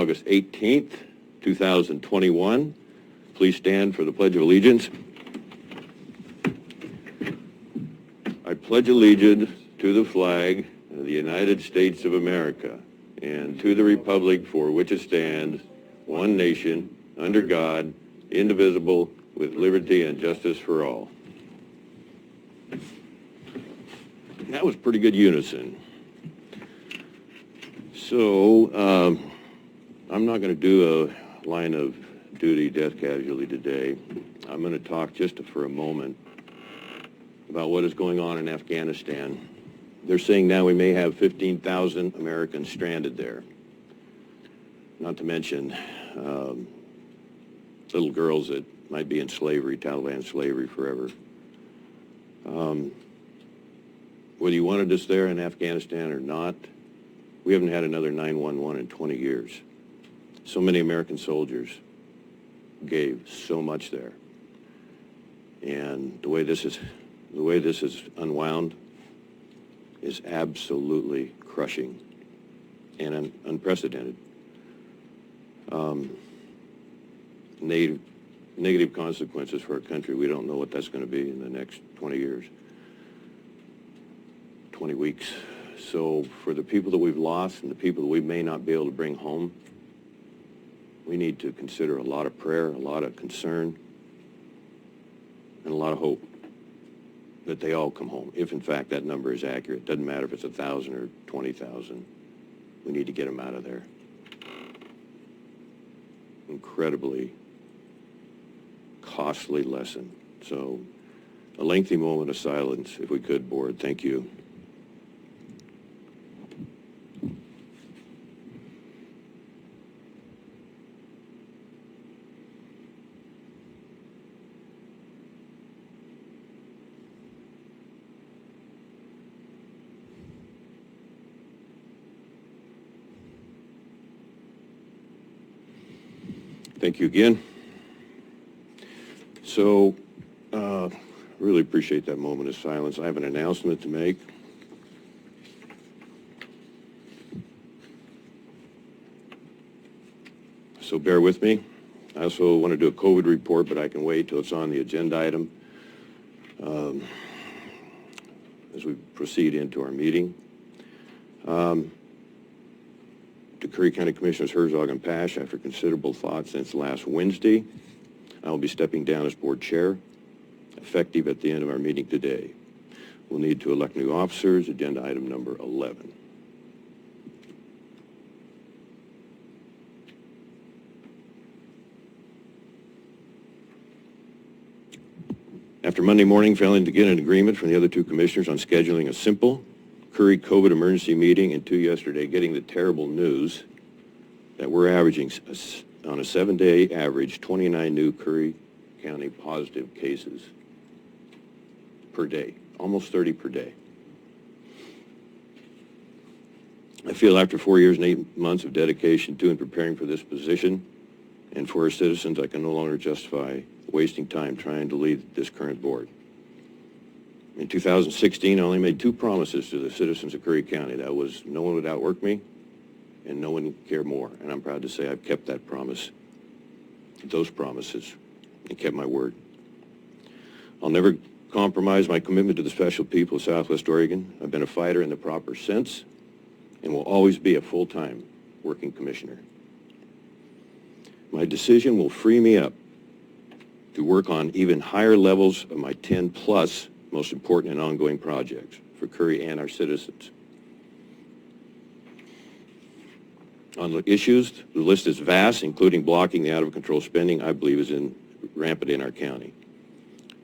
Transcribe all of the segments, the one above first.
August 18th, 2021. Please stand for the Pledge of Allegiance. I pledge allegiance to the flag of the United States of America and to the republic for which it stands, one nation, under God, indivisible, with liberty and justice for all. That was pretty good unison. So, I'm not going to do a line of duty death casualty today. I'm going to talk just for a moment about what is going on in Afghanistan. They're saying now we may have 15,000 Americans stranded there. Not to mention little girls that might be in slavery, Taliban slavery forever. Whether you wanted us there in Afghanistan or not, we haven't had another 911 in 20 years. So many American soldiers gave so much there. And the way this is unwound is absolutely crushing and unprecedented. Negative consequences for our country. We don't know what that's going to be in the next 20 years, 20 weeks. So for the people that we've lost and the people that we may not be able to bring home, we need to consider a lot of prayer, a lot of concern, and a lot of hope that they all come home, if in fact that number is accurate. Doesn't matter if it's 1,000 or 20,000. We need to get them out of there. Incredibly costly lesson. So a lengthy moment of silence, if we could, board. Thank you. Thank you again. So, really appreciate that moment of silence. I have an announcement to make. So bear with me. I also want to do a COVID report, but I can wait till it's on the agenda item as we proceed into our meeting. To Curry County Commissioners Herzog and Pash, after considerable thought since last Wednesday, I will be stepping down as board chair, effective at the end of our meeting today. We'll need to elect new officers, agenda item number 11. After Monday morning failing to get an agreement from the other two commissioners on scheduling a simple Curry COVID emergency meeting, and yesterday getting the terrible news that we're averaging on a 7-day average 29 new Curry County positive cases per day, almost 30 per day. I feel after 4 years and 8 months of dedication to and preparing for this position and for our citizens, I can no longer justify wasting time trying to lead this current board. In 2016, I only made 2 promises to the citizens of Curry County. That was no one would outwork me and no one would care more. And I'm proud to say I've kept that promise, those promises, and kept my word. I'll never compromise my commitment to the special people of Southwest Oregon. I've been a fighter in the proper sense and will always be a full-time working commissioner. My decision will free me up to work on even higher levels of my 10+ most important and ongoing projects for Curry and our citizens. On the issues, the list is vast, including blocking the out-of-control spending I believe is rampant in our county.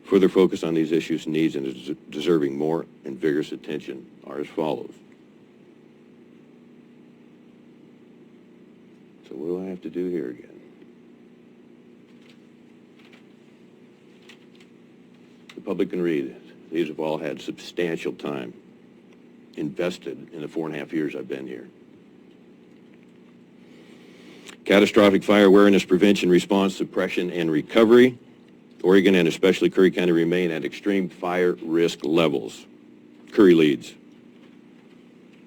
Further focus on these issues, needs, and is deserving more and vigorous attention are as follows. So what do I have to do here again? The public can read. These have all had substantial time invested in the 4.5 years I've been here. Catastrophic fire awareness, prevention, response, suppression, and recovery. Oregon and especially Curry County remain at extreme fire risk levels. Curry leads.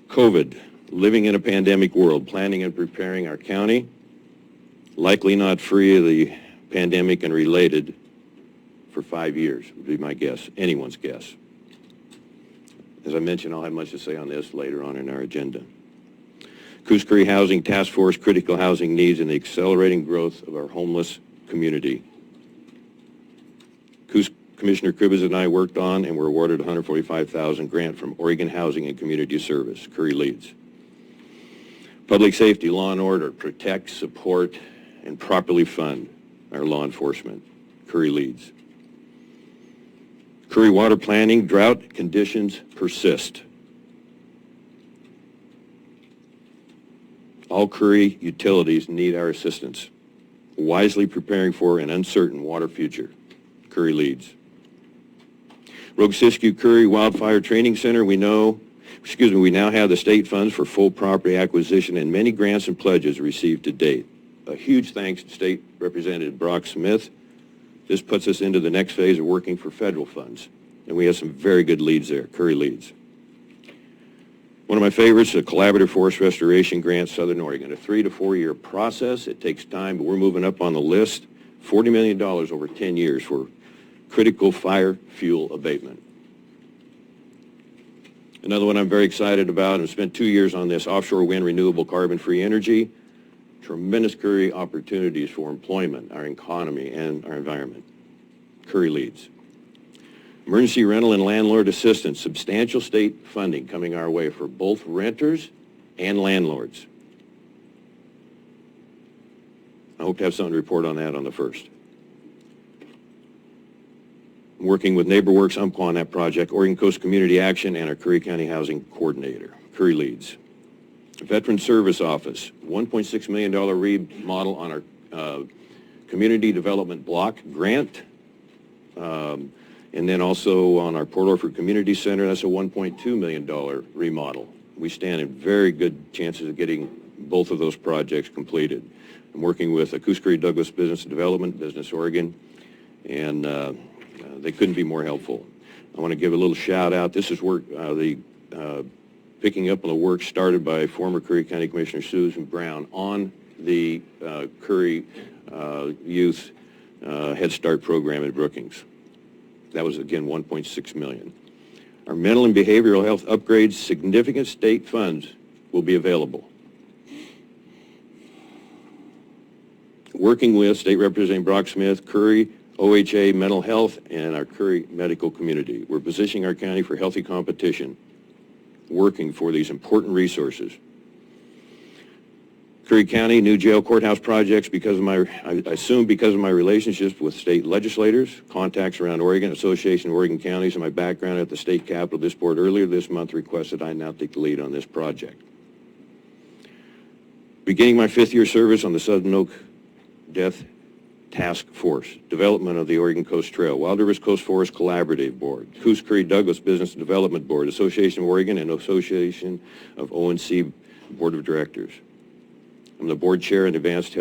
COVID, living in a pandemic world, planning and preparing our county likely not free of the pandemic and related for 5 years, would be my guess, anyone's guess. As I mentioned, I'll have much to say on this later on in our agenda. Coos Curry Housing Task Force, critical housing needs and the accelerating growth of our homeless community. Coos Commissioner Cribbs and I worked on and were awarded a $145,000 grant from Oregon Housing and Community Service. Curry leads. Public safety, law and order, protect, support, and properly fund our law enforcement. Curry leads. Curry water planning, drought conditions persist. All Curry utilities need our assistance. Wisely preparing for an uncertain water future. Curry leads. Rogue Siskiyou Curry Wildfire Training Center, we now have the state funds for full property acquisition and many grants and pledges received to date. A huge thanks to State Representative Brock Smith. This puts us into the next phase of working for federal funds, and we have some very good leads there, Curry leads. One of my favorites, a collaborative forest restoration grant, Southern Oregon, a 3 to 4 year process. It takes time, but we're moving up on the list. $40 million over 10 years for critical fire fuel abatement. Another one I'm very excited about, and I've spent 2 years on this, offshore wind, renewable carbon-free energy. Tremendous Curry opportunities for employment, our economy, and our environment. Curry leads. Emergency rental and landlord assistance, substantial state funding coming our way for both renters and landlords. I hope to have something to report on that on the 1st. I'm working with NeighborWorks Umpqua on that project, Oregon Coast Community Action, and our Curry County Housing Coordinator. Curry leads. Veteran Service Office, $1.6 million remodel on our Community Development Block grant. And then also on our Port Orford Community Center, that's a $1.2 million remodel. We stand in very good chances of getting both of those projects completed. I'm working with Coos Curry Douglas Business Development, Business Oregon, and they couldn't be more helpful. I want to give a little shout out. This is work, picking up on the work started by former Curry County Commissioner Susan Brown on the Curry Youth Head Start program at Brookings. That was, again, $1.6 million. Our mental and behavioral health upgrades, significant state funds will be available. Working with State Representative Brock Smith, Curry, OHA, mental health, and our Curry medical community. We're positioning our county for healthy competition, working for these important resources. Curry County, new jail courthouse projects because of I assume because of my relationships with state legislators, contacts around Oregon, Association of Oregon Counties, and my background at the state capitol. This board earlier this month requested I now take the lead on this project. Beginning my 5th year service on the Southern Oak Death Task Force, development of the Oregon Coast Trail, Wild Rivers Coast Forest Collaborative Board, Coos Curry Douglas Business Development Board, Association of Oregon, and Association of ONC Board of Directors. I'm the board chair in the Advanced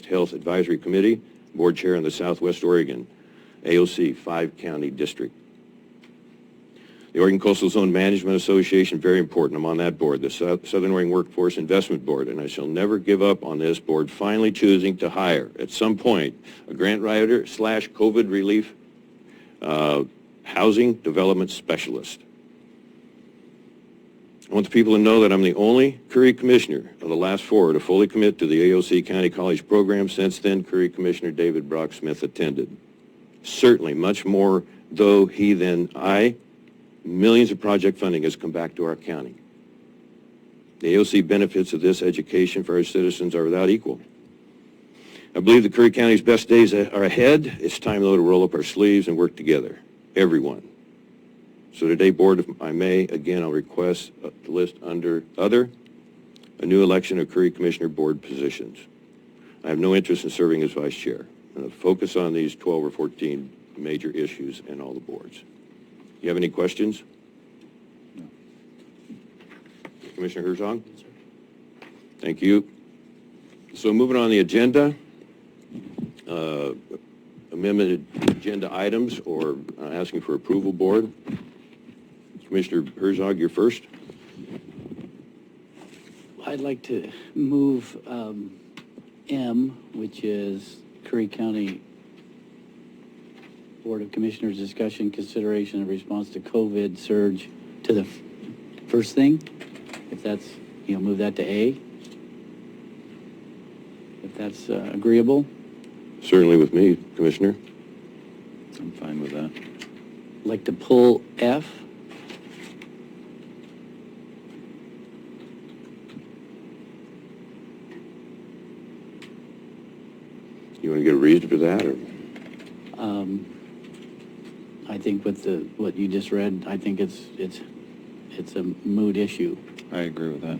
Health Advisory Committee, board chair in the Southwest Oregon AOC 5-county district. The Oregon Coastal Zone Management Association, very important. I'm on that board. The Southern Oregon Workforce Investment Board, and I shall never give up on this board finally choosing to hire at some point a grant writer / COVID relief housing development specialist. I want the people to know that I'm the only Curry Commissioner of the last 4 to fully commit to the AOC County College program. Since then, Curry Commissioner David Brock Smith attended. Certainly, much more, though, he than I. Millions of project funding has come back to our county. The AOC benefits of this education for our citizens are without equal. I believe the Curry County's best days are ahead. It's time, though, to roll up our sleeves and work together, everyone. So today, board, if I may, again, I'll request to list under other, a new election of Curry Commissioner board positions. I have no interest in serving as vice chair. I'm going to focus on these 12 or 14 major issues in all the boards. You have any questions? No. Commissioner Herzog? Yes, sir. Thank you. So moving on the agenda, amended agenda items or asking for approval, board. Commissioner Herzog, you're first. I'd like to move 7M, which is Curry County Board of Commissioners discussion, consideration, and response to COVID surge, to the first thing, if that's, move that to A, if that's agreeable. Certainly with me, Commissioner. I'm fine with that. Like to pull F. You want to get a reason for that, or? I think with what you just read, I think it's a moot issue. I agree with that.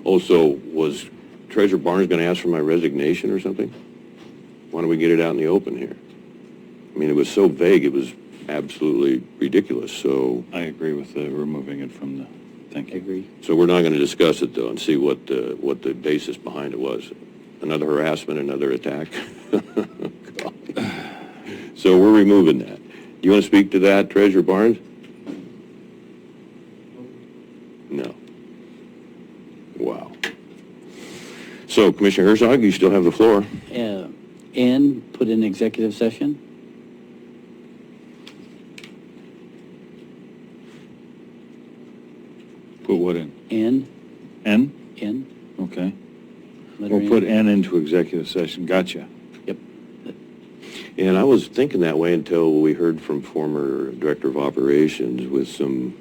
Also, was Treasurer Barnes going to ask for my resignation or something? Why don't we get it out in the open here? I mean, it was so vague, it was absolutely ridiculous, so... I agree with removing it from the, thank I you. agree. So we're not going to discuss it, though, and see what the basis behind it was. Another harassment, another attack? So we're removing that. Do you want to speak to that, Treasurer Barnes? No. Wow. So, Commissioner Herzog, you still have the floor. N, put in executive session. Put what in? N. N? N. Okay. Letter We'll put N into executive session. Gotcha. Yep. And I was thinking that way until we heard from former Director of Operations with some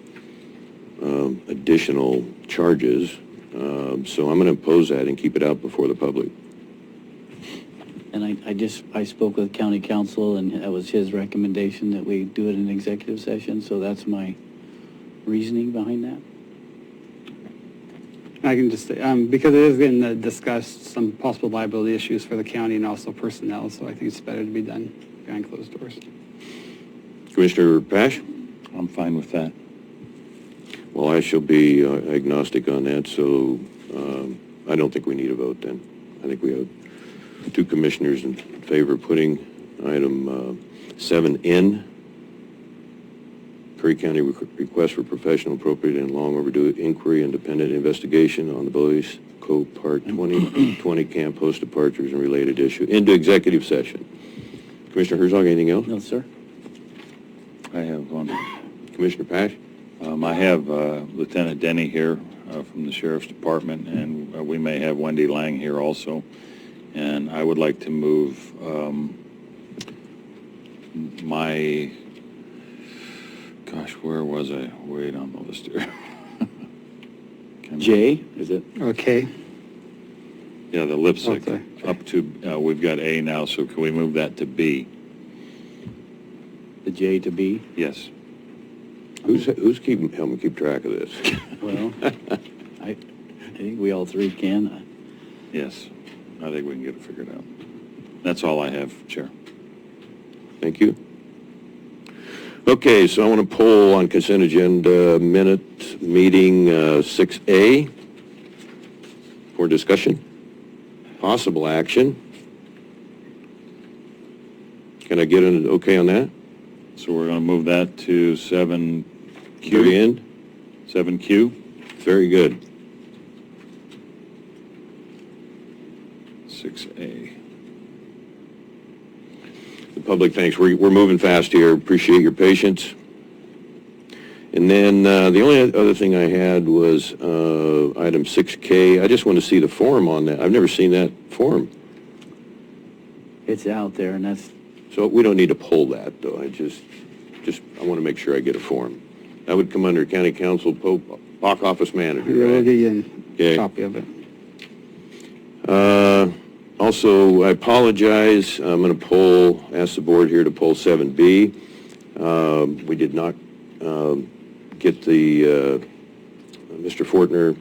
additional charges. So I'm going to impose that and keep it out before the public. And I spoke with county council, and that was his recommendation that we do it in executive session, so that's my reasoning behind that. I can just say, because it is going to discuss some possible liability issues for the county and also personnel, so I think it's better to be done behind closed doors. Commissioner Pash? I'm fine with that. Well, I shall be agnostic on that, so I don't think we need a vote then. I think we have two commissioners in favor of putting item 7N, Curry County request for professional, appropriate, and long overdue inquiry, independent investigation on the Boice Cove Part 2020 camp post departures and related issue, into executive session. Commissioner Herzog, anything else? No, sir. I have one. Commissioner Pash? I have Lieutenant Denny here from the Sheriff's Department, and we may have Wendy Lang here also. And I would like to move where was I? Wait on the list here. J, is it? Okay. Yeah, the lipstick. Okay. Up to, we've got A now, so can we move that to B? The J to B? Yes. Who's helping keep track of this? Well, I think we all three can. Yes. I think we can get it figured out. That's all I have, Chair. Thank you. Okay, so I want to poll on consent agenda minute meeting 6A for discussion, possible action. Can I get an okay on that? So we're going to move that to 7Q. Very end? 7Q. Very good. 6A. The public, thanks. We're moving fast here. Appreciate your patience. And then the only other thing I had was item 6K. I just want to see the form on that. I've never seen that form. It's out there, and that's, So we don't need to pull that, though. I want to make sure I get a form. That would come under County Council, BOC Office Manager, We'll right? get you Okay. a copy of it. Also, I apologize. I'm going to ask the board here to poll 7B. We did not get the, Mr. Fortner,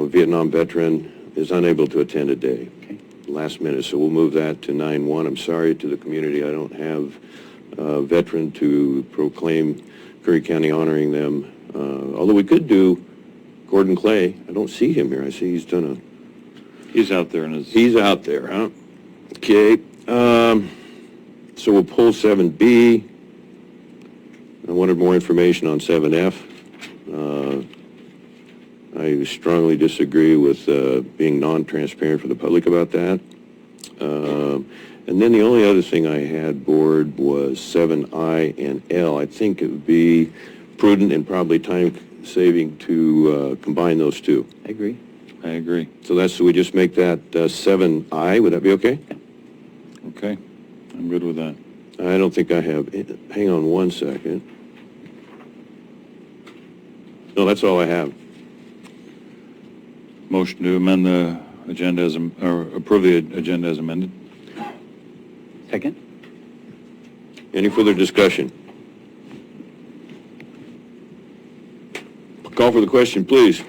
Vietnam veteran, is unable to attend today. okay. Last minute, so we'll move that to 9-1. I'm sorry to the community. I don't have a veteran to proclaim Curry County honoring them. Although we could do Gordon Clay. I don't see him here. I see he's done a... He's out there in his... He's out there, huh? Okay. So we'll pull 7B. I wanted more information on 7F. I strongly disagree with being non-transparent for the public about that. And then the only other thing I had, Board, was 7I and L. I think it would be prudent and probably time-saving to combine those two. I agree. I agree. So we just make that 7I. Would that be okay? Okay, I'm good with that. I don't think I have. Hang on one second. No, that's all I have. Motion to amend the agenda or approve the agenda as amended. Second? Any further discussion? Call for the question, please.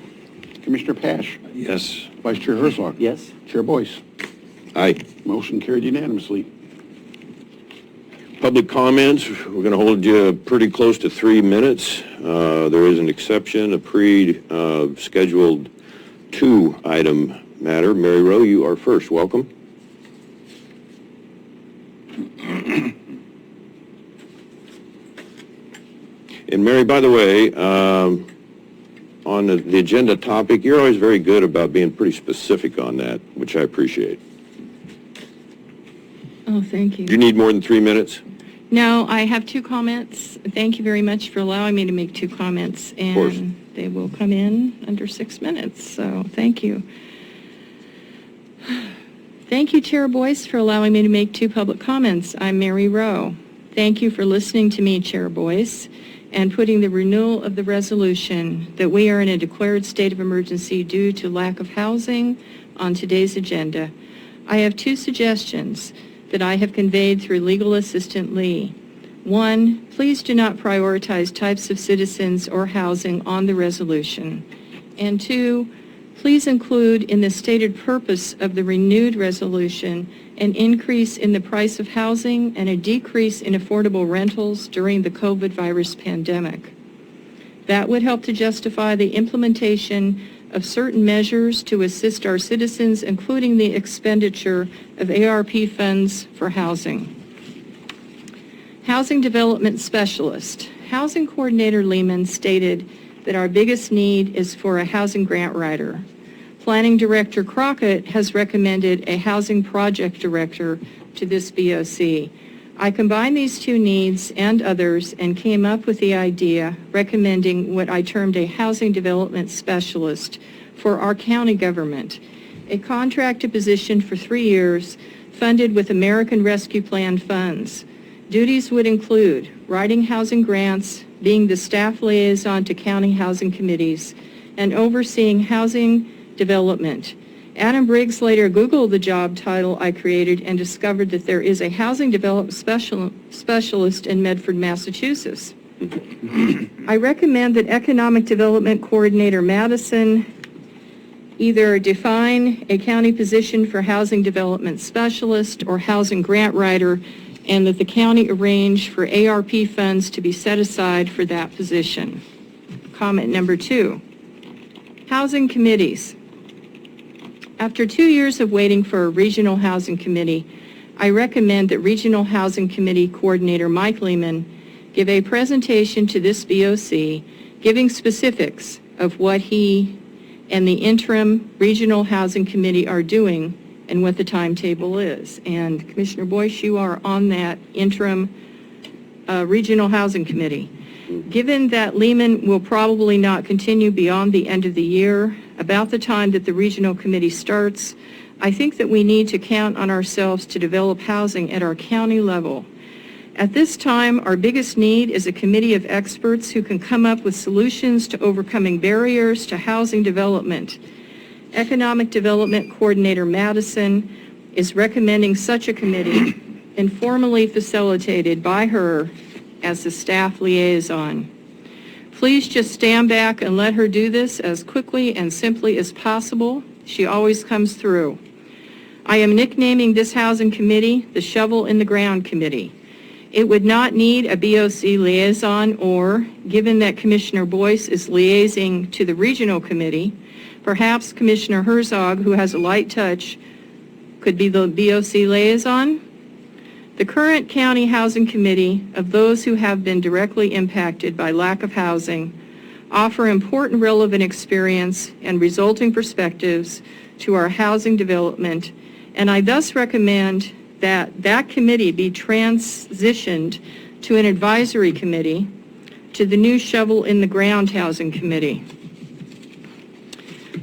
Commissioner Pash, Yes. Vice Chair Herzog. Yes. Chair Boyce. Aye. Motion carried unanimously. Public comments, we're going to hold you pretty close to 3 minutes. There is an exception, a pre-scheduled 2-item matter. Mary Rowe, you are first. Welcome. And Mary, by the way, on the agenda topic, you're always very good about being pretty specific on that, which I appreciate. Oh, thank you. Do you need more than 3 minutes? No, I have 2 comments. Thank you very much for allowing me to make 2 comments. course. And they will come in under 6 minutes, so thank you. Thank you, Chair Boyce, for allowing me to make 2 public comments. I'm Mary Rowe. Thank you for listening to me, Chair Boyce, and putting the renewal of the resolution that we are in a declared state of emergency due to lack of housing on today's agenda. I have 2 suggestions that I have conveyed through Legal Assistant Lee. 1, please do not prioritize types of citizens or housing on the resolution. And 2, please include in the stated purpose of the renewed resolution an increase in the price of housing and a decrease in affordable rentals during the COVID virus pandemic. That would help to justify the implementation of certain measures to assist our citizens, including the expenditure of ARP funds for housing. Housing Development Specialist. Housing Coordinator Lehman stated that our biggest need is for a housing grant writer. Planning Director Crockett has recommended a housing project director to this BOC. I combined these 2 needs and others and came up with the idea recommending what I termed a housing development specialist for our county government, a contracted position for 3 years funded with American Rescue Plan funds. Duties would include writing housing grants, being the staff liaison to county housing committees, and overseeing housing development. Adam Briggs later Googled the job title I created and discovered that there is a housing development specialist in Medford, Massachusetts. I recommend that Economic Development Coordinator Madison either define a county position for housing development specialist or housing grant writer, and that the county arrange for ARP funds to be set aside for that position. Comment number 2, housing committees. After 2 years of waiting for a regional housing committee, I recommend that Regional Housing Committee Coordinator Mike Lehman give a presentation to this BOC giving specifics of what he and the interim Regional Housing Committee are doing and what the timetable is. And Commissioner Boyce, you are on that interim Regional Housing Committee. Given that Lehman will probably not continue beyond the end of the year, about the time that the regional committee starts, I think that we need to count on ourselves to develop housing at our county level. At this time, our biggest need is a committee of experts who can come up with solutions to overcoming barriers to housing development. Economic Development Coordinator Madison is recommending such a committee, informally facilitated by her as the staff liaison. Please just stand back and let her do this as quickly and simply as possible. She always comes through. I am nicknaming this housing committee the Shovel in the Ground Committee. It would not need a BOC liaison, or, given that Commissioner Boyce is liaising to the regional committee, perhaps Commissioner Herzog, who has a light touch, could be the BOC liaison. The current county housing committee of those who have been directly impacted by lack of housing offer important relevant experience and resulting perspectives to our housing development, and I thus recommend that that committee be transitioned to an advisory committee to the new Shovel in the Ground Housing Committee.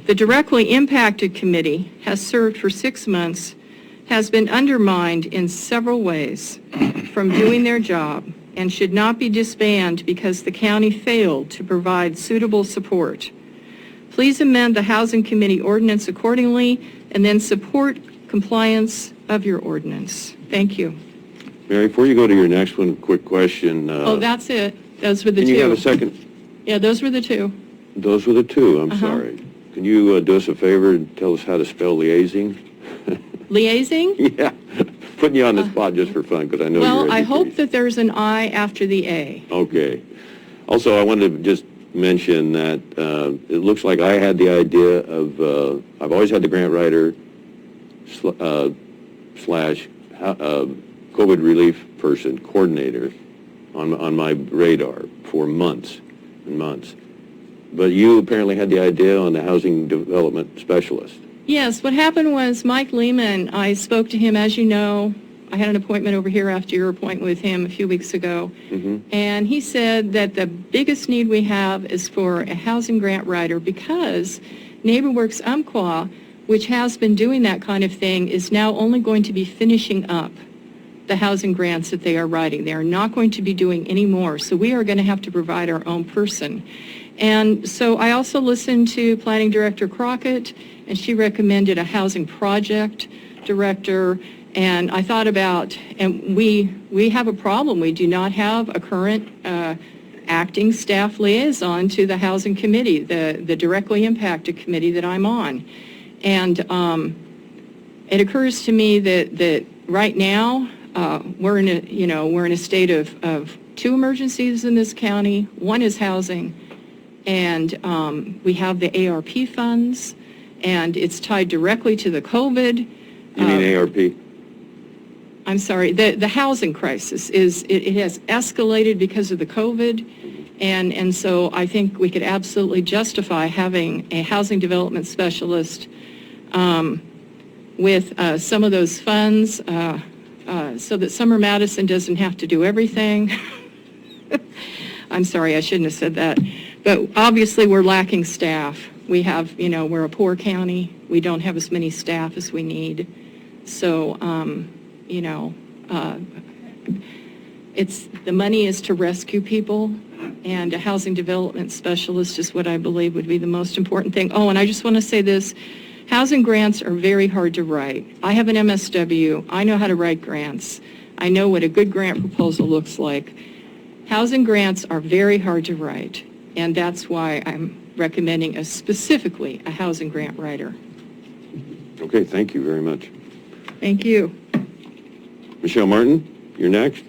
The directly impacted committee has served for 6 months, has been undermined in several ways from doing their job, and should not be disbanded because the county failed to provide suitable support. Please amend the Housing Committee ordinance accordingly and then support compliance of your ordinance. Thank you. Mary, before you go to your next one, quick question. Oh, that's it. Those were the Can two. you have a second? Yeah, those were the two. Those were the two, I'm Uh-huh. sorry. Can you do us a favor and tell us how to spell liaising? Liaising? Yeah, putting you on the spot just for fun, because I know you're Well, I hope educated. that there's an I after the A. Okay. Also, I wanted to just mention that it looks like I had the idea of, I've always had the grant writer slash COVID relief person, coordinator, on my radar for months and months. But you apparently had the idea on the housing development specialist. Yes, what happened was Mike Lehman, I spoke to him, as you know, I had an appointment over here after your appointment with him a few weeks ago, and he said that the biggest need we have is for a housing grant writer because NeighborWorks Umpqua, which has been doing that kind of thing, is now only going to be finishing up the housing grants that they are writing. They are not going to be doing any more, so we are going to have to provide our own person. And so I also listened to Planning Director Crockett, and she recommended a housing project director. And I thought about, and we have a problem. We do not have a current acting staff liaison to the housing committee, the directly impacted committee that I'm on. And it occurs to me that right now we're in a state of two emergencies in this county. One is housing, and we have the ARP funds, and it's tied directly to the COVID. You mean ARP? I'm sorry, the housing crisis it has escalated because of the COVID, and so I think we could absolutely justify having a housing development specialist with some of those funds so that Summer Madison doesn't have to do everything. I'm sorry, I shouldn't have said that. But obviously we're lacking staff. We have, we're a poor county. We don't have as many staff as we need. So, the money is to rescue people, and a housing development specialist is what I believe would be the most important thing. Oh, and I just want to say this. Housing grants are very hard to write. I have an MSW. I know how to write grants. I know what a good grant proposal looks like. Housing grants are very hard to write, and that's why I'm recommending specifically a housing grant writer. Okay, thank you very much. Thank you. Michelle Martin, you're next.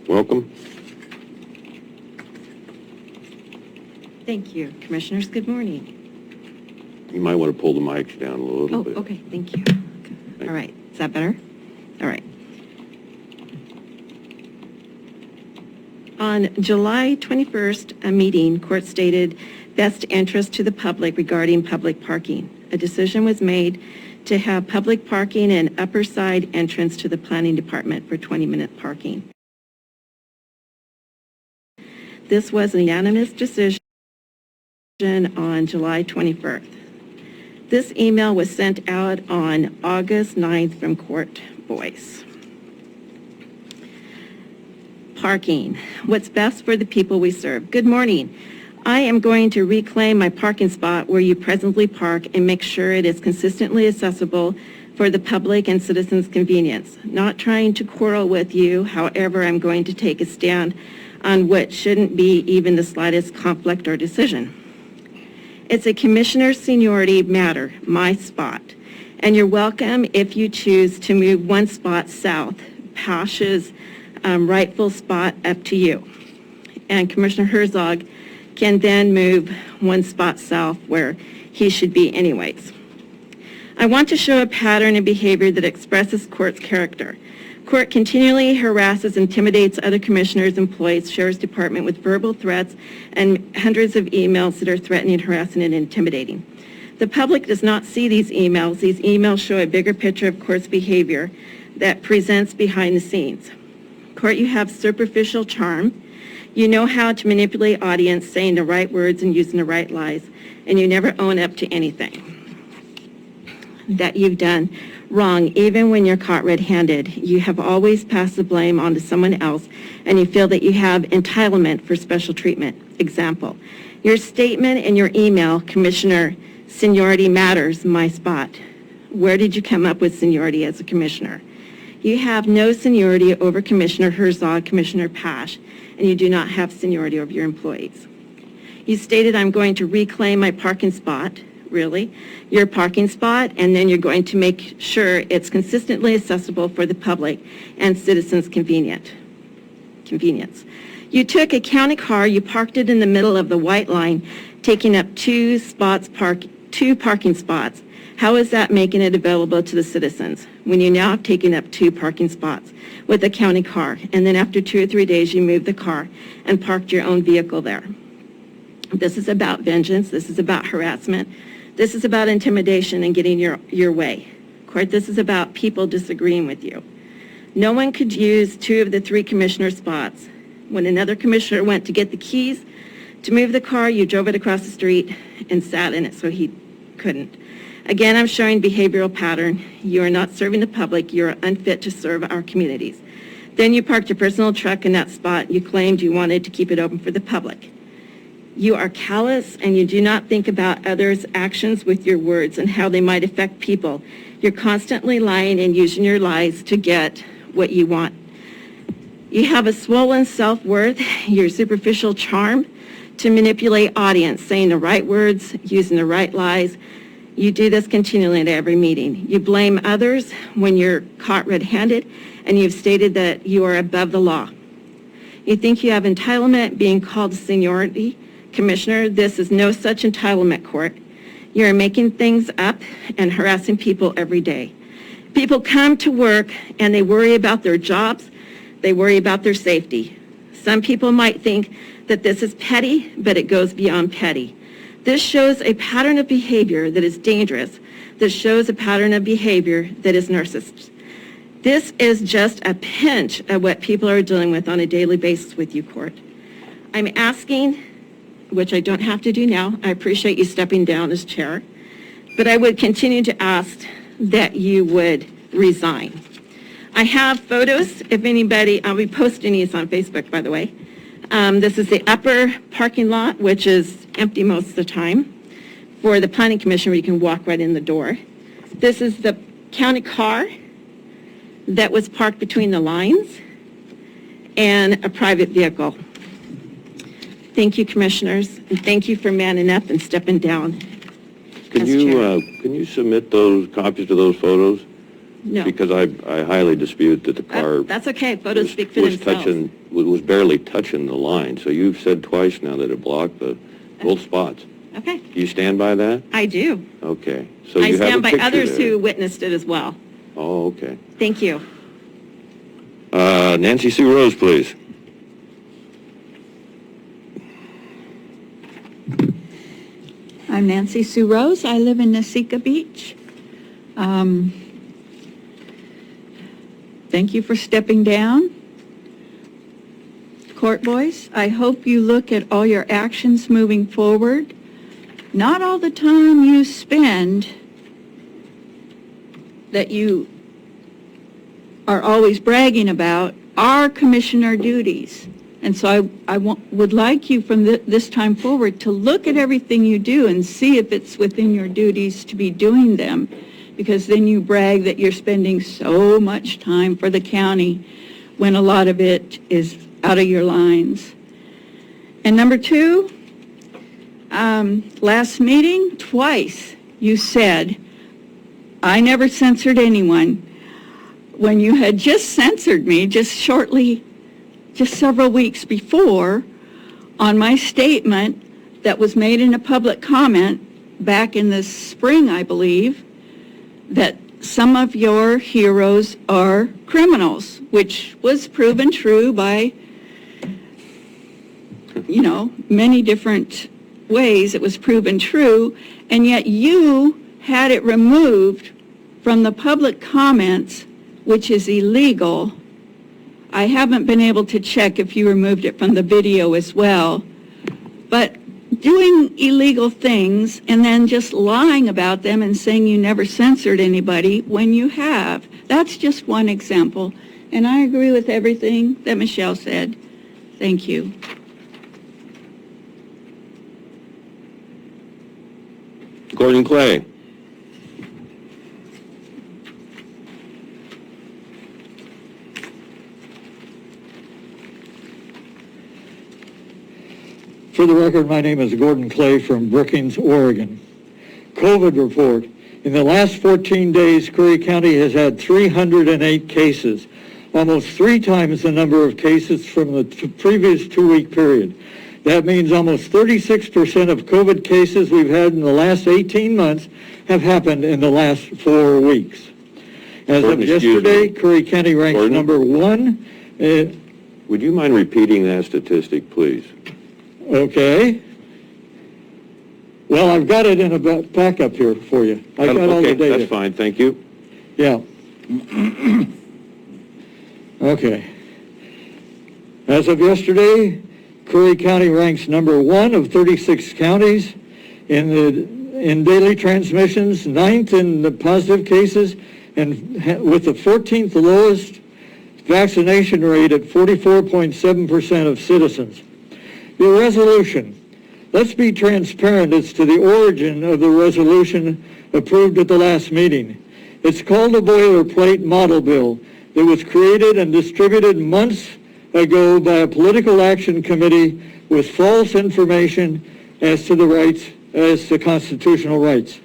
Welcome. Thank you, Commissioners. Good morning. You might want to pull the mics down a little Oh, bit. okay, thank you. All right, is that better? All right. On July 21st, a meeting, court stated best interest to the public regarding public parking. A decision was made to have public parking and upper side entrance to the Planning Department for 20-minute parking. This was a unanimous decision on July 21st. This email was sent out on August 9th from Court Boice. Parking, what's best for the people we serve. Good morning. I am going to reclaim my parking spot where you presently park and make sure it is consistently accessible for the public and citizens' convenience. Not trying to quarrel with you, however, I'm going to take a stand on what shouldn't be even the slightest conflict or decision. It's a commissioner's seniority matter, my spot, and you're welcome if you choose to move one spot south, Pash's rightful spot up to you. And Commissioner Herzog can then move one spot south where he should be anyways. I want to show a pattern in behavior that expresses court's character. Court continually harasses, intimidates other commissioners, employees, Sheriff's Department with verbal threats and hundreds of emails that are threatening, harassing, and intimidating. The public does not see these emails. These emails show a bigger picture of Court's behavior that presents behind the scenes. Court, you have superficial charm. You know how to manipulate audience, saying the right words and using the right lies, and you never own up to anything that you've done wrong, even when you're caught red-handed. You have always passed the blame onto someone else, and you feel that you have entitlement for special treatment. Example, your statement in your email, Commissioner, seniority matters, my spot. Where did you come up with seniority as a commissioner? You have no seniority over Commissioner Herzog, Commissioner Pash, and you do not have seniority over your employees. You stated, I'm going to reclaim my parking spot. Really, your parking spot, and then you're going to make sure it's consistently accessible for the public and citizens' convenience. You took a county car, you parked it in the middle of the white line, taking up two parking spots. How is that making it available to the citizens when you now have taken up 2 parking spots with a county car, and then after 2 or 3 days you moved the car and parked your own vehicle there? This is about vengeance. This is about harassment. This is about intimidation and getting your way. Court, this is about people disagreeing with you. No one could use 2 of the 3 commissioner spots. When another commissioner went to get the keys to move the car, you drove it across the street and sat in it so he couldn't. Again, I'm showing behavioral pattern. You are not serving the public. You are unfit to serve our communities. Then you parked your personal truck in that spot. You claimed you wanted to keep it open for the public. You are callous, and you do not think about others' actions with your words and how they might affect people. You're constantly lying and using your lies to get what you want. You have a swollen self-worth, your superficial charm to manipulate audience, saying the right words, using the right lies. You do this continually at every meeting. You blame others when you're caught red-handed, and you've stated that you are above the law. You think you have entitlement being called seniority. Commissioner, this is no such entitlement, Court. You are making things up and harassing people every day. People come to work and they worry about their jobs. They worry about their safety. Some people might think that this is petty, but it goes beyond petty. This shows a pattern of behavior that is dangerous. This shows a pattern of behavior that is narcissist. This is just a pinch of what people are dealing with on a daily basis with you, Court. I'm asking, which I don't have to do now, I appreciate you stepping down as chair, but I would continue to ask that you would resign. I have photos, if anybody, I'll be posting these on Facebook, by the way. This is the upper parking lot, which is empty most of the time, for the Planning Commission where you can walk right in the door. This is the county car that was parked between the lines and a private vehicle. Thank you, Commissioners, and thank you for manning up and stepping down. Can you submit those copies of those photos? No. Because I highly dispute that the car That's okay, photos speak for themselves. was barely touching the line. So you've said twice now that it blocked both spots. Okay, You stand by that? I do. Okay. So I you have a stand by picture others there. who witnessed it as well. Oh, okay. Thank you. Nancy Sue Rose, please. I'm Nancy Sue Rose. I live in Nasika Beach. Thank you for stepping down. Court boys, I hope you look at all your actions moving forward. Not all the time you spend that you are always bragging about are commissioner duties. And so I would like you from this time forward to look at everything you do and see if it's within your duties to be doing them, because then you brag that you're spending so much time for the county when a lot of it is out of your lines. And number 2, last meeting, twice you said, I never censored anyone, when you had just censored me just several weeks before on my statement that was made in a public comment back in the spring, I believe, that some of your heroes are criminals, which was proven true by, many different ways it was proven true, and yet you had it removed from the public comments, which is illegal. I haven't been able to check if you removed it from the video as well, but doing illegal things and then just lying about them and saying you never censored anybody when you have. That's just one example. And I agree with everything that Michelle said. Thank you. Gordon Clay. For the record, my name is Gordon Clay from Brookings, Oregon. COVID report. In the last 14 days, Curry County has had 308 cases, almost 3 times the number of cases from the previous 2-week period. That means almost 36% of COVID cases we've had in the last 18 months have happened in the last 4 weeks. As Gordon, of yesterday, me. Curry County ranks Gordon? number 1. Would you mind repeating that statistic, please? Okay. Well, I've got it in a backup here for you. I got all the data. That's fine, thank you. Yeah. Okay. As of yesterday, Curry County ranks number 1 of 36 counties in daily transmissions, 9th in the positive cases, and with the 14th lowest vaccination rate at 44.7% of citizens. The resolution. Let's be transparent as to the origin of the resolution approved at the last meeting. It's called a boilerplate model bill that was created and distributed months ago by a political action committee with false information as to constitutional rights.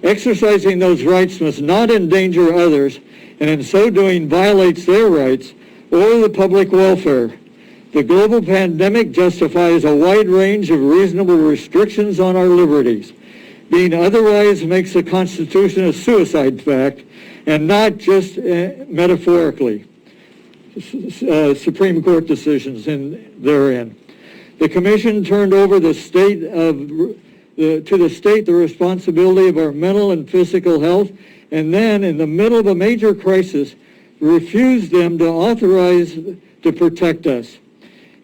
Exercising those rights must not endanger others, and in so doing violates their rights or the public welfare. The global pandemic justifies a wide range of reasonable restrictions on our liberties. Being otherwise makes the Constitution a suicide pact, and not just metaphorically. Supreme Court decisions therein. The Commission turned over to the state the responsibility of our mental and physical health, and then in the middle of a major crisis, refused them to authorize to protect us.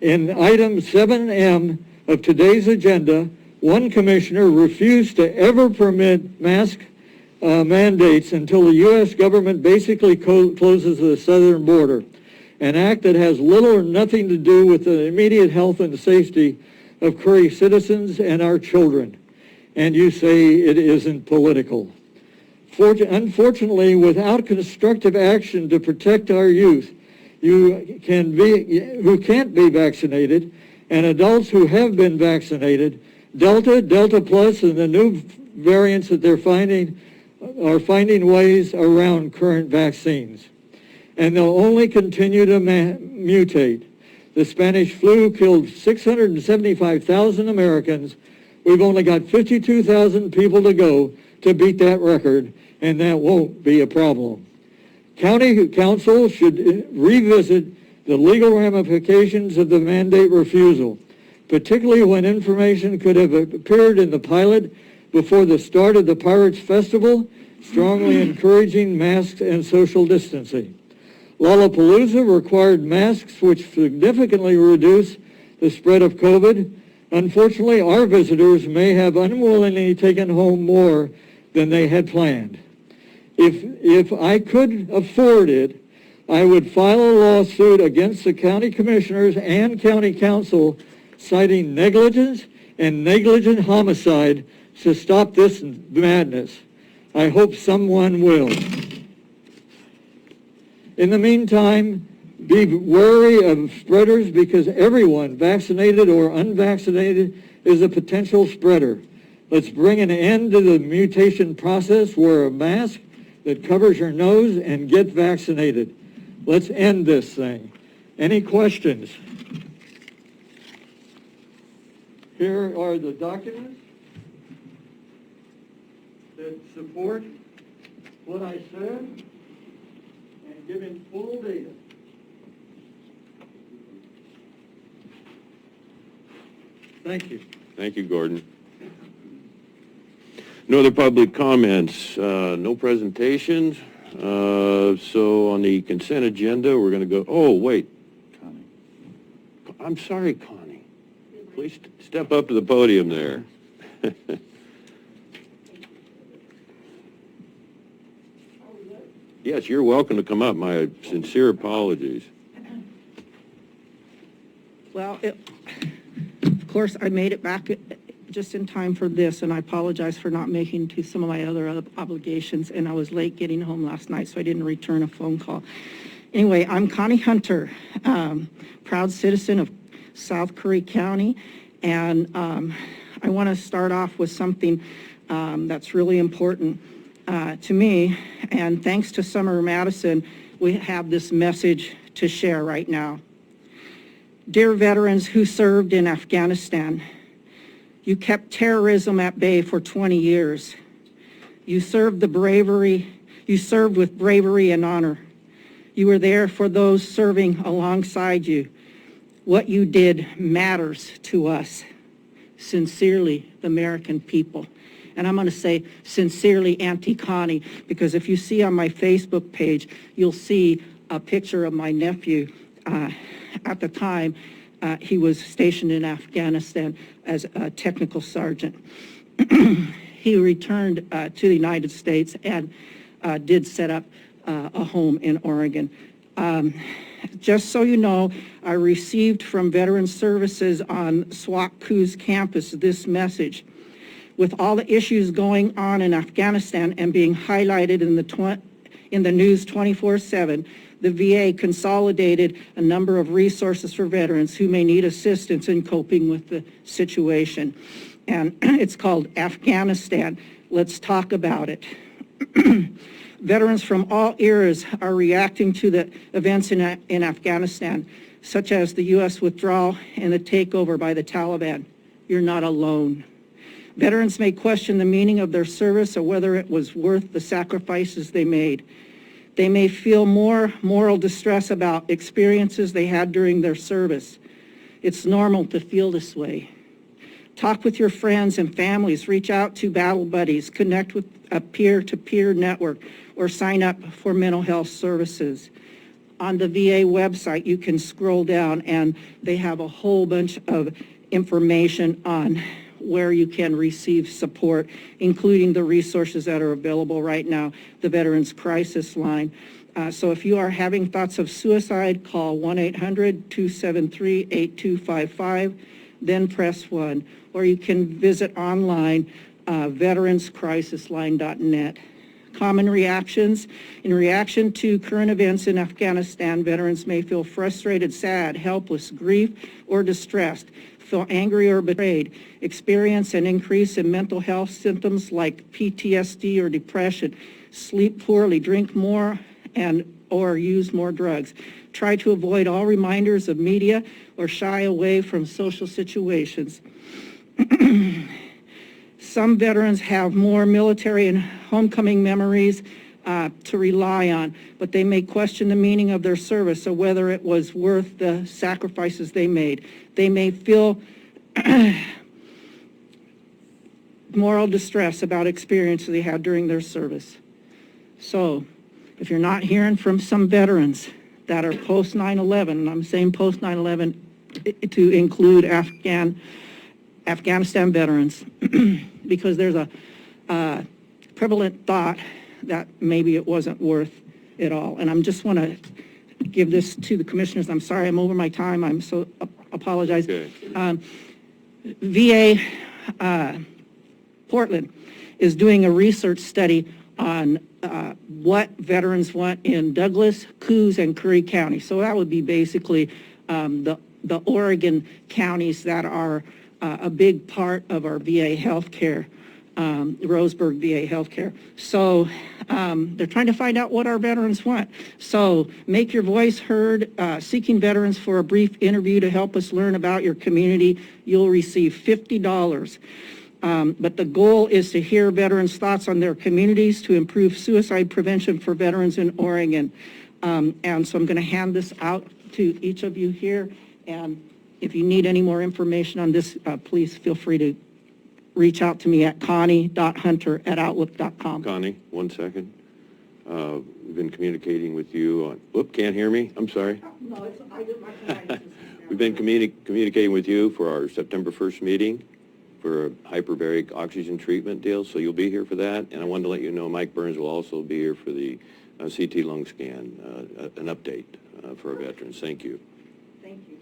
In item 7M of today's agenda, one commissioner refused to ever permit mask mandates until the U.S. government basically closes the southern border, an act that has little or nothing to do with the immediate health and safety of Curry citizens and our children. And you say it isn't political. Unfortunately, without constructive action to protect our youth, who can't be vaccinated, and adults who have been vaccinated, Delta Plus, and the new variants that they're finding are finding ways around current vaccines. And they'll only continue to mutate. The Spanish flu killed 675,000 Americans. We've only got 52,000 people to go to beat that record, and that won't be a problem. County Council should revisit the legal ramifications of the mandate refusal, particularly when information could have appeared in the pilot before the start of the Pirates Festival, strongly encouraging masks and social distancing. Lollapalooza required masks, which significantly reduce the spread of COVID. Unfortunately, our visitors may have unwillingly taken home more than they had planned. If I could afford it, I would file a lawsuit against the county commissioners and county council citing negligence and negligent homicide to stop this madness. I hope someone will. In the meantime, be wary of spreaders because everyone, vaccinated or unvaccinated, is a potential spreader. Let's bring an end to the mutation process. Wear a mask that covers your nose and get vaccinated. Let's end this thing. Any questions? Here are the documents that support what I said and giving full data. Thank you. Thank you, Gordon. No other public comments, no presentations. So on the consent agenda, we're going to go, oh, wait. Connie. I'm sorry, Connie. Please step up to the podium there. Yes, you're welcome to come up. My sincere apologies. Well, of course, I made it back just in time for this, and I apologize for not making to some of my other obligations, and I was late getting home last night, so I didn't return a phone call. Anyway, I'm Connie Hunter, proud citizen of South Curry County, and I want to start off with something that's really important to me, and thanks to Summer Madison, we have this message to share right now. Dear veterans who served in Afghanistan, you kept terrorism at bay for 20 years. You served with bravery and honor. You were there for those serving alongside you. What you did matters to us. Sincerely, the American people. And I'm going to say sincerely, Auntie Connie, because if you see on my Facebook page, you'll see a picture of my nephew. At the time, he was stationed in Afghanistan as a technical sergeant. He returned to the United States and did set up a home in Oregon. Just so you know, I received from Veterans Services on SWACU's campus this message. With all the issues going on in Afghanistan and being highlighted in the news 24/7, the VA consolidated a number of resources for veterans who may need assistance in coping with the situation. And it's called Afghanistan. Let's talk about it. Veterans from all eras are reacting to the events in Afghanistan, such as the U.S. withdrawal and the takeover by the Taliban. You're not alone. Veterans may question the meaning of their service or whether it was worth the sacrifices they made. They may feel more moral distress about experiences they had during their service. It's normal to feel this way. Talk with your friends and families, reach out to battle buddies, connect with a peer-to-peer network, or sign up for mental health services. On the VA website, you can scroll down and they have a whole bunch of information on where you can receive support, including the resources that are available right now, the Veterans Crisis Line. So if you are having thoughts of suicide, call 1-800-273-8255, then press 1. Or you can visit online, veteranscrisisline.net. Common reactions. In reaction to current events in Afghanistan, veterans may feel frustrated, sad, helpless, grief, or distressed, feel angry or betrayed, experience an increase in mental health symptoms like PTSD or depression, sleep poorly, drink more, or use more drugs. Try to avoid all reminders of media or shy away from social situations. Some veterans have more military and homecoming memories to rely on, but they may question the meaning of their service or whether it was worth the sacrifices they made. They may feel moral distress about experiences they had during their service. So, if you're not hearing from some veterans that are post 9/11, and I'm saying post 9/11 to include Afghanistan veterans, because there's a prevalent thought that maybe it wasn't worth it all. And I just want to give this to the commissioners. I'm sorry, I'm over my time. I'm so apologize. Okay. VA Portland is doing a research study on what veterans want in Douglas, Coos, and Curry County. So that would be basically the Oregon counties that are a big part of our VA healthcare, Roseburg VA healthcare. So they're trying to find out what our veterans want. So make your voice heard. Seeking Veterans for a brief interview to help us learn about your community. You'll receive $50. But the goal is to hear veterans' thoughts on their communities to improve suicide prevention for veterans in Oregon. And so I'm going to hand this out to each of you here. And if you need any more information on this, please feel free to reach out to me at connie.hunter@outlook.com. Connie, 1 second. We've been communicating with you on, whoop, can't hear me? I'm sorry. No, I did my We've been communicating with you for our September 1st meeting for a hyperbaric oxygen treatment deal, so you'll be here for that. And I wanted to let you know Mike Burns will also be here for the CT lung scan, an update for our veterans. Thank you. Thank you.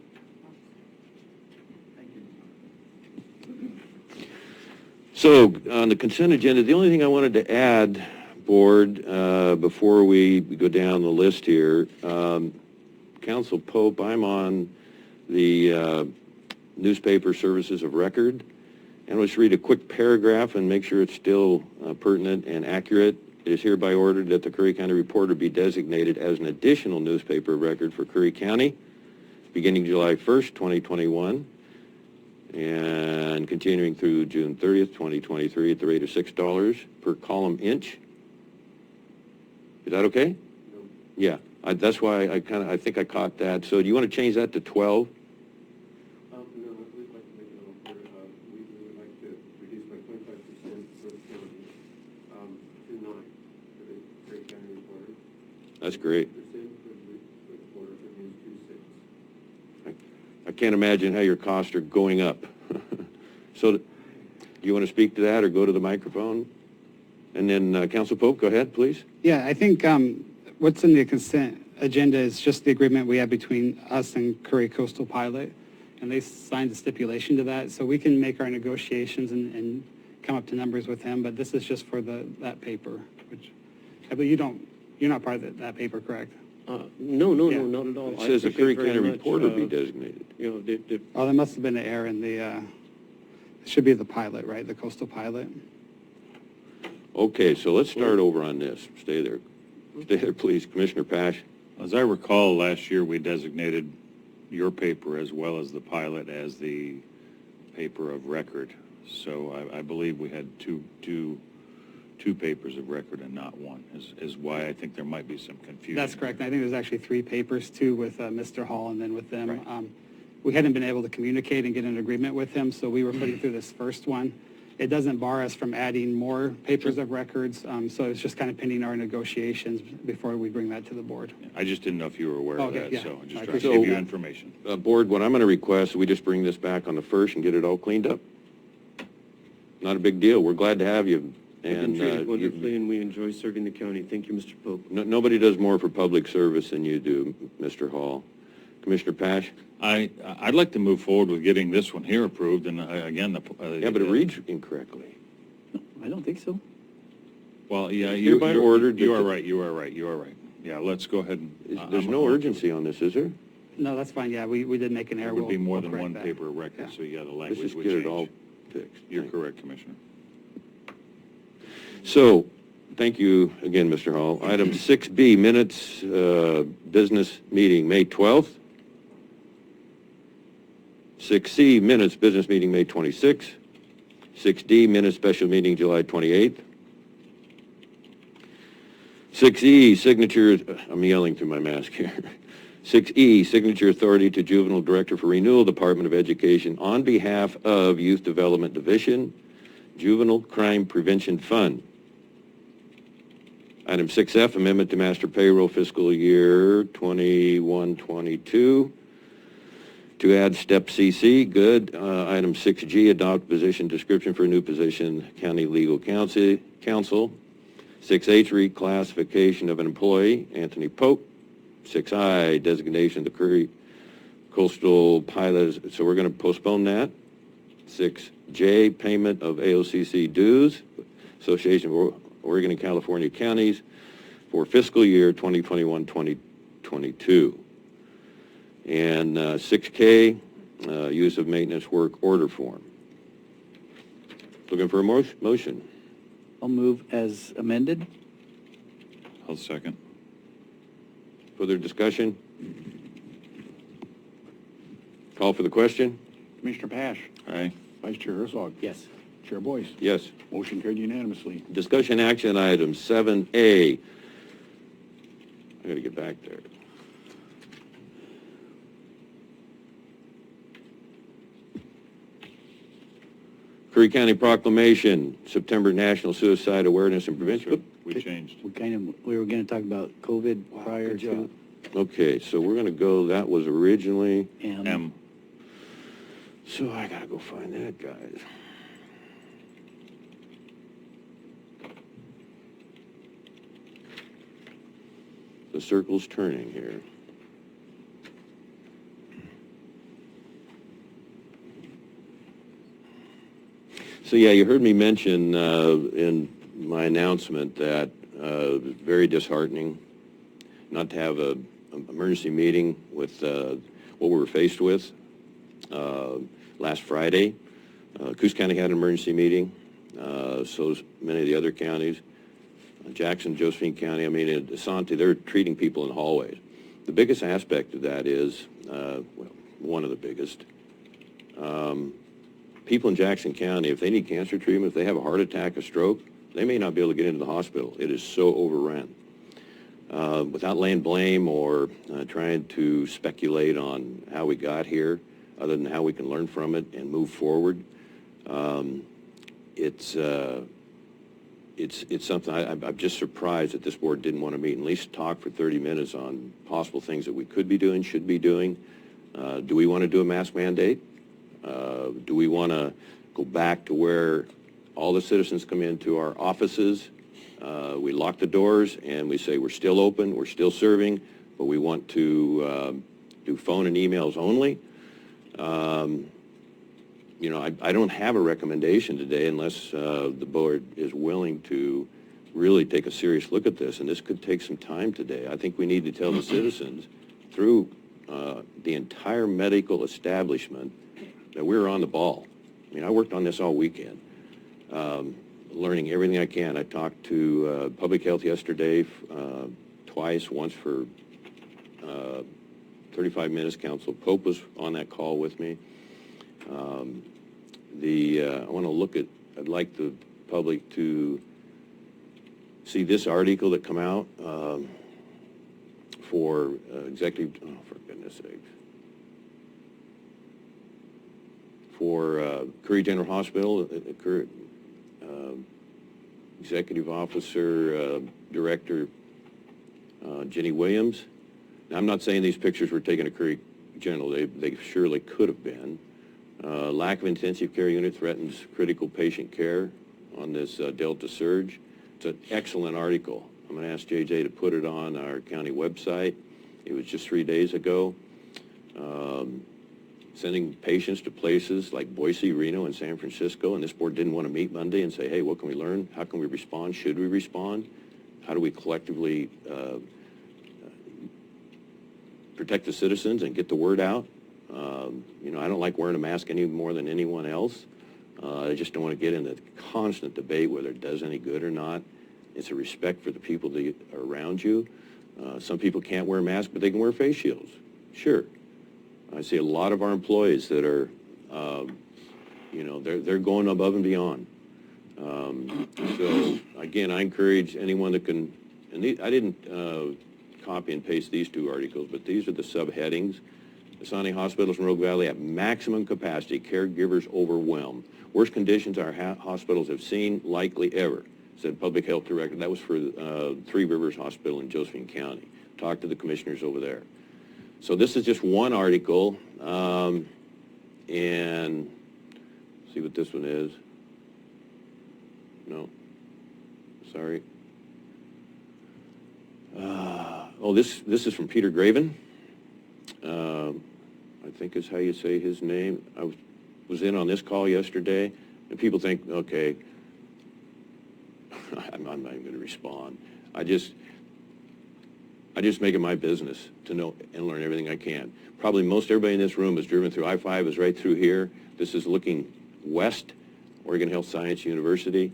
So on the consent agenda, the only thing I wanted to add, Board, before we go down the list here, Council Pope, I'm on the newspaper services of record, and let's read a quick paragraph and make sure it's still pertinent and accurate. It is hereby ordered that the Curry County Reporter be designated as an additional newspaper of record for Curry County beginning July 1st, 2021, and continuing through June 30th, 2023 at the rate of $6 per column inch. Is that okay? No. Yeah, that's why I think I caught that. So do you want to change that to 12? No, we'd like to make it a little clearer. We would like to reduce by 25% for the county to 9 for the Curry County Reporter. That's great. 8% for the reporter for news 2/6. I can't imagine how your costs are going up. So do you want to speak to that or go to the microphone? And then Council Pope, go ahead, please. Yeah, I think what's in the consent agenda is just the agreement we have between us and Curry Coastal Pilot, and they signed a stipulation to that, so we can make our negotiations and come up to numbers with them, but this is just for that paper, which, but you're not part of that paper, correct? No, Yeah. not at all. It says the Curry County Reporter be designated. You know, Oh, there must have been an error in the, it should be the pilot, right, the Coastal Pilot? Okay, so let's start over on this. Stay there. Stay there, please. Commissioner Pash. As I recall, last year we designated your paper as well as the pilot as the paper of record. So I believe we had two papers of record and not one, is why I think there might be some confusion. That's correct. I think there's actually 3 papers, 2 with Mr. Hall and then with them. Right. We hadn't been able to communicate and get an agreement with him, so we were putting through this first one. It doesn't bar us from adding more papers of records, so it's just kind of pending our negotiations before we bring that to the board. I just didn't know if you were aware of Okay, that, yeah. so I'm I just trying to appreciate give you that. information. Board, what I'm going to request, we just bring this back on the 1st and get it all cleaned up. Not a big deal. We're glad to have you. You've been And treated wonderfully, and we enjoy serving the county. Thank you, Mr. Pope. nobody does more for public service than you do, Mr. Hall. Commissioner Pash? I'd like to move forward with getting this one here approved, and again, Yeah, but it reads incorrectly. No, I don't think so. Well, yeah, Hereby ordered you that are the- right, you are right, you are right. Yeah, let's go ahead and. There's no urgency on this, is there? No, that's fine. Yeah, we did make an There error. would be We'll- more we'll than correct one that. paper of record, Yeah. so yeah, the Let's language just would get change. it all fixed. You're Thank you. correct, Commissioner. So, thank you again, Mr. Hall. Item 6B, minutes, business meeting, May 12th. 6C, minutes, business meeting, May 26th. 6D, minutes, special meeting, July 28th. 6E, signature, I'm yelling through my mask here. 6E, signature authority to Juvenile Director for Renewal, Department of Education, on behalf of Youth Development Division, Juvenile Crime Prevention Fund. Item 6F, amendment to master payroll fiscal year 21-22 to add step CC, good. Item 6G, adopt position description for a new position, County Legal Counsel. 6H, reclassification of an employee, Anthony Pope. 6I, designation of the Curry Coastal Pilot, so we're going to postpone that. 6J, payment of AOCC dues, Association of Oregon and California Counties for fiscal year 2021-2022. And 6K, use of maintenance work order form. Looking for a motion. I'll move as amended. I'll second. Further discussion? Call for the question? Commissioner Pash, Aye. Vice Chair Herzog, Yes. Chair Boyce. Yes. Motion carried unanimously. Discussion action item 7A. I got to get back there. Curry County Proclamation, September National Suicide Awareness and Prevention. We changed. We were going to talk about COVID prior good to job. Okay, so we're going to go, that was originally, M. so I got to go find that, guys. The circle's turning here. So yeah, you heard me mention in my announcement that it was very disheartening not to have an emergency meeting with what we were faced with last Friday. Coos County had an emergency meeting, so does many of the other counties. Jackson, Josephine County, I mean, in Asante, they're treating people in hallways. The biggest aspect of that is, well, one of the biggest, people in Jackson County, if they need cancer treatment, if they have a heart attack, a stroke, they may not be able to get into the hospital. It is so overrun. Without laying blame or trying to speculate on how we got here, other than how we can learn from it and move forward, it's something I'm just surprised that this board didn't want to meet and at least talk for 30 minutes on possible things that we could be doing, should be doing. Do we want to do a mask mandate? Do we want to go back to where all the citizens come into our offices, we lock the doors, and we say we're still open, we're still serving, but we want to do phone and emails only? You know, I don't have a recommendation today unless the board is willing to really take a serious look at this, and this could take some time today. I think we need to tell the citizens through the entire medical establishment that we're on the ball. I mean, I worked on this all weekend, learning everything I can. I talked to Public Health yesterday twice, once for 35 minutes. Council Pope was on that call with me. I want to look at, I'd like the public to see this article that come out for executive, oh, for goodness sakes, for Curry General Hospital, Executive Officer, Director Jenny Williams. Now, I'm not saying these pictures were taken at Curry General. They surely could have been. Lack of intensive care unit threatens critical patient care on this Delta surge. It's an excellent article. I'm going to ask JJ to put it on our county website. It was just 3 days ago. Sending patients to places like Boise, Reno, and San Francisco, and this board didn't want to meet Monday and say, hey, what can we learn? How can we respond? Should we respond? How do we collectively protect the citizens and get the word out? You know, I don't like wearing a mask any more than anyone else. I just don't want to get in the constant debate whether it does any good or not. It's a respect for the people that are around you. Some people can't wear masks, but they can wear face shields. Sure. I see a lot of our employees that are, you know, they're going above and beyond. So, again, I encourage anyone that can, and I didn't copy and paste these two articles, but these are the subheadings. Asante hospitals in Rogue Valley at maximum capacity, caregivers overwhelmed. Worst conditions our hospitals have seen likely ever, said Public Health Director. That was for Three Rivers Hospital in Josephine County. Talked to the commissioners over there. So this is just one article, and see what this one is. No, sorry. Oh, this is from Peter Graven. I think is how you say his name. I was in on this call yesterday, and people think, okay, I'm not even going to respond. I just make it my business to know and learn everything I can. Probably most everybody in this room has driven through I-5, is right through here. This is looking west, Oregon Health Science University.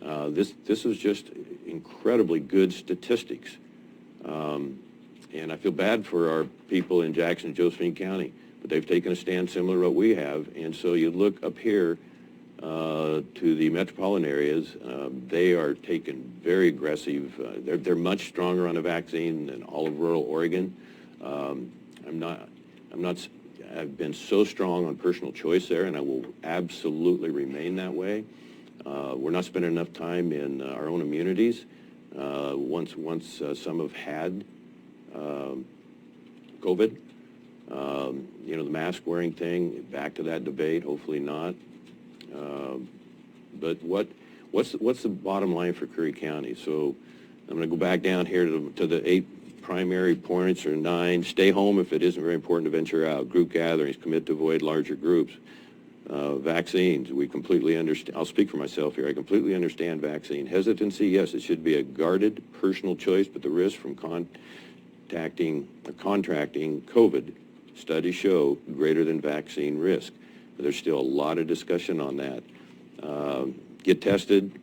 This is just incredibly good statistics. And I feel bad for our people in Jackson, Josephine County, but they've taken a stand similar to what we have. And so you look up here, to the metropolitan areas. They are taking very aggressive, they're much stronger on the vaccine than all of rural Oregon. I've been so strong on personal choice there, and I will absolutely remain that way. We're not spending enough time in our own immunities. Once some have had COVID, the mask wearing thing, back to that debate, hopefully not. But what's the bottom line for Curry County? So I'm going to go back down here to the 8 primary points, or 9. Stay home if it isn't very important to venture out. Group gatherings, commit to avoid larger groups. Vaccines, we completely understand. I'll speak for myself here. I completely understand vaccine hesitancy. Yes, it should be a guarded personal choice, but the risk from contracting COVID, studies show greater than vaccine risk. There's still a lot of discussion on that. Get tested,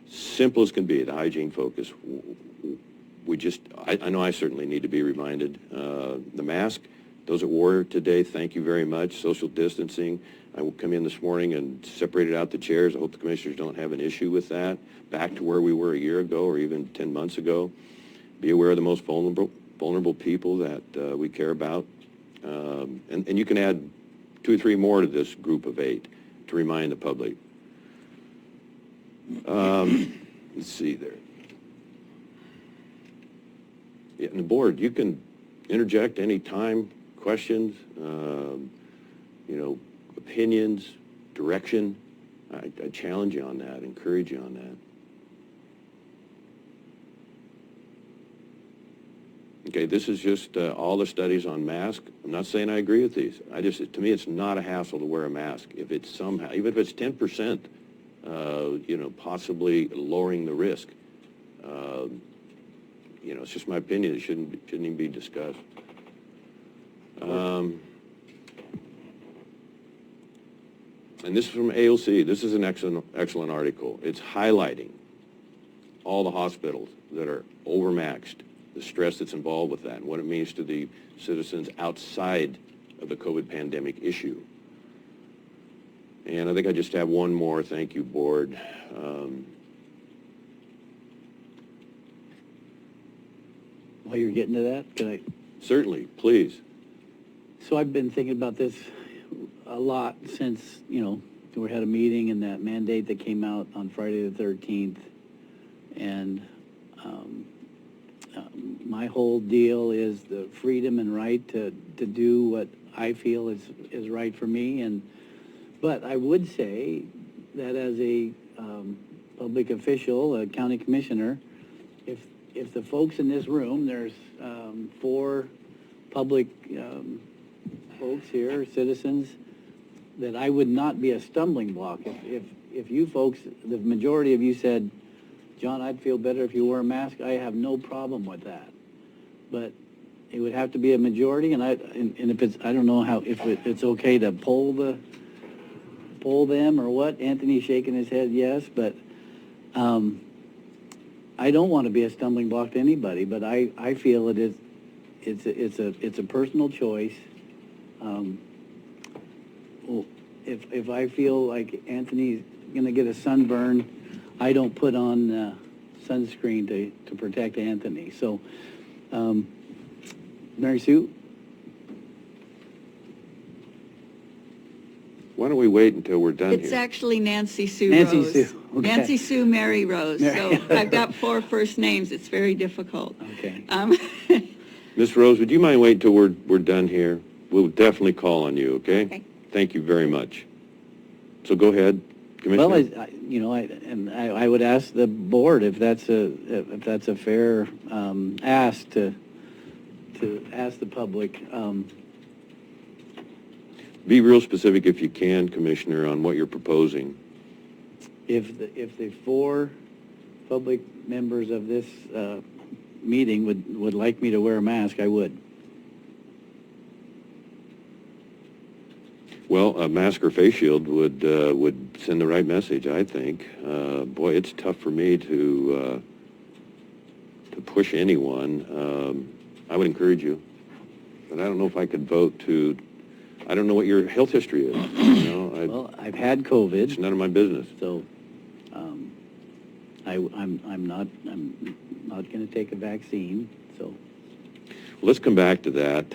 simple as can be, the hygiene focus. I know I certainly need to be reminded. The mask, those that wore today, thank you very much. Social distancing, I will come in this morning and separated out the chairs. I hope the commissioners don't have an issue with that. Back to where we were a year ago or even 10 months ago. Be aware of the most vulnerable people that we care about. And you can add 2 or 3 more to this group of 8 to remind the public. Let's see there. Yeah, and the board, you can interject any time, questions, opinions, direction. I challenge you on that, encourage you on that. Okay, this is just all the studies on masks. I'm not saying I agree with these. To me, it's not a hassle to wear a mask. If it's somehow, even if it's 10%, possibly lowering the risk. It's just my opinion. It shouldn't even be discussed. And this is from AOC. This is an excellent article. It's highlighting all the hospitals that are overmaxed, the stress that's involved with that, and what it means to the citizens outside of the COVID pandemic issue. And I think I just have one more. Thank you, board. While you're getting to that, can I? Certainly, please. So I've been thinking about this a lot since, we had a meeting and that mandate that came out on Friday the 13th. And my whole deal is the freedom and right to do what I feel is right for me. But I would say that as a public official, a county commissioner, if the folks in this room, there's 4 public folks here, citizens, that I would not be a stumbling block. If you folks, the majority of you said, John, I'd feel better if you wore a mask, I have no problem with that. But it would have to be a majority, and if it's, I don't know if it's okay to poll them or what. Anthony's shaking his head yes, but I don't want to be a stumbling block to anybody, but I feel it's a personal choice. If I feel like Anthony's going to get a sunburn, I don't put on sunscreen to protect Anthony. So, Mary Sue? Why don't we wait until we're done It's here? actually Nancy Sue Nancy Rose. Sue, okay. Nancy Sue Mary Rose. So I've got 4 first names. It's very difficult. Okay. Ms. Rose, would you mind waiting until we're done here? We'll definitely call on you, okay? Okay. Thank you very much. So go ahead, Commissioner. Well, I would ask the board if that's a fair ask to ask the public. Be real specific if you can, Commissioner, on what you're proposing. If the 4 public members of this meeting would like me to wear a mask, I would. Well, a mask or face shield would send the right message, I think. Boy, it's tough for me to push anyone. I would encourage you, but I don't know if I could vote to. I don't know what your health history is. Well, I've had COVID. It's none of my business. So, I'm not going to take a vaccine, so. Let's come back to that.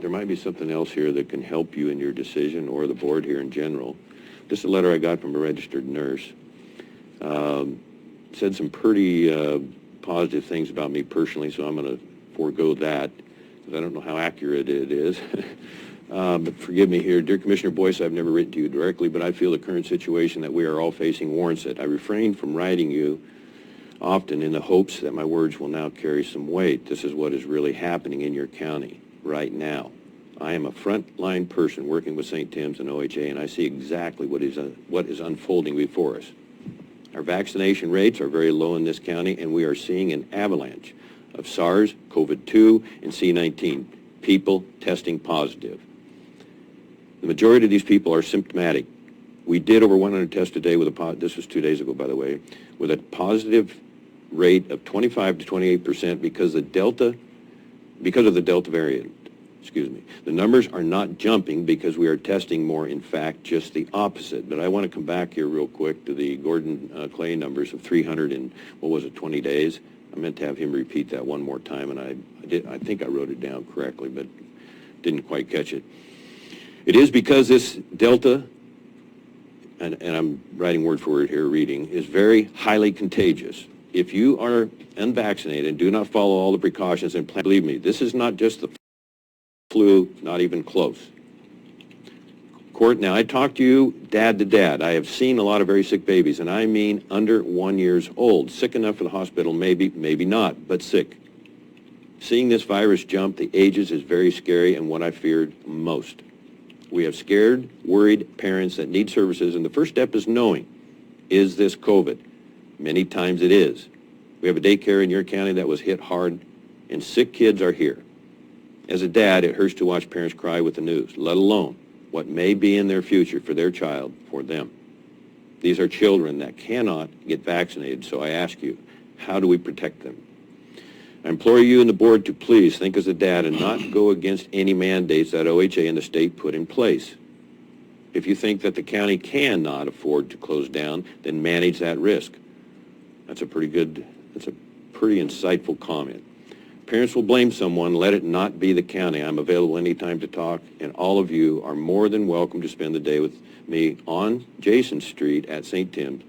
There might be something else here that can help you in your decision or the board here in general. This is a letter I got from a registered nurse. Said some pretty positive things about me personally, so I'm going to forego that because I don't know how accurate it is. But forgive me here. Dear Commissioner Boice, I've never written to you directly, but I feel the current situation that we are all facing warrants it. I refrain from writing you often in the hopes that my words will now carry some weight. This is what is really happening in your county right now. I am a frontline person working with St. Tim's and OHA, and I see exactly what is unfolding before us. Our vaccination rates are very low in this county, and we are seeing an avalanche of SARS, COVID-2, and C-19 people testing positive. The majority of these people are symptomatic. We did over 100 tests a day with this was 2 days ago, by the way, with a positive rate of 25 to 28% because of the Delta variant. Excuse me. The numbers are not jumping because we are testing more. In fact, just the opposite. But I want to come back here real quick to the Gordon Clay numbers of 300 in, 20 days. I meant to have him repeat that one more time, and I think I wrote it down correctly, but didn't quite catch it. It is because this Delta, and I'm writing word for word here, reading, is very highly contagious. If you are unvaccinated and do not follow all the precautions and plan, believe me, this is not just the flu, not even close. Court, now I talk to you dad to dad. I have seen a lot of very sick babies, and I mean under 1 year old. Sick enough for the hospital, maybe, maybe not, but sick. Seeing this virus jump the ages is very scary and what I feared most. We have scared, worried parents that need services, and the first step is knowing, is this COVID? Many times it is. We have a daycare in your county that was hit hard, and sick kids are here. As a dad, it hurts to watch parents cry with the news, let alone what may be in their future for their child, for them. These are children that cannot get vaccinated, so I ask you, how do we protect them? I implore you and the board to please think as a dad and not go against any mandates that OHA and the state put in place. If you think that the county cannot afford to close down, then manage that risk. That's a pretty insightful comment. Parents will blame someone, let it not be the county. I'm available anytime to talk, and all of you are more than welcome to spend the day with me on Jason Street at St. Tim's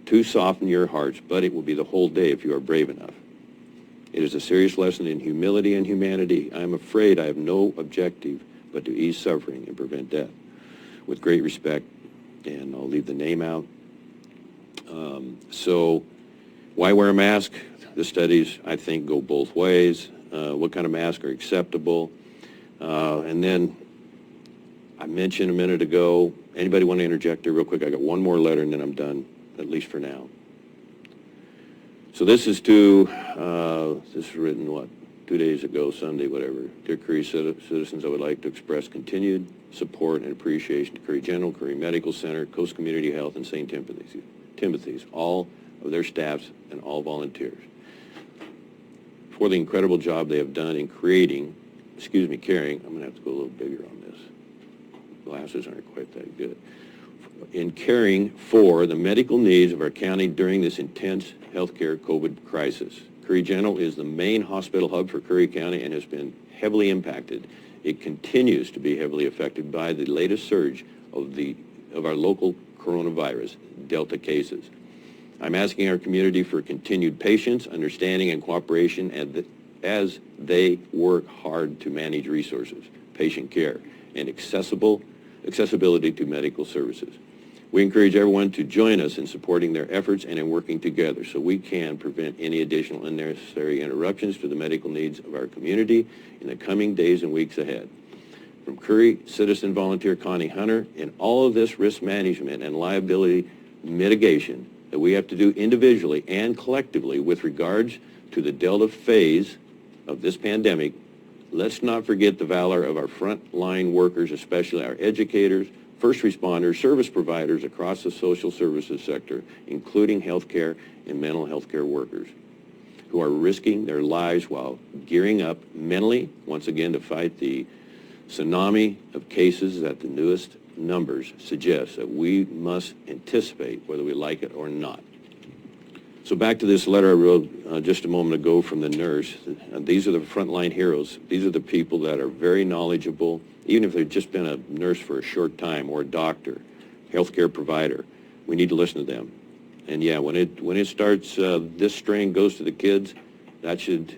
to soften your hearts, but it will be the whole day if you are brave enough. It is a serious lesson in humility and humanity. I am afraid I have no objective but to ease suffering and prevent death. With great respect, and I'll leave the name out. So why wear a mask? The studies, I think, go both ways. What kind of masks are acceptable? And then I mentioned a minute ago, anybody want to interject here real quick? I got one more letter and then I'm done, at least for now. So this is this is written, 2 days ago, Sunday, whatever. Dear Curry citizens, I would like to express continued support and appreciation to Curry General, Curry Medical Center, Coast Community Health, and St. Timothy's, all of their staffs and all volunteers, for the incredible job they have done in carrying, I'm going to have to go a little bigger on this. Glasses aren't quite that good. In caring for the medical needs of our county during this intense healthcare COVID crisis. Curry General is the main hospital hub for Curry County and has been heavily impacted. It continues to be heavily affected by the latest surge of our local coronavirus, Delta cases. I'm asking our community for continued patience, understanding, and cooperation as they work hard to manage resources, patient care, and accessibility to medical services. We encourage everyone to join us in supporting their efforts and in working together so we can prevent any additional unnecessary interruptions to the medical needs of our community in the coming days and weeks ahead. From Curry Citizen Volunteer Connie Hunter, in all of this risk management and liability mitigation that we have to do individually and collectively with regards to the Delta phase of this pandemic, let's not forget the valor of our frontline workers, especially our educators, first responders, service providers across the social services sector, including healthcare and mental health care workers, who are risking their lives while gearing up mentally, once again, to fight the tsunami of cases that the newest numbers suggest that we must anticipate whether we like it or not. So back to this letter I wrote just a moment ago from the nurse. These are the frontline heroes. These are the people that are very knowledgeable, even if they've just been a nurse for a short time, or a doctor, healthcare provider. We need to listen to them. And yeah, when it starts, this strain goes to the kids, that should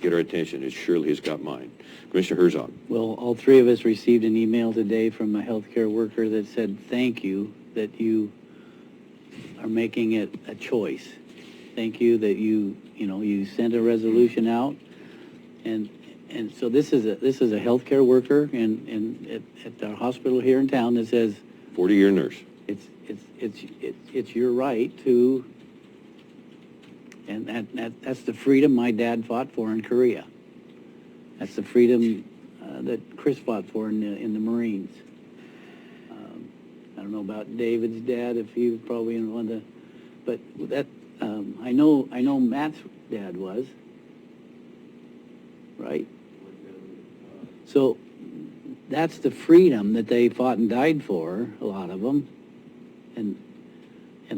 get our attention. It surely has got mine. Commissioner Herzog. Well, all three of us received an email today from a healthcare worker that said, thank you that you are making it a choice. Thank you that you sent a resolution out. And so this is a healthcare worker at the hospital here in town that says 40-year nurse. it's your right to, and that's the freedom my dad fought for in Korea. That's the freedom that Chris fought for in the Marines. I don't know about David's dad, if he was probably in one of the, but that, I know Matt's dad was, right? So that's the freedom that they fought and died for, a lot of them.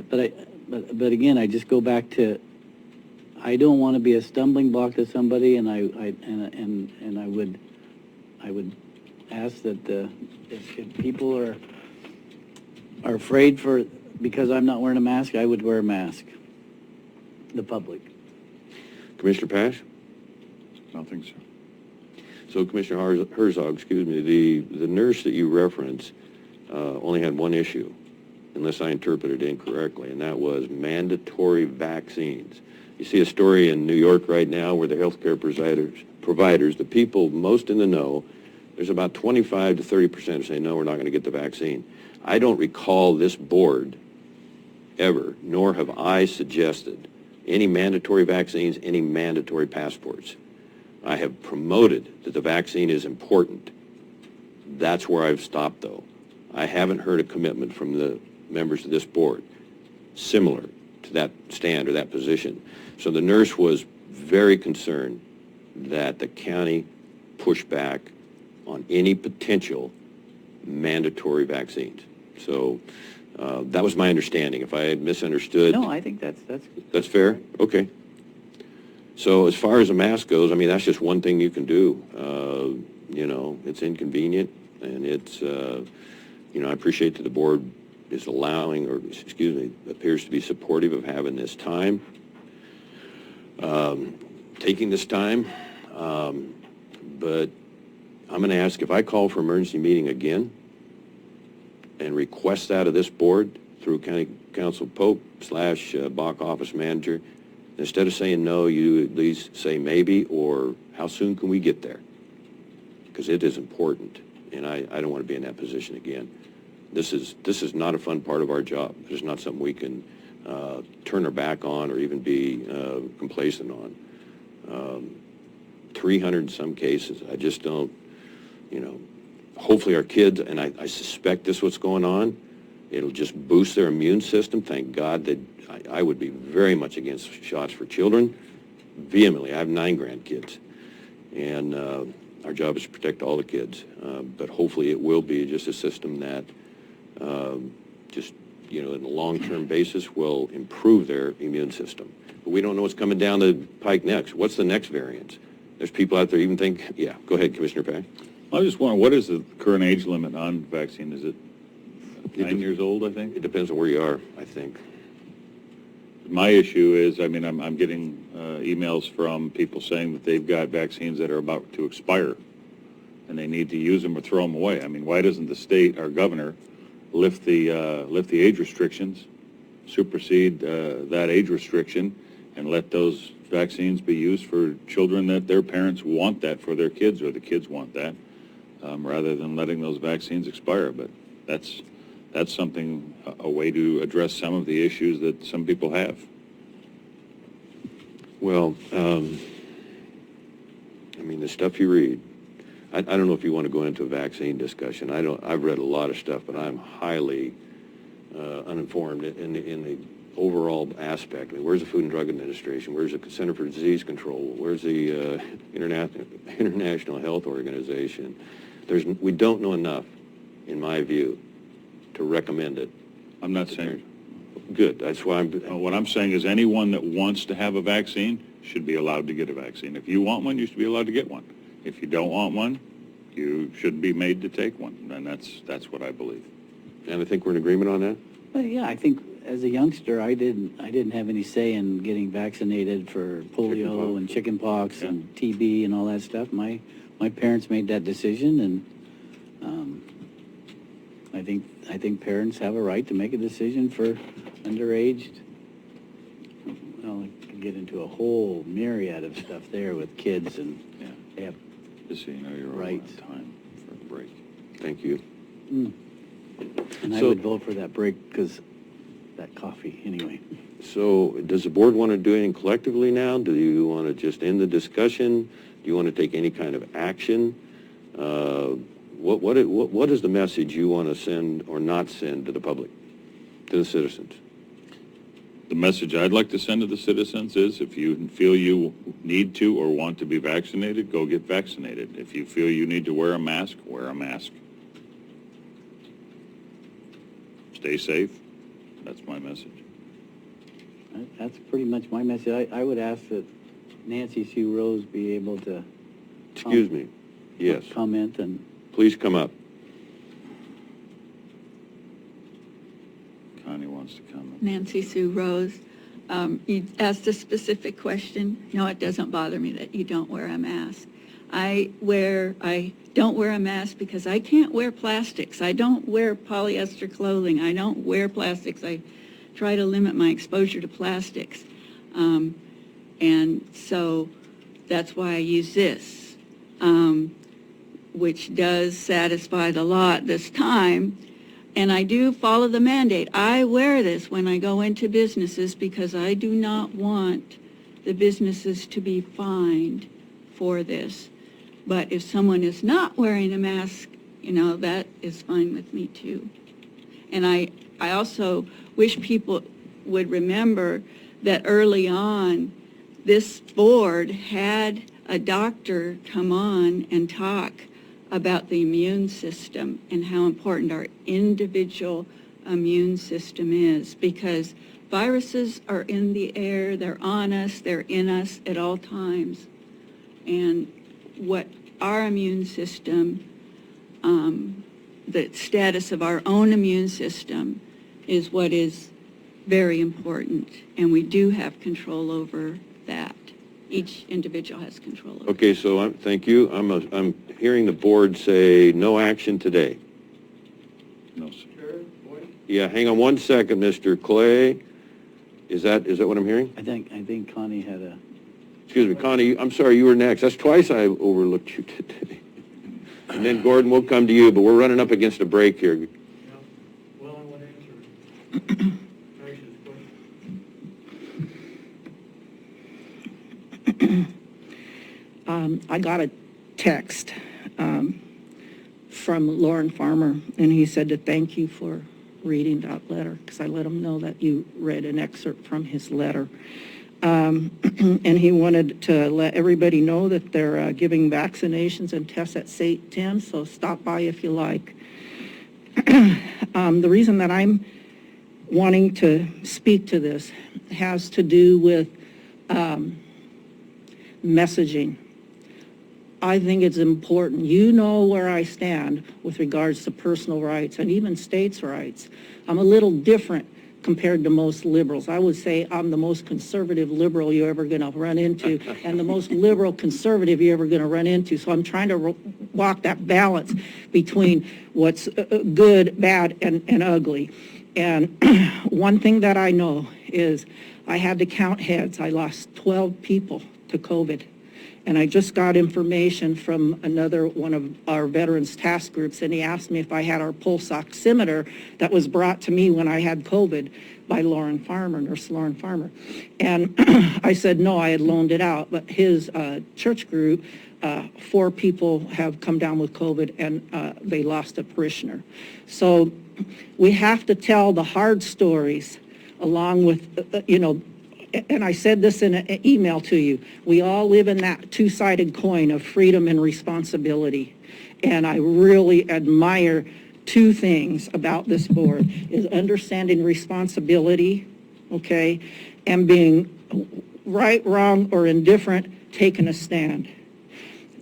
But again, I just go back to, I don't want to be a stumbling block to somebody, and I would ask that if people are afraid because I'm not wearing a mask, I would wear a mask. The public. Commissioner Pash? Nothing, sir. So Commissioner Herzog, excuse me, the nurse that you referenced only had one issue, unless I interpreted it incorrectly, and that was mandatory vaccines. You see a story in New York right now where the healthcare providers, the people most in the know, there's about 25 to 30% say, no, we're not going to get the vaccine. I don't recall this board ever, nor have I suggested any mandatory vaccines, any mandatory passports. I have promoted that the vaccine is important. That's where I've stopped, though. I haven't heard a commitment from the members of this board similar to that stand or that position. So the nurse was very concerned that the county push back on any potential mandatory vaccines. So that was my understanding. If I had misunderstood... No, I think that's That's fair? Okay. So as far as a mask goes, I mean, that's just one thing you can do. It's inconvenient, and it's, I appreciate that the board is allowing, or appears to be supportive of having this time, taking this time. But I'm going to ask, if I call for emergency meeting again and request that of this board through County Council Pope / BOC office manager, instead of saying no, you at least say maybe, or how soon can we get there? Because it is important, and I don't want to be in that position again. This is not a fun part of our job. It's not something we can turn our back on or even be complacent on. 300 in some cases. I just don't, hopefully our kids, and I suspect this is what's going on, it'll just boost their immune system. Thank God that I would be very much against shots for children, vehemently. I have 9 grandkids, and our job is to protect all the kids. But hopefully it will be just a system that just, in a long-term basis will improve their immune system. But we don't know what's coming down the pike next. What's the next variant? There's people out there even think, yeah, go ahead, Commissioner Pack. I just wonder, what is the current age limit on vaccine? Is it 9 years old, I think? It depends on where you are, I think. My issue is, I'm getting emails from people saying that they've got vaccines that are about to expire, and they need to use them or throw them away. I mean, why doesn't the state, our governor, lift the age restrictions, supersede that age restriction, and let those vaccines be used for children that their parents want that for their kids, or the kids want that, rather than letting those vaccines expire? But that's something, a way to address some of the issues that some people have. Well, the stuff you read, I don't know if you want to go into a vaccine discussion. I've read a lot of stuff, but I'm highly uninformed in the overall aspect. I mean, where's the Food and Drug Administration? Where's the Center for Disease Control? Where's the International Health Organization? We don't know enough in my view, to recommend it. I'm not saying, Good, that's why I'm, what I'm saying is anyone that wants to have a vaccine should be allowed to get a vaccine. If you want one, you should be allowed to get one. If you don't want one, you should be made to take one, and that's what I believe. and I think we're in agreement on that? Well, yeah, I think as a youngster, I didn't have any say in getting vaccinated for polio and chickenpox and TB and all that stuff. My parents made that decision, and I think parents have a right to make a decision for underaged. Well, I could get into a whole myriad of stuff there with kids, and they have Just so you know, you're Right. over on time for a break. Thank you. And I So- would vote for that break because that coffee, anyway. So does the board want to do anything collectively now? Do you want to just end the discussion? Do you want to take any kind of action? What is the message you want to send or not send to the public, to the citizens? The message I'd like to send to the citizens is if you feel you need to or want to be vaccinated, go get vaccinated. If you feel you need to wear a mask, wear a mask. Stay safe. That's my message. That's pretty much my message. I would ask that Nancy Sue Rose be able to Excuse me. Yes. comment, and Please come up. Connie wants to comment. Nancy Sue Rose. You asked a specific question. No, it doesn't bother me that you don't wear a mask. I don't wear a mask because I can't wear plastics. I don't wear polyester clothing. I don't wear plastics. I try to limit my exposure to plastics. And so that's why I use this, which does satisfy the law at this time. And I do follow the mandate. I wear this when I go into businesses because I do not want the businesses to be fined for this. But if someone is not wearing a mask, that is fine with me too. And I also wish people would remember that early on, this board had a doctor come on and talk about the immune system and how important our individual immune system is, because viruses are in the air, they're on us, they're in us at all times. And what our immune system, the status of our own immune system is what is very important, and we do have control over that. Each individual has control over it. Okay, so thank you. I'm hearing the board say no action today. No, sir. Yeah, hang on one second, Mr. Clay. Is that what I'm hearing? I think Connie had a, Excuse me, Connie, I'm sorry, you were next. That's twice I overlooked you today. And then Gordon, we'll come to you, but we're running up against a break here. Well, I want to answer Tracy's question. I got a text from Lauren Farmer, and he said to thank you for reading that letter, because I let him know that you read an excerpt from his letter. And he wanted to let everybody know that they're giving vaccinations and tests at St. Tim, so stop by if you like. The reason that I'm wanting to speak to this has to do with messaging. I think it's important. You know where I stand with regards to personal rights and even states' rights. I'm a little different compared to most liberals. I would say I'm the most conservative liberal you're ever going to run into and the most liberal conservative you're ever going to run into. So I'm trying to walk that balance between what's good, bad, and ugly. And one thing that I know is I had to count heads. I lost 12 people to COVID. And I just got information from another one of our veterans task groups, and he asked me if I had our pulse oximeter that was brought to me when I had COVID by Lauren Farmer, Nurse Lauren Farmer. And I said, no, I had loaned it out. But his church group, 4 people have come down with COVID, and they lost a parishioner. So we have to tell the hard stories along with, and I said this in an email to you, we all live in that two-sided coin of freedom and responsibility. And I really admire two things about this board, is understanding responsibility, okay, and being right, wrong, or indifferent, taking a stand.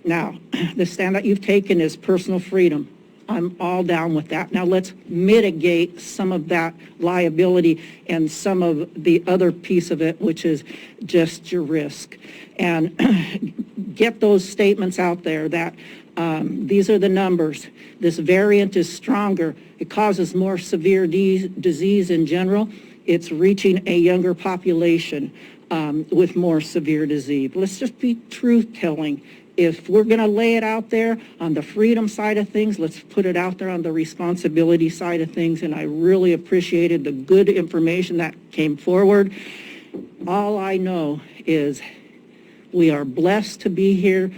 Now, the stand that you've taken is personal freedom. I'm all down with that. Now let's mitigate some of that liability and some of the other piece of it, which is just your risk. And get those statements out there that these are the numbers. This variant is stronger. It causes more severe disease in general. It's reaching a younger population with more severe disease. Let's just be truth-telling. If we're going to lay it out there on the freedom side of things, let's put it out there on the responsibility side of things. And I really appreciated the good information that came forward. All I know is we are blessed to be here.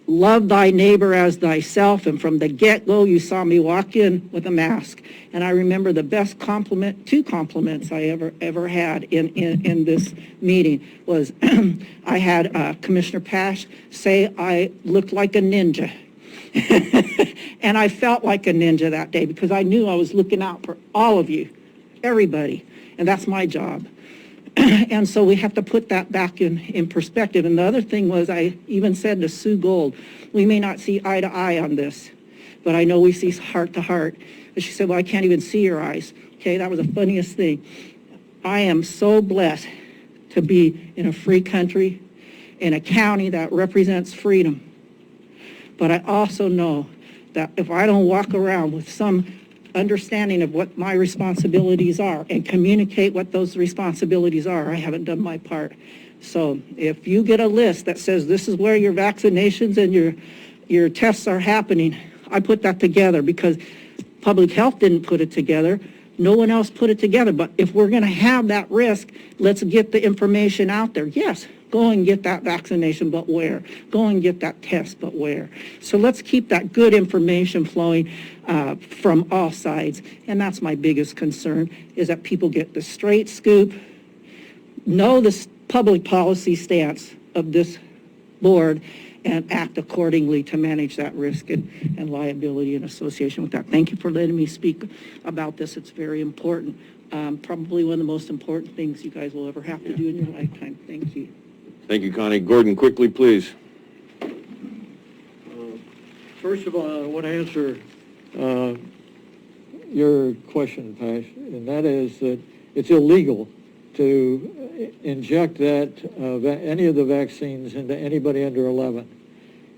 Love thy neighbor as thyself. And from the get-go, you saw me walk in with a mask. And I remember the best compliment, two compliments I ever had in this meeting was I had Commissioner Pash say I looked like a ninja. And I felt like a ninja that day because I knew I was looking out for all of you, everybody. And that's my job. And so we have to put that back in perspective. And the other thing was, I even said to Sue Gold, we may not see eye to eye on this, but I know we see heart to heart. And she said, well, I can't even see your eyes. Okay, that was the funniest thing. I am so blessed to be in a free country, in a county that represents freedom. But I also know that if I don't walk around with some understanding of what my responsibilities are and communicate what those responsibilities are, I haven't done my part. So if you get a list that says this is where your vaccinations and your tests are happening, I put that together because public health didn't put it together. No one else put it together. But if we're going to have that risk, let's get the information out there. Yes, go and get that vaccination, but where? Go and get that test, but where? So let's keep that good information flowing from all sides. And that's my biggest concern, is that people get the straight scoop, know the public policy stance of this board, and act accordingly to manage that risk and liability in association with that. Thank you for letting me speak about this. It's very important. Probably one of the most important things you guys will ever have to do in your lifetime. Thank you. Thank you, Connie. Gordon, quickly, please. First of all, I want to answer your question, Pash, and that is that it's illegal to inject any of the vaccines into anybody under 11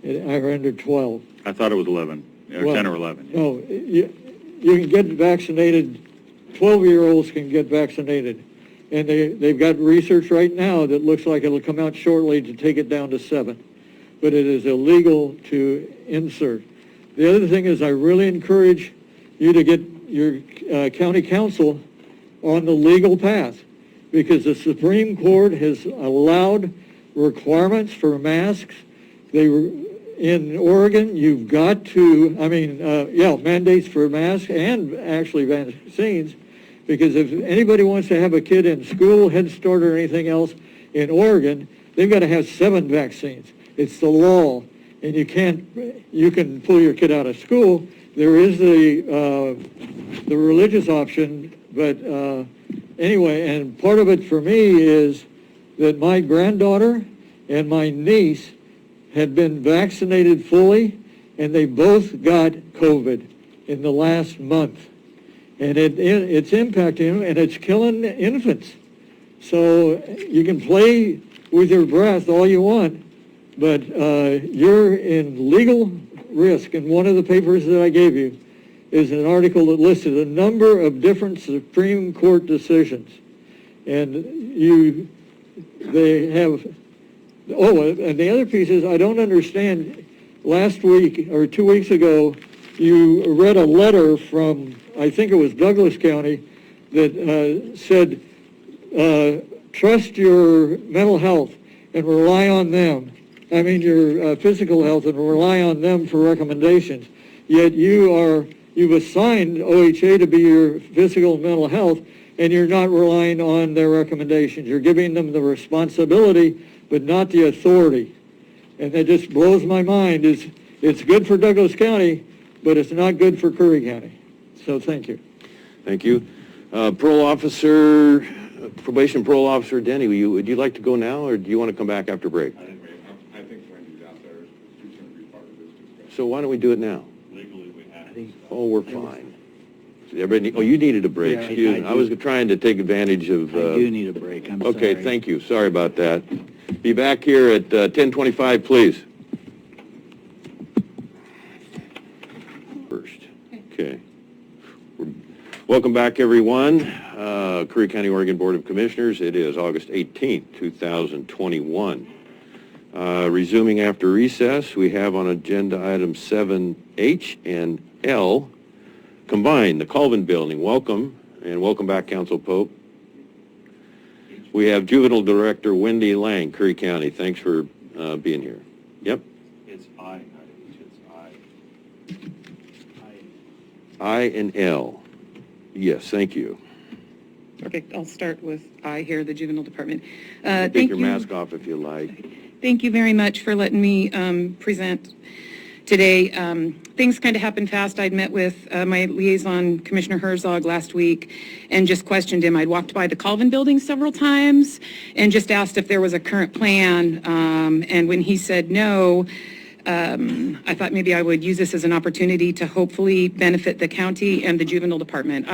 or under 12. I thought it was 11, or 10 or 11. No, you can get vaccinated, 12-year-olds can get vaccinated. And they've got research right now that looks like it'll come out shortly to take it down to 7. But it is illegal to insert. The other thing is I really encourage you to get your county council on the legal path, because the Supreme Court has allowed requirements for masks. In Oregon, you've got to, mandates for masks and actually vaccines. Because if anybody wants to have a kid in school, Head Start, or anything else in Oregon, they've got to have 7 vaccines. It's the law, and you can pull your kid out of school. There is the religious option, but anyway, and part of it for me is that my granddaughter and my niece had been vaccinated fully, and they both got COVID in the last month. And it's impacting them, and it's killing infants. So you can play with your breath all you want, but you're in legal risk. And one of the papers that I gave you is an article that listed a number of different Supreme Court decisions. And they have, and the other piece is, I don't understand, last week or 2 weeks ago, you read a letter from, I think it was Douglas County, that said, trust your mental health and rely on them. I mean your physical health, and rely on them for recommendations. Yet you've assigned OHA to be your physical and mental health, and you're not relying on their recommendations. You're giving them the responsibility, but not the authority. And that just blows my mind. It's good for Douglas County, but it's not good for Curry County. So thank you. Thank you. Probation parole officer Denny, would you like to go now, or do you want to come back after break? I think Wendy's out there. She's going to be part of this discussion. So why don't we do it now? Legally, we have. Oh, we're fine. Everybody, you needed a break, Yeah, excuse me. I I was trying to take advantage of... I do need a break, I'm sorry. Okay, thank you. Sorry about that. Be back here at 10:25, please. First. Okay. Welcome back, everyone. Curry County, Oregon Board of Commissioners. It is August 18th, 2021. Resuming after recess, we have on agenda items 7H and L combined, the Colvin Building. Welcome, and welcome back, Council Pope. We have Juvenile Director Wendy Lang, Curry County. Thanks for being here. Yep. It's I, not H, it's I. I and L. Yes, thank you. Okay, I'll start with I here, the Juvenile Department. Take your mask off if you like. Thank you very much for letting me present today. Things kind of happened fast. I'd met with my liaison, Commissioner Herzog, last week and just questioned him. I'd walked by the Colvin Building several times and just asked if there was a current plan. And when he said no, I thought maybe I would use this as an opportunity to hopefully benefit the county and the Juvenile Department.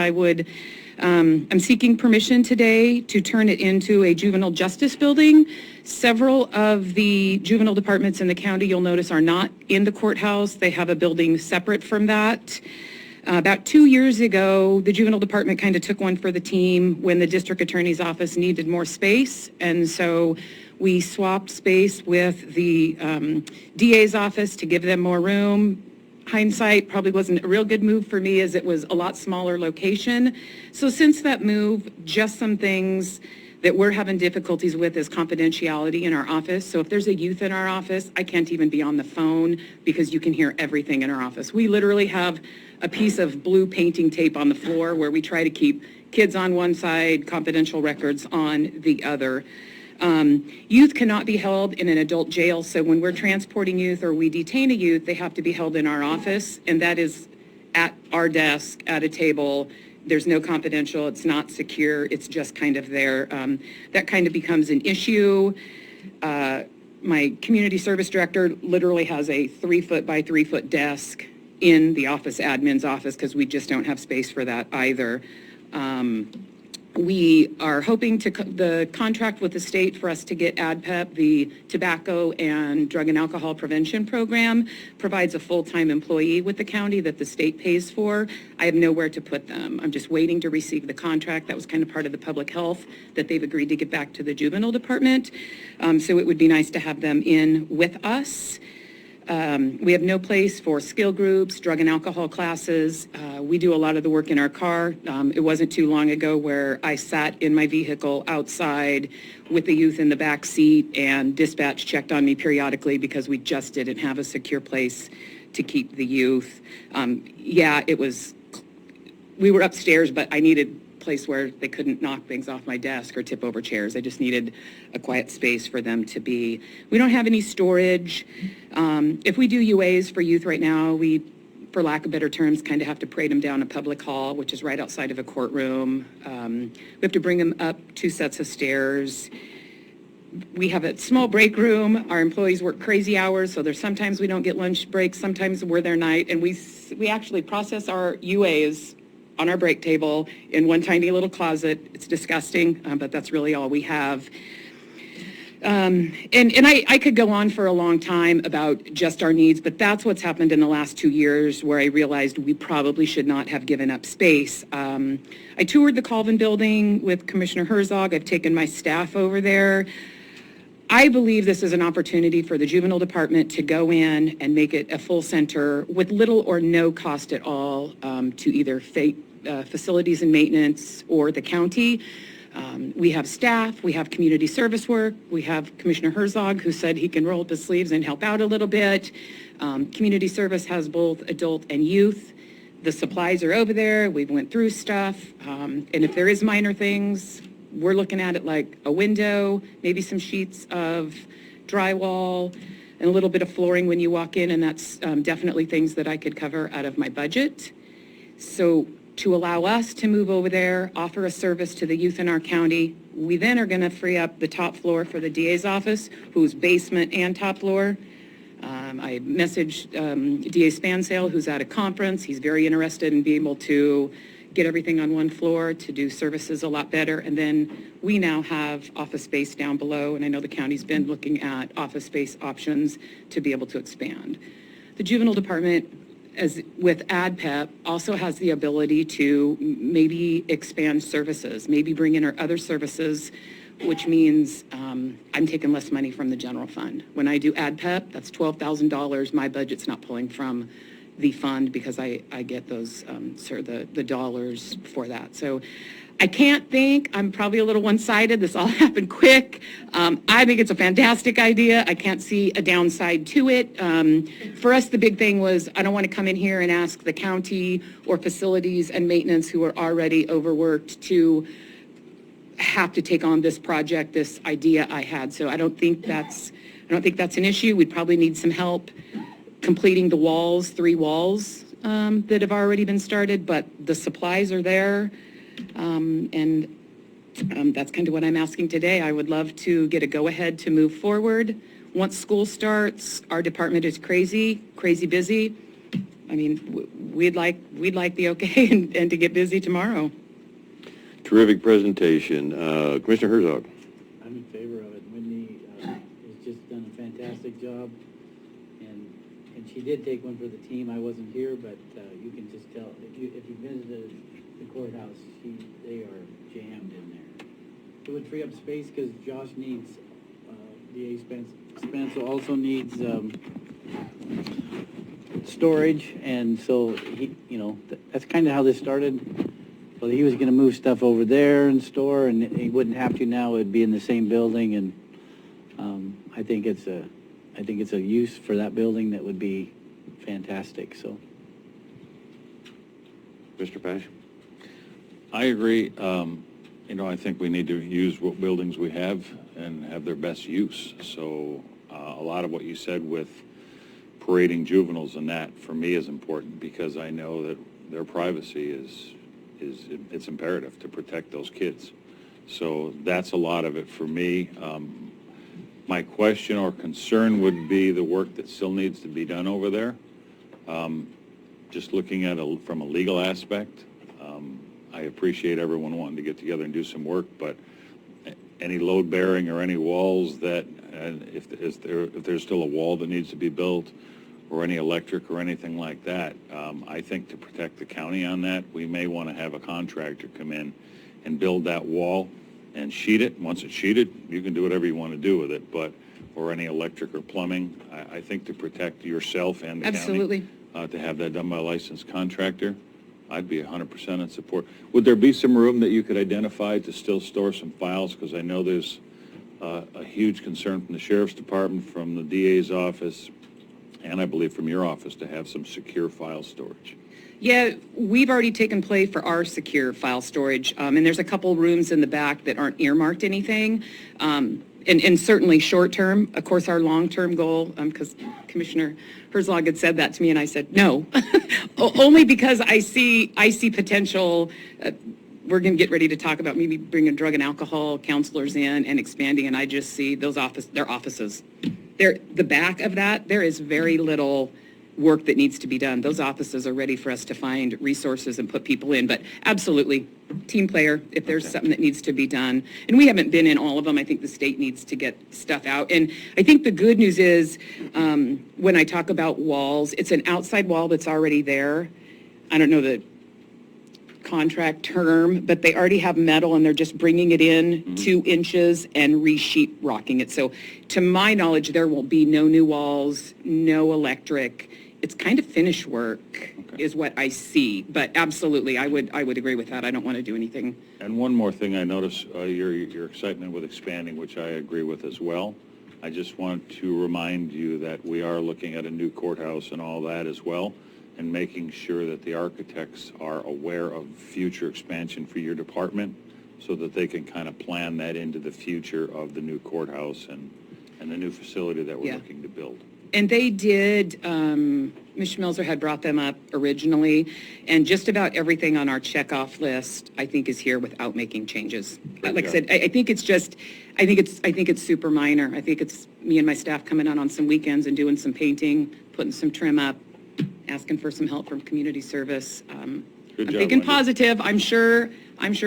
I'm seeking permission today to turn it into a juvenile justice building. Several of the juvenile departments in the county, you'll notice, are not in the courthouse. They have a building separate from that. About 2 years ago, the juvenile department kind of took one for the team when the district attorney's office needed more space. And so we swapped space with the DA's office to give them more room. Hindsight, probably wasn't a real good move for me as it was a lot smaller location. So since that move, just some things that we're having difficulties with is confidentiality in our office. So if there's a youth in our office, I can't even be on the phone because you can hear everything in our office. We literally have a piece of blue painting tape on the floor where we try to keep kids on one side, confidential records on the other. Youth cannot be held in an adult jail, so when we're transporting youth or we detain a youth, they have to be held in our office, and that is at our desk, at a table. There's no confidential, it's not secure, it's just kind of there. That kind of becomes an issue. My community service director literally has a 3-foot by 3-foot desk in the office admin's office because we just don't have space for that either. We are hoping to the contract with the state for us to get ADPEP, the Tobacco and Drug and Alcohol Prevention Program, provides a full-time employee with the county that the state pays for. I have nowhere to put them. I'm just waiting to receive the contract. That was kind of part of the public health that they've agreed to get back to the Juvenile Department. So it would be nice to have them in with us. We have no place for skill groups, drug and alcohol classes. We do a lot of the work in our car. It wasn't too long ago where I sat in my vehicle outside with the youth in the back seat and dispatch checked on me periodically because we just didn't have a secure place to keep the youth. We were upstairs, but I needed place where they couldn't knock things off my desk or tip over chairs. I just needed a quiet space for them to be. We don't have any storage. If we do UAs for youth right now, we, for lack of better terms, kind of have to parade them down a public hall, which is right outside of a courtroom. We have to bring them up 2 sets of stairs. We have a small break room. Our employees work crazy hours, so there's sometimes we don't get lunch breaks, sometimes we're there night, and we actually process our UAs on our break table in one tiny little closet. It's disgusting, but that's really all we have. I could go on for a long time about just our needs, but that's what's happened in the last 2 years where I realized we probably should not have given up space. I toured the Colvin Building with Commissioner Herzog. I've taken my staff over there. I believe this is an opportunity for the Juvenile Department to go in and make it a full center with little or no cost at all to either facilities and maintenance or the county. We have staff, we have community service work, we have Commissioner Herzog who said he can roll up his sleeves and help out a little bit. Community service has both adult and youth. The supplies are over there, we went through stuff, and if there is minor things, we're looking at it like a window, maybe some sheets of drywall, and a little bit of flooring when you walk in, and that's definitely things that I could cover out of my budget. So to allow us to move over there, offer a service to the youth in our county, we then are going to free up the top floor for the DA's office, whose basement and top floor. I messaged DA Spansale, who's at a conference. He's very interested in being able to get everything on one floor to do services a lot better. And then we now have office space down below, and I know the county's been looking at office space options to be able to expand. The Juvenile Department, as with ADPEP, also has the ability to maybe expand services, maybe bring in our other services, which means I'm taking less money from the general fund. When I do ADPEP, that's $12,000. My budget's not pulling from the fund because I get those, the dollars for that. So I can't think, I'm probably a little one-sided. This all happened quick. I think it's a fantastic idea. I can't see a downside to it. For us, the big thing was I don't want to come in here and ask the county or facilities and maintenance who are already overworked to have to take on this project, this idea I had. So I don't think that's an issue. We'd probably need some help completing the walls, 3 walls that have already been started, but the supplies are there. That's kind of what I'm asking today. I would love to get a go-ahead to move forward. Once school starts, our department is crazy busy. I mean, we'd like the okay and to get busy tomorrow. Terrific presentation. Commissioner Herzog. I'm in favor of it. Whitney has just done a fantastic job, and she did take one for the team. I wasn't here, but you can just tell if you visited the courthouse, they are jammed in there. It would free up space because Josh needs, DA Spence also needs storage, and so he, that's kind of how this started. Well, he was going to move stuff over there and store, and he wouldn't have to now. It'd be in the same building, and I think it's a use for that building that would be fantastic. So, Mr. Pash? I agree. I think we need to use what buildings we have and have their best use. So a lot of what you said with parading juveniles and that, for me, is important because I know that their privacy it's imperative to protect those kids. So that's a lot of it for me. My question or concern would be the work that still needs to be done over there. Just looking at it from a legal aspect, I appreciate everyone wanting to get together and do some work, but any load bearing or any walls that, if there's still a wall that needs to be built, or any electric or anything like that, I think to protect the county on that, we may want to have a contractor come in and build that wall and sheet it. Once it's sheeted, you can do whatever you want to do with it, or any electric or plumbing. I think to protect yourself and the Absolutely. county, to have that done by a licensed contractor, I'd be 100% in support. Would there be some room that you could identify to still store some files? Because I know there's a huge concern from the Sheriff's Department, from the DA's office, and I believe from your office, to have some secure file storage. Yeah, we've already taken play for our secure file storage, and there's a couple rooms in the back that aren't earmarked anything, and certainly short-term. Of course, our long-term goal, because Commissioner Herzog had said that to me, and I said, no, only because I see potential. We're going to get ready to talk about maybe bringing drug and alcohol counselors in and expanding, and I just see their offices. The back of that, there is very little work that needs to be done. Those offices are ready for us to find resources and put people in, but absolutely, team player, if there's something that needs to be done. And we haven't been in all of them. I think the state needs to get stuff out. And I think the good news is, when I talk about walls, it's an outside wall that's already there. I don't know the contract term, but they already have metal and they're just bringing it in 2 inches and re-sheet rocking it. So to my knowledge, there will be no new walls, no electric. It's kind of finished work is what I see, but absolutely, I would agree with that. I don't want to do anything. And one more thing, I notice your excitement with expanding, which I agree with as well. I just want to remind you that we are looking at a new courthouse and all that as well, and making sure that the architects are aware of future expansion for your department so that they can kind of plan that into the future of the new courthouse and the new facility that we're looking to build. And they did, Ms. Schmelzer had brought them up originally, and just about everything on our checkoff list, I think, is here without making changes. Like I said, I think it's just, I think it's super minor. I think it's me and my staff coming out on some weekends and doing some painting, putting some trim up, asking for some help from community service. I'm Good job, thinking Wendy. positive. I'm sure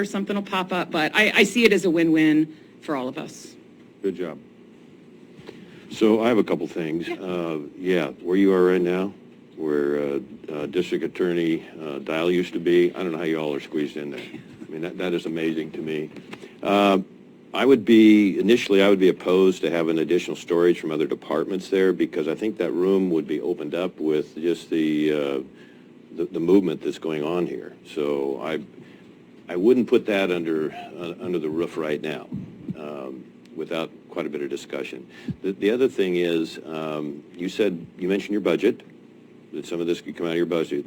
something will pop up, but I see it as a win-win for all of us. Good job. So I have a couple things. Where you are right now, where District Attorney Dial used to be, I don't know how you all are squeezed in there. I mean, that is amazing to me. Initially, I would be opposed to having additional storage from other departments there, because I think that room would be opened up with just the movement that's going on here. So I wouldn't put that under the roof right now, without quite a bit of discussion. The other thing is, you mentioned your budget, that some of this could come out of your budget.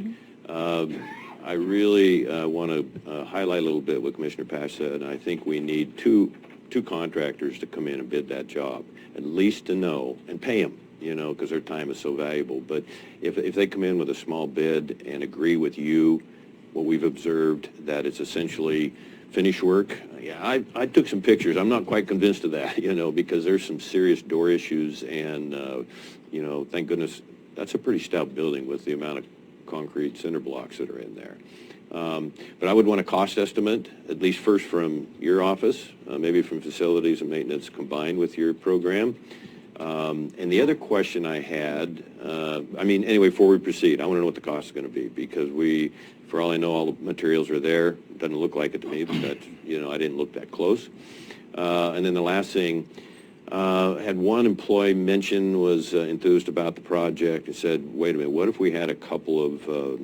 I really want to highlight a little bit what Commissioner Pash said. I think we need two contractors to come in and bid that job, at least to know, and pay them, because their time is so valuable. But if they come in with a small bid and agree with you, what we've observed, that it's essentially finish work. Yeah, I took some pictures. I'm not quite convinced of that, because there's some serious door issues, and, thank goodness, that's a pretty stout building with the amount of concrete cinder blocks that are in there. But I would want a cost estimate, at least first from your office, maybe from facilities and maintenance combined with your program. And the other question I had, before we proceed, I want to know what the cost is going to be, because for all I know, all the materials are there. Doesn't look like it to me, but that's, I didn't look that close. And then the last thing, had one employee was enthused about the project and said, wait a minute, what if we had a couple of,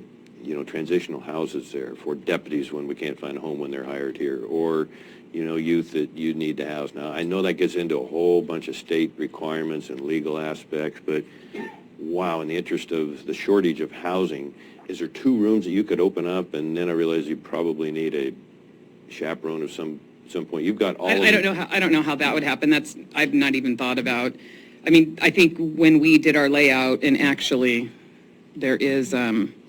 transitional houses there for deputies when we can't find a home when they're hired here, or, youth that you need to house. Now, I know that gets into a whole bunch of state requirements and legal aspects, but wow, in the interest of the shortage of housing, is there 2 rooms that you could open up? And then I realize you probably need a chaperone of some point. You've got all. I don't know how that would happen. I've not even thought about. I think when we did our layout, and actually, there is.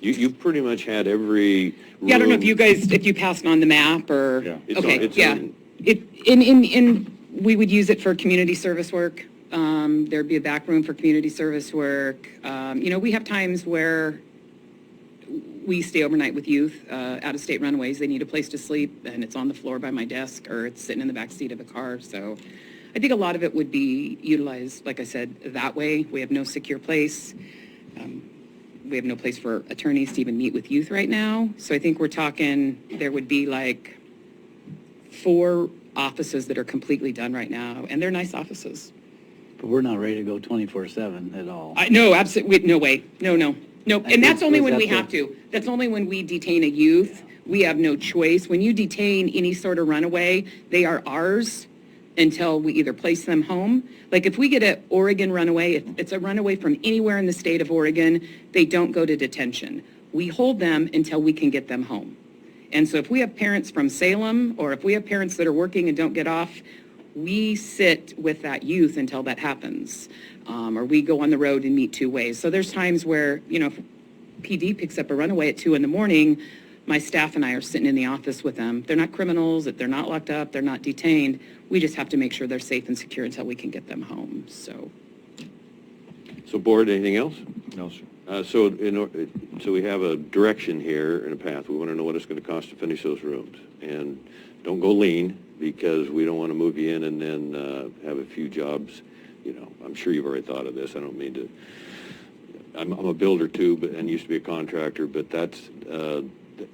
You've pretty much had every room. Yeah, I don't know if you passed on the map or. Yeah. We would use it for community service work. There'd be a back room for community service work. We have times where we stay overnight with youth, out-of-state runaways. They need a place to sleep, and it's on the floor by my desk, or it's sitting in the back seat of a car. So I think a lot of it would be utilized, like I said, that way. We have no secure place. We have no place for attorneys to even meet with youth right now. So I think we're talking, there would be like 4 offices that are completely done right now, and they're nice offices. But we're not ready to go 24/7 at all. No, absolutely, no way. No. And that's only when we that's have to. That's only when we detain a youth. We have no choice. When you detain any sort of runaway, they are ours until we either place them home. Like if we get an Oregon runaway, if it's a runaway from anywhere in the state of Oregon, they don't go to detention. We hold them until we can get them home. And so if we have parents from Salem, or if we have parents that are working and don't get off, we sit with that youth until that happens. Or we go on the road and meet 2 ways. So there's times where, if PD picks up a runaway at 2 a.m, my staff and I are sitting in the office with them. They're not criminals, they're not locked up, they're not detained. We just have to make sure they're safe and secure until we can get them home, so. So board, anything else? No, sir. So we have a direction here and a path. We want to know what it's going to cost to finish those rooms. And don't go lean, because we don't want to move you in and then have a few jobs. I'm sure you've already thought of this. I don't mean to. I'm a builder too, and used to be a contractor, but that's,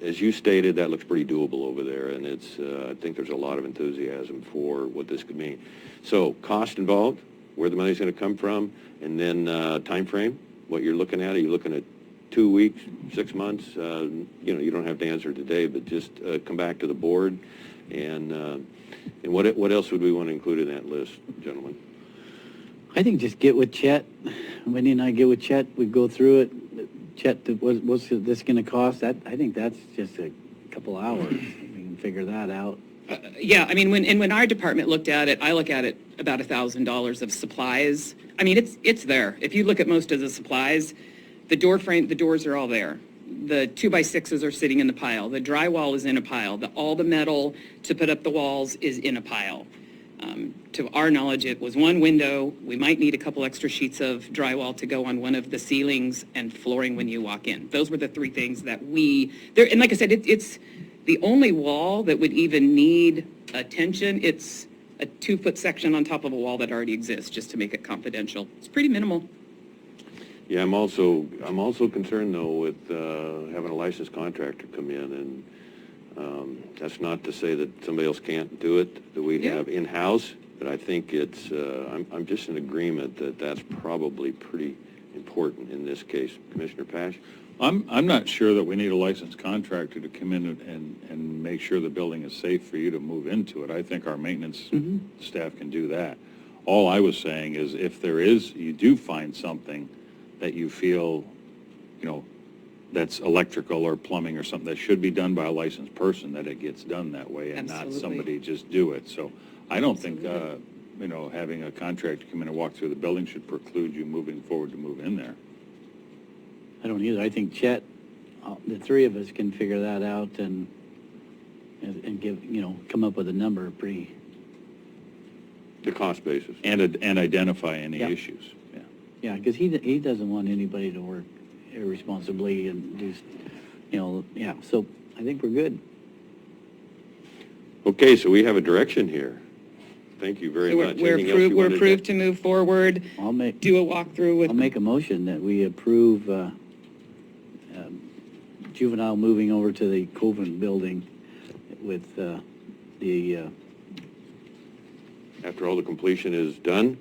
as you stated, that looks pretty doable over there. And it's, I think there's a lot of enthusiasm for what this could mean. So cost involved, where the money's going to come from, and then time frame, what you're looking at. Are you looking at 2 weeks, 6 months? You don't have to answer today, but just come back to the board. And what else would we want to include in that list, gentlemen? I think just get with Chet. Wendy and I get with Chet. We go through it. Chet, what's this going to cost? I think that's just a couple hours. We can figure that out. Yeah, I mean, when our department looked at it, I look at it about $1,000 of supplies. I mean, it's there. If you look at most of the supplies, the doors are all there. The 2x6s are sitting in the pile. The drywall is in a pile. All the metal to put up the walls is in a pile. To our knowledge, it was one window. We might need a couple extra sheets of drywall to go on one of the ceilings and flooring when you walk in. Those were the three things that there. And like I said, it's the only wall that would even need attention. It's a 2-foot section on top of a wall that already exists, just to make it confidential. It's pretty minimal. Yeah, I'm also concerned though with having a licensed contractor come in, and that's not to say that somebody else can't do it that we have in-house, but I think it's I'm just in agreement that that's probably pretty important in this case. Commissioner Pash? I'm not sure that we need a licensed contractor to come in and make sure the building is safe for you to move into it. I think our maintenance staff can do that. All I was saying is if you do find something that you feel, that's electrical or plumbing or something that should be done by a licensed person, that it gets done that way and not somebody just do it. So I don't think, having a contractor come in and walk through the building should preclude you moving forward to move in there. I don't either. I think Chet, the three of us can figure that out and give, come up with a number pretty. The cost basis. And identify any issues. Yeah. Yeah, because he doesn't want anybody to work irresponsibly and do, so I think we're good. Okay, so we have a direction here. Thank you very So much. we're approved to move forward, do a walkthrough with. I'll make a motion that we approve Juvenile moving over to the Coven building with After all the completion is done?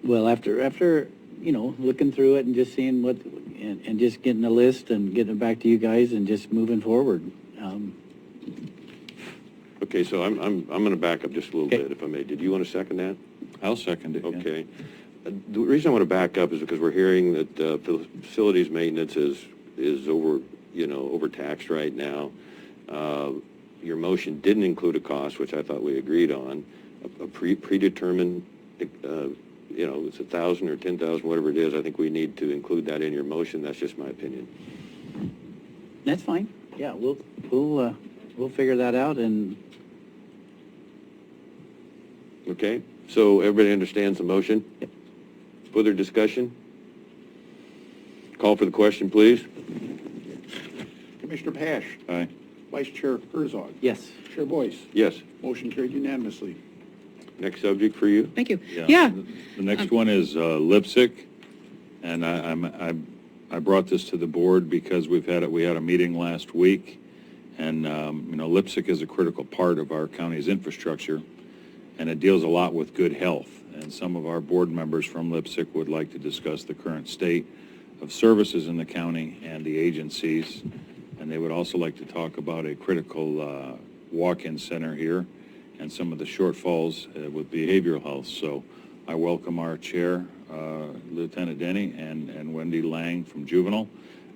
well, after looking through it and just seeing what, and just getting a list and getting it back to you guys and just moving forward. Okay, so I'm going to back up just a little Okay. bit, if I may. Did you want to second that? I'll second it. yeah. Okay. The reason I want to back up is because we're hearing that facilities maintenance is overtaxed right now. Your motion didn't include a cost, which I thought we agreed on. A predetermined, it's 1,000 or 10,000, whatever it is. I think we need to include that in your motion. That's just my opinion. That's fine. Yeah, we'll figure that out and. Okay? So everybody understands the motion? Yep. Further discussion? Call for the question, please. Commissioner Pash. Aye. Vice Chair Herzog. Yes. Chair Boice. Yes. Motion carried unanimously. Next subject for you. Thank you. Yeah. The next one is Lipsick, and I brought this to the board because we had a meeting last week, and Lipsick is a critical part of our county's infrastructure, and it deals a lot with good health. And some of our board members from Lipsick would like to discuss the current state of services in the county and the agencies, and they would also like to talk about a critical walk-in center here and some of the shortfalls with behavioral health. So I welcome our chair, Lieutenant Denny, and Wendy Lang from Juvenile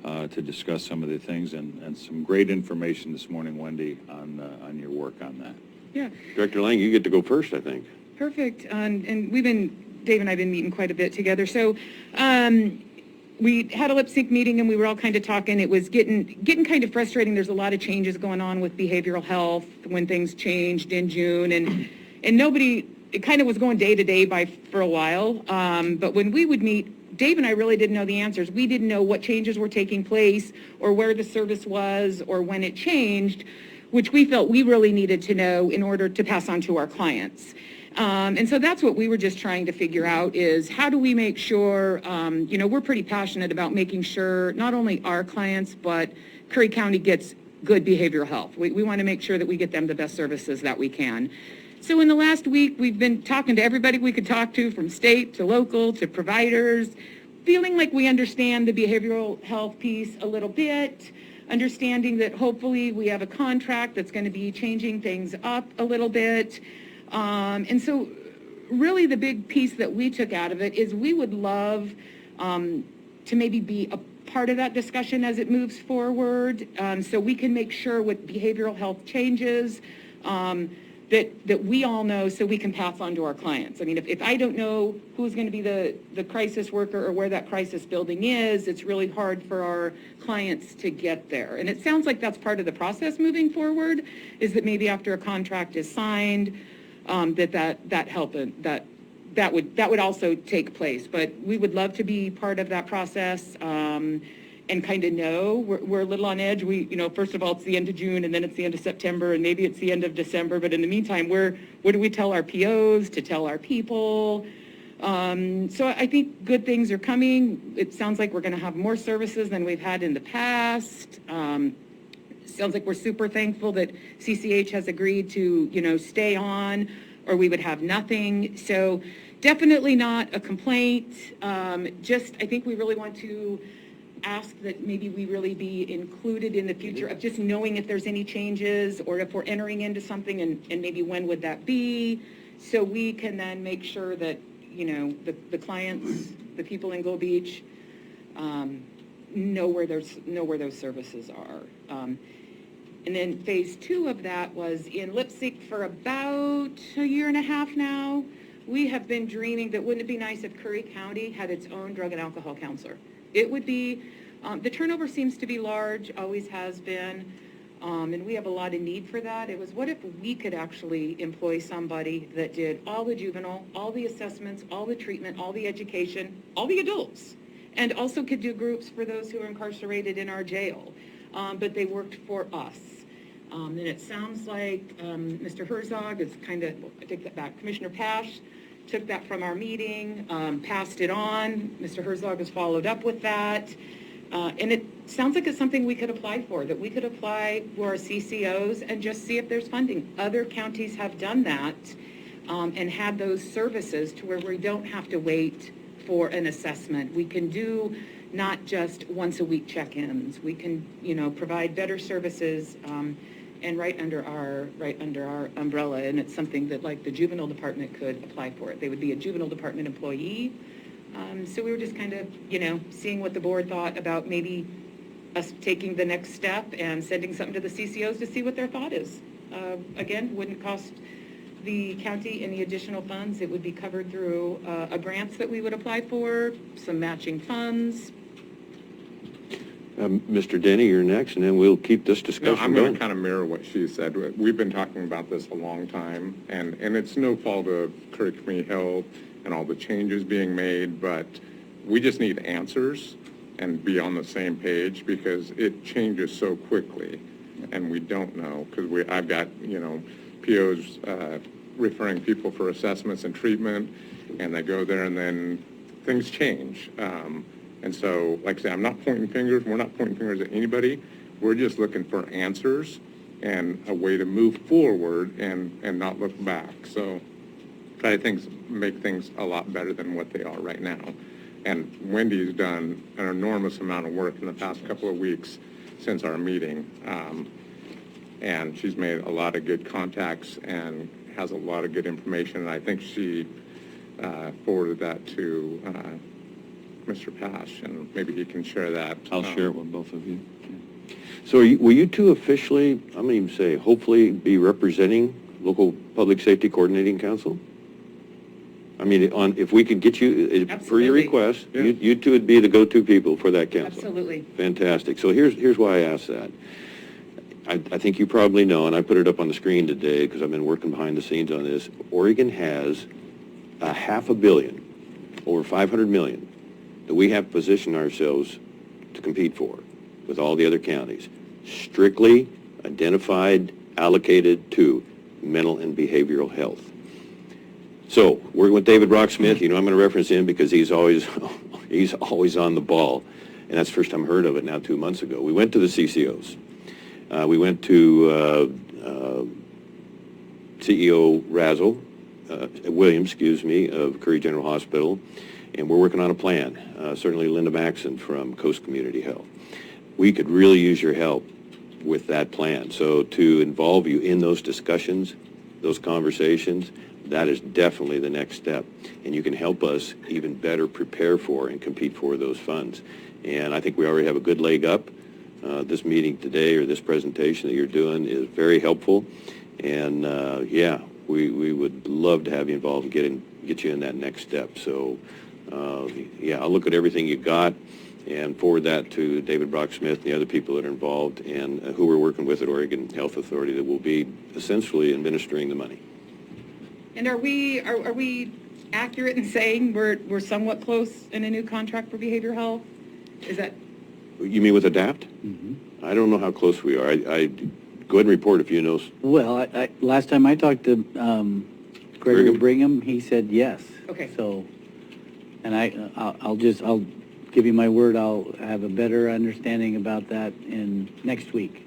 to discuss some of the things and some great information this morning, Wendy, on your work on that. Yeah. Director Lang, you get to go first, I think. Perfect. And Dave and I have been meeting quite a bit together. So we had a lip sync meeting and we were all kind of talking. It was getting kind of frustrating. There's a lot of changes going on with behavioral health when things changed in June, and nobody, it kind of was going day to day for a while. But when we would meet, Dave and I really didn't know the answers. We didn't know what changes were taking place or where the service was or when it changed, which we felt we really needed to know in order to pass on to our clients. And so that's what we were just trying to figure out is how do we make sure, we're pretty passionate about making sure not only our clients, but Curry County gets good behavioral health. We want to make sure that we get them the best services that we can. So in the last week, we've been talking to everybody we could talk to, from state to local to providers, feeling like we understand the behavioral health piece a little bit, understanding that hopefully we have a contract that's going to be changing things up a little bit. And so really the big piece that we took out of it is we would love to maybe be a part of that discussion as it moves forward, so we can make sure with behavioral health changes, that we all know so we can pass on to our clients. I mean, if I don't know who's going to be the crisis worker or where that crisis building is, it's really hard for our clients to get there. And it sounds like that's part of the process moving forward, is that maybe after a contract is signed, that would also take place. But we would love to be part of that process. And kind of know. We're a little on edge. First of all, it's the end of June, and then it's the end of September, and maybe it's the end of December. But in the meantime, what do we tell our POs to tell our people? So I think good things are coming. It sounds like we're going to have more services than we've had in the past. Sounds like we're super thankful that CCH has agreed to, stay on, or we would have nothing. So definitely not a complaint. I think we really want to ask that maybe we really be included in the future of just knowing if there's any changes or if we're entering into something and maybe when would that be, so we can then make sure that, the clients, the people in Gold Beach, know where those services are. And then phase 2 of that was in Lipstick for about a year and a half now. We have been dreaming that wouldn't it be nice if Curry County had its own drug and alcohol counselor. It would be, the turnover seems to be large, always has been, and we have a lot of need for that. It was, what if we could actually employ somebody that did all the juvenile, all the assessments, all the treatment, all the education, all the adults, and also could do groups for those who are incarcerated in our jail, but they worked for us. And it sounds like Mr. Herzog is I take that back, Commissioner Pash took that from our meeting, passed it on. Mr. Herzog has followed up with that. And it sounds like it's something we could apply for, that we could apply for our CCOs and just see if there's funding. Other counties have done that and had those services to where we don't have to wait for an assessment. We can do not just once a week check-ins. We can, provide better services and right under our umbrella, and it's something that like the Juvenile Department could apply for it. They would be a Juvenile Department employee. So we were just kind of, seeing what the board thought about maybe us taking the next step and sending something to the CCOs to see what their thought is. Again, wouldn't cost the county any additional funds. It would be covered through a grant that we would apply for, some matching funds. Mr. Denny, you're next, and then we'll keep this discussion I'm going. going to kind of mirror what she said. We've been talking about this a long time, and it's no fault of Curry Community Health and all the changes being made, but we just need answers and be on the same page because it changes so quickly, and we don't know because I've got, POs referring people for assessments and treatment, and they go there and then things change. And so, like I say, I'm not pointing fingers. We're not pointing fingers at anybody. We're just looking for answers and a way to move forward and not look back. So try to make things a lot better than what they are right now. And Wendy's done an enormous amount of work in the past couple of weeks since our meeting. And she's made a lot of good contacts and has a lot of good information. And I think she forwarded that to Mr. Pash, and maybe he can share that. I'll share it with both of you. So will you two officially, I'm going to even say, hopefully be representing local public safety coordinating council? I mean, if we could get you, per your request, Yeah. you two would be the go-to people for that council. Absolutely. Fantastic. So here's why I asked that. I think you probably know, and I put it up on the screen today because I've been working behind the scenes on this. Oregon has $500 million, over $500 million, that we have positioned ourselves to compete for with all the other counties, strictly identified, allocated to mental and behavioral health. So, working with David Rocksmith, I'm going to reference him because he's always on the ball, and that's the first time I heard of it now 2 months ago. We went to the CCOs. We went to CEO Williams, of Curry General Hospital, and we're working on a plan. Certainly Linda Maxon from Coast Community Health. We could really use your help with that plan. So to involve you in those discussions, those conversations, that is definitely the next step. And you can help us even better prepare for and compete for those funds. And I think we already have a good leg up. This meeting today, or this presentation that you're doing, is very helpful. And, yeah, we would love to have you involved and get you in that next step. So, yeah, I'll look at everything you got and forward that to David Brock-Smith and the other people that are involved and who we're working with at Oregon Health Authority that will be essentially administering the money. And are we accurate in saying we're somewhat close in a new contract for behavioral health? Is that? You mean with ADAPT? Mm-hmm. I don't know how close we are. I go ahead and report if you know. Well, I last time I talked to Gregory Brigham? Brigham, he said yes. Okay. So, and I'll give you my word, I'll have a better understanding about that in next week.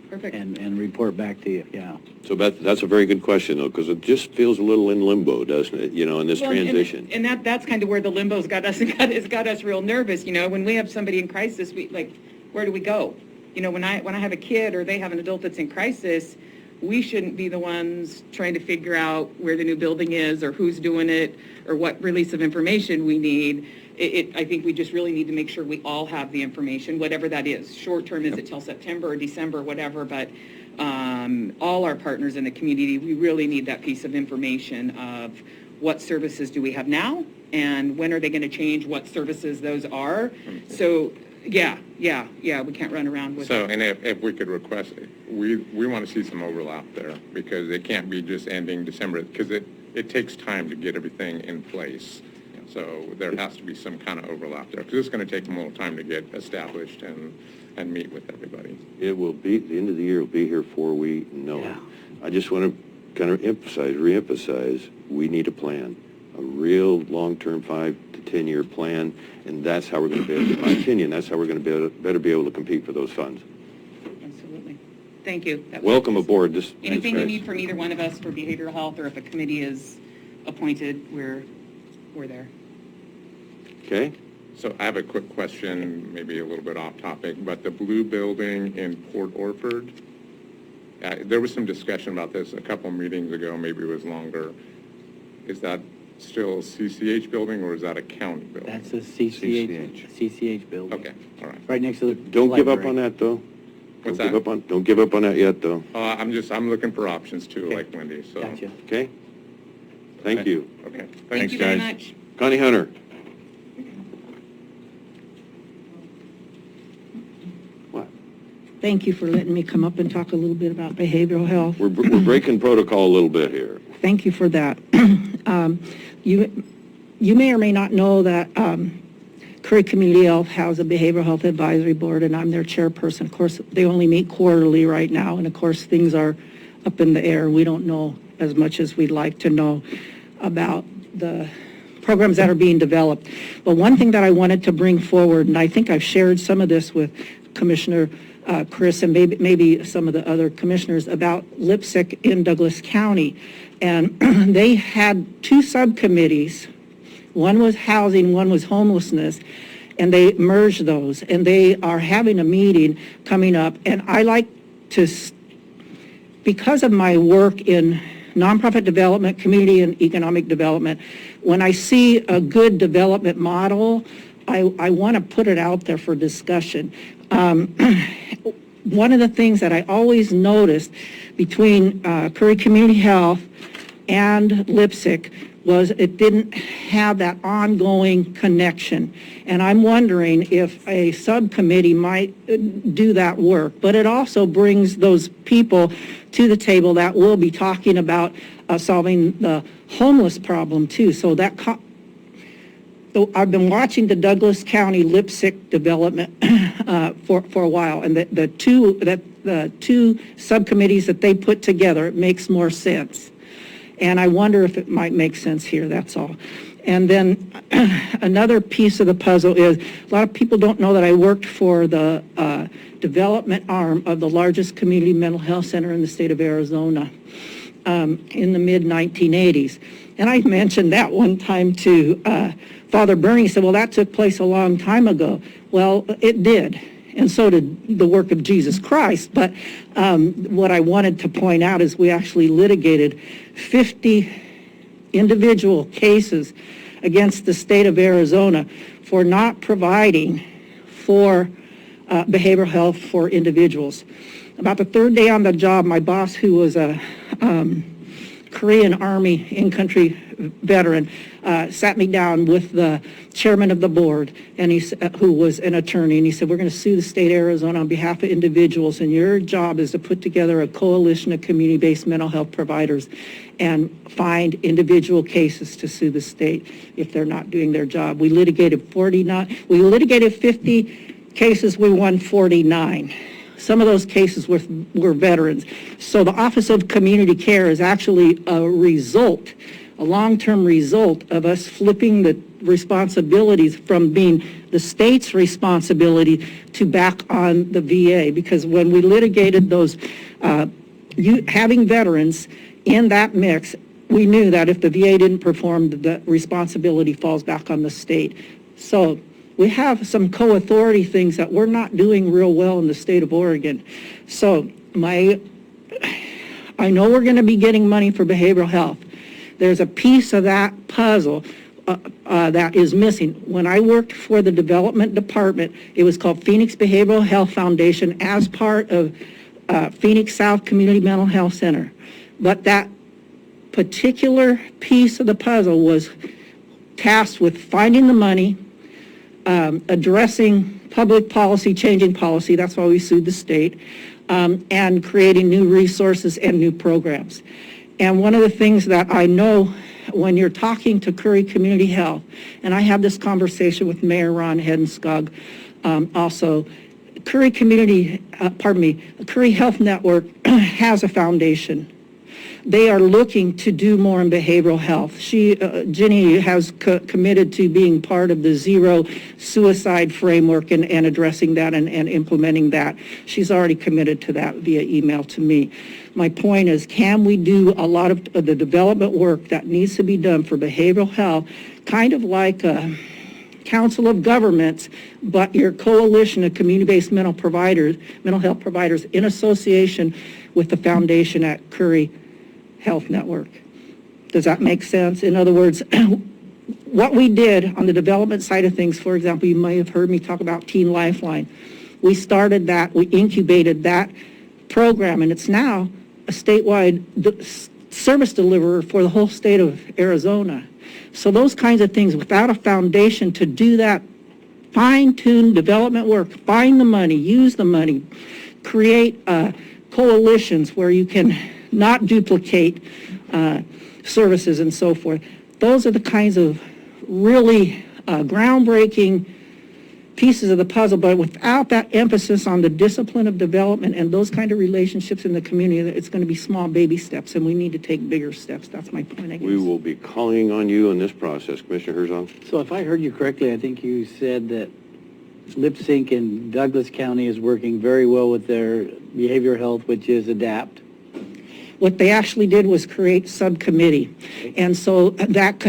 Perfect. And report back to you, yeah. So that's a very good question, though, because it just feels a little in limbo, doesn't it, in this Well, transition? And that's kind of where the limbo's got us, it's got us real nervous, when we have somebody in crisis, where do we go? When I have a kid or they have an adult that's in crisis, we shouldn't be the ones trying to figure out where the new building is or who's doing it or what release of information we need. I think we just really need to make sure we all have the information, whatever that is. Short term, is it till September or December, whatever, but all our partners in the community, we really need that piece of information of what services do we have now and when are they going to change what services those are. So, yeah, we can't run around with So, and if we could request, we want to see some overlap there because it can't be just ending December because it takes time to get everything in place. So there has to be some kind of overlap there, because it's going to take them a little time to get established and meet with everybody. It will be, the end of the year will be here before we know it. I just want to kind of reemphasize, we need a plan, a real long-term 5 to 10-year plan, and that's how we're going to be able to, in my opinion, that's how we're going to better be able to compete for those funds. Absolutely. Thank you. Welcome aboard. Anything you need from either one of us for behavioral health, or if a committee is appointed, we're there. Okay. So I have a quick question, maybe a little bit off topic, but the blue building in Port Orford, there was some discussion about this a couple meetings ago, maybe it was longer. Is that still a CCH building or is that a county building? That's a CCH building. Okay, all right. Right next to the Don't give up library. on that, though. What's Don't that? Don't give up on that yet, though. I'm looking for options too, like Wendy, so. Gotcha. Okay? Thank you. Okay. Thank you very much. Connie Hunter. What? Thank you for letting me come up and talk a little bit about behavioral health. We're breaking protocol a little bit here. Thank you for that. You may or may not know that Curry Community Health has a behavioral health advisory board, and I'm their chairperson. Of course, they only meet quarterly right now, and of course, things are up in the air. We don't know as much as we'd like to know about the programs that are being developed. But one thing that I wanted to bring forward, and I think I've shared some of this with Commissioner Chris and maybe some of the other commissioners about LIPSIC in Douglas County. And they had 2 subcommittees. One was housing, one was homelessness, and they merged those. And they are having a meeting coming up. And I like to, because of my work in nonprofit development, community and economic development, when I see a good development model, I want to put it out there for discussion. One of the things that I always noticed between Curry Community Health and LIPSIC was it didn't have that ongoing connection. And I'm wondering if a subcommittee might do that work. But it also brings those people to the table that will be talking about solving the homeless problem too. So that so I've been watching the Douglas County LIPSIC development for a while, and the two subcommittees that they put together, it makes more sense. And I wonder if it might make sense here, that's all. And then another piece of the puzzle is, a lot of people don't know that I worked for the development arm of the largest community mental health center in the state of Arizona in the mid-1980s. And I mentioned that one time to Father Bernie. He said, well, that took place a long time ago. Well, it did. And so did the work of Jesus Christ. But what I wanted to point out is we actually litigated 50 individual cases against the state of Arizona for not providing for behavioral health for individuals. About the third day on the job, my boss, who was a Korean Army in-country veteran, sat me down with the chairman of the board, and who was an attorney, and he said, we're going to sue the state of Arizona on behalf of individuals, and your job is to put together a coalition of community-based mental health providers and find individual cases to sue the state if they're not doing their job. We litigated 50 cases, we won 49. Some of those cases were veterans. So the Office of Community Care is actually a result, a long-term result of us flipping the responsibilities from being the state's responsibility to back on the VA. Because when we litigated those, having veterans in that mix, we knew that if the VA didn't perform, the responsibility falls back on the state. So we have some co-authority things that we're not doing real well in the state of Oregon. So I know we're going to be getting money for behavioral health. There's a piece of that puzzle that is missing. When I worked for the Development Department, it was called Phoenix Behavioral Health Foundation as part of Phoenix South Community Mental Health Center. But that particular piece of the puzzle was tasked with finding the money, addressing public policy, changing policy, that's why we sued the state, and creating new resources and new programs. And one of the things that I know when you're talking to Curry Community Health, and I have this conversation with Mayor Ron Hedenskog also, Curry Health Network has a foundation. They are looking to do more in behavioral health. Ginny has committed to being part of the zero suicide framework and addressing that and implementing that. She's already committed to that via email to me. My point is, can we do a lot of the development work that needs to be done for behavioral health, kind of like a Council of Governments, but your coalition of community-based mental health providers in association with the foundation at Curry Health Network. Does that make sense? In other words, what we did on the development side of things, for example, you may have heard me talk about Teen Lifeline. We started that, we incubated that program, and it's now a statewide service deliverer for the whole state of Arizona. So those kinds of things, without a foundation to do that fine-tuned development work, find the money, use the money, create coalitions where you can not duplicate services and so forth. Those are the kinds of really groundbreaking pieces of the puzzle, but without that emphasis on the discipline of development and those kind of relationships in the community, it's going to be small baby steps, and we need to take bigger steps. That's my point, I guess. We will be calling on you in this process. Commissioner Herzog? So if I heard you correctly, I think you said that Lip Sync in Douglas County is working very well with their behavioral health, which is ADAPT. What they actually did was create subcommittee, and so that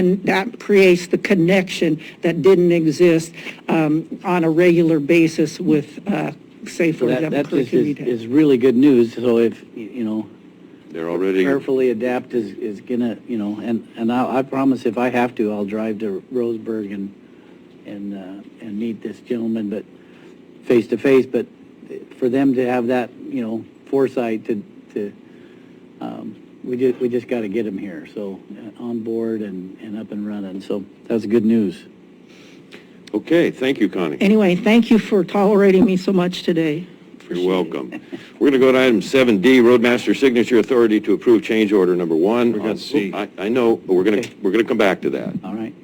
creates the connection that didn't exist on a regular basis with, say, for example, that just is really good news. So if they're already carefully ADAPT is gonna, and I promise if I have to, I'll drive to Roseburg and meet this gentleman, but face to face. But for them to have that, foresight to we just got to get him here, so on board and up and running. So that's good news. Okay, thank you, Connie. Anyway, thank you for tolerating me so much today. You're welcome. We're going to go to item 7D, Roadmaster Signature Authority to approve change order number 1. We got C. I know, but we're going to come back to that. All right.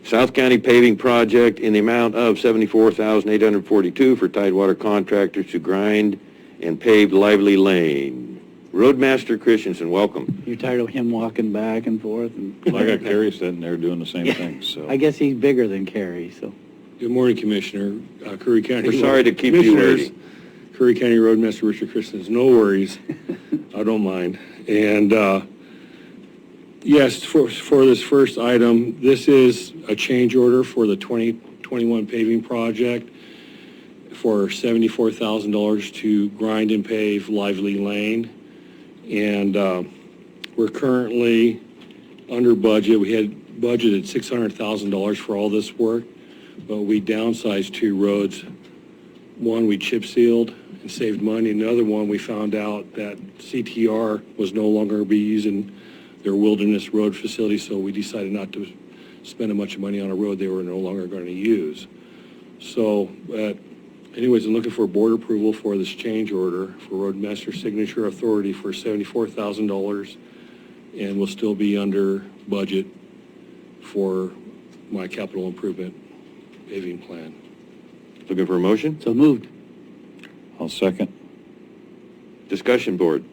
South County paving project in the amount of $74,842 for Tidewater contractors to grind and pave Lively Lane. Roadmaster Christensen, welcome. You're tired of him walking back and forth? Well, I got Carrie sitting there doing the same thing, so. I guess he's bigger than Carrie, so. Good morning, Commissioner. Curry County. We're sorry to keep you waiting. Curry County Roadmaster Richard Christensen. No worries. I don't mind. And yes, for this first item, this is a change order for the 2021 paving project for $74,000 to grind and pave Lively Lane. And we're currently under budget. We had budgeted $600,000 for all this work, but we downsized 2 roads. One we chip sealed, and saved money. Another one, we found out that CTR was no longer going to be using their wilderness road facility, so we decided not to spend a bunch of money on a road they were no longer going to use. So, anyways, I'm looking for board approval for this change order for Roadmaster Signature Authority for $74,000, and we'll still be under budget for my capital improvement paving plan. Looking for a motion? So moved. I'll second. Discussion board.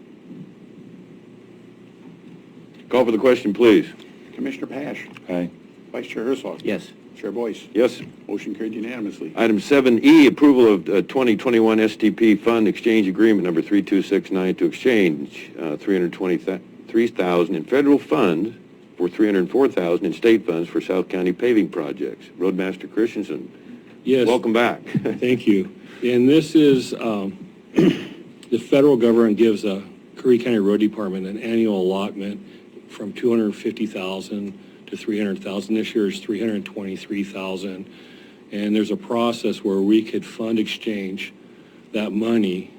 Call for the question, please. Commissioner Pash. Aye. Vice Chair Herzog. Yes. Chair Boyce. Yes. Motion carried unanimously. Item 7E, approval of 2021 STP Fund Exchange Agreement number 3269 to exchange $323,000 in federal funds for $304,000 in state funds for South County paving projects. Roadmaster Christensen, Yes. welcome back. Thank you. And this is, the federal government gives a Curry County Road Department an annual allotment from $250,000 to $300,000. This year is $323,000. And there's a process where we could fund exchange that money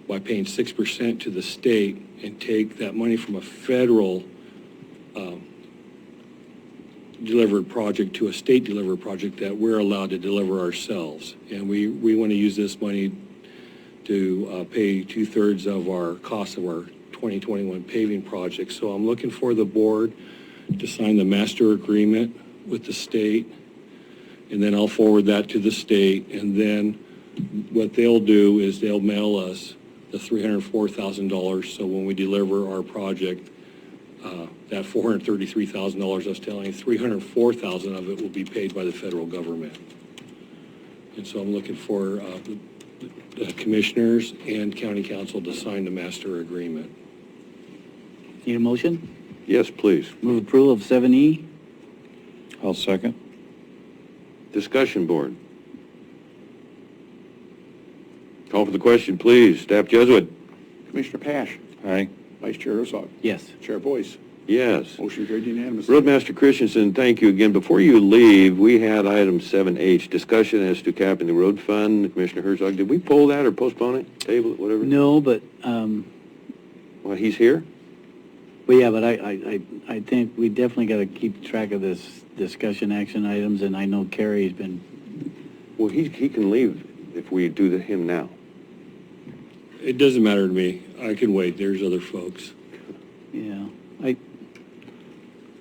by paying 6% to the state and take that money from a federal delivered project to a state delivered project that we're allowed to deliver ourselves. And we want to use this money to pay 2/3 of our cost of our 2021 paving project. So I'm looking for the board to sign the master agreement with the state, and then I'll forward that to the state, and then what they'll do is they'll mail us the $304,000, so when we deliver our project, that $433,000 I was telling you, $304,000 of it will be paid by the federal government. And so I'm looking for the commissioners and county council to sign the master agreement. Need a motion? Yes, please. Move approval of 7E. I'll second. Discussion board. Call for the question, please. Staff Jesuit. Commissioner Pash. Aye. Vice Chair Herzog. Yes. Chair Boyce. Yes. Motion carried unanimously. Roadmaster Christensen, thank you again. Before you leave, we had item 7H, discussion as to capping the road fund. Commissioner Herzog, did we pull that or postpone it, table it, whatever? No, but, Well, he's here? well, yeah, but I think we definitely got to keep track of this discussion action items, and I know Carrie's been, Well, he can leave if we do him now. It doesn't matter to me. I can wait. There's other folks. yeah,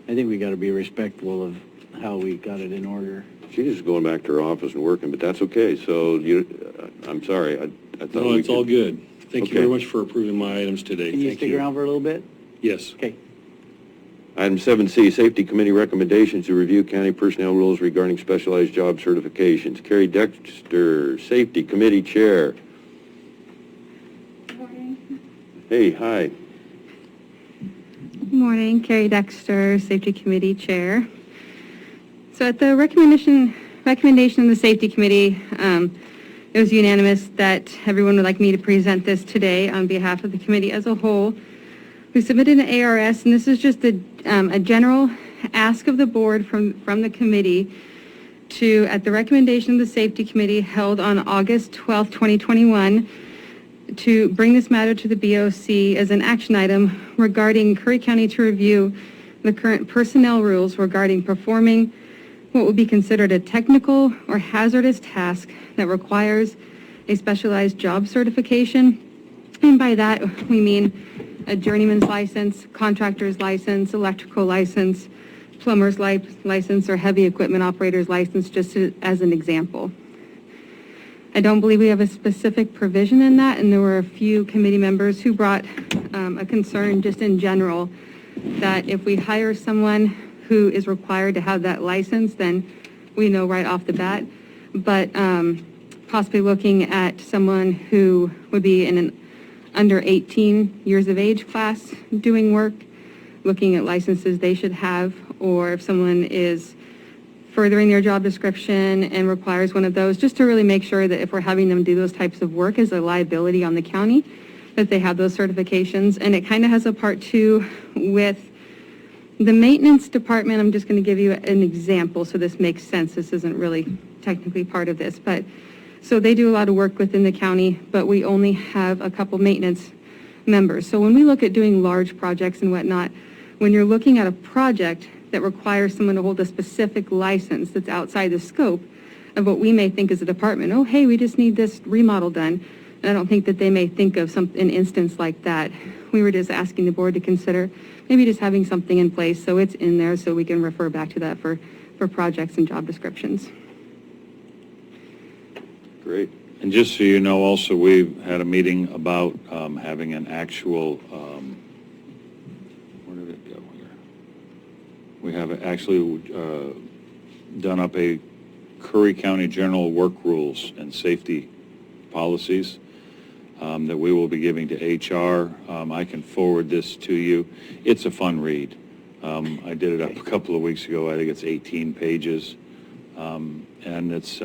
I think we got to be respectful of how we got it in order. She's just going back to her office and working, but that's okay. So I'm sorry. I thought No, it's all good. Thank you Okay. very much for approving my items today. Can you Thank stick around for a little bit? Yes. Okay. Item 7C, Safety Committee recommendations to review county personnel rules regarding specialized job certifications. Carrie Dexter, Safety Committee Chair. Good morning. Hey, hi. Good morning, Carrie Dexter, Safety Committee Chair. So at the recommendation of the Safety Committee, it was unanimous that everyone would like me to present this today on behalf of the committee as a whole. We submitted an ARS, and this is just a general ask of the board from the committee to, at the recommendation of the Safety Committee held on August 12th, 2021, to bring this matter to the BOC as an action item regarding Curry County to review the current personnel rules regarding performing what would be considered a technical or hazardous task that requires a specialized job certification. And by that, we mean a journeyman's license, contractor's license, electrical license, plumber's license, or heavy equipment operator's license, just as an example. I don't believe we have a specific provision in that, and there were a few committee members who brought a concern just in general that if we hire someone who is required to have that license, then we know right off the bat. But possibly looking at someone who would be in an under 18 years of age class doing work, looking at licenses they should have, or if someone is furthering their job description and requires one of those, just to really make sure that if we're having them do those types of work as a liability on the county, that they have those certifications. And it kind of has a part too with the maintenance department. I'm just going to give you an example so this makes sense. This isn't really technically part of this, but So they do a lot of work within the county, but we only have a couple maintenance members. So when we look at doing large projects and whatnot, when you're looking at a project that requires someone to hold a specific license that's outside the scope of what we may think as a department, oh, hey, we just need this remodel done. And I don't think that they may think of an instance like that. We were just asking the board to consider maybe just having something in place so it's in there so we can refer back to that for projects and job descriptions. Great. And just so you know, also, we've had a meeting about having an actual, where did it go here? We have actually done up a Curry County General Work Rules and Safety Policies that we will be giving to HR. I can forward this to you. It's a fun read. I did it up a couple of weeks ago. I think it's 18 pages. And it's,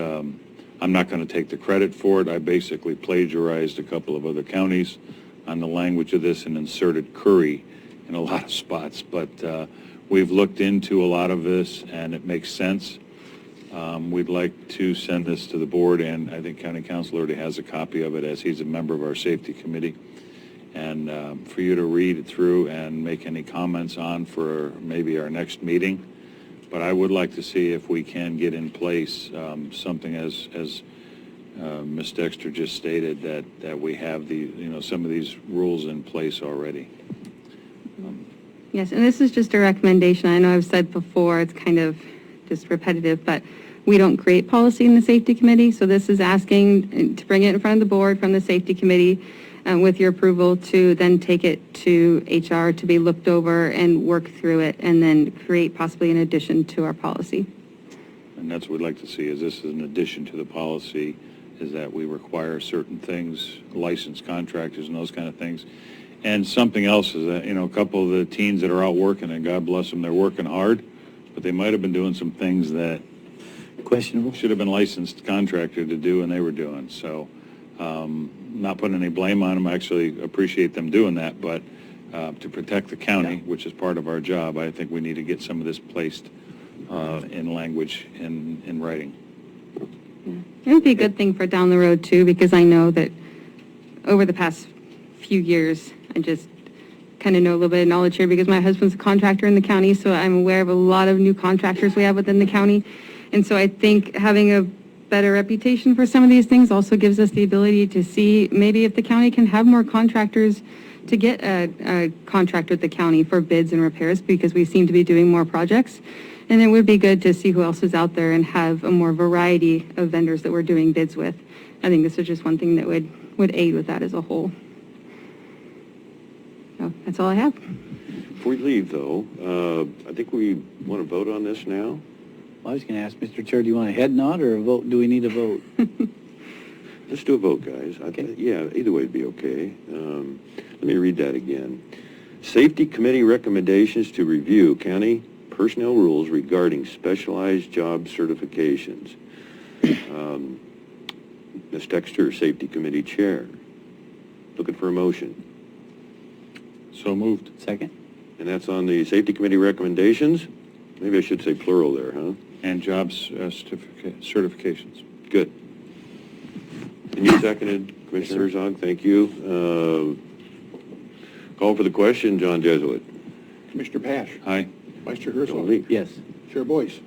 I'm not going to take the credit for it. I basically plagiarized a couple of other counties on the language of this and inserted Curry in a lot of spots. But we've looked into a lot of this, and it makes sense. We'd like to send this to the board, and I think County Council already has a copy of it, as he's a member of our safety committee. And for you to read it through and make any comments on for maybe our next meeting. But I would like to see if we can get in place something as Ms. Dexter just stated, that we have some of these rules in place already. Yes, and this is just a recommendation. I know I've said before, it's kind of just repetitive, but we don't create policy in the safety committee. So this is asking to bring it in front of the board from the safety committee with your approval to then take it to HR to be looked over and work through it and then create possibly an addition to our policy. And that's what we'd like to see, is this is an addition to the policy, is that we require certain things, licensed contractors and those kind of things. And something else is that, a couple of the teens that are out working, and God bless them, they're working hard, but they might have been doing some things that Questionable. should have been licensed contractor to do, and they were doing. So not putting any blame on them. I actually appreciate them doing that, but to protect the county, which is part of our job, I think we need to get some of this placed in language, in writing. Yeah. It would be a good thing for down the road too, because I know that over the past few years, I just kind of know a little bit of knowledge here because my husband's a contractor in the county, so I'm aware of a lot of new contractors we have within the county. And so I think having a better reputation for some of these things also gives us the ability to see maybe if the county can have more contractors to get a contract with the county for bids and repairs, because we seem to be doing more projects. And it would be good to see who else is out there and have a more variety of vendors that we're doing bids with. I think this is just one thing that would aid with that as a whole. So that's all I have. Before we leave, though, I think we want to vote on this now. Well, I was going to ask, Mr. Chair, do you want a head nod or a vote? Do we need a vote? Let's do a vote, guys. Okay. Yeah, either way would be okay. Let me read that again. Safety Committee recommendations to review county personnel rules regarding specialized job certifications. Ms. Dexter, Safety Committee Chair. Looking for a motion. So moved. Second? And that's on the Safety Committee recommendations? Maybe I should say plural there, huh? And jobs certifications. Good. And you seconded, Commissioner Herzog, thank you. Call for the question, John Jesuit. Commissioner Pash. Aye. Vice Chair Herzog. Don't leave. Yes. Chair Boyce.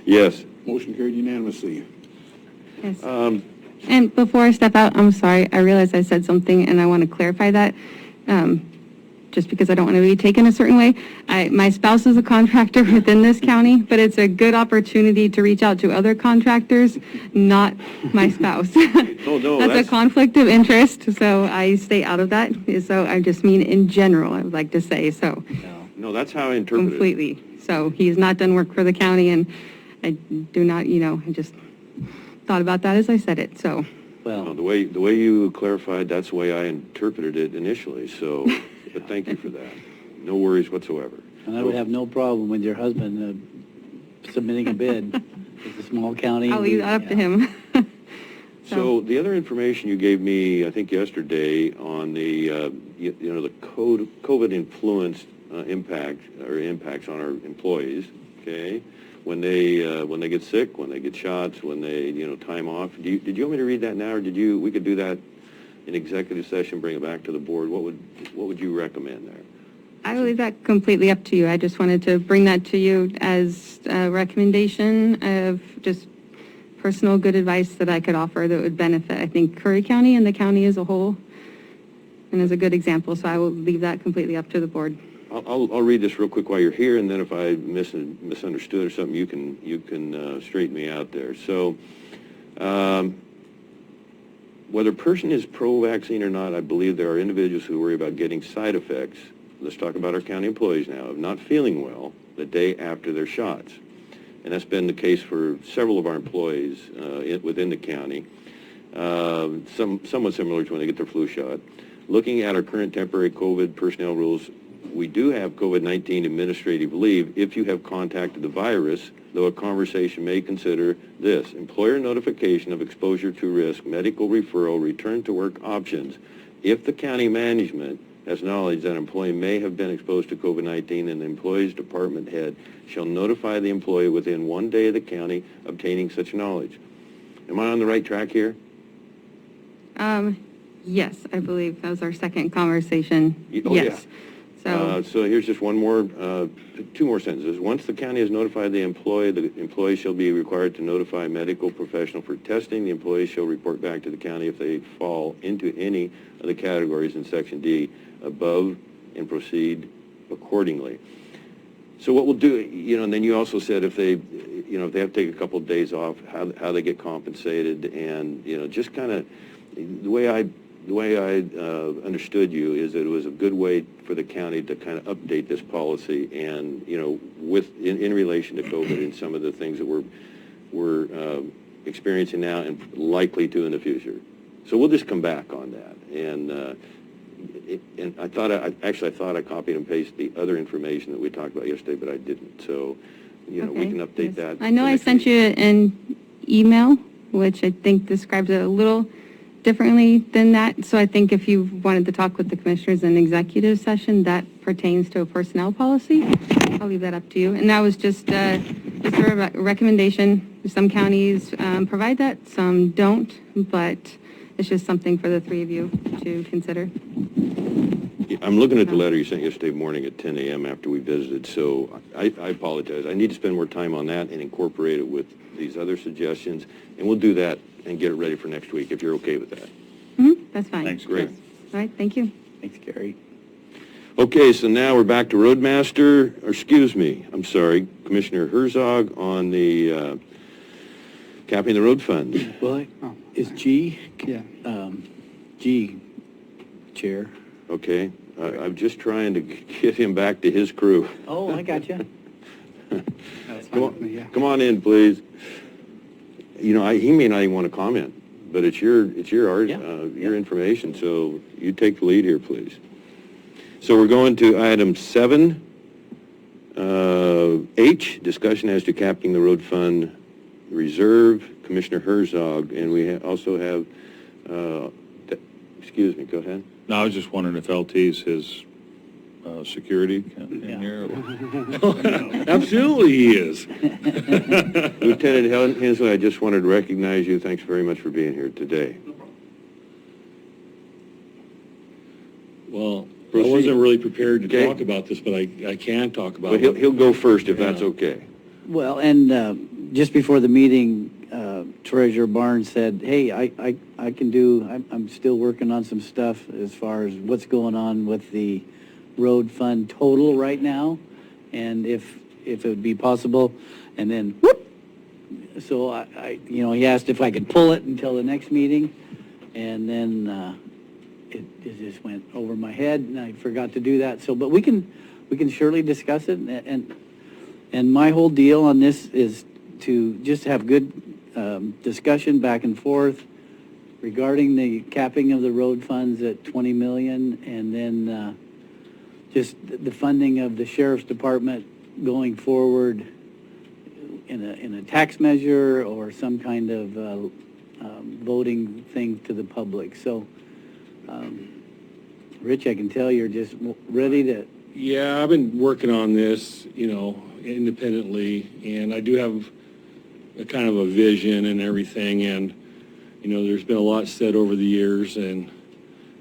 Yes. Motion carried unanimously. Yes. And before I step out, I'm sorry, I realized I said something and I want to clarify that. Just because I don't want to be taken a certain way. My spouse is a contractor within this county, but it's a good opportunity to reach out to other contractors, not my spouse. No, That's a conflict of interest, so I stay out of that. So I just mean in general, I would like to say, so. No, that's how I interpret it. Completely. So he's not done work for the county, and I do not, I just thought about that as I said it, so. Well, the way you clarified, that's the way I interpreted it initially, so, but thank you for that. No worries whatsoever. And I would have no problem with your husband submitting a bid. It's a small county. I'll leave that up to him. So the other information you gave me, I think yesterday, on the, the COVID influenced impacts on our employees, okay? when they get sick, when they get shots, when they, time off. Did you want me to read that now, or we could do that in executive session, bring it back to the board? What would you recommend there? I will leave that completely up to you. I just wanted to bring that to you as a recommendation of just personal good advice that I could offer that would benefit, I think, Curry County and the county as a whole, and as a good example. So I will leave that completely up to the board. I'll read this real quick while you're here, and then if I misunderstood or something, you can straighten me out there. So, whether a person is pro-vaccine or not, I believe there are individuals who worry about getting side effects. Let's talk about our county employees now, of not feeling well the day after their shots. And that's been the case for several of our employees within the county, somewhat similar to when they get their flu shot. Looking at our current temporary COVID personnel rules, we do have COVID-19 administrative leave if you have contacted the virus, though a conversation may consider this: employer notification of exposure to risk, medical referral, return to work options. If the county management has knowledge that an employee may have been exposed to COVID-19, and the employee's department head shall notify the employee within 1 day of the county obtaining such knowledge. Am I on the right track here? Yes, I believe that was our second conversation. Oh, yes. Yeah. So here's just two more sentences. Once the county has notified the employee shall be required to notify a medical professional for testing. The employee shall report back to the county if they fall into any of the categories in Section D above and proceed accordingly. So what we'll do, and then you also said if they have to take a couple of days off, how they get compensated, and, just kind of the way I understood you is that it was a good way for the county to kind of update this policy and, in relation to COVID and some of the things that we're experiencing now and likely to in the future. So we'll just come back on that. And I thought I copied and pasted the other information that we talked about yesterday, but I didn't. So, we can update that. I know I sent you an email, which I think describes it a little differently than that. So I think if you wanted to talk with the commissioners in executive session, that pertains to a personnel policy. I'll leave that up to you. And that was just a recommendation. Some counties provide that, some don't, but it's just something for the three of you to consider. I'm looking at the letter you sent yesterday morning at 10 a.m. after we visited, so I apologize. I need to spend more time on that and incorporate it with these other suggestions, and we'll do that and get it ready for next week, if you're okay with that. That's fine. Thanks. Great. All right, thank you. Thanks, Gary. Okay, so now we're back to Roadmaster, Commissioner Herzog on the capping the road fund. Well, is G? Yeah. G, Chair. Okay, I'm just trying to get him back to his crew. Oh, I got you. Come on in, please. He may not even want to comment, but it's your information, so you take the lead here, please. So we're going to item 7, H, discussion as to capping the road fund reserve, Commissioner Herzog, and we also have, excuse me, go ahead. No, I was just wondering if LT's his security in here. Absolutely he is. Lieutenant Hensley, I just wanted to recognize you. Thanks very much for being here today. Well, Proceed. I wasn't really prepared to Okay. talk about this, but I can talk about But it. he'll go first if that's Yeah. okay. Well, and just before the meeting, Treasurer Barnes said, hey, I can do, I'm still working on some stuff as far as what's going on with the road fund total right now, and if it would be possible, and then whoop. So he asked if I could pull it until the next meeting, and then it just went over my head, and I forgot to do that. So, but we can surely discuss it, and my whole deal on this is to just have good discussion back and forth regarding the capping of the road funds at 20 million, and then just the funding of the sheriff's department going forward in a tax measure or some kind of voting thing to the public. So, Rich, I can tell you're just ready to Yeah, I've been working on this, independently, and I do have a kind of a vision and everything, and, there's been a lot said over the years and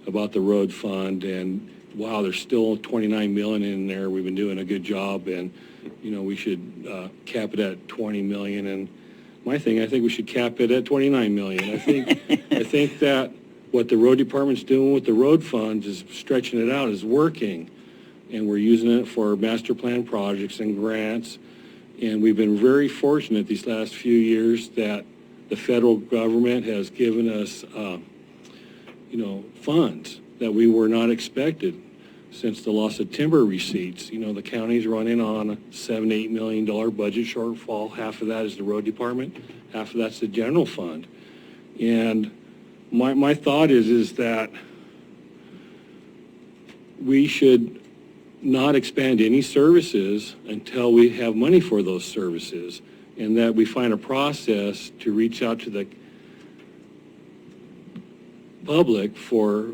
about the road fund, and wow, there's still 29 million in there. We've been doing a good job, and, we should cap it at 20 million, and I think we should cap it at 29 million. I think that what the road department's doing with the road funds is stretching it out, is working. And we're using it for master plan projects and grants. And we've been very fortunate these last few years that the federal government has given us, funds that we were not expected since the loss of timber receipts. The county's running on a $7-8 million budget shortfall. Half of that is the road department, half of that's the general fund. And my thought is that we should not expand any services until we have money for those services, and that we find a process to reach out to the public for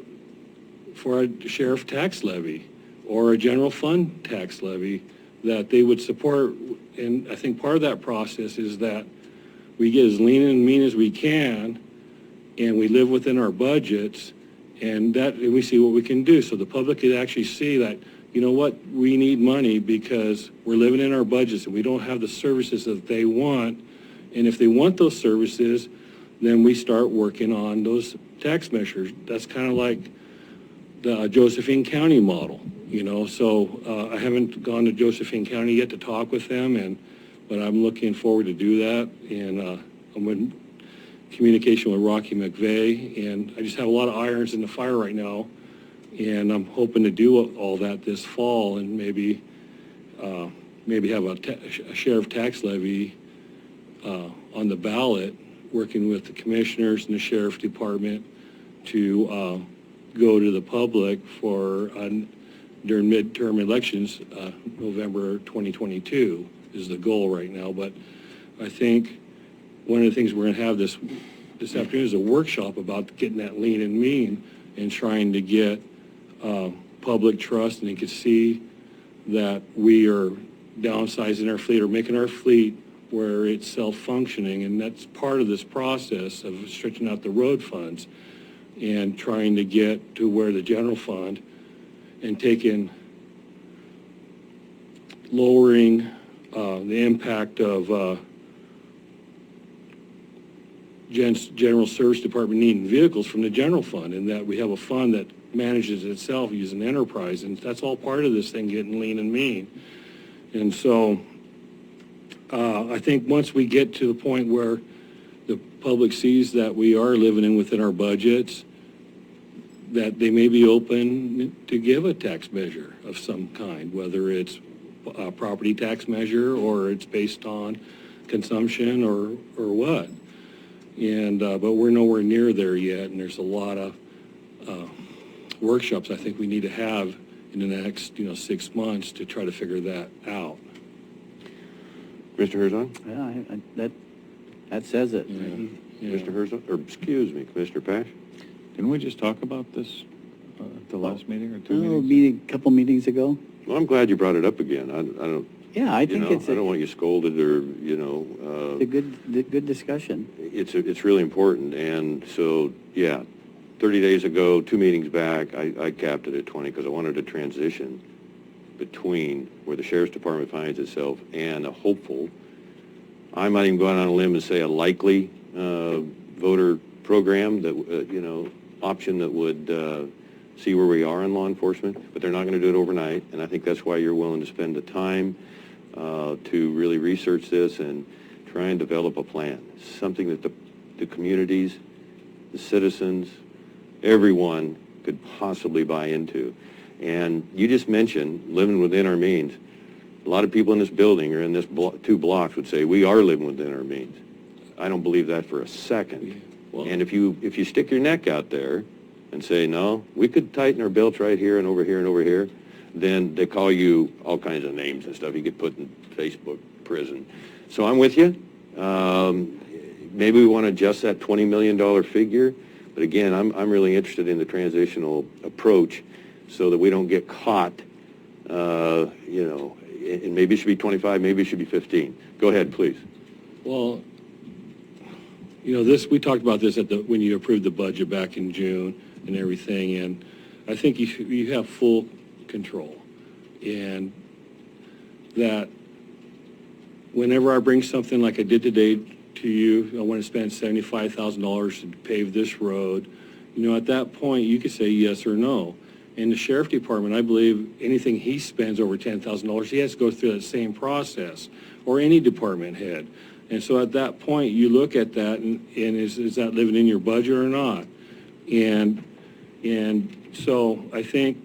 a sheriff tax levy or a general fund tax levy that they would support. And I think part of that process is that we get as lean and mean as we can, and we live within our budgets, and we see what we can do. So the public could actually see that, we need money because we're living in our budgets and we don't have the services that they want. And if they want those services, then we start working on those tax measures. That's kind of like the Josephine County model, So I haven't gone to Josephine County yet to talk with them, but I'm looking forward to do that. And I'm in communication with Rocky McVeigh, and I just have a lot of irons in the fire right now. And I'm hoping to do all that this fall, and maybe have a sheriff tax levy on the ballot, working with the commissioners and the sheriff department to go to the public for during midterm elections. November 2022 is the goal right now. But I think one of the things we're going to have this afternoon is a workshop about getting that lean and mean and trying to get public trust, and you can see that we are downsizing our fleet or making our fleet where it's self-functioning, and that's part of this process of stretching out the road funds and trying to get to where the general fund and lowering the impact of general service department needing vehicles from the general fund, and that we have a fund that manages itself using enterprise, and that's all part of this thing getting lean and mean. And so I think once we get to the point where the public sees that we are living within our budgets, that they may be open to give a tax measure of some kind, whether it's a property tax measure or it's based on consumption or what. And but we're nowhere near there yet, and there's a lot of workshops I think we need to have in the next 6 months to try to figure that out. Mr. Herzog? Yeah, that says it. Yeah. Mr. Herzog, or excuse me, Commissioner Pash? Didn't we just talk about this at the last meeting or two A meetings? couple meetings ago. Well, I'm glad you brought it up again. I don't. Yeah, I think it's I don't want you scolded or a good discussion. It's really important, and so 30 days ago, 2 meetings back, I capped it at 20 because I wanted a transition between where the sheriff's department finds itself and a hopeful, I might even go out on a limb and say a likely voter program that option that would see where we are in law enforcement, but they're not going to do it overnight, and I think that's why you're willing to spend the time to really research this and try and develop a plan, something that the communities, the citizens, everyone could possibly buy into. And you just mentioned living within our means. A lot of people in this building or in this 2 blocks would say we are living within our means. I don't believe that for a second. Well, and if you stick your neck out there and say, no, we could tighten our belts right here and over here and over here, then they call you all kinds of names and stuff. You get put in Facebook prison. So I'm with you. Maybe we want to adjust that $20 million figure. But again, I'm really interested in the transitional approach so that we don't get caught You know, and maybe it should be 25, maybe it should be 15. Go ahead, please. Well, you know, this, we talked about this when you approved the budget back in June and everything, and I think you have full control. And that whenever I bring something like I did today to you, I want to spend $75,000 to pave this road, you know, at that point, you could say yes or no. In the sheriff department, I believe anything he spends over $10,000, he has to go through that same process, or any department head. And so at that point, you look at that, and is that living in your budget or not? And so I think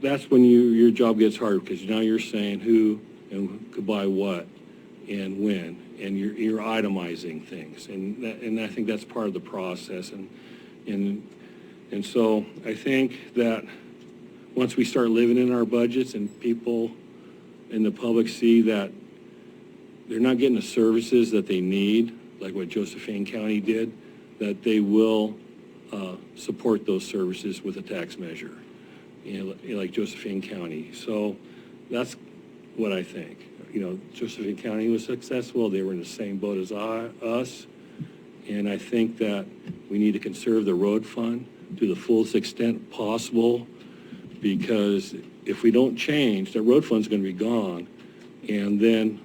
that's when your job gets hard, because now you're saying who and could buy what and when, and you're itemizing things, and I think that's part of the process. And so I think that once we start living in our budgets and people in the public see that they're not getting the services that they need, like what Josephine County did, that they will support those services with a tax measure, you know, like Josephine County. So that's what I think. You know, Josephine County was successful. They were in the same boat as us. And I think that we need to conserve the road fund to the fullest extent possible, because if we don't change, the road fund's going to be gone, and then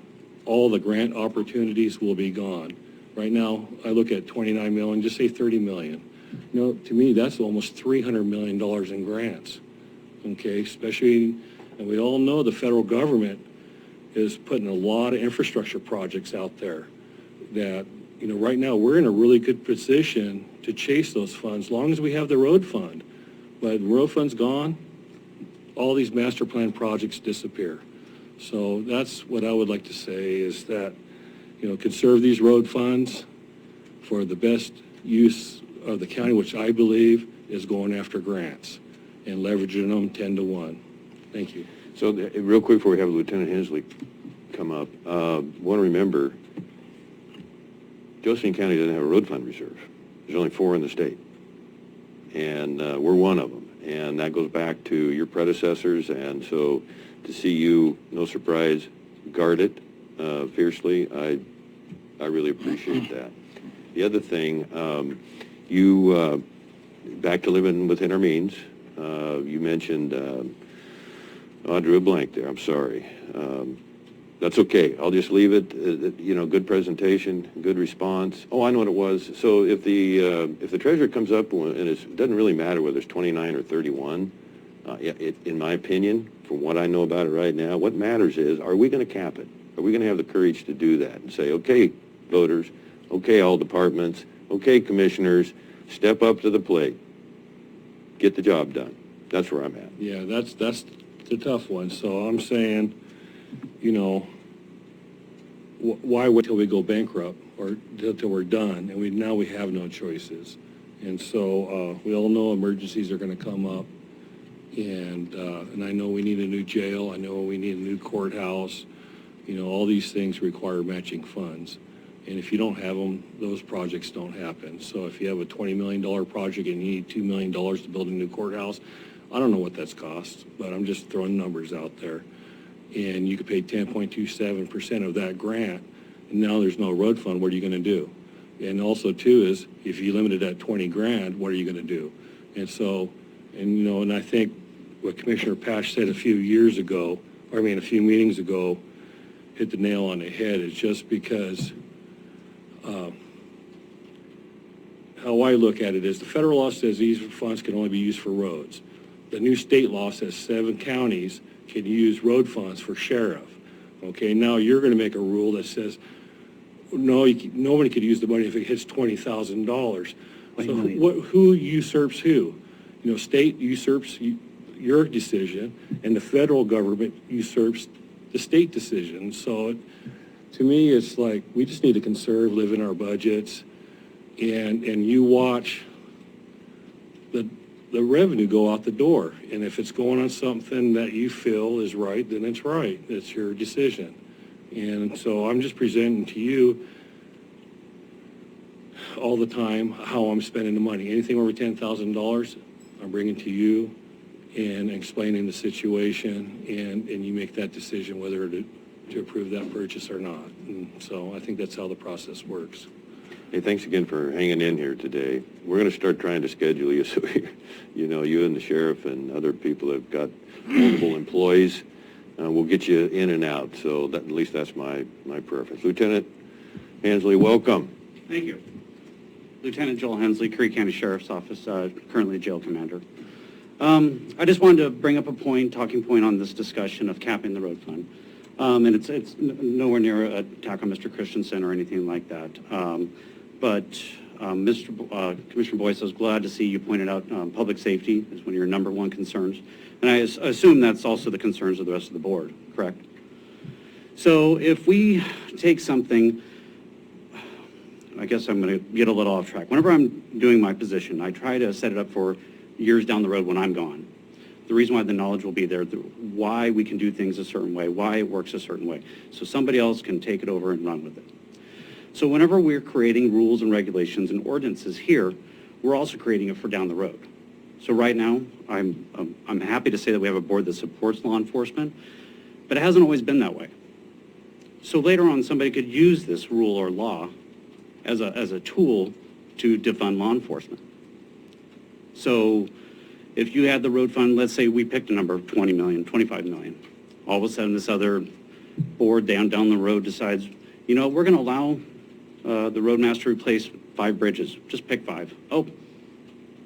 all the grant opportunities will be gone. Right now, I look at 29 million, just say 30 million. You know, to me, that's almost $300 million in grants, okay? Especially, and we all know the federal government is putting a lot of infrastructure projects out there that, you know, right now we're in a really good position to chase those funds as long as we have the road fund. But the road fund's gone, all these master plan projects disappear. So that's what I would like to say, is that, you know, conserve these road funds for the best use of the county, which I believe is going after grants and leveraging them 10 to 1. Thank you. So real quick before we have Lieutenant Hensley come up, want to remember, Josephine County doesn't have a road fund reserve. There's only 4 in the state, and we're one of them. And that goes back to your predecessors, and so to see you, no surprise, guard it fiercely, I really appreciate that. The other thing, you, back to living within our means, you mentioned, I drew a blank there, I'm sorry. That's okay, I'll just leave it, you know, good presentation, good response. Oh, I know what it was. So if the treasurer comes up, and it doesn't really matter whether it's 29 or 31, in my opinion, from what I know about it right now, what matters is, are we going to cap it? Are we going to have the courage to do that and say, okay, voters, okay, all departments, okay, commissioners, step up to the plate, get the job done. That's where I'm at. Yeah, that's the tough one. So I'm saying, you know, why wait till we go bankrupt or till we're done? And now we have no choices. And so we all know emergencies are going to come up. And I know we need a new jail. I know we need a new courthouse. You know, all these things require matching funds. And if you don't have them, those projects don't happen. So if you have a $20 million project and you need $2 million to build a new courthouse, I don't know what that's cost, but I'm just throwing numbers out there. And you could pay 10.27% of that grant, and now there's no road fund. What are you going to do? And also, too, is if you limit it at 20 grand, what are you going to do? And so, and you know, and I think what Commissioner Pash said a few meetings ago, hit the nail on the head. Is just because how I look at it is the federal law says these funds can only be used for roads. The new state law says 7 counties can use road funds for sheriff. Okay, now you're going to make a rule that says, no, nobody could use the money if it hits $20,000. So who usurps who? You know, state usurps your decision, and the federal government usurps the state decision. So to me, it's like we just need to conserve, live in our budgets, and you watch the revenue go out the door. And if it's going on something that you feel is right, then it's right. It's your decision. And so I'm just presenting to you all the time how I'm spending the money. Anything over $10,000, I'm bringing to you and explaining the situation, and you make that decision whether to approve that purchase or not. And so I think that's how the process works. Hey, thanks again for hanging in here today. We're going to start trying to schedule you so you and the sheriff and other people have got multiple employees. We'll get you in and out. So that, at least that's my preference. Lieutenant Hensley, welcome. Thank you. Lieutenant Joel Hensley, Curry County Sheriff's Office, currently jail commander. I just wanted to bring up a talking point on this discussion of capping the road fund. And it's nowhere near an attack on Mr. Christensen or anything like that. Commissioner Boice, I was glad to see you pointed out public safety is one of your number one concerns. And I assume that's also the concerns of the rest of the board, correct? So if we take something, I guess I'm going to get a little off track. Whenever I'm doing my position, I try to set it up for years down the road when I'm gone. The reason why the knowledge will be there, why we can do things a certain way, why it works a certain way, so somebody else can take it over and run with it. So whenever we're creating rules and regulations and ordinances here, we're also creating it for down the road. So right now, I'm happy to say that we have a board that supports law enforcement, but it hasn't always been that way. So later on, somebody could use this rule or law as a tool to defund law enforcement. So if you had the road fund, let's say we picked a number of 20 million, 25 million. All of a sudden, this other board down the road decides, you know, we're going to allow the roadmaster to replace 5 bridges. Just pick 5. Oh,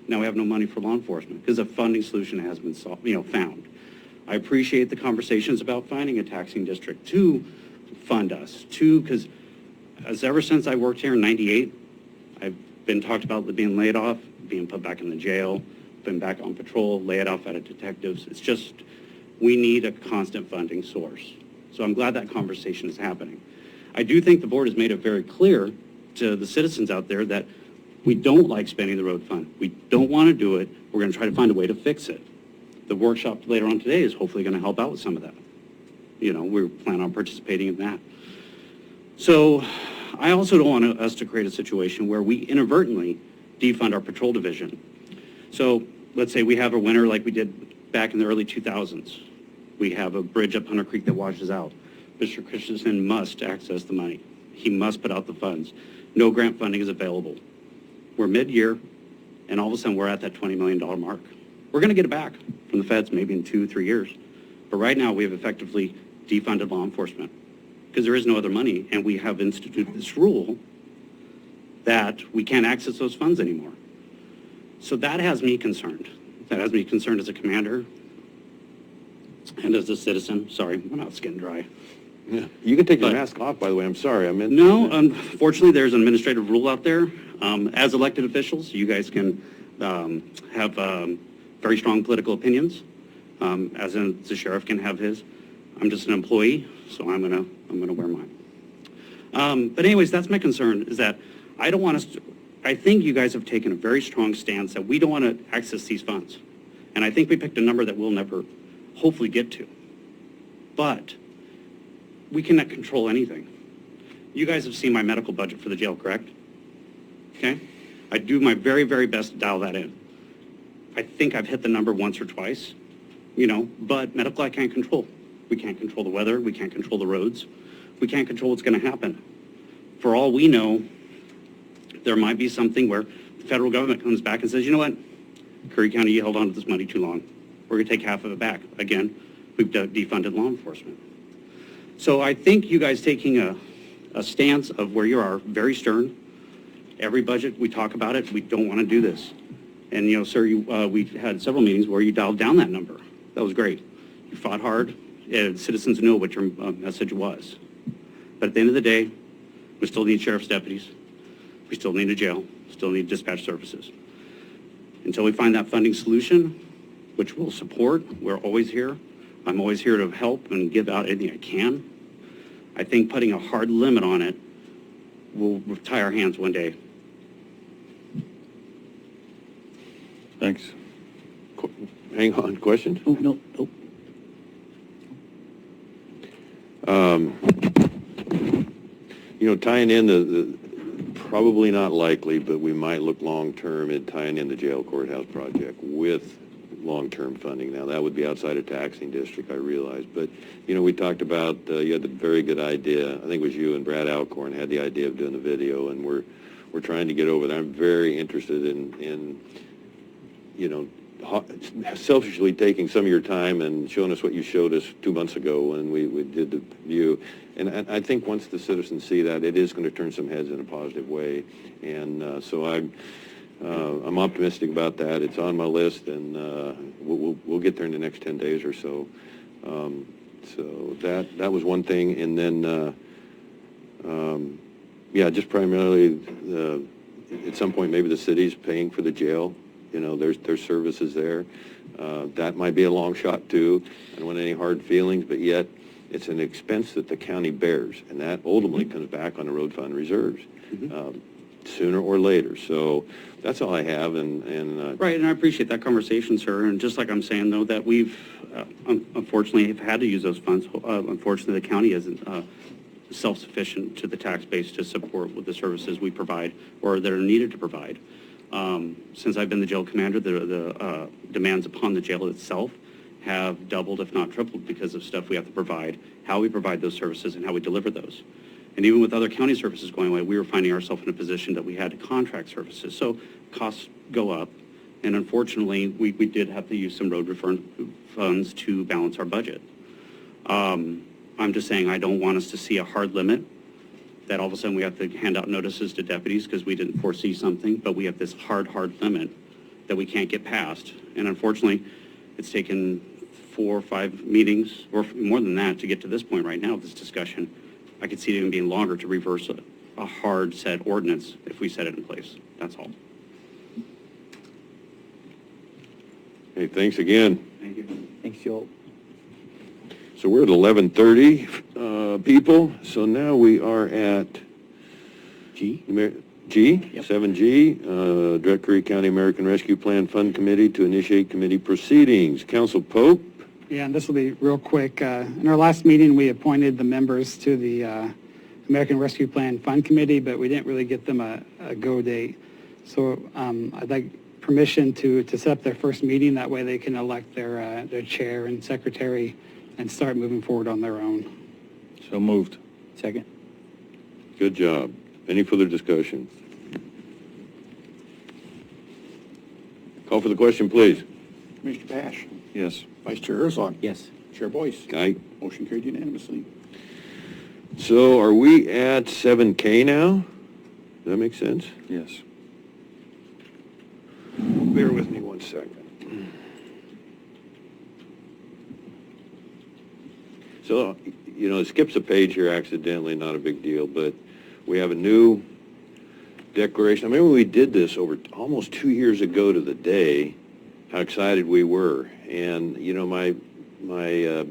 now we have no money for law enforcement because a funding solution has been found. I appreciate the conversations about finding a taxing district to fund us, because ever since I worked here in '98, I've been talked about being laid off, being put back in the jail, been back on patrol, laid off out of detectives. It's just, we need a constant funding source. So I'm glad that conversation is happening. I do think the board has made it very clear to the citizens out there that we don't like spending the road fund. We don't want to do it. We're going to try to find a way to fix it. The workshop later on today is hopefully going to help out with some of that. You know, we plan on participating in that. So I also don't want us to create a situation where we inadvertently defund our patrol division. So let's say we have a winter like we did back in the early 2000s. We have a bridge up Hunter Creek that washes out. Mr. Christensen must access the money. He must put out the funds. No grant funding is available. We're mid-year, and all of a sudden we're at that $20 million mark. We're going to get it back from the feds maybe in 2-3 years. But right now we have effectively defunded law enforcement because there is no other money, and we have instituted this rule that we can't access those funds anymore. So that has me concerned. That has me concerned as a commander and as a citizen. Sorry, my mouth's getting dry. Yeah. You can take your mask off, by the way. I'm sorry. No, unfortunately, there's an administrative rule out there. As elected officials, you guys can have very strong political opinions, as the sheriff can have his. I'm just an employee, so I'm gonna wear mine. But anyways, that's my concern, is that I don't want us to, I think you guys have taken a very strong stance that we don't want to access these funds. And I think we picked a number that we'll never hopefully get to. But we cannot control anything. You guys have seen my medical budget for the jail, correct? Okay? I do my very, very best to dial that in. I think I've hit the number once or twice, but medical I can't control. We can't control the weather. We can't control the roads. We can't control what's going to happen. For all we know, there might be something where the federal government comes back and says, you know what, Curry County, you held on to this money too long. We're going to take half of it back. Again, we've defunded law enforcement. So I think you guys taking a stance of where you are very stern. Every budget, we talk about it. We don't want to do this. And, sir, we've had several meetings where you dialed down that number. That was great. You fought hard. And citizens know what your message was. But at the end of the day, we still need sheriff's deputies. We still need a jail. Still need dispatch services. Until we find that funding solution, which we'll support, we're always here. I'm always here to help and give out anything I can. I think putting a hard limit on it will tie our hands one day. Thanks. Hang on, question? Oh, no, nope. Tying in the probably not likely, but we might look long-term at tying in the jail courthouse project with long-term funding. Now, that would be outside a taxing district, I realize. But, you know, we talked about, you had a very good idea. I think it was you and Brad Alcorn had the idea of doing the video, and we're trying to get over that. I'm very interested in you know, selfishly taking some of your time and showing us what you showed us 2 months ago when we did the view. And I think once the citizens see that, it is going to turn some heads in a positive way. And so I'm optimistic about that. It's on my list, and we'll get there in the next 10 days or so. So that was one thing. And then, yeah, just primarily at some point maybe the city's paying for the jail. You know, there's services there. That might be a long shot too. I don't want any hard feelings, but yet it's an expense that the county bears, and that ultimately comes back on the road fund reserves sooner or later. So that's all I have. And Right, and I appreciate that conversation, sir. And just like I'm saying, though, that we've unfortunately have had to use those funds. Unfortunately, the county isn't self-sufficient to the tax base to support with the services we provide or that are needed to provide. Since I've been the jail commander, the demands upon the jail itself have doubled, if not tripled, because of stuff we have to provide, how we provide those services, and how we deliver those. And even with other county services going away, we were finding ourselves in a position that we had to contract services. So costs go up, and unfortunately, we did have to use some road funds to balance our budget. I'm just saying I don't want us to see a hard limit that all of a sudden we have to hand out notices to deputies because we didn't foresee something, but we have this hard limit that we can't get past. And unfortunately, it's taken 4 or 5 meetings, or more than that, to get to this point right now, this discussion. I could see it even being longer to reverse a hard set ordinance if we set it in place. That's all. hey, thanks again. Thank you. Thanks, Joel. So we're at 11:30, people. So now we are at G? G, Yep. 7G, Direct Curry County American Rescue Plan Fund Committee to initiate committee proceedings. Council Pope? Yeah, and this will be real quick. In our last meeting, we appointed the members to the American Rescue Plan Fund Committee, but we didn't really get them a go date. So I'd like permission to set up their first meeting. That way they can elect their chair and secretary and start moving forward on their own. So moved. Second? Good job. Any further discussion? Call for the question, please. Commissioner Pash. Yes. Vice Chair Herzog. Yes. Chair Boyce. Aye. Motion carried unanimously. So are we at 7K now? Does that make sense? Yes. Bear with me 1 second. So, you know, it skips a page here accidentally, not a big deal, but we have a new declaration. I remember when we did this over almost 2 years ago to the day, how excited we were. And, you know, my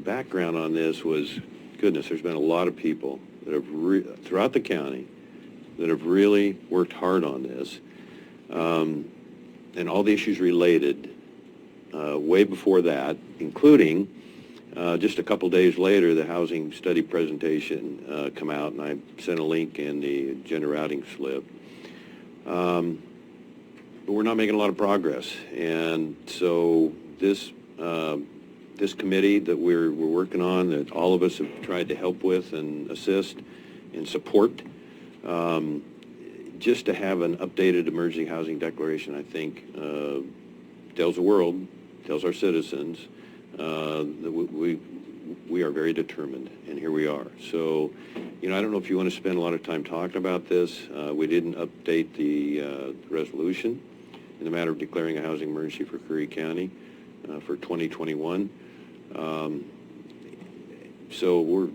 background on this was, goodness, there's been a lot of people that have, throughout the county, that have really worked hard on this. And all the issues related way before that, including just a couple days later, the housing study presentation come out, and I sent a link in the agenda routing slip. But we're not making a lot of progress. And so this committee that we're working on, that all of us have tried to help with and assist and support, just to have an updated emergency housing declaration, I think, tells the world, tells our citizens that we are very determined, and here we are. So, you know, I don't know if you want to spend a lot of time talking about this. We didn't update the resolution in the matter of declaring a housing emergency for Curry County for 2021. So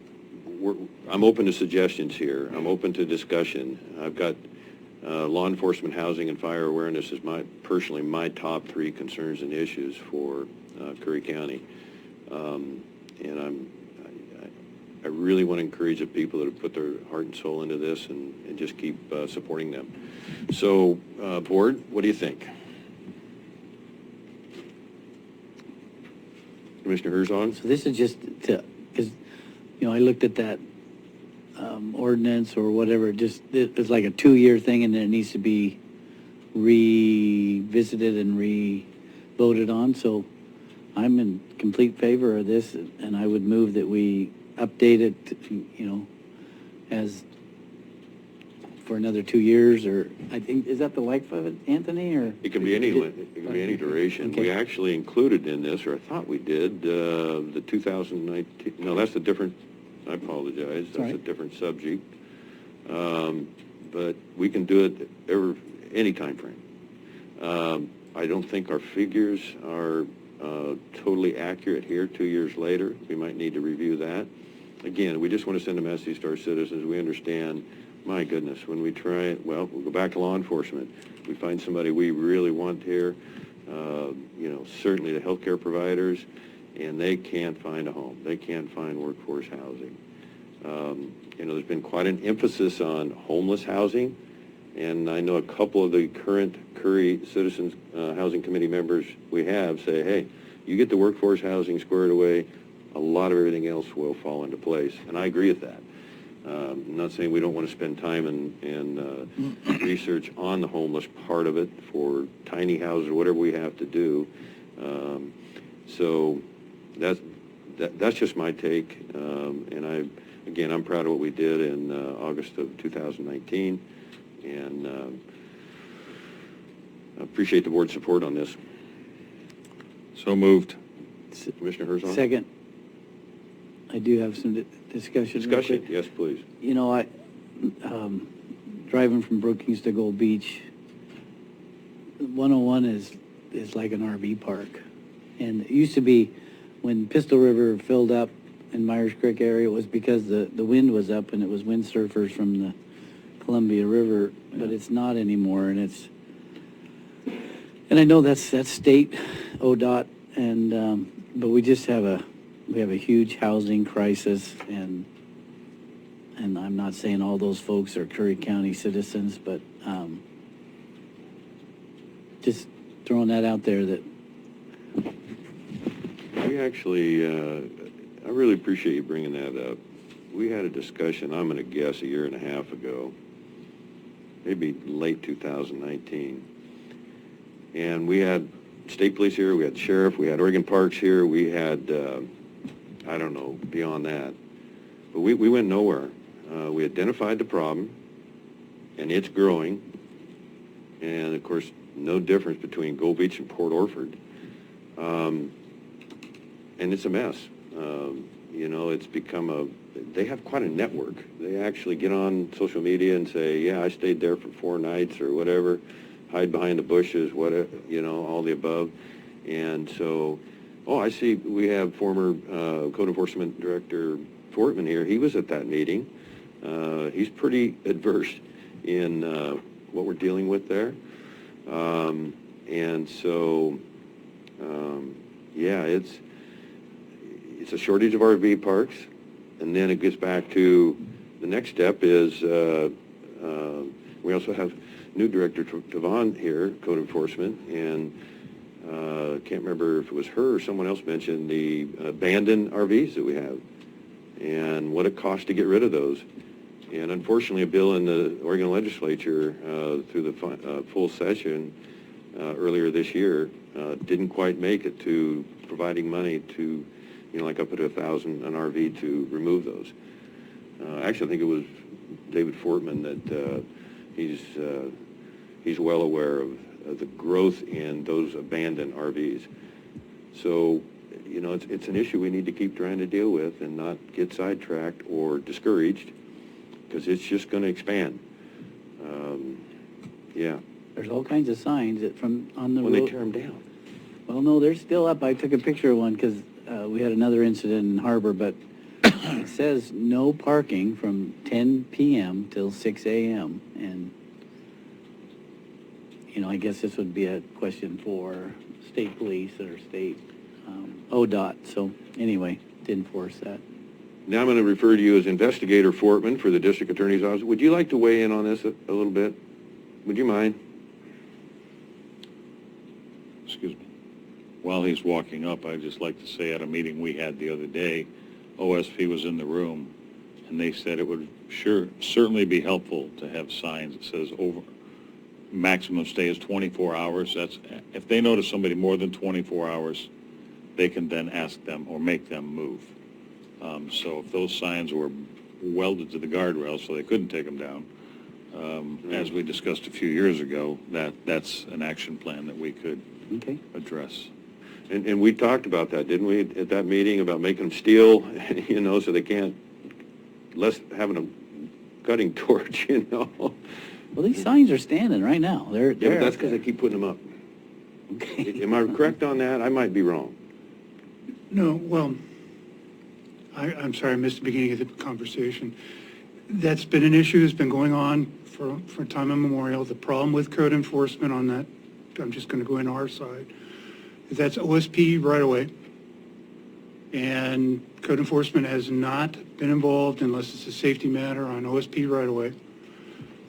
I'm open to suggestions here. I'm open to discussion. I've got law enforcement, housing, and fire awareness is personally my top 3 concerns and issues for Curry County. And I really want to encourage the people that have put their heart and soul into this and just keep supporting them. So, board, what do you think? Commissioner Herzog? So this is just to, because, you know, I looked at that ordinance or whatever, it's like a 2-year thing, and then it needs to be revisited and re-voted on. So I'm in complete favor of this, and I would move that we update it, as for another 2 years, or I think, is that the length of it, Anthony, or? It can be any duration. Okay. We actually included in this, or I thought we did, the 2019, no, that's a different, I apologize, that's Sorry. a different subject. But we can do it any time frame. I don't think our figures are totally accurate here 2 years later. We might need to review that. Again, we just want to send a message to our citizens. We understand, my goodness, when we try it, well, we'll go back to law enforcement. We find somebody we really want here, certainly the healthcare providers, and they can't find a home. They can't find workforce housing. There's been quite an emphasis on homeless housing, and I know a couple of the current Curry Citizens Housing Committee members we have say, hey, you get the workforce housing squared away, a lot of everything else will fall into place, and I agree with that. I'm not saying we don't want to spend time and research on the homeless part of it for tiny houses or whatever we have to do. So that's just my take, and I'm proud of what we did in August of 2019, and I appreciate the board's support on this. So moved. Commissioner Herzog? Second. I do have some discussion. real Discussion, quick. yes, please. I, driving from Brookings to Gold Beach, 101 is like an RV park. And it used to be, when Pistol River filled up in Myers Creek area, it was because the wind was up and it was windsurfers from the Columbia River, but it's not anymore, and I know that's state ODOT, and but we just have a huge housing crisis, and I'm not saying all those folks are Curry County citizens, but just throwing that out there that We actually, I really appreciate you bringing that up. We had a discussion, I'm going to guess, 1.5 years ago, maybe late 2019. And we had state police here, we had sheriff, we had Oregon Parks here, we had, I don't know, beyond that. But we went nowhere. We identified the problem, and it's growing. And, of course, no difference between Gold Beach and Port Orford. And it's a mess. It's become they have quite a network. They actually get on social media and say, yeah, I stayed there for 4 nights or whatever, hide behind the bushes, whatever, all the above. And so, I see we have former Code Enforcement Director Fortman here. He was at that meeting. He's pretty adverse in what we're dealing with there. And so, it's a shortage of RV parks, and then it gets back to the next step is we also have new director Tavon here, Code Enforcement, and can't remember if it was her or someone else mentioned the abandoned RVs that we have and what it costs to get rid of those. And unfortunately, a bill in the Oregon legislature through the full session earlier this year didn't quite make it to providing money to, like up to $1,000 an RV to remove those. Actually, I think it was David Fortman that he's well aware of the growth in those abandoned RVs. So, it's an issue we need to keep trying to deal with and not get sidetracked or discouraged, because it's just going to expand. there's all kinds of signs that on the road. When they tear them down. Well, no, they're still up. I took a picture of one because we had another incident in Harbor, but it says no parking from 10 p.m. till 6 a.m. And, I guess this would be a question for state police or state ODOT. So anyway, to enforce that. Now I'm going to refer to you as Investigator Fortman for the District Attorney's Office. Would you like to weigh in on this a little bit? Would you mind? Excuse me. While he's walking up, I'd just like to say at a meeting we had the other day, OSP was in the room, and they said it would certainly be helpful to have signs that says maximum stay is 24 hours. That's if they notice somebody more than 24 hours, they can then ask them or make them move. So if those signs were welded to the guardrail so they couldn't take them down, as we discussed a few years ago, that's an action plan that we could address. And we talked about that, didn't we, at that meeting, about making them steel, you know, so they can't, less having a cutting torch, you know? Well, these signs are standing right now. Yeah, but that's because they keep putting them up. Okay. Am I correct on that? I might be wrong. No, well, I'm sorry, I missed the beginning of the conversation. That's been an issue that's been going on for time immemorial. The problem with code enforcement on that, I'm just going to go in our side, is that's OSP right away. And code enforcement has not been involved unless it's a safety matter on OSP right away.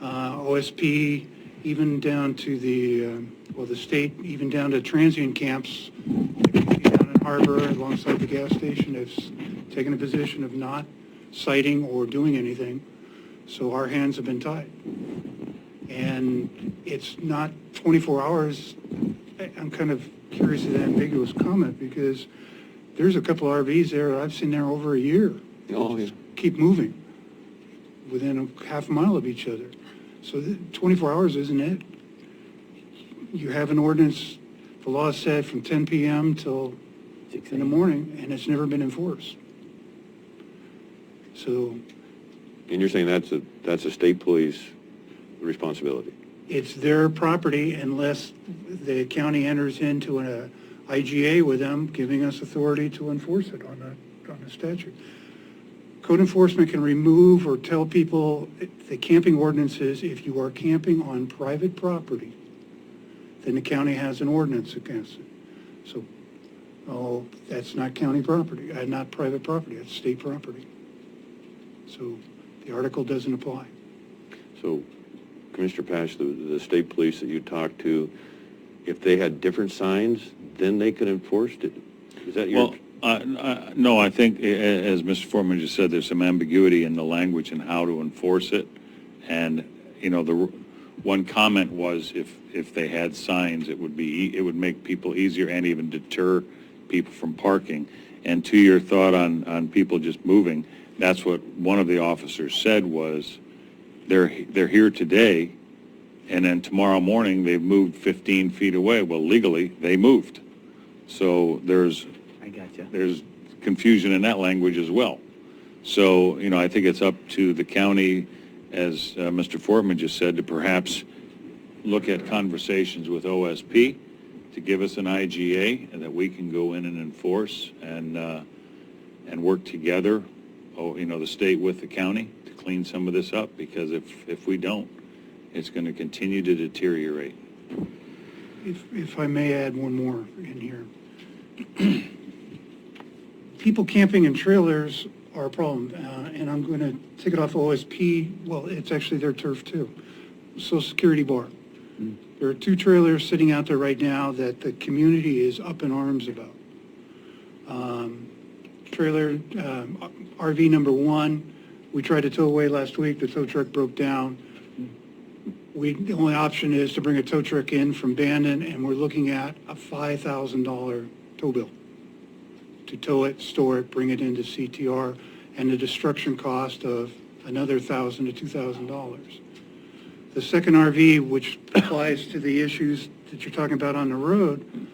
OSP, even down to the state, even down to transient camps, down in Harbor alongside the gas station, has taken a position of not citing or doing anything. So our hands have been tied. And it's not 24 hours. I'm kind of curious of that ambiguous comment because there's a couple RVs there I've seen there over a year. Oh, yeah. Keep moving within a half mile of each other. So 24 hours isn't it. You have an ordinance, the law said from 10 p.m. till 6 in the morning, and it's never been enforced. So And you're saying that's a state police responsibility? it's their property unless the county enters into an IGA with them, giving us authority to enforce it on the statute. Code enforcement can remove or tell people, the camping ordinances, if you are camping on private property, then the county has an ordinance against it. So, that's not county property, not private property, it's state property. So the article doesn't apply. So, Commissioner Pash, the state police that you talked to, if they had different signs, then they could enforce it? Is that your... Well, no, I think, as Mr. Foreman just said, there's some ambiguity in the language and how to enforce it. And, you know, the one comment was if they had signs, it would make people easier and even deter people from parking. And to your thought on people just moving, that's what one of the officers said was, they're here today, and then tomorrow morning they've moved 15 feet away. Well, legally, they moved. So there's confusion in that language as well. So, you know, I think it's up to the county, as Mr. Fortman just said, to perhaps look at conversations with OSP to give us an IGA and that we can go in and enforce and work together, you know, the state with the county to clean some of this up, because if we don't, it's going to continue to deteriorate. If I may add one more in here. People camping in trailers are a problem, and I'm going to take it off OSP. Well, it's actually their turf too. Social Security Bar. There are 2 trailers sitting out there right now that the community is up in arms about. Trailer, RV number 1, we tried to tow away last week. The tow truck broke down. The only option is to bring a tow truck in from Bandon, and we're looking at a $5,000 tow bill to tow it, store it, bring it into CTR, and the destruction cost of another $1,000 to $2,000. The second RV, which applies to the issues that you're talking about on the road,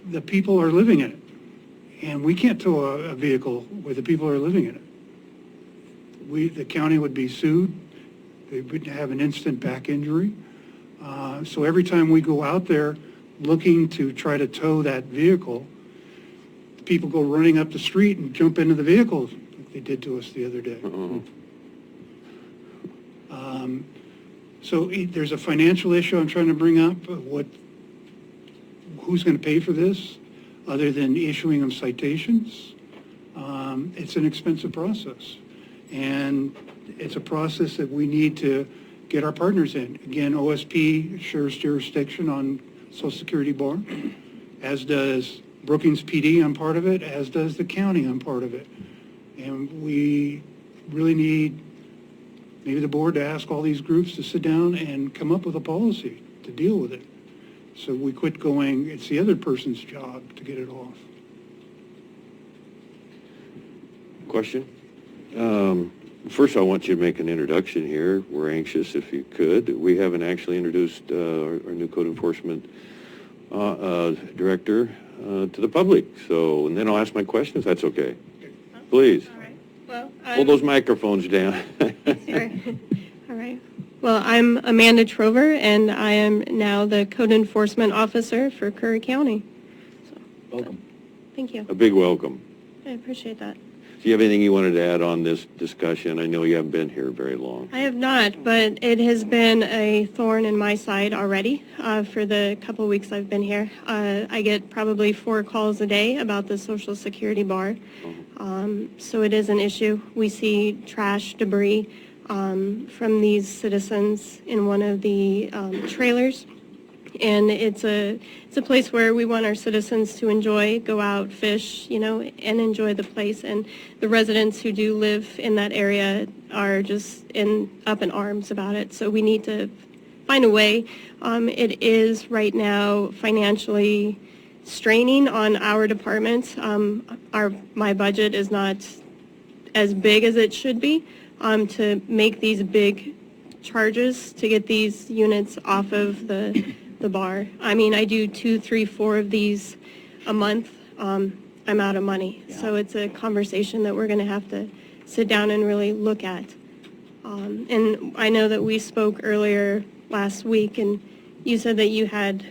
the people are living in it. And we can't tow a vehicle where the people are living in it. The county would be sued. They would have an instant back injury. So every time we go out there looking to try to tow that vehicle, people go running up the street and jump into the vehicles like they did to us the other day. So there's a financial issue I'm trying to bring up. Who's going to pay for this other than issuing them citations? It's an expensive process. And it's a process that we need to get our partners in. Again, OSP shares jurisdiction on Social Security Bar, as does Brookings PD on part of it, as does the county on part of it. And we really need maybe the board to ask all these groups to sit down and come up with a policy to deal with it. So we quit going, it's the other person's job to get it off. Question? First, I want you to make an introduction here. We're anxious, if you could. We haven't actually introduced our new code enforcement director to the public. So, and then I'll ask my question, if that's okay. Please. All right. Well, Hold those microphones down. Sure. All right. Well, I'm Amanda Trover, and I am now the Code Enforcement Officer for Curry County. Welcome. Thank you. A big welcome. I appreciate that. Do you have anything you wanted to add on this discussion? I know you haven't been here very long. I have not, but it has been a thorn in my side already for the couple weeks I've been here. I get probably 4 calls a day about the Social Security bar. So it is an issue. We see trash, debris from these citizens in one of the trailers. And it's a place where we want our citizens to enjoy, go out, fish, and enjoy the place. And the residents who do live in that area are just up in arms about it. So we need to find a way. It is right now financially straining on our department. My budget is not as big as it should be to make these big charges to get these units off of the bar. I mean, I do 2, 3, 4 of these a month. I'm out of money. Yeah. So it's a conversation that we're going to have to sit down and really look at. And I know that we spoke earlier last week, and you said that you had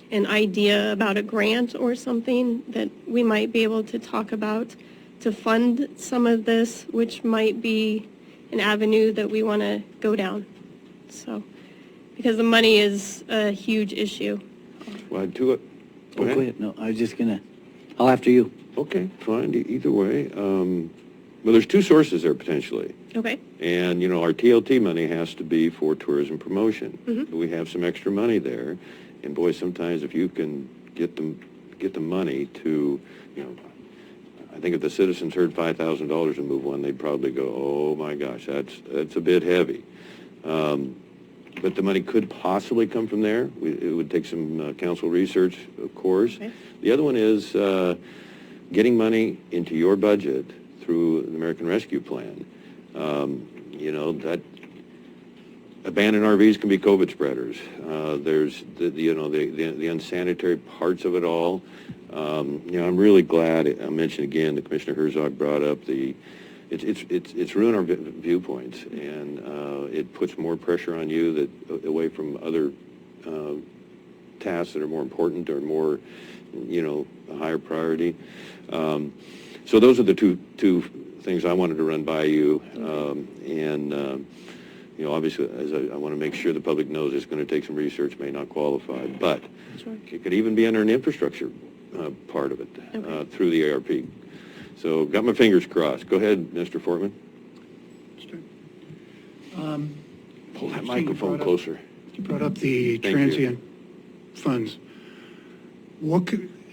an idea about a grant or something that we might be able to talk about to fund some of this, which might be an avenue that we want to go down. So, because the money is a huge issue. Well, do it. Go ahead. No, I was just going to, I'll after you. Okay, fine, either way. Well, there's 2 sources there potentially. Okay. And, our TLT money has to be for tourism promotion. Mm-hmm. We have some extra money there. And boy, sometimes if you can get the money to, I think if the citizens heard $5,000 and move one, they'd probably go, oh my gosh, that's a bit heavy. But the money could possibly come from there. It would take some council research, of course. Okay. The other one is getting money into your budget through the American Rescue Plan. That abandoned RVs can be COVID spreaders. There's the unsanitary parts of it all. I'm really glad. I mentioned again, the Commissioner Herzog brought up it's ruined our viewpoints, and it puts more pressure on you away from other tasks that are more important or more, a higher priority. So those are the two things I wanted to run by you, obviously, as I want to make sure the public knows it's going to take some research, may not qualify, but it could even be under an infrastructure part of it through the ARP. So got my fingers crossed. Go ahead, Mr. Fortman. Pull that microphone closer. You brought up the Thank transient funds.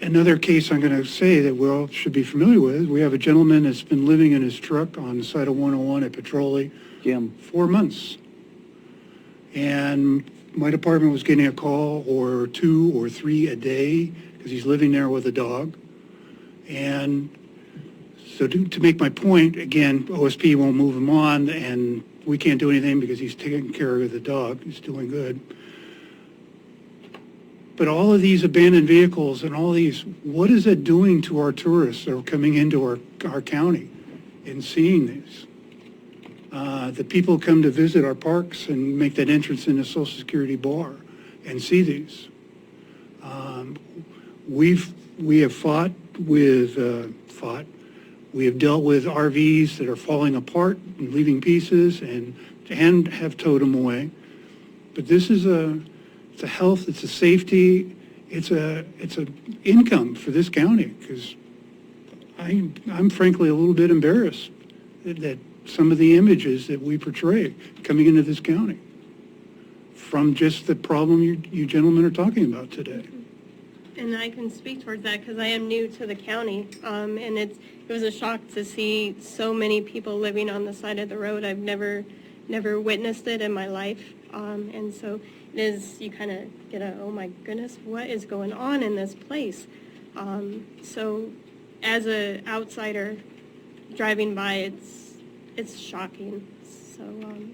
Another case I'm going to say that we all should be familiar with, we have a gentleman that's been living in his truck on the side of 101 at Petroli. Jim. 4 months. And my department was getting a call or 2 or 3 a day because he's living there with a dog. And so to make my point, again, OSP won't move him on, and we can't do anything because he's taking care of the dog. He's doing good. But all of these abandoned vehicles and all these, what is it doing to our tourists that are coming into our county and seeing these? The people come to visit our parks and make that entrance in the Social Security bar and see these. We have we have dealt with RVs that are falling apart and leaving pieces and have towed them away. But this is it's a health, it's a safety, it's a income for this county, because I'm frankly a little bit embarrassed that some of the images that we portray coming into this county from just the problem you gentlemen are talking about today. And I can speak towards that because I am new to the county, and it was a shock to see so many people living on the side of the road. I've never witnessed it in my life, and so you kind of get a, oh my goodness, what is going on in this place? So as an outsider driving by, it's shocking. So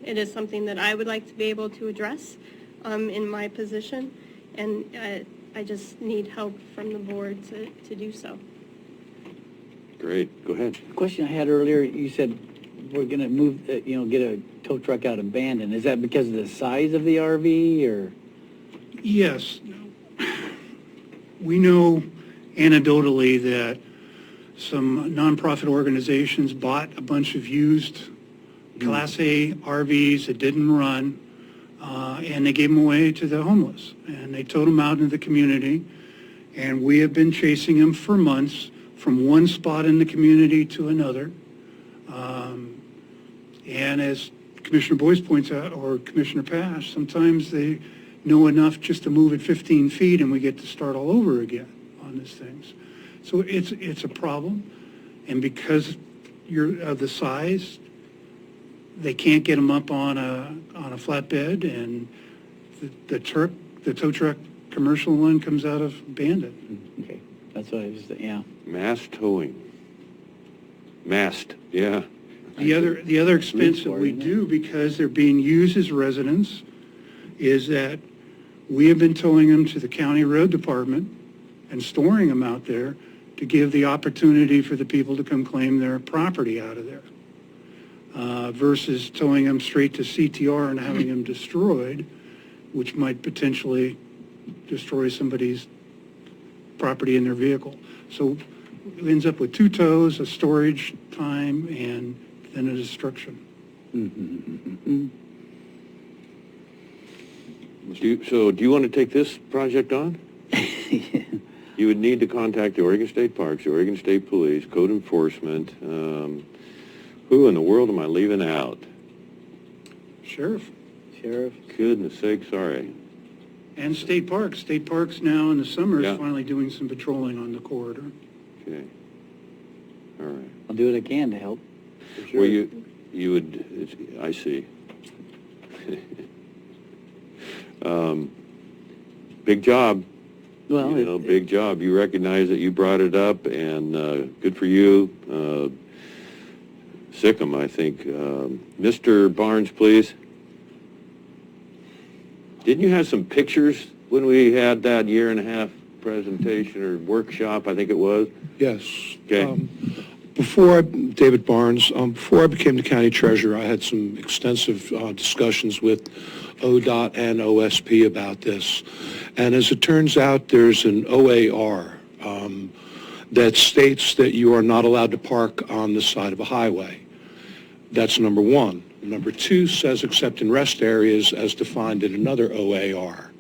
it is something that I would like to be able to address in my position, and I just need help from the board to do so. Great, go ahead. Question I had earlier, you said we're going to move, get a tow truck out abandoned. Is that because of the size of the RV, or? Yes. We know anecdotally that some nonprofit organizations bought a bunch of used Class A RVs that didn't run, and they gave them away to the homeless. And they towed them out into the community, and we have been chasing them for months from one spot in the community to another. And as Commissioner Boyce points out, or Commissioner Pash, sometimes they know enough just to move it 15 feet and we get to start all over again on these things. So it's a problem, and because of the size, they can't get them up on a flatbed, and the tow truck commercial one comes out of abandoned. Okay, that's what I was, yeah. Mass towing. Mast, yeah. The other expense that we do, because they're being used as residents, is that we have been towing them to the county road department and storing them out there to give the opportunity for the people to come claim their property out of there, versus towing them straight to CTR and having them destroyed, which might potentially destroy somebody's property in their vehicle. So it ends up with 2 tows, a storage time, and then a destruction. So do you want to take this project on? You would need to contact the Oregon State Parks, the Oregon State Police, Code Enforcement. Who in the world am I leaving out? Sheriff. Goodness sake, sorry. And state parks. State parks now in the summer Yeah. is finally doing some patrolling on the corridor. Okay. All right. I'll do what I can to help. For sure. Well, you would, I see. Big job. Well, Big job. You recognize that you brought it up, and good for you. Sick 'em, I think. Mr. Barnes, please. Didn't you have some pictures when we had that year-and-a-half presentation or workshop, I think it was? Yes. Okay. David Barnes, before I became the county treasurer, I had some extensive discussions with ODOT and OSP about this. And as it turns out, there's an OAR that states that you are not allowed to park on the side of a highway. That's number one. Number two says except in rest areas as defined in another OAR.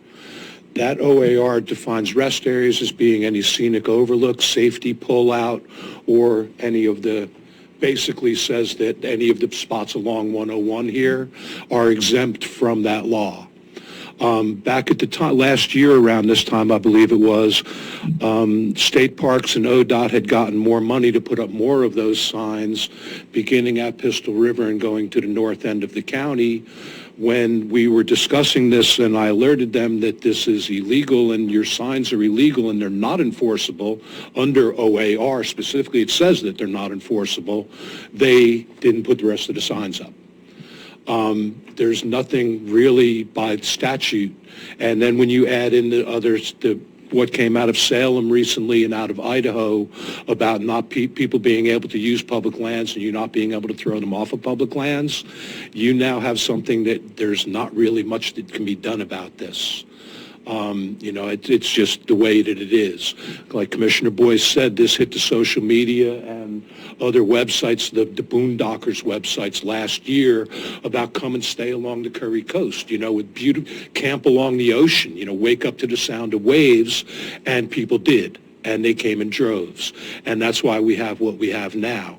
That OAR defines rest areas as being any scenic overlook, safety pullout, or any of the, basically says that any of the spots along 101 here are exempt from that law. Back at the time, last year around this time, I believe it was, state parks and ODOT had gotten more money to put up more of those signs, beginning at Pistol River and going to the north end of the county. When we were discussing this and I alerted them that this is illegal and your signs are illegal and they're not enforceable under OAR, specifically it says that they're not enforceable, they didn't put the rest of the signs up. There's nothing really by statute. And then when you add in the others, what came out of Salem recently and out of Idaho about not people being able to use public lands and you not being able to throw them off of public lands, you now have something that there's not really much that can be done about this. It's just the way that it is. Like Commissioner Boyce said, this hit the social media and other websites, the Boondockers websites last year about come and stay along the Curry Coast, with camp along the ocean, wake up to the sound of waves, and people did, and they came in droves. And that's why we have what we have now.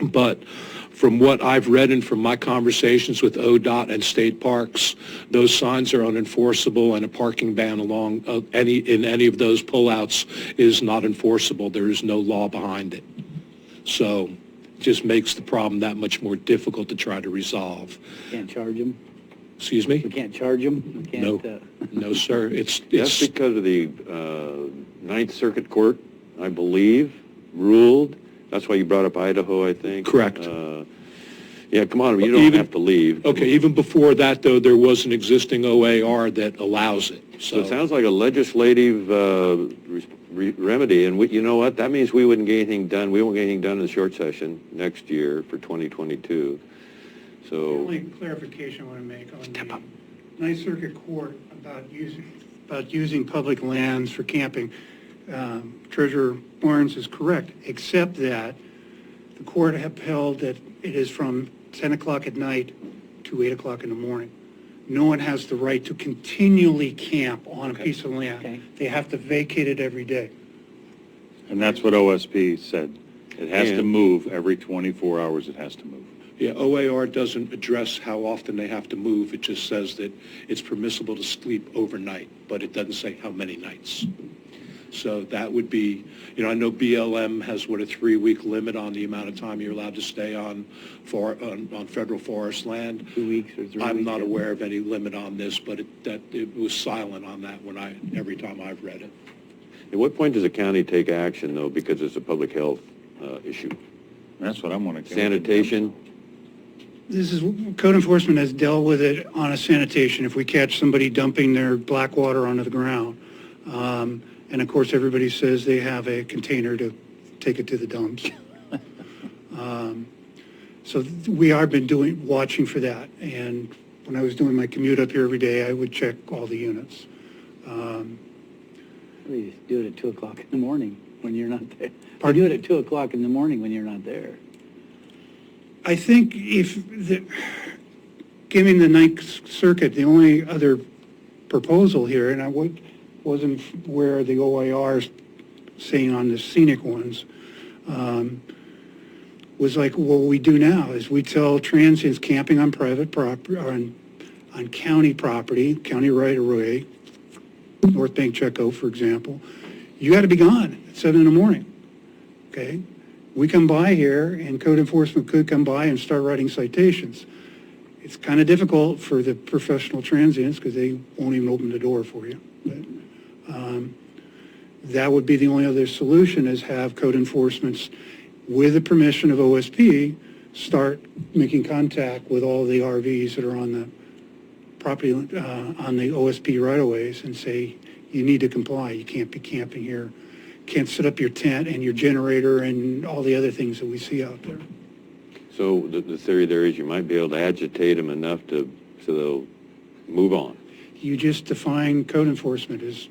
But from what I've read and from my conversations with ODOT and state parks, those signs are unenforceable, and a parking ban along in any of those pullouts is not enforceable. There is no law behind it. So it just makes the problem that much more difficult to try to resolve. Can't charge them? Excuse me? We can't charge them? We No. can't, No, sir. That's It's because of the Ninth Circuit Court, I believe, ruled. That's why you brought up Idaho, I think. Correct. Yeah, come on, you don't Even- have to leave. okay. Even before that, though, there was an existing OAR that allows it. So it sounds like a legislative remedy, and you know what? That means we wouldn't get anything done. We won't get anything done in the short session next year for 2022. The So, only clarification I want to make on the Ninth Circuit Court about using public lands for camping, Treasurer Barnes is correct, except that the court upheld that it is from 10 o'clock at night to 8 o'clock in the morning. No one has the right to continually camp on a piece of land. Okay. They have to vacate it every day. And that's what OSP said. It has to And- move every 24 hours, it has to move. yeah, OAR doesn't address how often they have to move. It just says that it's permissible to sleep overnight, but it doesn't say how many nights. So that would be, you know, I know BLM has a 3-week limit on the amount of time you're allowed to stay on federal forest land. 2 weeks or 3 weeks? I'm not yeah. aware of any limit on this, but it was silent on that every time I've read it. at what point does the county take action, though, because it's a public health issue? That's what I'm wondering. Sanitation? This is, code enforcement has dealt with it on a sanitation, if we catch somebody dumping their black water onto the ground. And of course, everybody says they have a container to take it to the dumps. So we are been watching for that. And when I was doing my commute up here every day, I would check all the units. We just do it at 2 o'clock in the morning when you're not there. Pardon? Do it at 2 o'clock in the morning when you're not there. I think giving the Ninth Circuit the only other proposal here, and wasn't where the OIR is saying on the scenic ones, was like what we do now is we tell transients camping on private property, on county property, county right-of-way, North Bank Checo, for example, you got to be gone at 7 in the morning, okay? We come by here, and code enforcement could come by and start writing citations. It's kind of difficult for the professional transients because they won't even open the door for you. But, that would be the only other solution, is have code enforcement, with the permission of OSP, start making contact with all the RVs that are on the property, on the OSP right-of-ways, and say, you need to comply. You can't be camping here. Can't set up your tent and your generator and all the other things that we see out there. So the theory there is you might be able to agitate them enough so they'll move on. You just define code enforcement as,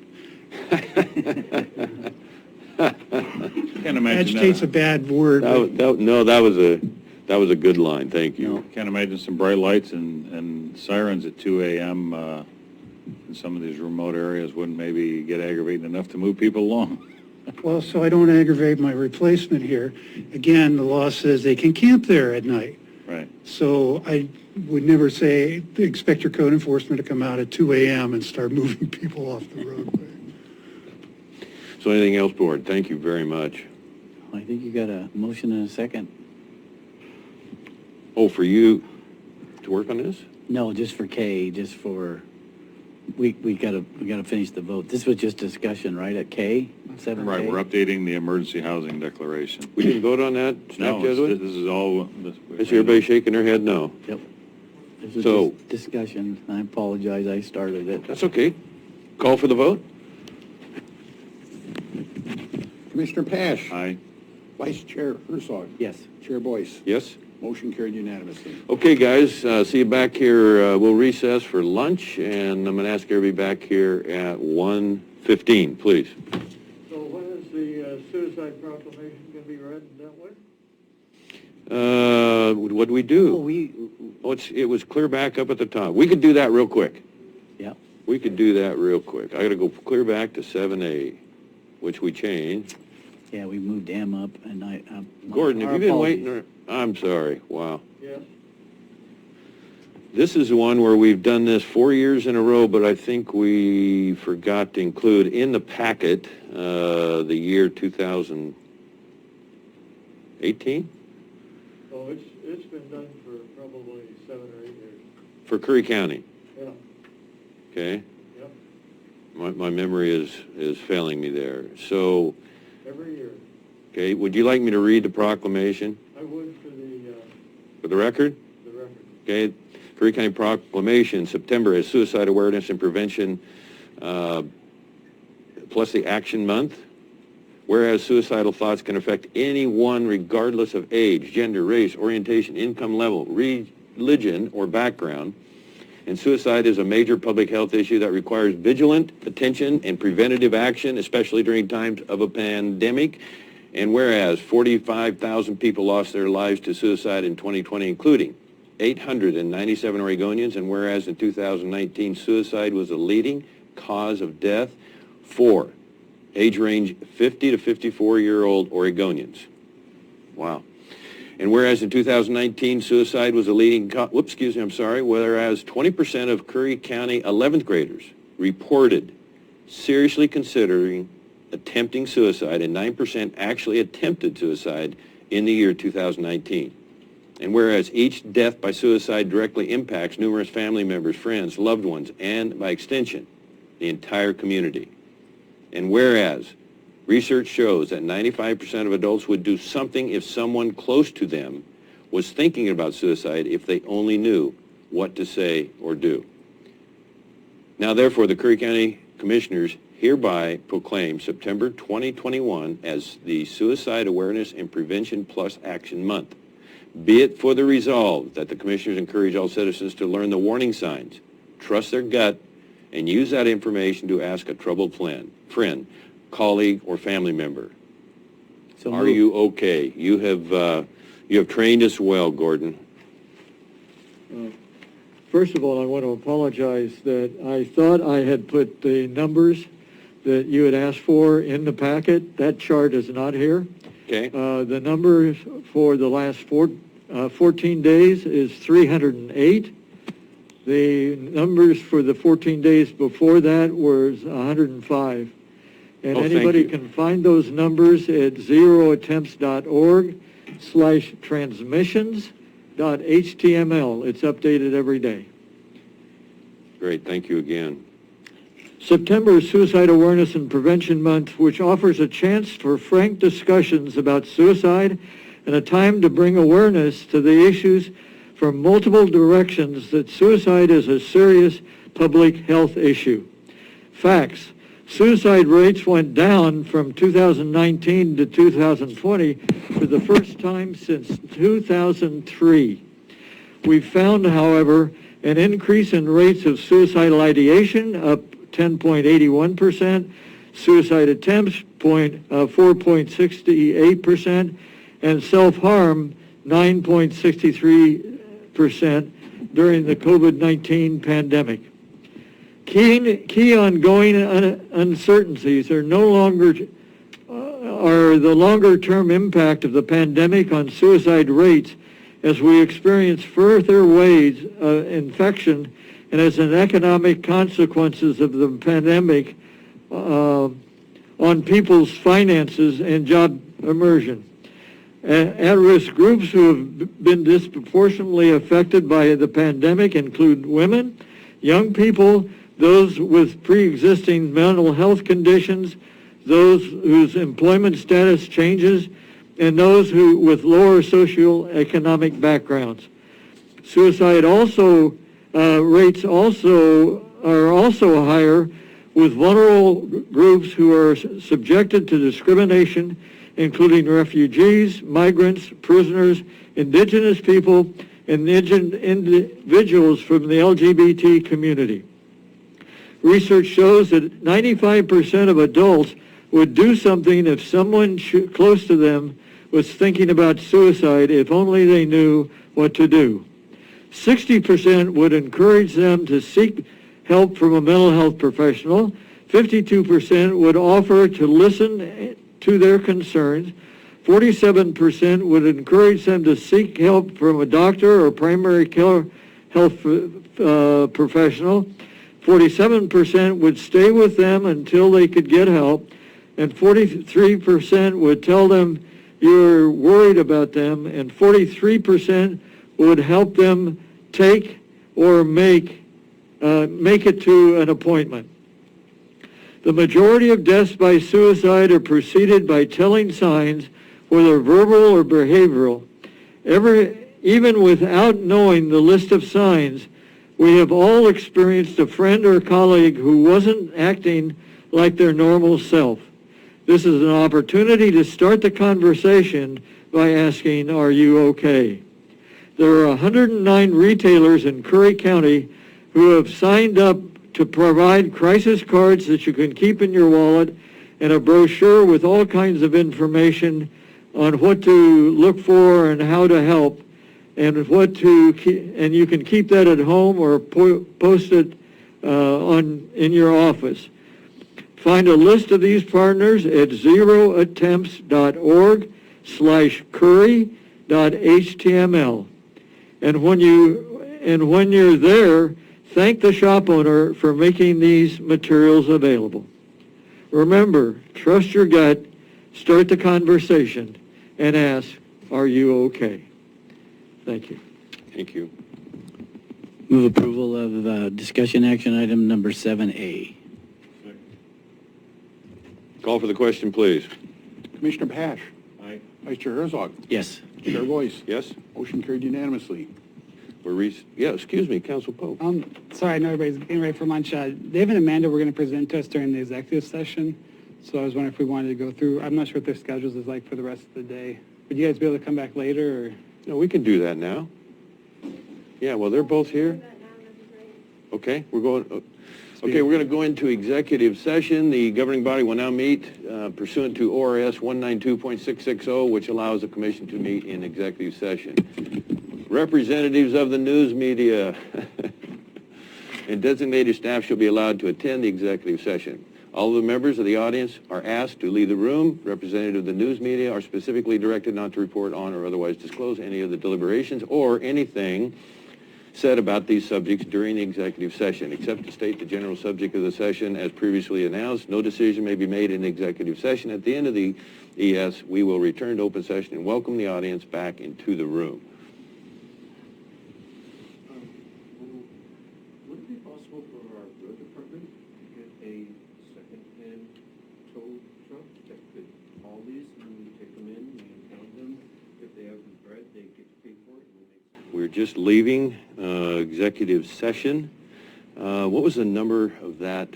Can't imagine agitate's a bad word. but- No, that was a good line, thank you. Can't imagine some bright lights and sirens at 2 a.m. In some of these remote areas wouldn't maybe get aggravating enough to move people along. Well, so I don't aggravate my replacement here. Again, the law says they can camp there at night. Right. So I would never say, expect your code enforcement to come out at 2 a.m. and start moving people off the roadway. So anything else, Board? Thank you very much. I think you got a motion and a second. Oh, for you to work on this? No, just for K, just for, we gotta finish the vote. This was just discussion, right, at K, 7K? Right, we're updating the emergency housing declaration. We didn't vote on that, No, Snap Jesuit? this is all. I see everybody shaking their head no. Yep. This was So- just discussion. I apologize, I started it. That's okay. Call for the vote? Commissioner Pash. Aye. Vice Chair Herzog. Yes. Chair Boyce. Yes? Motion carried unanimously. Okay, guys, see you back here. We'll recess for lunch, and I'm going to ask everybody back here at 1:15, please. So when is the suicide proclamation going to be read and dealt with? What do we do? It was clear back up at the top. We could do that real quick. Yeah. We could do that real quick. I got to go clear back to 7A, which we changed. Yeah, we moved M up, and Gordon, have our you been apologies. waiting? I'm sorry. Wow. Yes. This is the one where we've done this 4 years in a row, but I think we forgot to include in the packet the year 2018 Oh, it's been done for probably 7 or 8 years. for Curry County. Okay? My memory is failing me there. So, Every year. okay, would you like me to read the proclamation I would for the record? the record. Okay, Curry County Proclamation, September is Suicide Awareness and Prevention, plus the Action Month. Whereas suicidal thoughts can affect anyone regardless of age, gender, race, orientation, income level, religion, or background. And suicide is a major public health issue that requires vigilant attention and preventative action, especially during times of a pandemic. And whereas 45,000 people lost their lives to suicide in 2020, including 897 Oregonians, and whereas in 2019, suicide was the leading cause of death for age range 50 to 54-year-old Oregonians. Wow. And whereas in 2019, suicide was a leading whereas 20% of Curry County 11th graders reported seriously considering attempting suicide, and 9% actually attempted suicide in the year 2019. And whereas each death by suicide directly impacts numerous family members, friends, loved ones, and by extension, the entire community. And whereas research shows that 95% of adults would do something if someone close to them was thinking about suicide if they only knew what to say or do. Now, therefore, the Curry County Commissioners hereby proclaim September 2021 as the Suicide Awareness and Prevention Plus Action Month. Be it further resolved that the Commissioners encourage all citizens to learn the warning signs, trust their gut, and use that information to ask a troubled friend, colleague, or family member. So Are moved. you okay? You have trained us well, Gordon. First of all, I want to apologize that I thought I had put the numbers that you had asked for in the packet. That chart is not here. Okay. The numbers for the last 14 days is 308. The numbers for the 14 days before that was 105. And Oh, thank anybody you. can find those numbers at zeroattempts.org/transmissions.html. It's updated every day. Great, thank you again. September is Suicide Awareness and Prevention Month, which offers a chance for frank discussions about suicide and a time to bring awareness to the issues from multiple directions that suicide is a serious public health issue. Facts. Suicide rates went down from 2019 to 2020 for the first time since 2003. We found, however, an increase in rates of suicidal ideation, up 10.81%, suicide attempts, 4.68%, and self-harm, 9.63% during the COVID-19 pandemic. Key ongoing uncertainties are the longer-term impact of the pandemic on suicide rates as we experience further waves of infection and as an economic consequences of the pandemic on people's finances and job immersion. At-risk groups who have been disproportionately affected by the pandemic include women, young people, those with pre-existing mental health conditions, those whose employment status changes, and those with lower socioeconomic backgrounds. Suicide rates are also higher with vulnerable groups who are subjected to discrimination, including refugees, migrants, prisoners, indigenous people, and individuals from the LGBT community. Research shows that 95% of adults would do something if someone close to them was thinking about suicide if only they knew what to do. 60% would encourage them to seek help from a mental health professional. 52% would offer to listen to their concerns. 47% would encourage them to seek help from a doctor or primary care health professional. 47% would stay with them until they could get help. And 43% would tell them you're worried about them. And 43% would help them take or make make it to an appointment. The majority of deaths by suicide are preceded by telling signs, whether verbal or behavioral. Even without knowing the list of signs, we have all experienced a friend or colleague who wasn't acting like their normal self. This is an opportunity to start the conversation by asking, "Are you okay?" There are 109 retailers in Curry County who have signed up to provide crisis cards that you can keep in your wallet and a brochure with all kinds of information on what to look for and how to help, and and you can keep that at home or post it in your office. Find a list of these partners at zeroattempts.org/curry.html. And when you're there, thank the shop owner for making these materials available. Remember, trust your gut, start the conversation, and ask, "Are you okay?" Thank you. Thank you. Move approval of discussion action item number 7A. Call for the question, please. Commissioner Pash. Aye. Vice Chair Herzog. Yes. Chair Boice. Yes? Motion carried unanimously. Excuse me, Council Pope. Sorry, I know everybody's getting ready for lunch. Dave and Amanda were going to present to us during the executive session, so I was wondering if we wanted to go through. I'm not sure what their schedules is like for the rest of the day. Would you guys be able to come back later, or? No, we can do that now. Yeah, well, they're both here. Okay, we're going to go into executive session. The governing body will now meet pursuant to ORS 192.660, which allows the commission to meet in executive session. Representatives of the news media and designated staff shall be allowed to attend the executive session. All of the members of the audience are asked to leave the room. Representatives of the news media are specifically directed not to report on or otherwise disclose any of the deliberations or anything said about these subjects during the executive session, except to state the general subject of the session as previously announced. No decision may be made in the executive session. At the end of the ES, we will return to open session and welcome the audience back into the room. Would it be possible for our road department to get a second-hand tow truck that could haul these and we take them in, we impound them? If they haven't bred, they get to pay for it. We're just leaving executive session. What was the number of that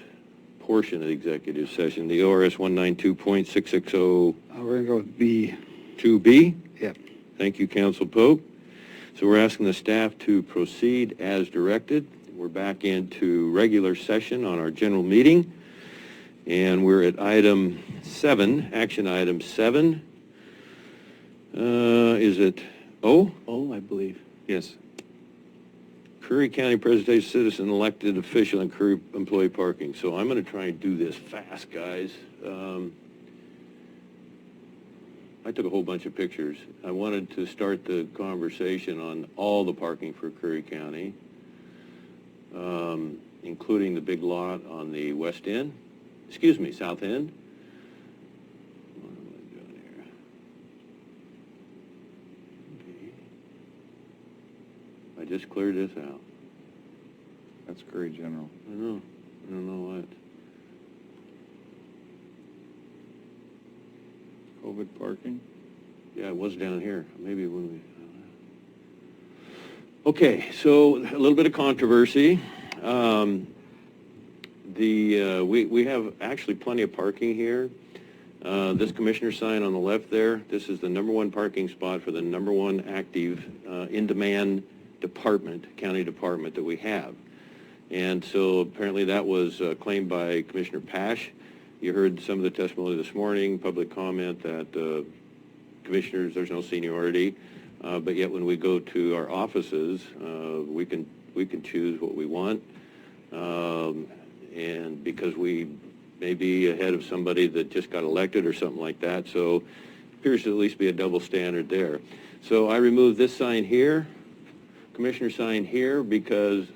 portion of the executive session? The ORS 192.660. We're going to go with B. 2B? Yep. Thank you, Council Pope. So we're asking the staff to proceed as directed. We're back into regular session on our general meeting. And we're at item 7, action item 7. Is it O? O, I believe. Yes. Curry County Presentation Citizen Elected Official and Curry Employee Parking. So I'm going to try and do this fast, guys. I took a whole bunch of pictures. I wanted to start the conversation on all the parking for Curry County, including the big lot on the west end, south end. What am I doing here? I just cleared this out. That's Curry General. I don't know what. COVID parking? Yeah, it was down here. Maybe when we... Okay, so a little bit of controversy. We have actually plenty of parking here. This commissioner sign on the left there, this is the #1 parking spot for the #1 active in-demand county department that we have. And so apparently that was claimed by Commissioner Pash. You heard some of the testimony this morning, public comment that commissioners, there's no seniority, but yet when we go to our offices, we can choose what we want, and because we may be ahead of somebody that just got elected or something like that, so appears to at least be a double standard there. So I removed this sign here, commissioner sign here, because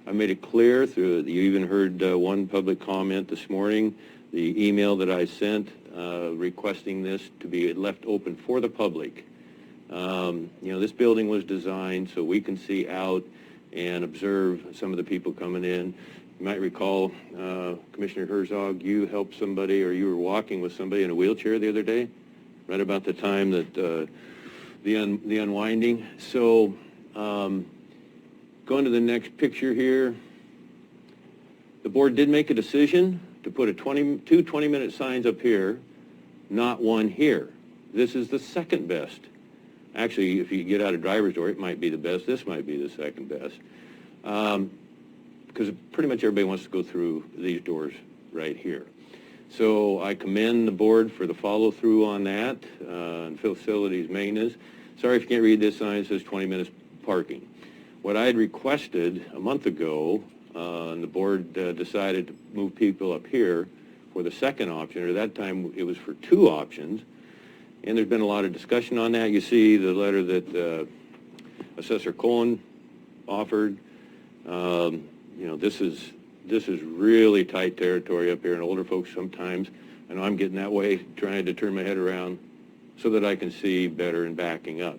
I made it clear through, you even heard one public comment this morning, the email that I sent requesting this to be left open for the public. This building was designed so we can see out and observe some of the people coming in. You might recall, Commissioner Herzog, you helped somebody, or you were walking with somebody in a wheelchair the other day, right about the time that the unwinding. So going to the next picture here, the board did make a decision to put two 20-minute signs up here, not one here. This is the second best. Actually, if you get out of driver's door, it might be the best. This might be the second best. Because pretty much everybody wants to go through these doors right here. So I commend the board for the follow-through on that, and facilities maintenance. Sorry if you can't read this sign, it says 20 minutes parking. What I had requested a month ago, and the board decided to move people up here for the second option, or at that time it was for two options, and there's been a lot of discussion on that. You see the letter that Assessor Cohen offered. You know, this is really tight territory up here, and older folks sometimes, I know I'm getting that way, trying to turn my head around so that I can see better and backing up.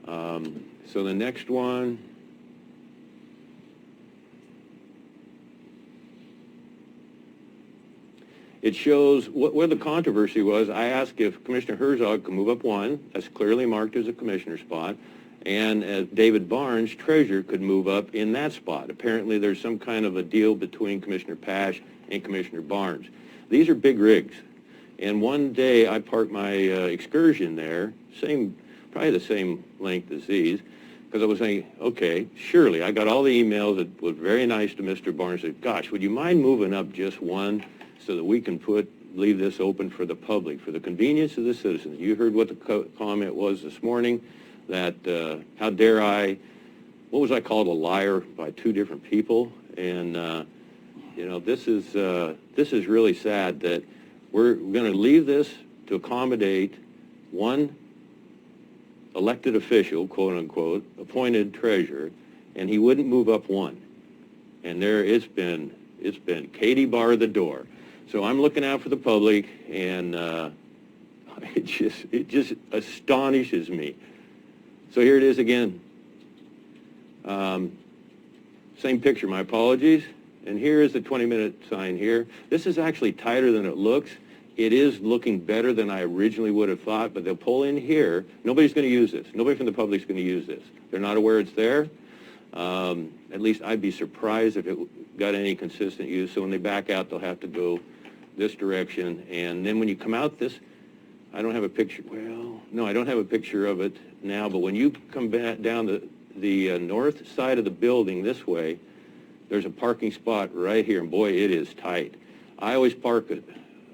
So the next one, it shows where the controversy was. I asked if Commissioner Herzog could move up one, that's clearly marked as a commissioner spot, and David Barnes, treasurer, could move up in that spot. Apparently there's some kind of a deal between Commissioner Pash and Commissioner Barnes. These are big rigs, and one day I parked my excursion there, probably the same length as these, because I was saying, okay, surely, I got all the emails that was very nice to Mr. Barnes, said, gosh, would you mind moving up just one so that we can leave this open for the public, for the convenience of the citizens. You heard what the comment was this morning, that how dare what was I called, a liar by two different people? And, you know, this is really sad that we're going to leave this to accommodate one elected official, quote unquote, appointed treasurer, and he wouldn't move up one. And it's been Katie bar the door. So I'm looking out for the public, and it just astonishes me. So here it is again. Same picture, my apologies. And here is the 20-minute sign here. This is actually tighter than it looks. It is looking better than I originally would have thought, but they'll pull in here. Nobody's going to use this. Nobody from the public's going to use this. They're not aware it's there. At least I'd be surprised if it got any consistent use. So when they back out, they'll have to go this direction. And then when you come out this, I don't have a picture. Well, no, I don't have a picture of it now, but when you come back down the north side of the building this way, there's a parking spot right here, and boy, it is tight. I always park it.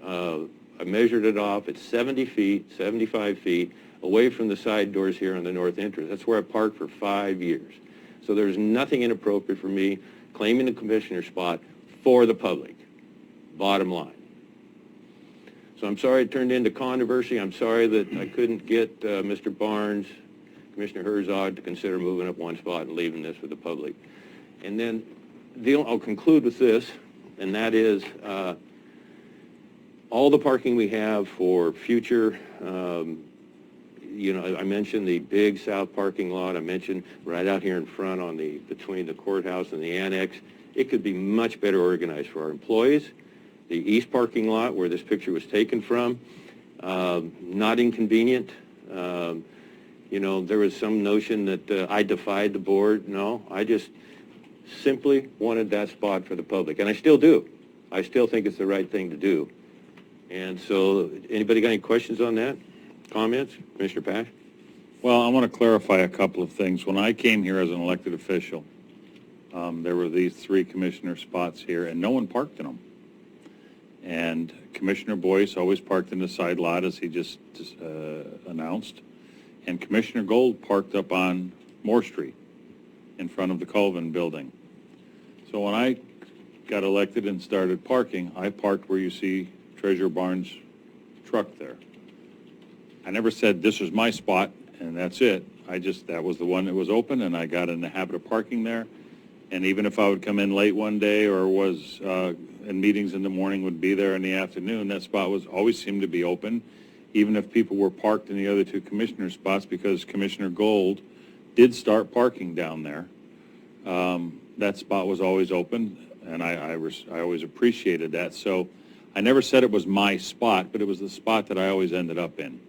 I measured it off. It's 70 feet, 75 feet away from the side doors here on the north entrance. That's where I parked for 5 years. So there's nothing inappropriate for me claiming the commissioner spot for the public, bottom line. So I'm sorry it turned into controversy. I'm sorry that I couldn't get Mr. Barnes, Commissioner Herzog to consider moving up one spot and leaving this for the public. And then I'll conclude with this, and that is all the parking we have for future, you know, I mentioned the big south parking lot. I mentioned right out here in front between the courthouse and the annex. It could be much better organized for our employees. The east parking lot where this picture was taken from, not inconvenient. You know, there was some notion that I defied the board. No, I just simply wanted that spot for the public, and I still do. I still think it's the right thing to do. And so, anybody got any questions on that? Comments? Commissioner Pash? Well, I want to clarify a couple of things. When I came here as an elected official, there were these 3 commissioner spots here, and no one parked in them. And Commissioner Boice always parked in the side lot, as he just announced. And Commissioner Gold parked up on Moore Street in front of the Colvin building. So when I got elected and started parking, I parked where you see Treasurer Barnes' truck there. I never said this is my spot and that's it. That was the one that was open, and I got in the habit of parking there. And even if I would come in late one day or was in meetings in the morning, would be there in the afternoon, that spot always seemed to be open, even if people were parked in the other 2 commissioner spots, because Commissioner Gold did start parking down there. That spot was always open, and I always appreciated that. So I never said it was my spot, but it was the spot that I always ended up in.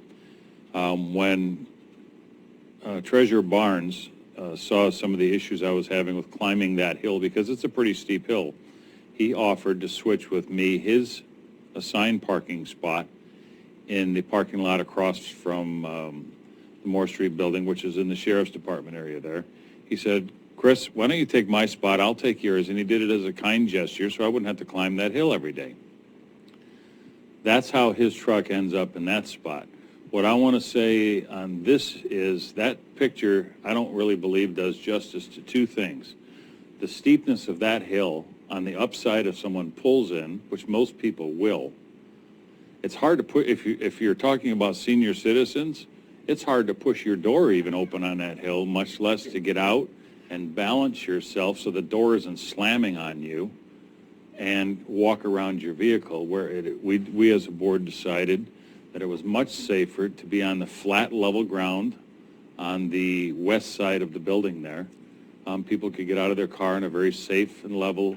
When Treasurer Barnes saw some of the issues I was having with climbing that hill, because it's a pretty steep hill, he offered to switch with me his assigned parking spot in the parking lot across from the Moore Street building, which is in the Sheriff's Department area there. He said, Chris, why don't you take my spot? I'll take yours. And he did it as a kind gesture so I wouldn't have to climb that hill every day. That's how his truck ends up in that spot. What I want to say on this is that picture, I don't really believe does justice to two things. The steepness of that hill on the upside if someone pulls in, which most people will. It's hard to put, if you're talking about senior citizens, it's hard to push your door even open on that hill, much less to get out and balance yourself so the door isn't slamming on you and walk around your vehicle, where we as a board decided that it was much safer to be on the flat level ground on the west side of the building there. People could get out of their car in a very safe and level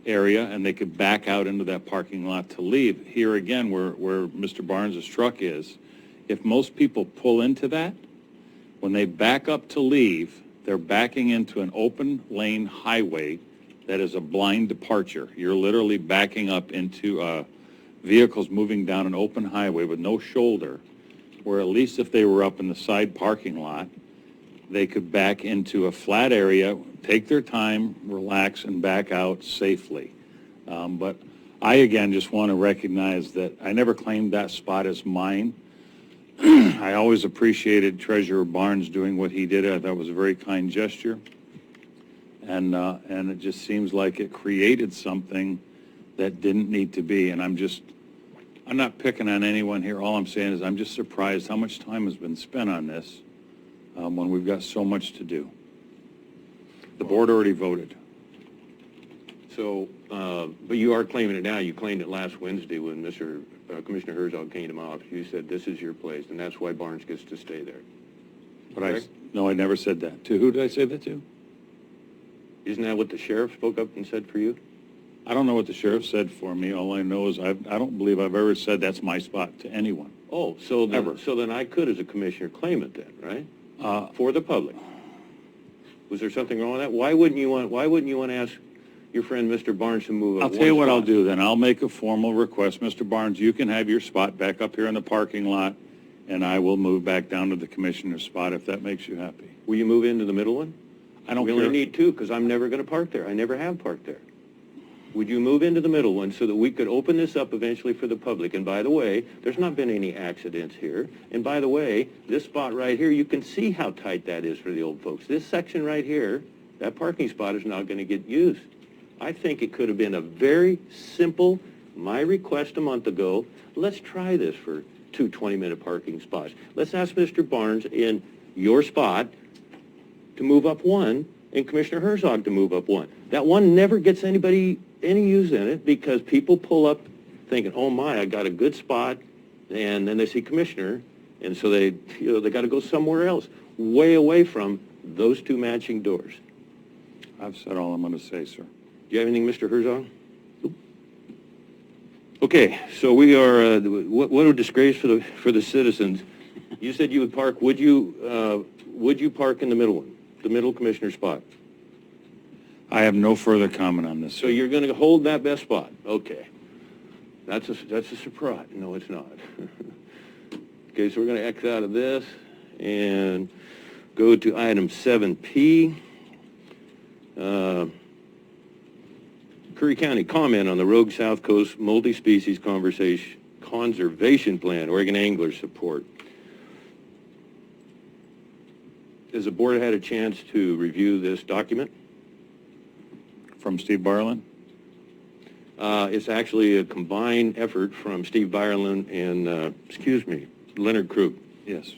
area, and they could back out into that parking lot to leave. Here again, where Mr. Barnes' truck is, if most people pull into that, when they back up to leave, they're backing into an open lane highway that is a blind departure. You're literally backing up into vehicles moving down an open highway with no shoulder, where at least if they were up in the side parking lot, they could back into a flat area, take their time, relax, and back out safely. But I, again, just want to recognize that I never claimed that spot as mine. I always appreciated Treasurer Barnes doing what he did. I thought it was a very kind gesture. And it just seems like it created something that didn't need to be. And I'm not picking on anyone here. All I'm saying is I'm just surprised how much time has been spent on this when we've got so much to do. The board already voted. So, but you are claiming it now. You claimed it last Wednesday when Commissioner Herzog came to my office. You said this is your place, and that's why Barnes gets to stay there. But no, I never said that. To who did I say that to? Isn't that what the sheriff spoke up and said for you? I don't know what the sheriff said for me. All I know is I don't believe I've ever said that's my spot to anyone. Oh, so then I could, as a commissioner, claim it then, right? For the public. Was there something wrong with that? Why wouldn't you want to ask your friend Mr. Barnes to move up? I'll tell you what I'll do then. I'll make a formal request. Mr. Barnes, you can have your spot back up here in the parking lot, and I will move back down to the commissioner's spot if that makes you happy. Will you move into the middle one? I don't care. We only need two because I'm never going to park there. I never have parked there. Would you move into the middle one so that we could open this up eventually for the public? And by the way, there's not been any accidents here. And by the way, this spot right here, you can see how tight that is for the old folks. This section right here, that parking spot is not going to get used. I think it could have been a very simple, my request a month ago, let's try this for 2 20-minute parking spots. Let's ask Mr. Barnes in your spot to move up one and Commissioner Herzog to move up one. That one never gets anybody any use in it because people pull up thinking, oh my, I got a good spot, and then they see Commissioner, and so they got to go somewhere else, way away from those two matching doors. I've said all I'm going to say, sir. Do you have anything, Mr. Herzog? Okay, so we are, what a disgrace for the citizens. You said you would park, would you park in the middle one, the middle commissioner spot? I have no further comment on this. So you're going to hold that best spot? Okay. That's a surprise. No, it's not. Okay, so we're going to X out of this and go to item 7P. Curry County, comment on the Rogue South Coast Multi-Species Conservation Plan, Oregon Anglers support. Has the board had a chance to review this document? From Steve Barlin? It's actually a combined effort from Steve Byerlin and, Leonard Krug. Yes.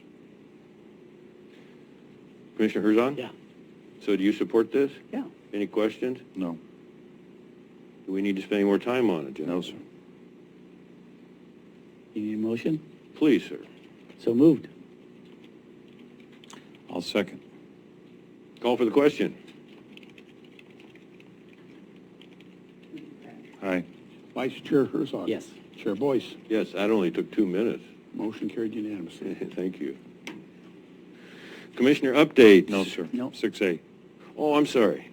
Commissioner Herzog? Yeah. So do you support this? Yeah. Any questions? No. Do we need to spend any more time on it, John? No, sir. You need a motion? Please, sir. So moved. I'll second. Call for the question. Vice Chair Herzog. Yes. Chair Boyce. Yes, that only took 2 minutes. Motion carried unanimously. Thank you. Commissioner updates? No, sir. No. 6A. Oh, I'm sorry.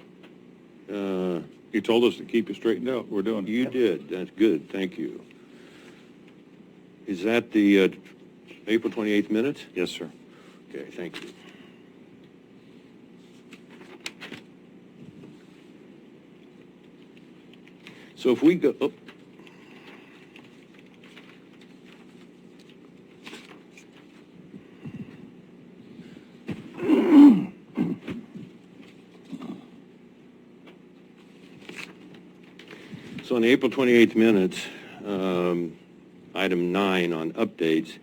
You told us to keep it straightened out. We're doing it. You did. That's good. Thank you. Is that the April 28th minutes? Yes, sir. Okay, thank you. So if we go, oh. So in the April 28th minutes, item 9 on updates,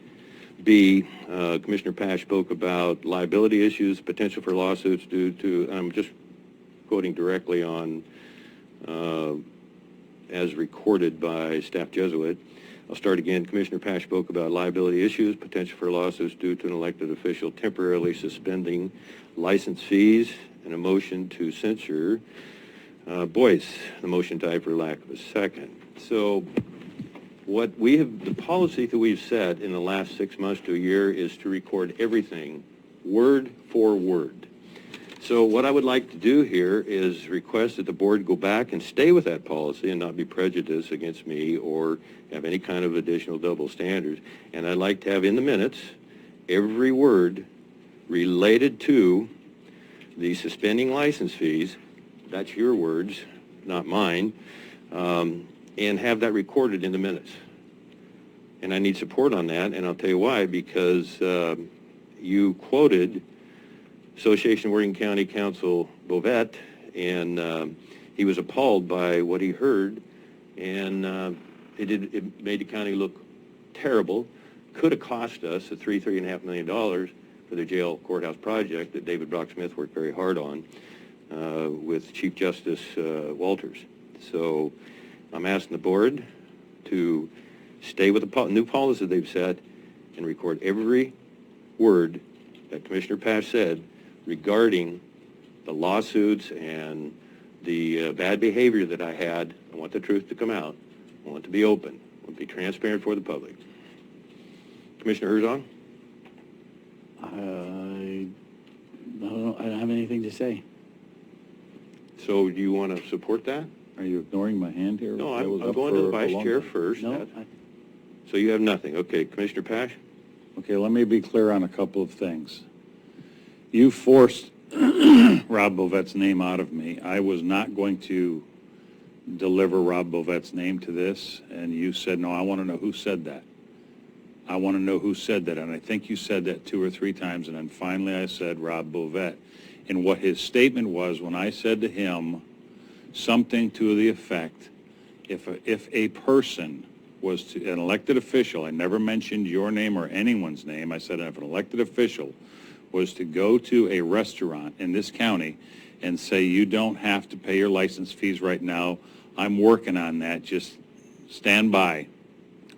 B, Commissioner Pash spoke about liability issues, potential for lawsuits due to, I'm just quoting directly on, as recorded by Staff Jesuit. I'll start again. Commissioner Pash spoke about liability issues, potential for lawsuits due to an elected official temporarily suspending license fees, and a motion to censure boice. The motion died for lack of a second. So what we have, the policy that we've set in the last 6 months to a year is to record everything word for word. So what I would like to do here is request that the board go back and stay with that policy and not be prejudiced against me or have any kind of additional double standards. And I'd like to have in the minutes every word related to the suspending license fees. That's your words, not mine. And have that recorded in the minutes. And I need support on that, and I'll tell you why, because you quoted Association of Oregon County Council Bovet, and he was appalled by what he heard, and it made the county look terrible. Could have cost us $3.5 million for the jail courthouse project that David Brock-Smith worked very hard on with Chief Justice Walters. So I'm asking the board to stay with the new policy they've set and record every word that Commissioner Pash said regarding the lawsuits and the bad behavior that I had. I want the truth to come out. I want it to be open. I want it to be transparent for the public. Commissioner Herzog? I don't have anything to say. So do you want to support that? Are you ignoring my hand here? No, That was I'm up going to the for a vice long chair time. first. No, So you have nothing. Okay, Commissioner Pash? Okay, let me be clear on a couple of things. You forced Rob Bovet's name out of me. I was not going to deliver Rob Bovet's name to this, and you said, no, I want to know who said that. I want to know who said that, and I think you said that 2 or 3 times, and then finally I said Rob Bovet. And what his statement was when I said to him something to the effect, if a person was to, an elected official, I never mentioned your name or anyone's name, I said if an elected official was to go to a restaurant in this county and say, you don't have to pay your license fees right now, I'm working on that, just stand by,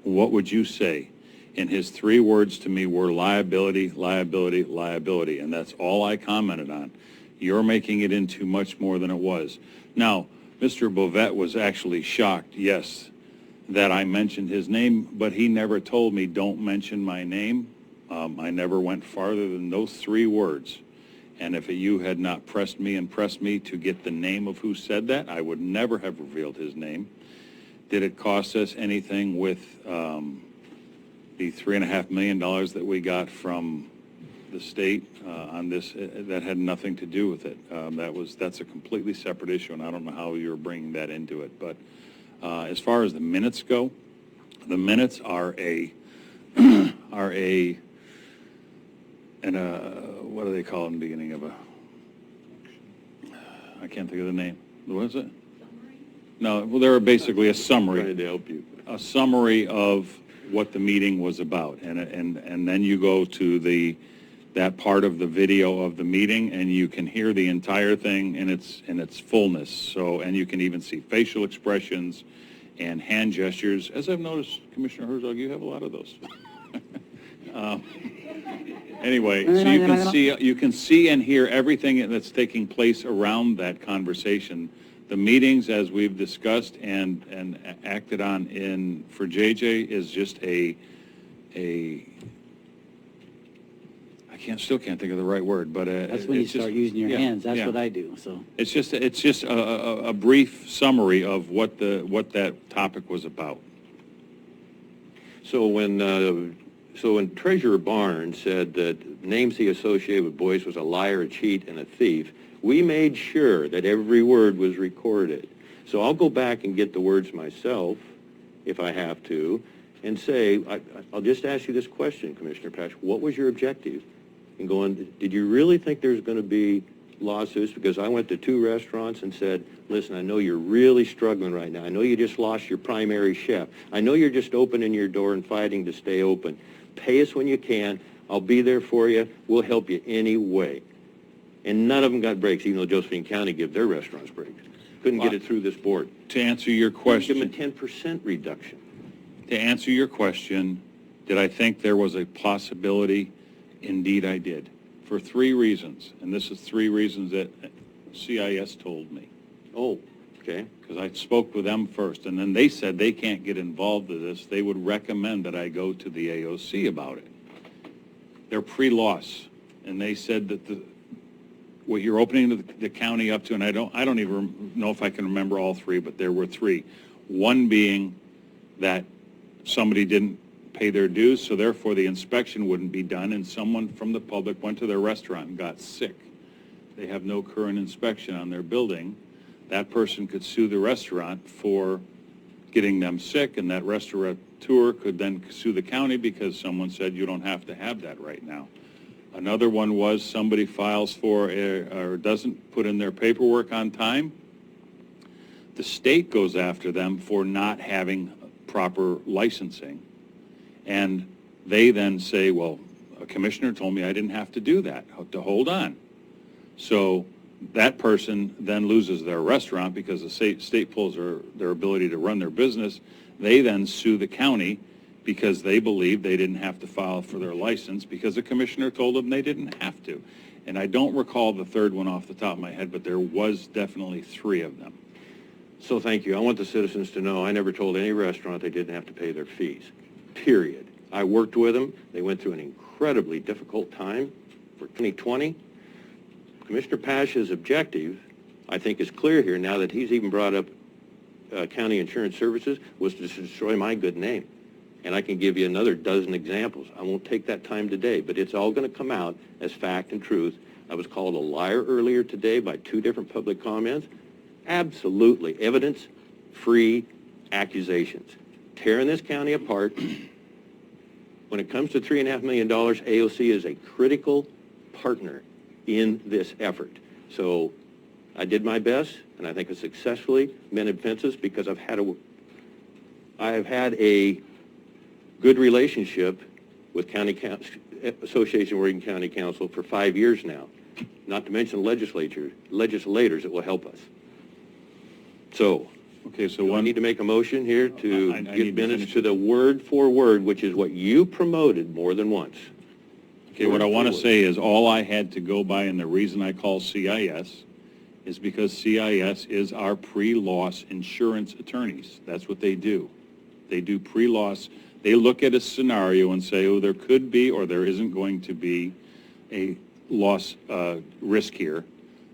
what would you say? And his 3 words to me were liability, liability, liability, and that's all I commented on. You're making it into much more than it was. Now, Mr. Bovet was actually shocked, yes, that I mentioned his name, but he never told me, don't mention my name. I never went farther than those 3 words. And if you had not pressed me to get the name of who said that, I would never have revealed his name. Did it cost us anything with the $3.5 million that we got from the state on this? That had nothing to do with it. That's a completely separate issue, and I don't know how you're bringing that into it. But as far as the minutes go, the minutes are what do they call it in the beginning of I can't think of the name. What is it? No, well, they're basically a summary. Trying to help you. A summary of what the meeting was about, and then you go to that part of the video of the meeting, and you can hear the entire thing in its fullness. So, and you can even see facial expressions and hand gestures. As I've noticed, Commissioner Herzog, you have a lot of those. Anyway, so you can see and hear everything that's taking place around that conversation The meetings, as we've discussed and acted on for JJ, is just I still can't think of the right word, but That's when you start using your hands. That's what I do, so. It's just a brief summary of what that topic was about. So when Treasurer Barnes said that names he associated with Boyce was a liar, a cheat, and a thief, we made sure that every word was recorded. So I'll go back and get the words myself, if I have to, and say, I'll just ask you this question, Commissioner Pash. What was your objective in going, did you really think there's going to be lawsuits? Because I went to 2 restaurants and said, listen, I know you're really struggling right now. I know you just lost your primary chef. I know you're just opening your door and fighting to stay open. Pay us when you can. I'll be there for you. We'll help you any way. And none of them got breaks, even though Josephine County gave their restaurants breaks. Couldn't get it through this board. To answer your question. Give them a 10% reduction. To answer your question, did I think there was a possibility? Indeed, I did. For 3 reasons. And this is 3 reasons that CIS told me. Oh, okay. Because I spoke with them first, and then they said they can't get involved with this. They would recommend that I go to the AOC about it. They're pre-loss, and they said that what you're opening the county up to, and I don't even know if I can remember all 3, but there were 3. One being that somebody didn't pay their dues, so therefore the inspection wouldn't be done, and someone from the public went to their restaurant and got sick. They have no current inspection on their building. That person could sue the restaurant for getting them sick, and that restaurateur could then sue the county because someone said you don't have to have that right now. Another one was somebody files for or doesn't put in their paperwork on time. The state goes after them for not having proper licensing. And they then say, well, a commissioner told me I didn't have to do that, to hold on. So that person then loses their restaurant because the state pulls their ability to run their business. They then sue the county because they believe they didn't have to file for their license because the commissioner told them they didn't have to. And I don't recall the 3rd one off the top of my head, but there was definitely 3 of them. So thank you. I want the citizens to know I never told any restaurant they didn't have to pay their fees, period. I worked with them. They went through an incredibly difficult time for 2020. Commissioner Pash's objective, I think, is clear here now that he's even brought up county insurance services, was to destroy my good name. And I can give you another dozen examples. I won't take that time today, but it's all going to come out as fact and truth. I was called a liar earlier today by 2 different public comments. Absolutely evidence-free accusations. Tearing this county apart. When it comes to $3.5 million, AOC is a critical partner in this effort. So I did my best, and I think I successfully mended fences because I have had a good relationship with Association of Oregon County Council for 5 years now, not to mention legislators that will help us. So, okay, so I need to make a motion here to I get need to minutes finish to the word for word, which is what you promoted more than once. Okay, what I want to say is all I had to go by, and the reason I call CIS is because CIS is our pre-loss insurance attorneys. That's what they do. They do pre-loss. They look at a scenario and say, oh, there could be or there isn't going to be a loss risk here.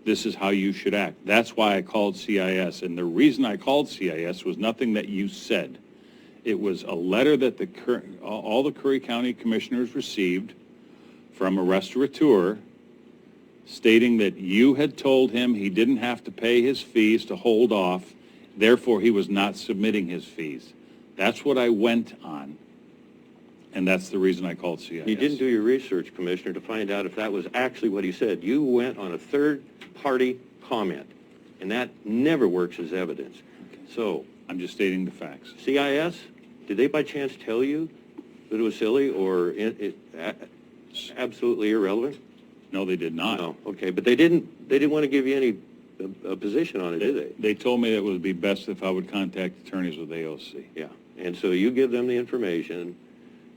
This is how you should act. That's why I called CIS. And the reason I called CIS was nothing that you said. It was a letter that all the Curry County commissioners received from a restaurateur stating that you had told him he didn't have to pay his fees to hold off, therefore he was not submitting his fees. That's what I went on, and that's the reason I called CIS. You didn't do your research, Commissioner, to find out if that was actually what he said. You went on a third-party comment, and that never works as evidence. Okay. So I'm just stating the facts. CIS, did they by chance tell you that it was silly or absolutely irrelevant? No, they did not. No, okay, but they didn't want to give you any position on it, did they? They told me that it would be best if I would contact attorneys with AOC. Yeah, and so you give them the information,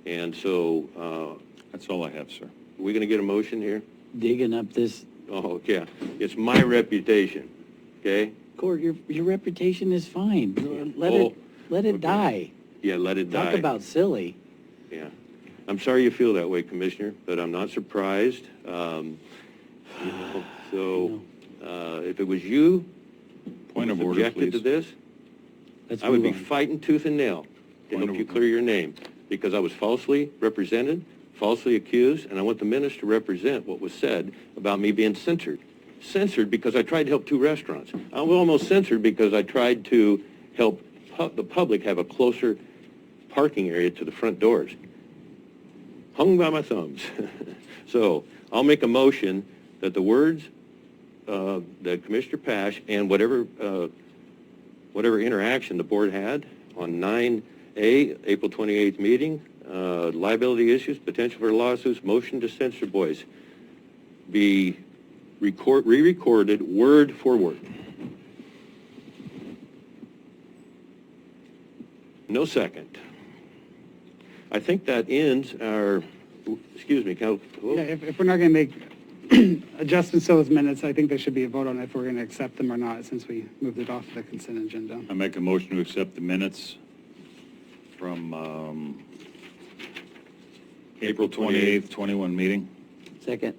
and so... that's all I have, sir. Are we going to get a motion here? Digging up this... Oh, yeah. It's my reputation, okay? Court, your reputation is fine. Let Oh, it okay. die. Yeah, let it die. Talk about silly. Yeah. I'm sorry you feel that way, Commissioner, but I'm not surprised. If it was you Point of who order, objected to please. this, Let's I would be move on. fighting tooth and nail to Point help of you order. clear your name, because I was falsely represented, falsely accused, and I want the minister to represent what was said about me being censored. Censored because I tried to help 2 restaurants. I was almost censored because I tried to help the public have a closer parking area to the front doors. Hung by my thumbs. So I'll make a motion that the words that Commissioner Pash and whatever interaction the board had on 9A, April 28th meeting, liability issues, potential for lawsuits, motion to censor boice, be re-recorded word for word. No second. I think that ends our, excuse me, Yeah, if we're not going to make adjustments to those minutes, I think there should be a vote on if we're going to accept them or not, since we moved it off the consent agenda. I make a motion to accept the minutes from April 28th, 21 meeting. Second.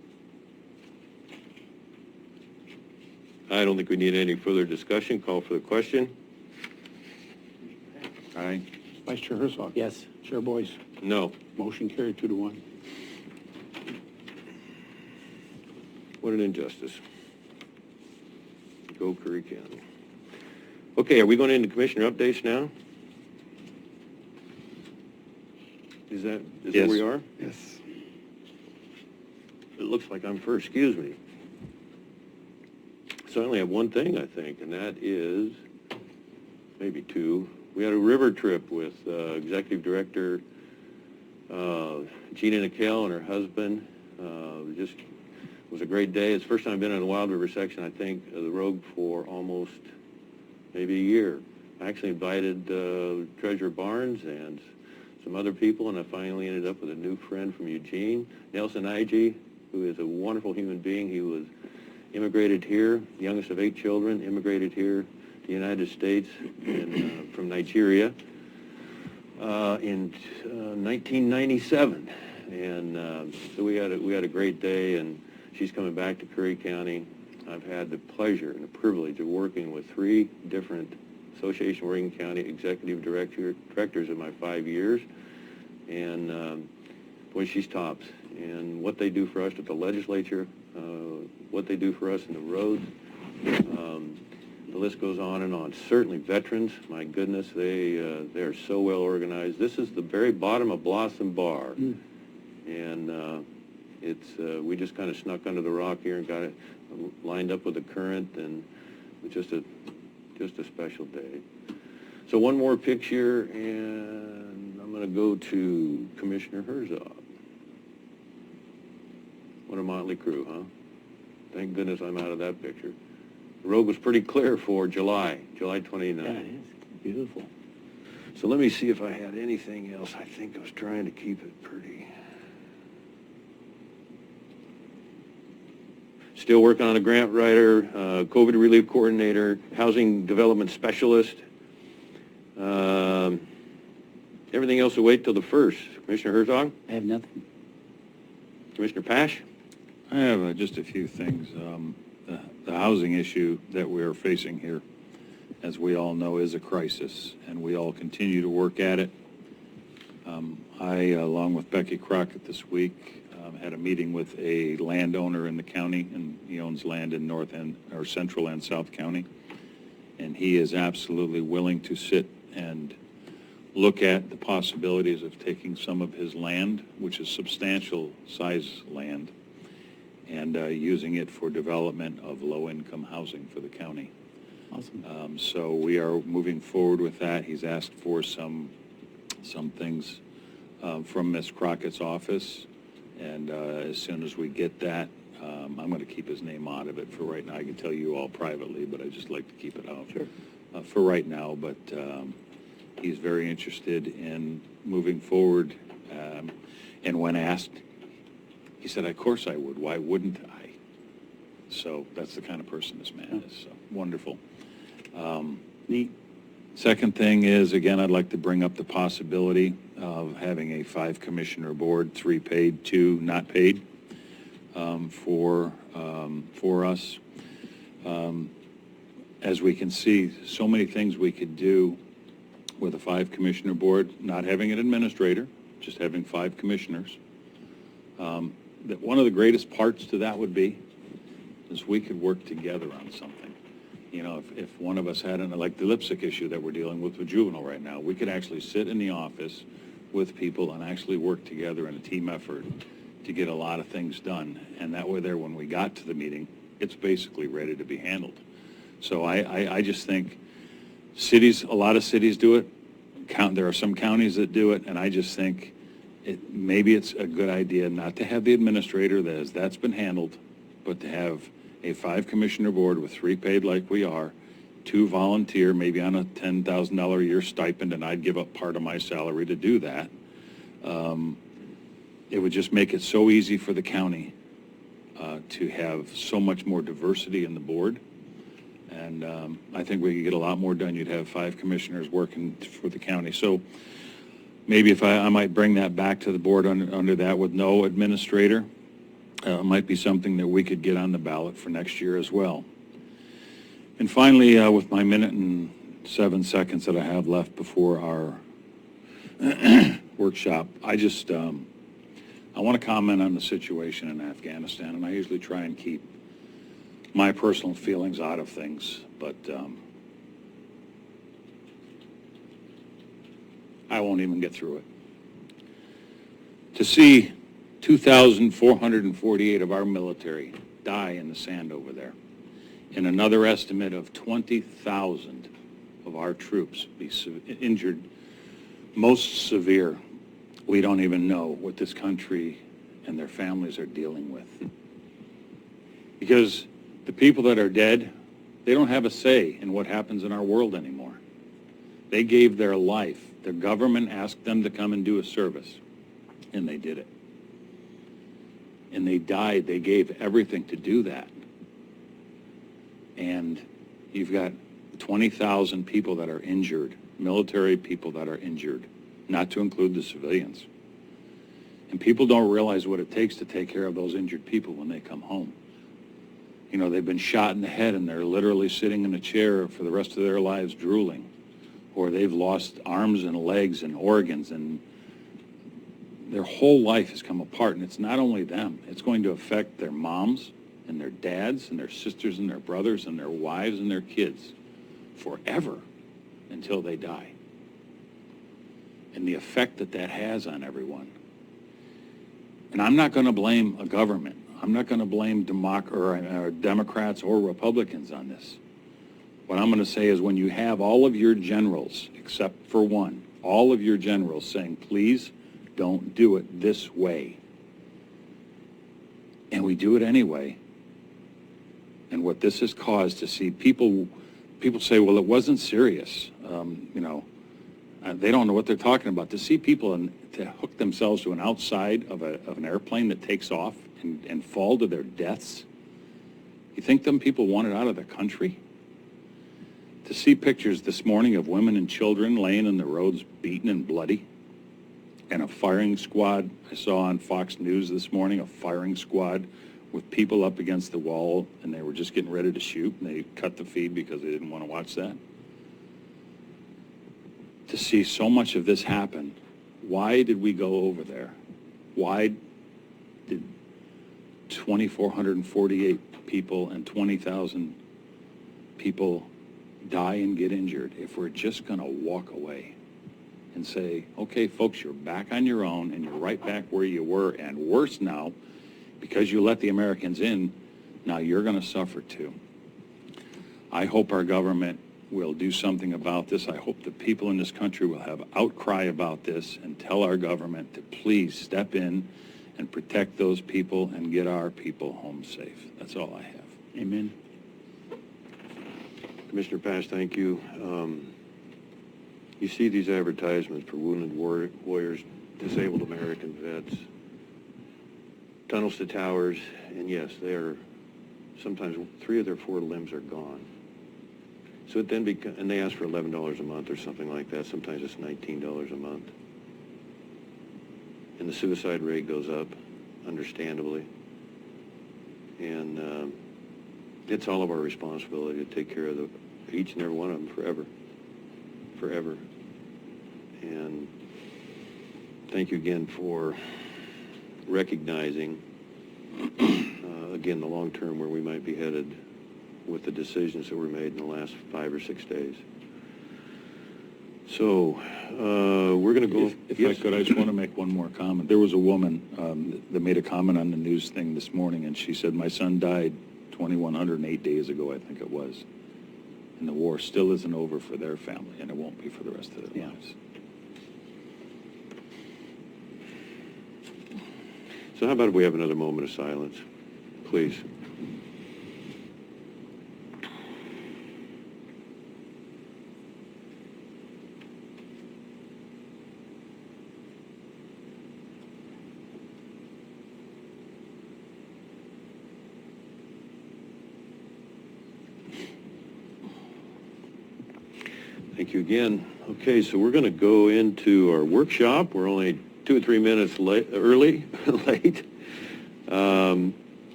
I don't think we need any further discussion. Call for the question. Aye. Vice Chair Herzog. Yes. Chair Boyce. No. Motion carried 2-1. What an injustice. Go Curry County. Okay, are we going into commissioner updates now? Is that Yes. where we are? Yes. It looks like I'm first, excuse me. So I only have one thing, I think, and that is, maybe 2. We had a river trip with Executive Director Gina Nikhil and her husband. Just was a great day. It's the first time I've been on the Wild River section, I think, of the road for almost maybe a year. I actually invited Treasurer Barnes and some other people, and I finally ended up with a new friend from Eugene, Nelson Ige, who is a wonderful human being. He was immigrated here, youngest of 8 children, immigrated here to the United States from Nigeria in 1997. And so we had a great day, and she's coming back to Curry County. I've had the pleasure and the privilege of working with 3 different Association of Oregon County Executive Directors in my 5 years. And boy, she's tops. And what they do for us at the legislature, what they do for us in the roads, the list goes on and on. Certainly veterans, my goodness, they are so well organized. This is the very bottom of Blossom Bar. And we just kind of snuck under the rock here and got it lined up with the current, and it was just a special day. So one more picture, and I'm going to go to Commissioner Herzog. What a motley crew, huh? Thank goodness I'm out of that picture. The road was pretty clear for July 29th. Yeah, it is. Beautiful. So let me see if I had anything else. I think I was trying to keep it pretty. Still working on a grant writer, COVID relief coordinator, housing development specialist. Everything else will wait till the 1st. Commissioner Herzog? I have nothing. Commissioner Pash? I have just a few things. The housing issue that we are facing here, as we all know, is a crisis, and we all continue to work at it. I, along with Becky Crockett this week, had a meeting with a landowner in the county, and he owns land in North and or Central and South County, and he is absolutely willing to sit and look at the possibilities of taking some of his land, which is substantial size land, and using it for development of low-income housing for the county. Awesome. So we are moving forward with that. He's asked for some things from Ms. Crockett's office, and as soon as we get that, I'm going to keep his name out of it for right now. I can tell you all privately, but I just like to keep it out for right now. But he's very interested in moving forward, and when asked, he said, of course I would. Why wouldn't I? So that's the kind of person this man is. So wonderful. Neat. Second thing is, again, I'd like to bring up the possibility of having a 5-commissioner board, 3 paid, 2 not paid, for us. As we can see, so many things we could do with a 5-commissioner board, not having an administrator, just having 5 commissioners. That one of the greatest parts to that would be is we could work together on something. You know, if one of us had, like the lipstick issue that we're dealing with juvenile right now, we could actually sit in the office with people and actually work together in a team effort to get a lot of things done. And that way there, when we got to the meeting, it's basically ready to be handled. So I just think cities, a lot of cities do it. There are some counties that do it, and I just think maybe it's a good idea not to have the administrator, that's been handled, but to have a 5-commissioner board with 3 paid like we are, 2 volunteer, maybe on a $10,000 a year stipend, and I'd give up part of my salary to do that. It would just make it so easy for the county to have so much more diversity in the board. And I think we could get a lot more done. You'd have 5 commissioners working for the county. So maybe if I might bring that back to the board under that with no administrator. It might be something that we could get on the ballot for next year as well. And finally, with my 1 minute and 7 seconds that I have left before our workshop, I just I want to comment on the situation in Afghanistan, and I usually try and keep my personal feelings out of things, but I won't even get through it. To see 2,448 of our military die in the sand over there, and another estimate of 20,000 of our troops be injured, most severe. We don't even know what this country and their families are dealing with. Because the people that are dead, they don't have a say in what happens in our world anymore. They gave their life. The government asked them to come and do a service, and they did it. And they died. They gave everything to do that. And you've got 20,000 people that are injured, military people that are injured, not to include the civilians. And people don't realize what it takes to take care of those injured people when they come home. You know, they've been shot in the head and they're literally sitting in a chair for the rest of their lives drooling. Or they've lost arms and legs and organs, and their whole life has come apart. And it's not only them. It's going to affect their moms and their dads and their sisters and their brothers and their wives and their kids forever until they die. And the effect that that has on everyone. And I'm not going to blame a government. I'm not going to blame Democrats or Republicans on this. What I'm going to say is when you have all of your generals, except for one, all of your generals saying, please don't do it this way. And we do it anyway. And what this has caused to see people say, well, it wasn't serious. They don't know what they're talking about. To see people to hook themselves to an outside of an airplane that takes off and fall to their deaths. You think them people wanted out of the country? To see pictures this morning of women and children laying in the roads beaten and bloody, and a firing squad, I saw on Fox News this morning, a firing squad with people up against the wall, and they were just getting ready to shoot, and they cut the feed because they didn't want to watch that. To see so much of this happen, why did we go over there? Why did 2,448 people and 20,000 people die and get injured if we're just going to walk away and say, okay, folks, you're back on your own and you're right back where you were, and worse now, because you let the Americans in, now you're going to suffer too. I hope our government will do something about this. I hope the people in this country will have outcry about this and tell our government to please step in and protect those people and get our people home safe. That's all I have. Amen. Commissioner Pash, thank you. You see these advertisements for wounded warriors, disabled American vets, tunnels to towers, and yes, they are sometimes 3 of their 4 limbs are gone. So it then and they ask for $11 a month or something like that. Sometimes it's $19 a month. And the suicide rate goes up, understandably. And it's all of our responsibility to take care of each and every one of them forever. And thank you again for recognizing, again, the long term where we might be headed with the decisions that were made in the last 5 or 6 days. So we're going to go. If I could, I just want to make one more comment. There was a woman that made a comment on the news thing this morning, and she said, my son died 2,108 days ago, I think it was. And the war still isn't over for their family, and it won't be for the rest of their lives. So how about if we have another moment of silence, please? Thank you again. Okay, so we're going to go into our workshop. We're only 2 or 3 minutes late.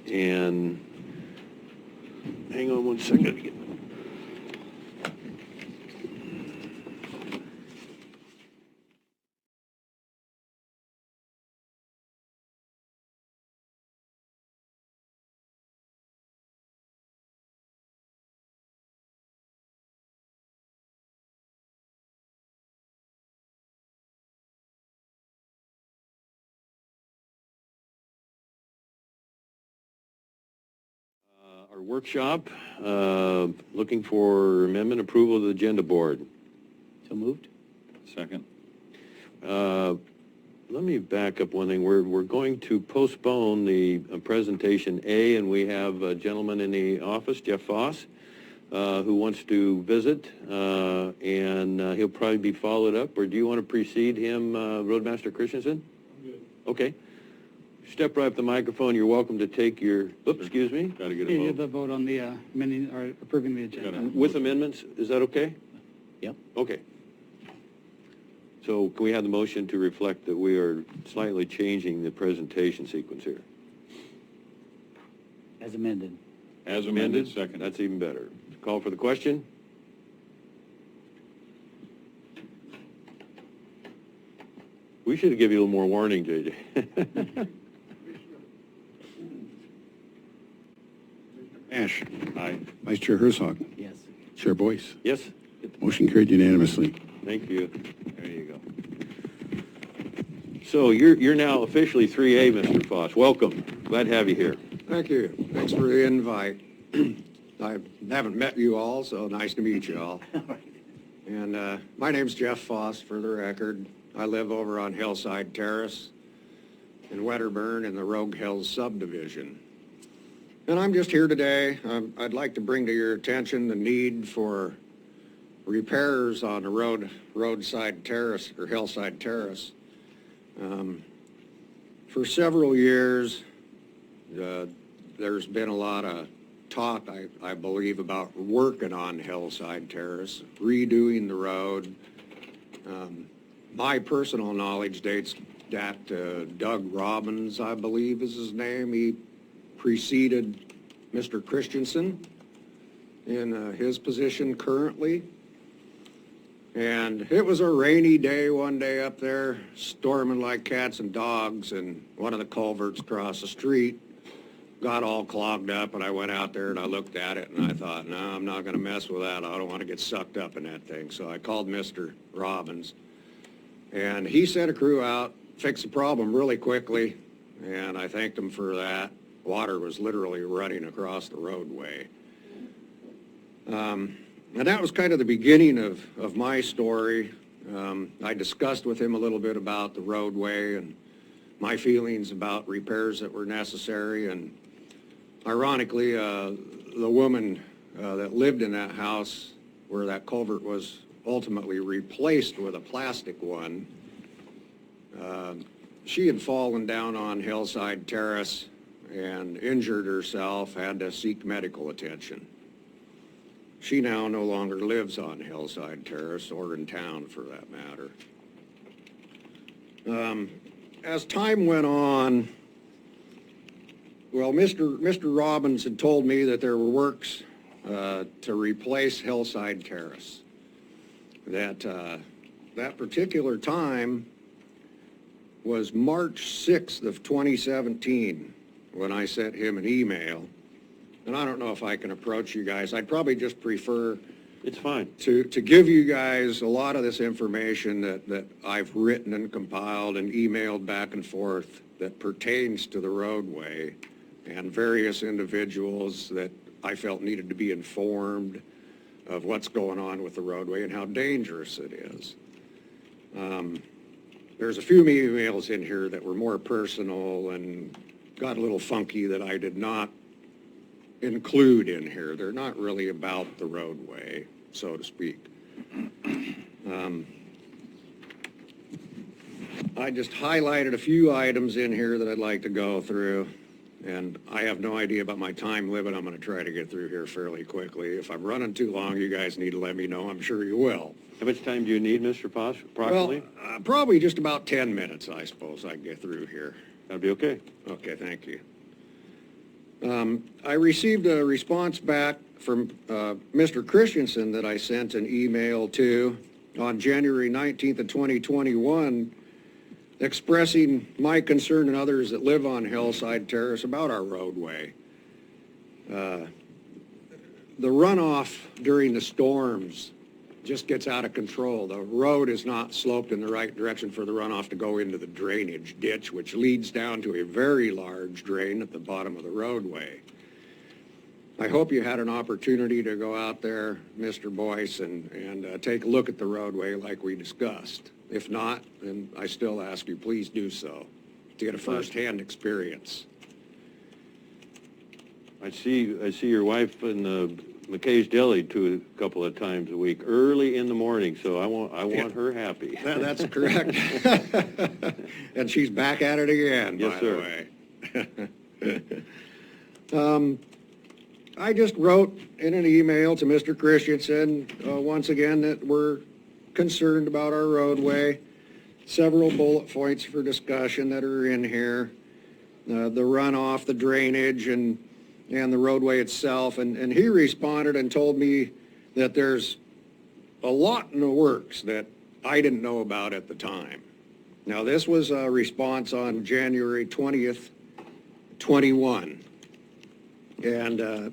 And hang on one second. Our workshop, looking for amendment approval of the agenda board. So moved? Second. Let me back up one thing. We're going to postpone the presentation A, and we have a gentleman in the office, Jeff Foss, who wants to visit, and he'll probably be followed up. Or do you want to precede him, Roadmaster Christensen? I'm good. Okay. Step right up the microphone. You're welcome to take your, excuse me. Got to get You a have vote. a vote on the amending or approving the agenda. With amendments, is that okay? Yep. Okay. So can we have the motion to reflect that we are slightly changing the presentation sequence here? As amended. As amended, second. That's even better. Call for the question. We should have given you a little more warning, JJ. Ash. Aye. Vice Chair Herzog. Yes. Chair Boyce. Yes? Motion carried unanimously. Thank you. There you go. So you're now officially 3A, Mr. Foss. Welcome. Glad to have you here. Thank you. Thanks for the invite. I haven't met you all, so nice to meet you all. And my name's Jeff Foss, for the record. I live over on Hillside Terrace in Wedderburn in the Rogue Hills subdivision. And I'm just here today. I'd like to bring to your attention the need for repairs on the roadside terrace or Hillside Terrace. For several years, there's been a lot of talk, I believe, about working on Hillside Terrace, redoing the road. My personal knowledge dates back to Doug Robbins, I believe is his name. He preceded Mr. Christensen in his position currently. And it was a rainy day one day up there, storming like cats and dogs, and one of the culverts across the street got all clogged up, and I went out there and I looked at it, and I thought, no, I'm not going to mess with that. I don't want to get sucked up in that thing. So I called Mr. Robbins, and he sent a crew out, fixed the problem really quickly, and I thanked him for that. Water was literally running across the roadway. And that was kind of the beginning of my story. I discussed with him a little bit about the roadway and my feelings about repairs that were necessary. And ironically, the woman that lived in that house where that culvert was ultimately replaced with a plastic one, she had fallen down on Hillside Terrace and injured herself, had to seek medical attention. She now no longer lives on Hillside Terrace or in town for that matter. As time went on, well, Mr. Robbins had told me that there were works to replace Hillside Terrace. That particular time was March 6th of 2017 when I sent him an email. And I don't know if I can approach you guys. I'd probably just prefer It's fine. to give you guys a lot of this information that I've written and compiled and emailed back and forth that pertains to the roadway and various individuals that I felt needed to be informed of what's going on with the roadway and how dangerous it is. There's a few emails in here that were more personal and got a little funky that I did not include in here. They're not really about the roadway, so to speak. I just highlighted a few items in here that I'd like to go through, and I have no idea about my time limit. I'm going to try to get through here fairly quickly. If I'm running too long, you guys need to let me know. I'm sure you will. How much time do you need, Mr. Posh, approximately? Well, probably just about 10 minutes, I suppose I can get through here. That'll be okay. Okay, thank you. I received a response back from Mr. Christensen that I sent an email to on January 19th of 2021 expressing my concern and others that live on Hillside Terrace about our roadway. The runoff during the storms just gets out of control. The road is not sloped in the right direction for the runoff to go into the drainage ditch, which leads down to a very large drain at the bottom of the roadway. I hope you had an opportunity to go out there, Mr. Boyce, and take a look at the roadway like we discussed. If not, then I still ask you, please do so, to get a first-hand experience. I see your wife in McKay's Deli a couple of times a week, early in the morning, so I want her happy. That's correct. And she's back at it again, Yes, by sir. the way. I just wrote in an email to Mr. Christensen, once again, that we're concerned about our roadway. Several bullet points for discussion that are in here. The runoff, the drainage, and the roadway itself. And he responded and told me that there's a lot in the works that I didn't know about at the time. Now, this was a response on January 20th, 21. And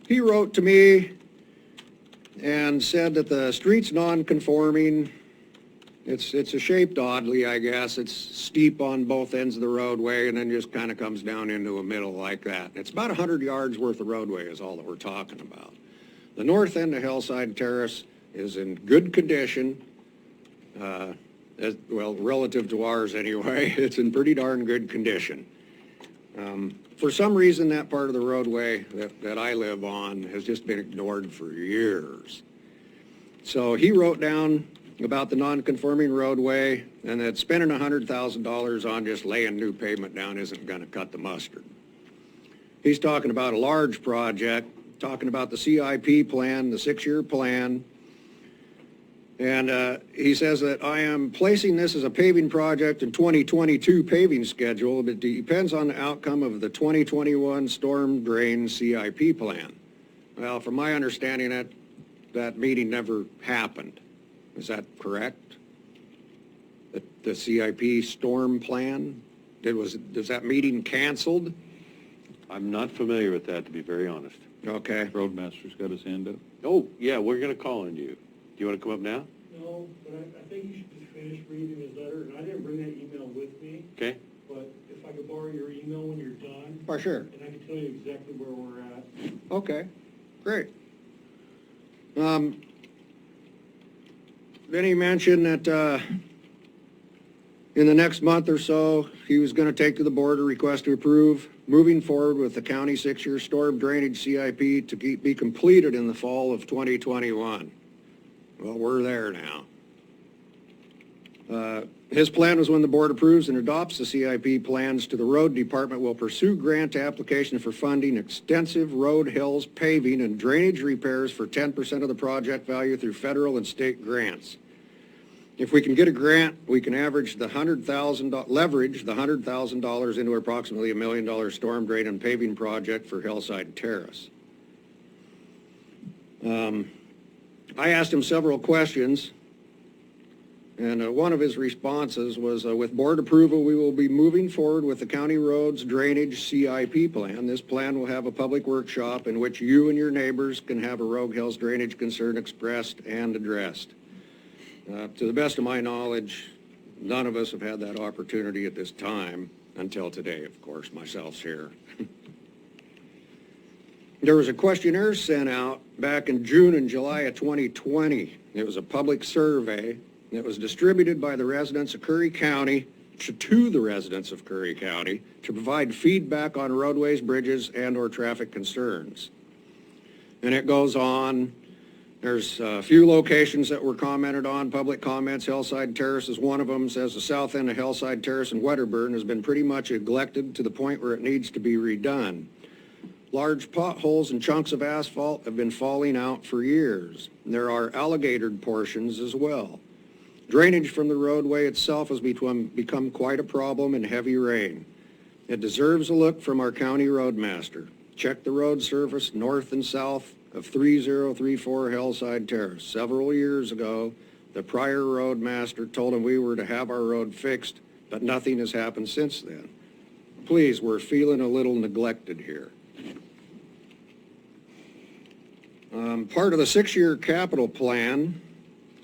he wrote to me and said that the street's non-conforming. It's shaped oddly, I guess. It's steep on both ends of the roadway and then just kind of comes down into a middle like that. It's about 100 yards worth of roadway is all that we're talking about. The north end of Hillside Terrace is in good condition. Well, relative to ours anyway, it's in pretty darn good condition. For some reason, that part of the roadway that I live on has just been ignored for years. So he wrote down about the non-conforming roadway and that spending $100,000 on just laying new pavement down isn't going to cut the mustard. He's talking about a large project, talking about the CIP plan, the 6-year plan. And he says that I am placing this as a paving project in 2022 paving schedule, but it depends on the outcome of the 2021 storm drain CIP plan. Well, from my understanding, that meeting never happened. Is that correct? The CIP storm plan? Was that meeting canceled? I'm not familiar with that, to be very honest. Okay. Roadmaster's got his hand up. Oh, yeah, we're going to call on you. Do you want to come up now? No, but I think you should just finish reading his letter, and I didn't bring that email with me, Okay. but if I could borrow your email when you're done. For sure. And I can tell you exactly where we're at. Okay, great. Then he mentioned that in the next month or so, he was going to take to the board a request to approve moving forward with the county 6-year storm drainage CIP to be completed in the fall of 2021. Well, we're there now. His plan was when the board approves and adopts the CIP plans to the road department will pursue grant application for funding extensive road, hills, paving, and drainage repairs for 10% of the project value through federal and state grants. If we can get a grant, we can leverage the $100,000 into approximately $1 million storm drain and paving project for Hillside Terrace. I asked him several questions, and one of his responses was, with board approval, we will be moving forward with the county roads drainage CIP plan. This plan will have a public workshop in which you and your neighbors can have a Rogue Hills drainage concern expressed and addressed. To the best of my knowledge, none of us have had that opportunity at this time, until today, of course, myself's here. There was a questionnaire sent out back in June and July of 2020. It was a public survey that was distributed by the residents of Curry County to the residents of Curry County to provide feedback on roadways, bridges, and/or traffic concerns. And it goes on. There's a few locations that were commented on, public comments. Hillside Terrace is one of them. Says the south end of Hillside Terrace in Wedderburn has been pretty much neglected to the point where it needs to be redone. Large potholes and chunks of asphalt have been falling out for years. There are alligatored portions as well. Drainage from the roadway itself has become quite a problem in heavy rain. It deserves a look from our county roadmaster. Check the road surface north and south of 3034 Hillside Terrace. Several years ago, the prior roadmaster told him we were to have our road fixed, but nothing has happened since then. Please, we're feeling a little neglected here. Part of the 6-year capital plan,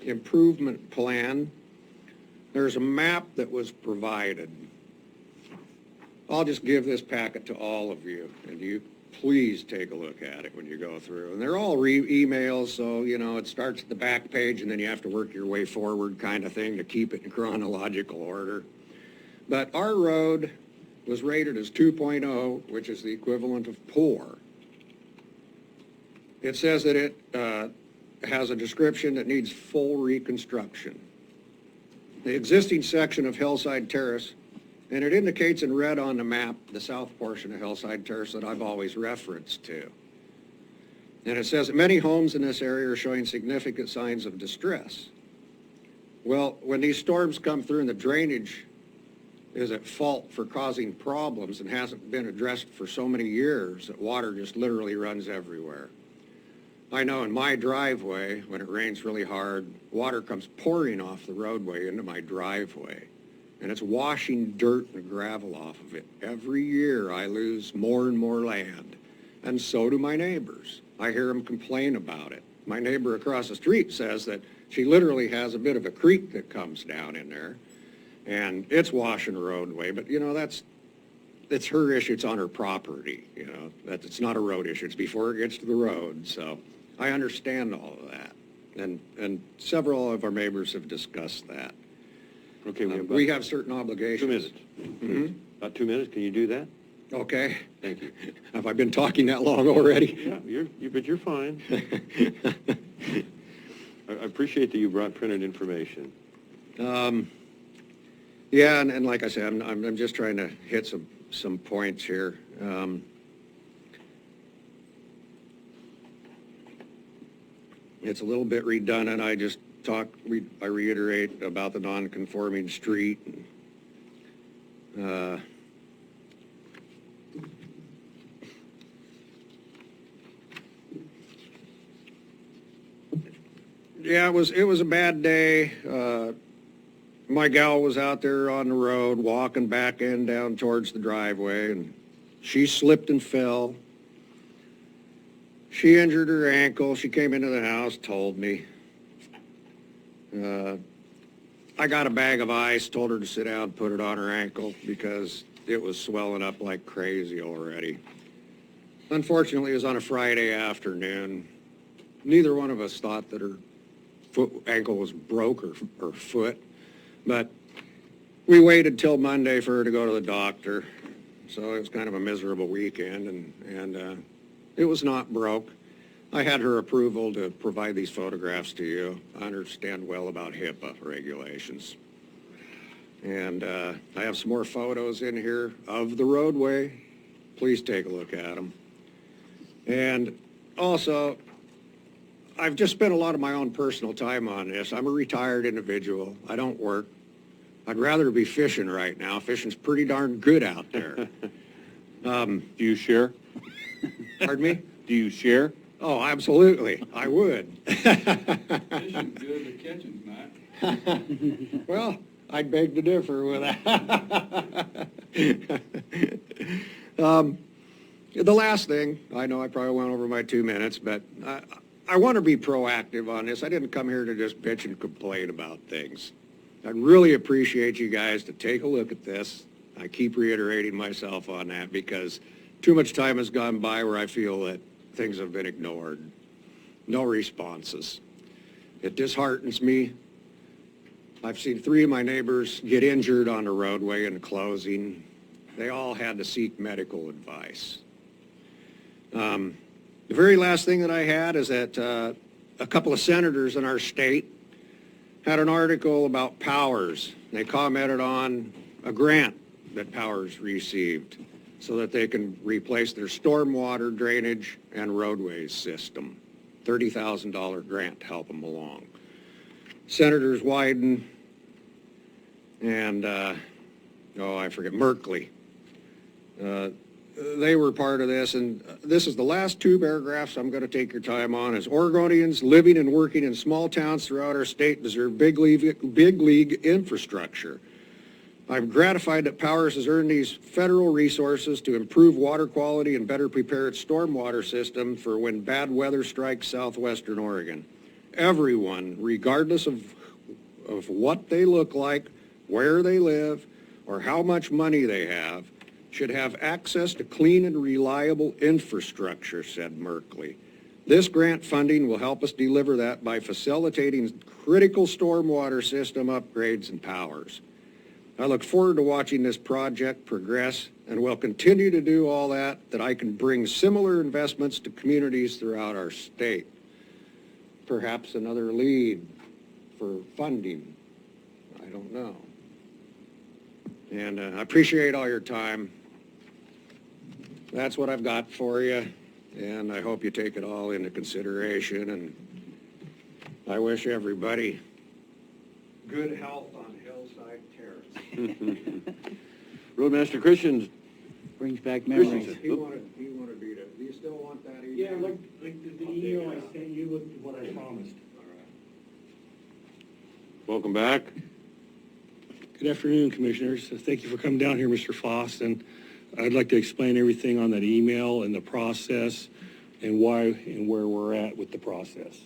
improvement plan, there's a map that was provided. I'll just give this packet to all of you, and you please take a look at it when you go through. And they're all emails, so, you know, it starts at the back page, and then you have to work your way forward kind of thing to keep it in chronological order. But our road was rated as 2.0, which is the equivalent of poor. It says that it has a description that needs full reconstruction. The existing section of Hillside Terrace, and it indicates in red on the map the south portion of Hillside Terrace that I've always referenced to. And it says that many homes in this area are showing significant signs of distress. Well, when these storms come through and the drainage is at fault for causing problems and hasn't been addressed for so many years that water just literally runs everywhere. I know in my driveway, when it rains really hard, water comes pouring off the roadway into my driveway. And it's washing dirt and gravel off of it. Every year I lose more and more land. And so do my neighbors. I hear them complain about it. My neighbor across the street says that she literally has a bit of a creek that comes down in there. And it's washing the roadway. But, you know, it's her issue. It's on her property. You know, it's not a road issue. It's before it gets to the road. So I understand all of that. And several of our neighbors have discussed that. Okay, we have certain obligations. 2 minutes. Mm-hmm. About 2 minutes, can you do that? Okay. Thank you. Have I been talking that long already? Yeah, but you're fine. I appreciate that you brought printed information. Yeah, and like I said, I'm just trying to hit some points here. It's a little bit redundant. I reiterate about the non-conforming street. Yeah, it was a bad day. My gal was out there on the road walking back in down towards the driveway, and she slipped and fell. She injured her ankle. She came into the house, told me. I got a bag of ice, told her to sit down, put it on her ankle because it was swelling up like crazy already. Unfortunately, it was on a Friday afternoon. Neither one of us thought that her ankle was broke or foot, but we waited till Monday for her to go to the doctor. So it was kind of a miserable weekend, and it was not broke. I had her approval to provide these photographs to you. I understand well about HIPAA regulations. And I have some more photos in here of the roadway. Please take a look at them. And also, I've just spent a lot of my own personal time on this. I'm a retired individual. I don't work. I'd rather be fishing right now. Fishing's pretty darn good out there. Do you share? Pardon me? Do you share? Oh, absolutely. I would. Fishing's good, the catching's not. Well, I'd beg to differ with that. The last thing, I know I probably went over my 2 minutes, but I want to be proactive on this. I didn't come here to just bitch and complain about things. I'd really appreciate you guys to take a look at this. I keep reiterating myself on that because too much time has gone by where I feel that things have been ignored. No responses. It disheartens me. I've seen 3 of my neighbors get injured on the roadway in closing. They all had to seek medical advice. The very last thing that I had is that a couple of senators in our state had an article about Powers. They commented on a grant that Powers received so that they can replace their stormwater drainage and roadways system. $30,000 grant to help them along. Senators Wyden and, I forget, Merkley. They were part of this, and this is the last 2 paragraphs I'm going to take your time on. As Oregonians living and working in small towns throughout our state deserve big league infrastructure. I'm gratified that Powers has earned these federal resources to improve water quality and better prepare its stormwater system for when bad weather strikes southwestern Oregon. Everyone, regardless of what they look like, where they live, or how much money they have, should have access to clean and reliable infrastructure, said Merkley. This grant funding will help us deliver that by facilitating critical stormwater system upgrades and Powers. I look forward to watching this project progress and will continue to do all that I can bring similar investments to communities throughout our state. Perhaps another lead for funding. I don't know. And I appreciate all your time. That's what I've got for you, and I hope you take it all into consideration, and I wish everybody good health on Hillside Terrace. Roadmaster Christians. Brings back memories. He wanted me to, do you still want that email? Yeah, like the email I sent you with what I promised. All right. Welcome back. Good afternoon, Commissioners. Thank you for coming down here, Mr. Foss, and I'd like to explain everything on that email and the process and why and where we're at with the process.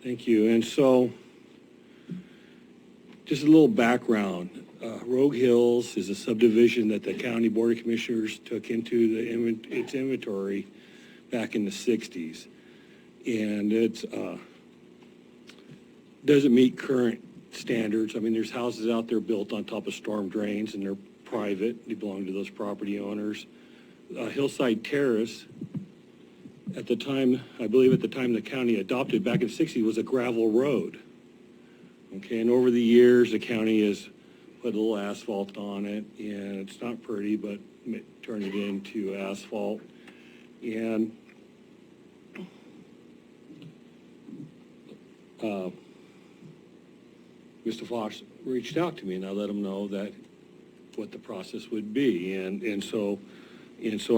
Thank you. And so, just a little background. Rogue Hills is a subdivision that the County Board of Commissioners took into its inventory back in the 60s. And it's doesn't meet current standards. I mean, there's houses out there built on top of storm drains, and they're private. They belong to those property owners. Hillside Terrace, at the time, I believe at the time the county adopted back in the 60s, was a gravel road. Okay, and over the years, the county has put a little asphalt on it, and it's not pretty, but turned it into asphalt. And Mr. Fox reached out to me, and I let him know that what the process would be, and so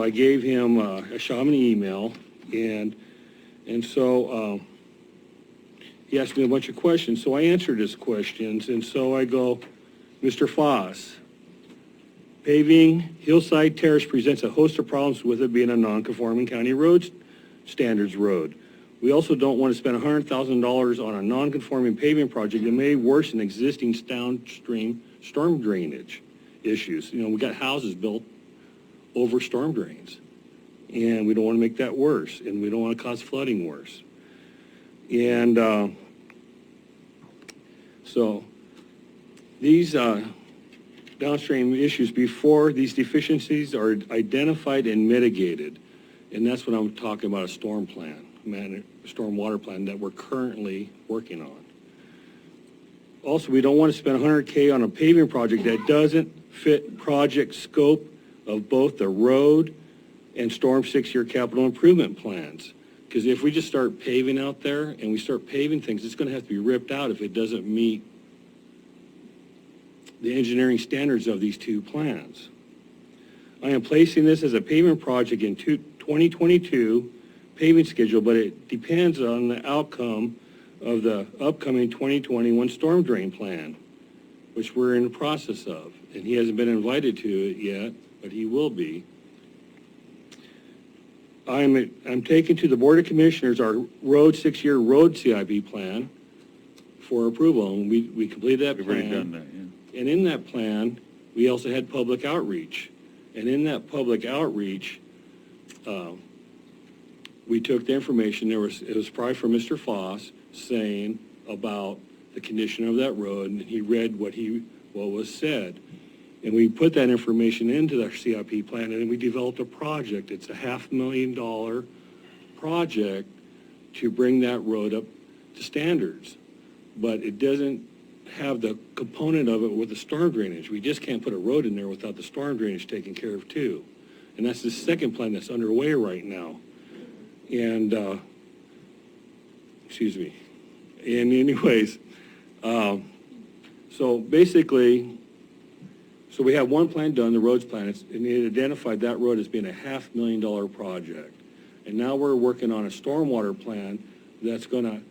I gave him I shot him an email, and so he asked me a bunch of questions, so I answered his questions, and so I go, Mr. Foss, paving Hillside Terrace presents a host of problems with it being a non-conforming county road standards road. We also don't want to spend $100,000 on a non-conforming paving project that may worsen existing downstream storm drainage issues. You know, we got houses built over storm drains, and we don't want to make that worse, and we don't want to cause flooding worse. And so these downstream issues, before these deficiencies are identified and mitigated, and that's what I'm talking about, a storm plan. Stormwater plan that we're currently working Also, we don't want to spend $100K on a paving project that doesn't fit project scope of both the road and storm 6-year capital improvement plans. Because if we just start paving out there and we start paving things, it's going to have to be ripped out if it doesn't meet the engineering standards of these two plans. I am placing this as a paving project in 2022 paving schedule, but it depends on the outcome of the upcoming 2021 storm drain plan, which we're in the process of. And he hasn't been invited to it yet, but he will be. I'm taking to the Board of Commissioners our 6-year road CIP plan for approval. And we completed that plan. We've already done that, yeah. And in that plan, we also had public outreach. And in that public outreach, we took the information. It was probably from Mr. Foss saying about the condition of that road, and he read what was said. And we put that information into our CIP plan, and then we developed a project. It's a $500,000 project to bring that road up to standards. But it doesn't have the component of it with the storm drainage. We just can't put a road in there without the storm drainage taken care of too. And that's the second plan that's underway right now. And, excuse me. And anyways, so basically, so we have one plan done, the roads plan, and it identified that road as being a $500,000 project. And now we're working on a stormwater plan that's going to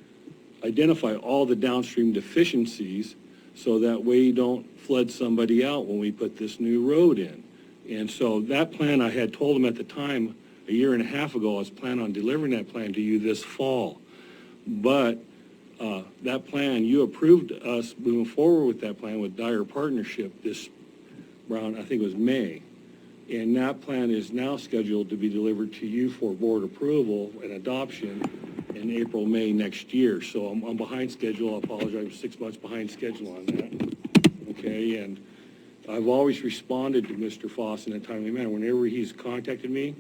identify all the downstream deficiencies so that way you don't flood somebody out when we put this new road in. And so that plan, I had told them at the time, a year and a half ago, I was planning on delivering that plan to you this fall. But that plan, you approved us moving forward with that plan with Dyer Partnership this around, I think it was May. And that plan is now scheduled to be delivered to you for board approval and adoption in April, May next year. So I'm behind schedule. I apologize, I'm 6 months behind schedule on that. Okay, and I've always responded to Mr. Foss in a timely manner. Whenever he's contacted me,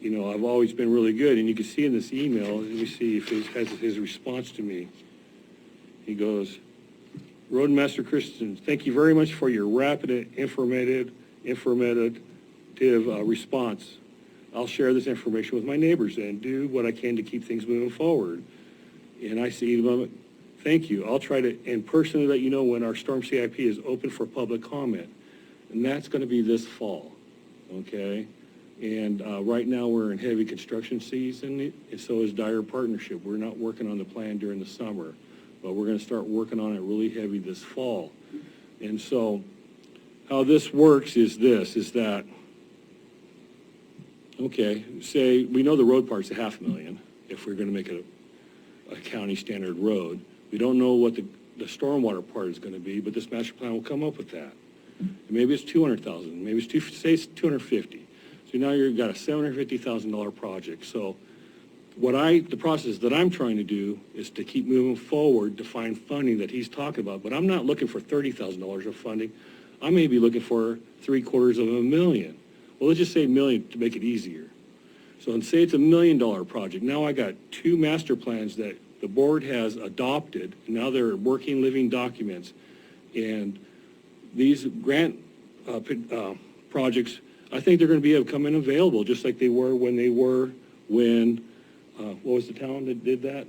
you know, I've always been really good. And you can see in this email, let me see if it has his response to me. He goes, Roadmaster Christensen, thank you very much for your rapid and informative response. I'll share this information with my neighbors and do what I can to keep things moving forward. And I see the moment, thank you. I'll try to in person let you know when our storm CIP is open for public comment. And that's going to be this fall, okay? And right now we're in heavy construction season, and so is Dyer Partnership. We're not working on the plan during the summer, but we're going to start working on it really heavy this fall. And so how this works is this, is that, okay, say we know the road part's a $500,000 if we're going to make it a county standard road. We don't know what the stormwater part is going to be, but this master plan will come up with that. And maybe it's $200,000, maybe it's $250,000. So now you've got a $750,000 project. So the process that I'm trying to do is to keep moving forward to find funding that he's talking about. But I'm not looking for $30,000 of funding. I may be looking for $750,000. Well, let's just say $1 million to make it easier. So and say it's $1 million project. Now I got 2 master plans that the board has adopted. And now they're working living documents. And these grant projects, I think they're going to be becoming available just like they were when what was the town that did that?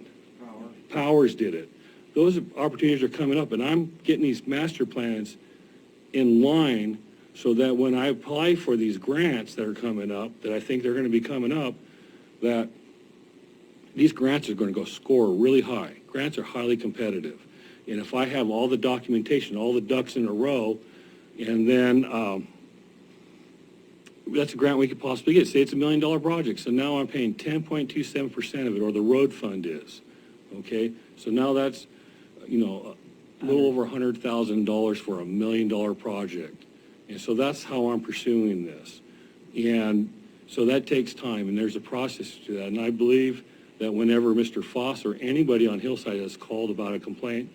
Powers did it. Those opportunities are coming up, and I'm getting these master plans in line so that when I apply for these grants that are coming up, that I think they're going to be coming up, that these grants are going to go score really high. Grants are highly competitive. And if I have all the documentation, all the ducks in a row, and then that's a grant we could possibly get. Say it's $1 million project, so now I'm paying 10.27% of it, or the road fund is, okay? So now that's, you know, a little over $100,000 for $1 million project. And so that's how I'm pursuing this. And so that takes time, and there's a process to that. And I believe that whenever Mr. Foss or anybody on Hillside has called about a complaint,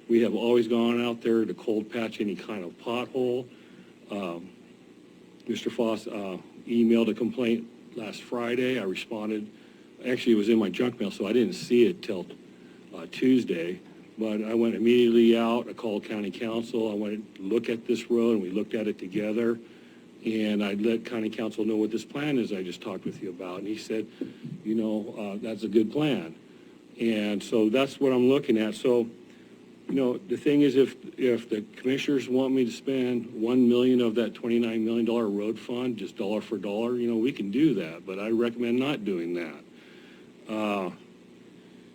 we have always gone out there to cold patch any kind of pothole. Mr. Foss emailed a complaint last Friday. I responded. Actually, it was in my junk mail, so I didn't see it till Tuesday. But I went immediately out, I called county council, I wanted to look at this road, and we looked at it together. And I let county council know what this plan is I just talked with you about. And he said, that's a good plan. And so that's what I'm looking at. So, the thing is, if the commissioners want me to spend $1 million of that $29 million road fund, just dollar for dollar, we can do that. But I recommend not doing that.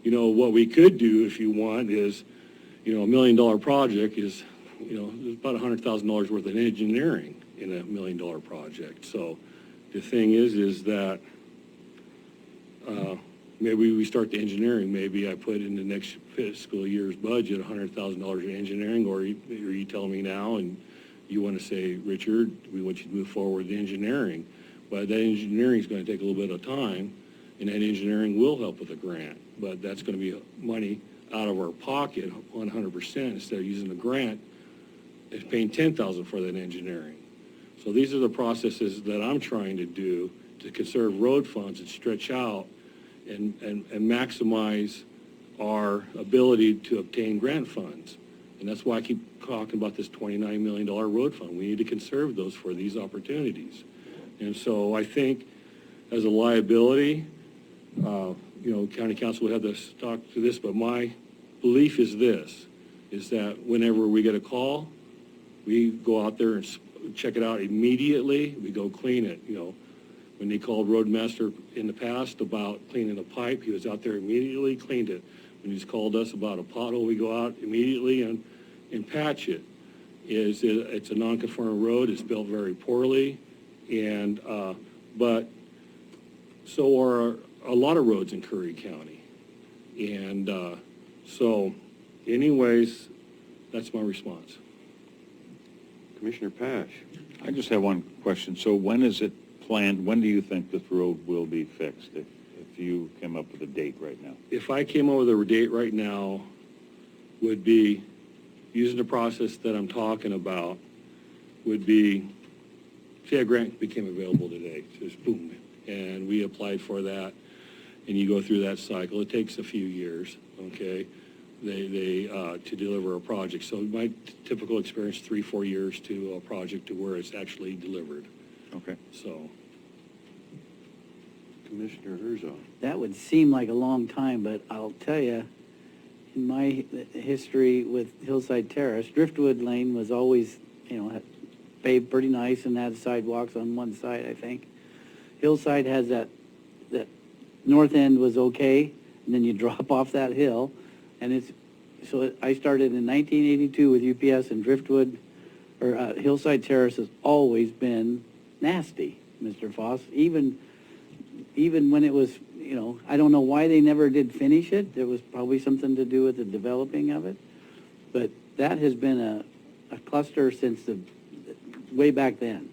What we could do, if you want, is, $1 million project is, there's about $100,000 worth of engineering in a $1 million project. So the thing is that maybe we start the engineering. Maybe I put in the next fiscal year's budget $100,000 in engineering, or you tell me now and you want to say, Richard, we want you to move forward with engineering. But that engineering is going to take a little bit of time, and that engineering will help with a grant. But that's going to be money out of our pocket 100% instead of using the grant. It's paying $10,000 for that engineering. So these are the processes that I'm trying to do to conserve road funds and stretch out and maximize our ability to obtain grant funds. And that's why I keep talking about this $29 million road fund. We need to conserve those for these opportunities. And so I think as a liability, county council would have to talk to this, but my belief is this, is that whenever we get a call, we go out there and check it out immediately. We go clean it. When they called Roadmaster in the past about cleaning a pipe, he was out there immediately, cleaned it. When he's called us about a pothole, we go out immediately and patch it. It's a non-conforming road. It's built very poorly, and but so are a lot of roads in Curry County. And so, anyways, that's my response. Commissioner Pash. I just have one question. So when is it planned, when do you think this road will be fixed, if you came up with a date right now? If I came up with a date right now, would be, using the process that I'm talking about, would be, say a grant became available today, just boom, and we applied for that, and you go through that cycle. It takes a few years, okay, to deliver a project. So my typical experience, 3-4 years to a project to where it's actually delivered. Okay. So. Commissioner Herzog. That would seem like a long time, but I'll tell you, in my history with Hillside Terrace, Driftwood Lane was always, paved pretty nice and had sidewalks on one side, I think. Hillside has that north end was okay, and then you drop off that hill, and so I started in 1982 with UPS, and Driftwood, or Hillside Terrace has always been nasty, Mr. Foss, even when it was, I don't know why they never did finish it. There was probably something to do with the developing of it. But that has been a cluster since way back then.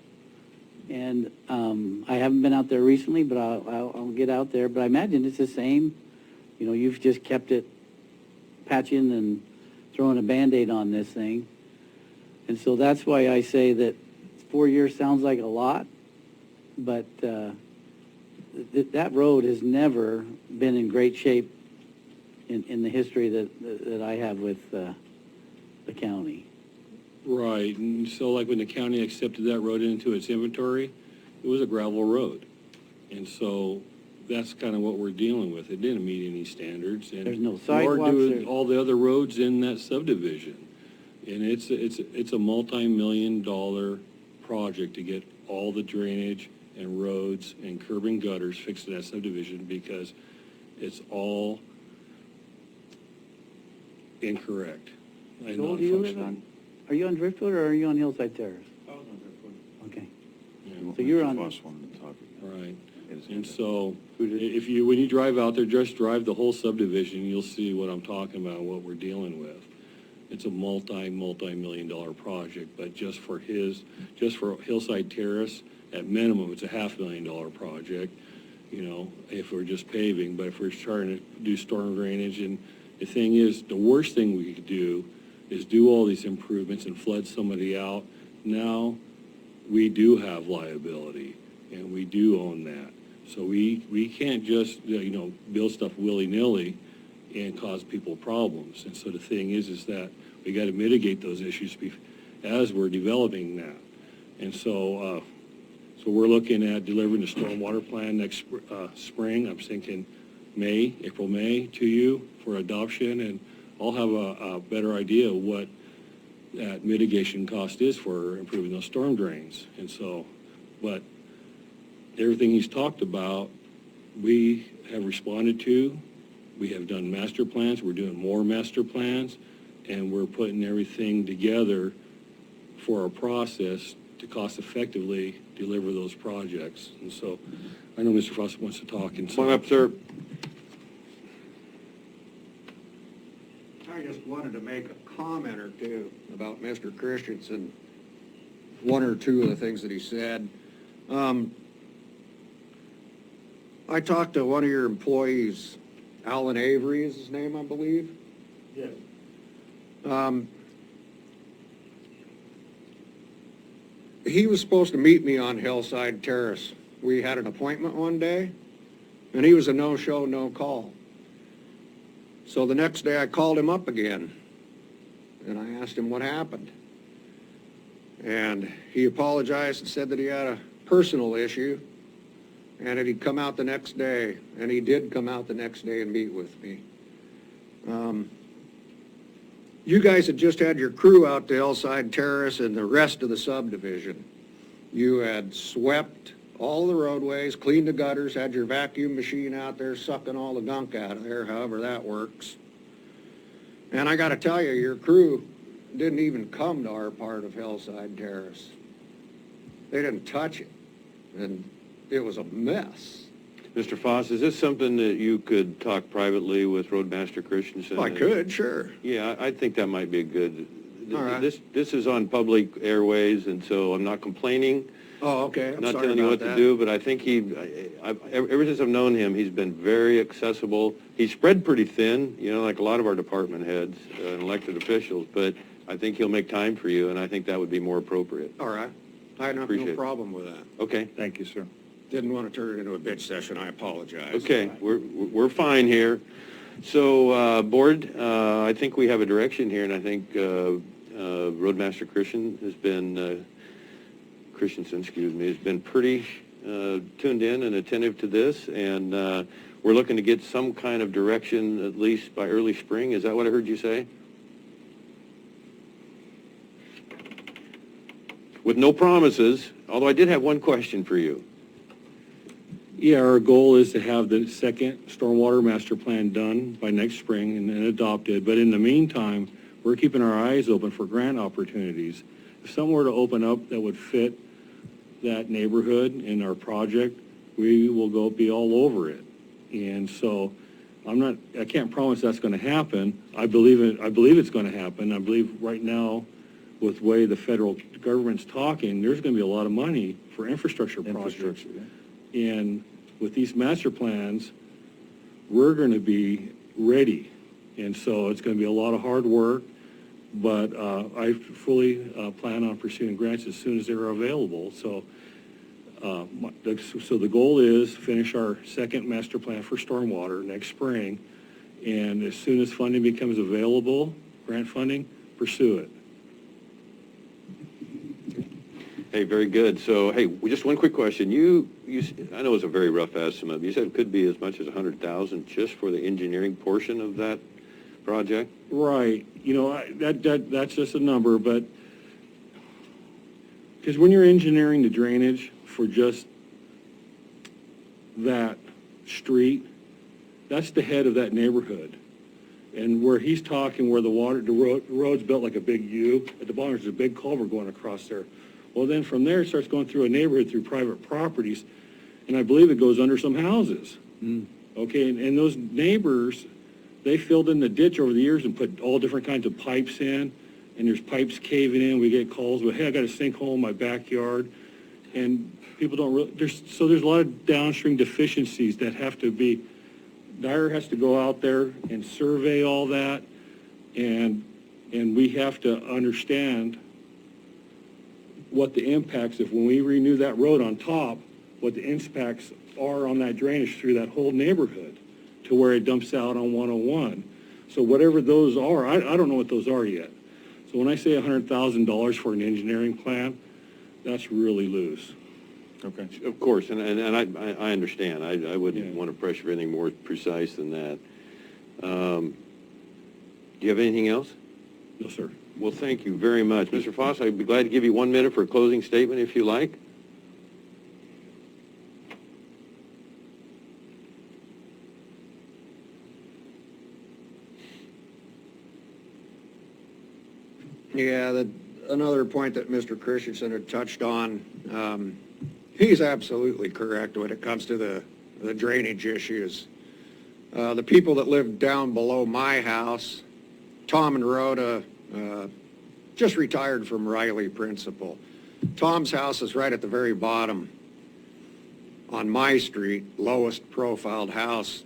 And I haven't been out there recently, but I'll get out there. But I imagine it's the same. You've just kept it patching and throwing a Band-Aid on this thing. And so that's why I say that 4 years sounds like a lot, but that road has never been in great shape in the history that I have with the county. Right, and so like when the county accepted that road into its inventory, it was a gravel road. And so that's kind of what we're dealing with. It didn't meet any standards. And There's no sidewalks. nor do all the other roads in that subdivision. And it's a multi-million-dollar project to get all the drainage and roads and curb and gutters fixed in that subdivision because it's all incorrect and Joel, do you live non-functional. on, are you on Driftwood or are you on Hillside Terrace? I was on Driftwood. Okay. Yeah. So you're on, wanted to talk. Right. And so, when you drive out there, just drive the whole subdivision, you'll see what I'm talking about, what we're dealing with. It's a multi-million-dollar project, but just for Hillside Terrace, at minimum, it's a $500,000 project, if we're just paving. But if we're trying to do storm drainage, and the thing is, the worst thing we could do is do all these improvements and flood somebody out. Now, we do have liability, and we do own that. So we can't just, build stuff willy-nilly and cause people problems. And so the thing is that we got to mitigate those issues as we're developing that. And so, so we're looking at delivering the stormwater plan next spring. I'm thinking April, May to you for adoption, and I'll have a better idea of what that mitigation cost is for improving those storm drains. And so, but everything he's talked about, we have responded to. We have done master plans. We're doing more master plans, and we're putting everything together for our process to cost effectively deliver those projects. And so I know Mr. Frost wants to talk. And so, Come on up, sir. I just wanted to make a comment or two about Mr. Christensen, one or two of the things that he said. I talked to one of your employees, Alan Avery is his name, I believe. Yes. He was supposed to meet me on Hillside Terrace. We had an appointment one day, and he was a no-show, no-call. So the next day I called him up again, and I asked him what happened. And he apologized and said that he had a personal issue, and that he'd come out the next day, and he did come out the next day and meet with me. You guys had just had your crew out to Hillside Terrace and the rest of the subdivision. You had swept all the roadways, cleaned the gutters, had your vacuum machine out there sucking all the gunk out of there, however that works. And I got to tell you, your crew didn't even come to our part of Hillside Terrace. They didn't touch it, and it was a mess. Mr. Foss, is this something that you could talk privately with Roadmaster Christensen? I could, sure. Yeah, I think that might be a good. All right. This is on public airways, and so I'm not complaining. Oh, okay. I'm Not sorry telling you about what that. to do, but I think ever since I've known him, he's been very accessible. He's spread pretty thin, like a lot of our department heads and elected officials, but I think he'll make time for you, and I think that would be more appropriate. All right. I have Appreciate no it. problem with that. Okay. Thank you, sir. Didn't want to turn it into a bitch session. I apologize. Okay, we're fine here. So, Board, I think we have a direction here, and I think Roadmaster Christensen has been pretty tuned in and attentive to this, and we're looking to get some kind of direction at least by early spring. Is that what I heard you say? With no promises, although I did have one question for you. yeah, our goal is to have the second stormwater master plan done by next spring and then adopted. But in the meantime, we're keeping our eyes open for grant opportunities. If something were to open up that would fit that neighborhood in our project, we will be all over it. And so I can't promise that's going to happen. I believe it's going to happen. I believe right now, with the way the federal government's talking, there's going to be a lot of money for infrastructure projects. And with these master plans, we're going to be ready. And so it's going to be a lot of hard work, but I fully plan on pursuing grants as soon as they're available. So, so the goal is finish our second master plan for stormwater next spring, and as soon as funding becomes available, grant funding, pursue it. Hey, very good. So, hey, just one quick question. I know it's a very rough estimate. You said it could be as much as $100,000 just for the engineering portion of that project? Right. That's just a number, but because when you're engineering the drainage for just that street, that's the head of that neighborhood. And where he's talking, where the road's built like a big U, at the bottom there's a big culvert going across there. Well, then from there, it starts going through a neighborhood, through private properties, and I believe it goes under some houses. Okay, and those neighbors, they filled in the ditch over the years and put all different kinds of pipes in, and there's pipes caving in. We get calls, hey, I got a sinkhole in my backyard, and people don't really, there's a lot of downstream deficiencies that have to be, Dyer has to go out there and survey all that, and we have to understand what the impacts, if when we renew that road on top, what the impacts are on that drainage through that whole neighborhood. to where it dumps out on 101. So whatever those are, I don't know what those are yet. So when I say $100,000 for an engineering plan, that's really loose. Okay. Of course, and I understand. I wouldn't want to pressure anything more precise than that. Do you have anything else? No, sir. Well, thank you very much. Mr. Foss, I'd be glad to give you 1 minute for a closing statement if you like. Yeah, another point that Mr. Christensen had touched on, he's absolutely correct when it comes to the drainage issues. The people that live down below my house, Tom and Rhoda, just retired from Riley Principal. Tom's house is right at the very bottom on my street, lowest profiled house,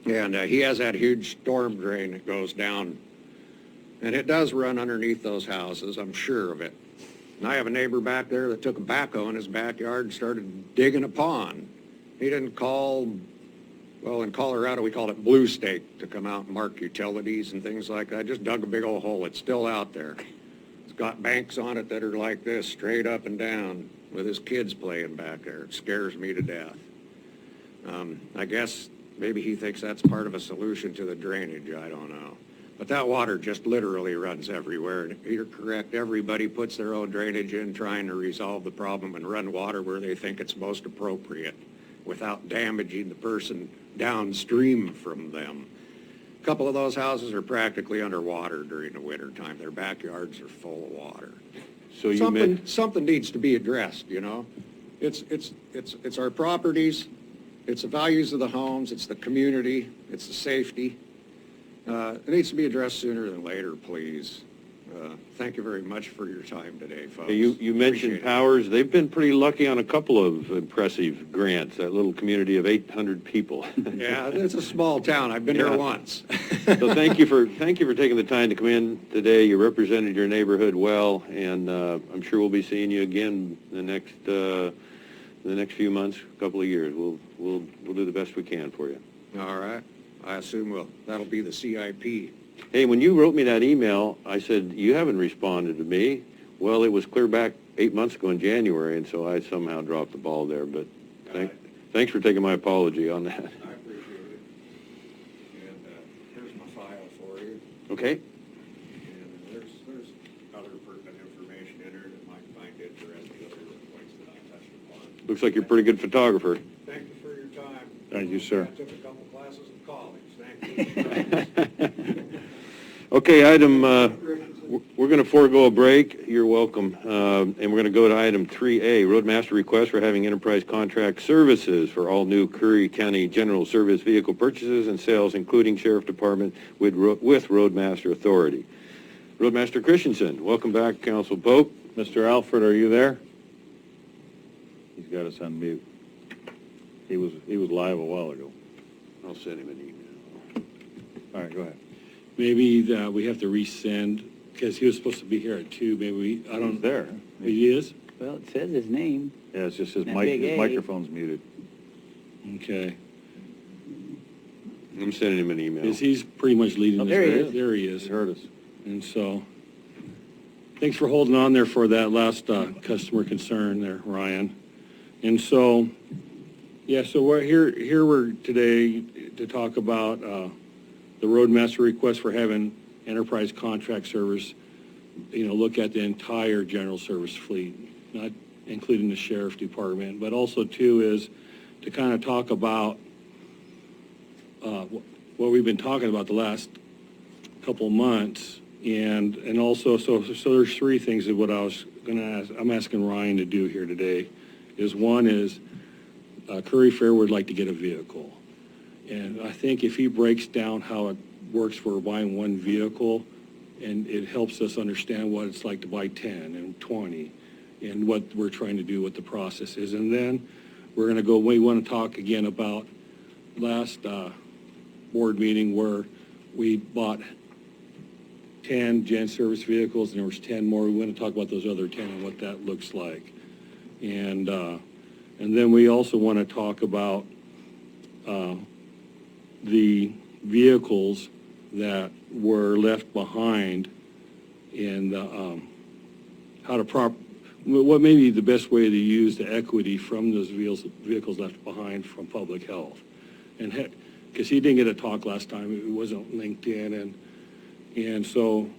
and he has that huge storm drain that goes down. And it does run underneath those houses, I'm sure of it. And I have a neighbor back there that took a backhoe in his backyard and started digging a pond. He didn't call, well, in Colorado, we called it blue stake to come out and mark utilities and things like that. Just dug a big old hole. It's still out there. It's got banks on it that are like this, straight up and down, with his kids playing back there. It scares me to death. I guess maybe he thinks that's part of a solution to the drainage. I don't know. But that water just literally runs everywhere. And you're correct, everybody puts their own drainage in trying to resolve the problem and run water where they think it's most appropriate without damaging the person downstream from them. A couple of those houses are practically underwater during the winter time. Their backyards are full of water. So you something needs to be addressed, you know. It's our properties, it's the values of the homes, it's the community, it's the safety. It needs to be addressed sooner than later, please. Thank you very much for your time today, folks. You mentioned Powers. They've been pretty lucky on a couple of impressive grants, that little community of 800 people. Yeah, it's a small town. I've been there once. So thank you for taking the time to come in today. You represented your neighborhood well, and I'm sure we'll be seeing you again the next few months, couple of years. We'll do the best we can for you. All right. I assume that'll be the CIP. Hey, when you wrote me that email, I said, you haven't responded to me. Well, it was clear back 8 months ago in January, and so I somehow dropped the ball there. But thanks for taking my apology on that. I appreciate it. And here's my file for you. Okay. And there's other pertinent information in there that might find interesting, other points that I touched upon. Looks like you're a pretty good photographer. Thank you for your time. Thank you, sir. I took a couple classes in college. Thank you. Okay, we're going to forego a break. You're welcome. And we're going to go to item 3A, Roadmaster request for having enterprise contract services for all new Curry County General Service vehicle purchases and sales, including Sheriff Department with Roadmaster authority. Roadmaster Christensen, welcome back, Council Pope. Mr. Alfred, are you there? He's got us on mute. He was live a while ago. I'll send him an email. All right, go ahead. Maybe we have to resend, because he was supposed to be here at 2. Maybe I don't. There. He is? Well, it says his name. Yeah, it's just his That big A. microphone's muted. Okay. I'm sending him an email. He's pretty much leading Oh, this. there he is. There he is. He heard us. And so, thanks for holding on there for that last customer concern there, Ryan. And so, yeah, so we're here we're today to talk about the Roadmaster request for having enterprise contract service, look at the entire general service fleet, not including the Sheriff Department, but also too is to kind of talk about what we've been talking about the last couple of months, and also so there's 3 things of what I was going to ask. I'm asking Ryan to do here today. One is Curry Fair would like to get a vehicle, and I think if he breaks down how it works for buying one vehicle, and it helps us understand what it's like to buy 10 and 20, and what we're trying to do, what the process is, and then we're going to go. We want to talk again about last board meeting where we bought 10 gen service vehicles, and there was 10 more. We want to talk about those other 10 and what that looks like. And then we also want to talk about the vehicles that were left behind and what may be the best way to use the equity from those vehicles left behind from public health. And because he didn't get a talk last time, it wasn't linked in, and so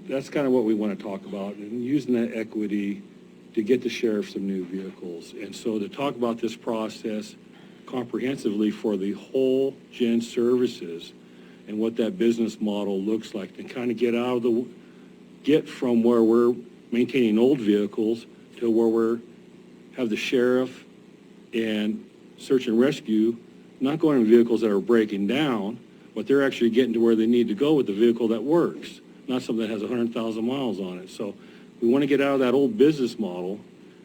that's kind of what we want to talk about, and using that equity to get the sheriff some new vehicles. And so to talk about this process comprehensively for the whole Gen Services and what that business model looks like, and kind of get from where we're maintaining old vehicles to where have the sheriff and search and rescue not going in vehicles that are breaking down, but they're actually getting to where they need to go with the vehicle that works, not something that has 100,000 miles on it. So we want to get out of that old business model,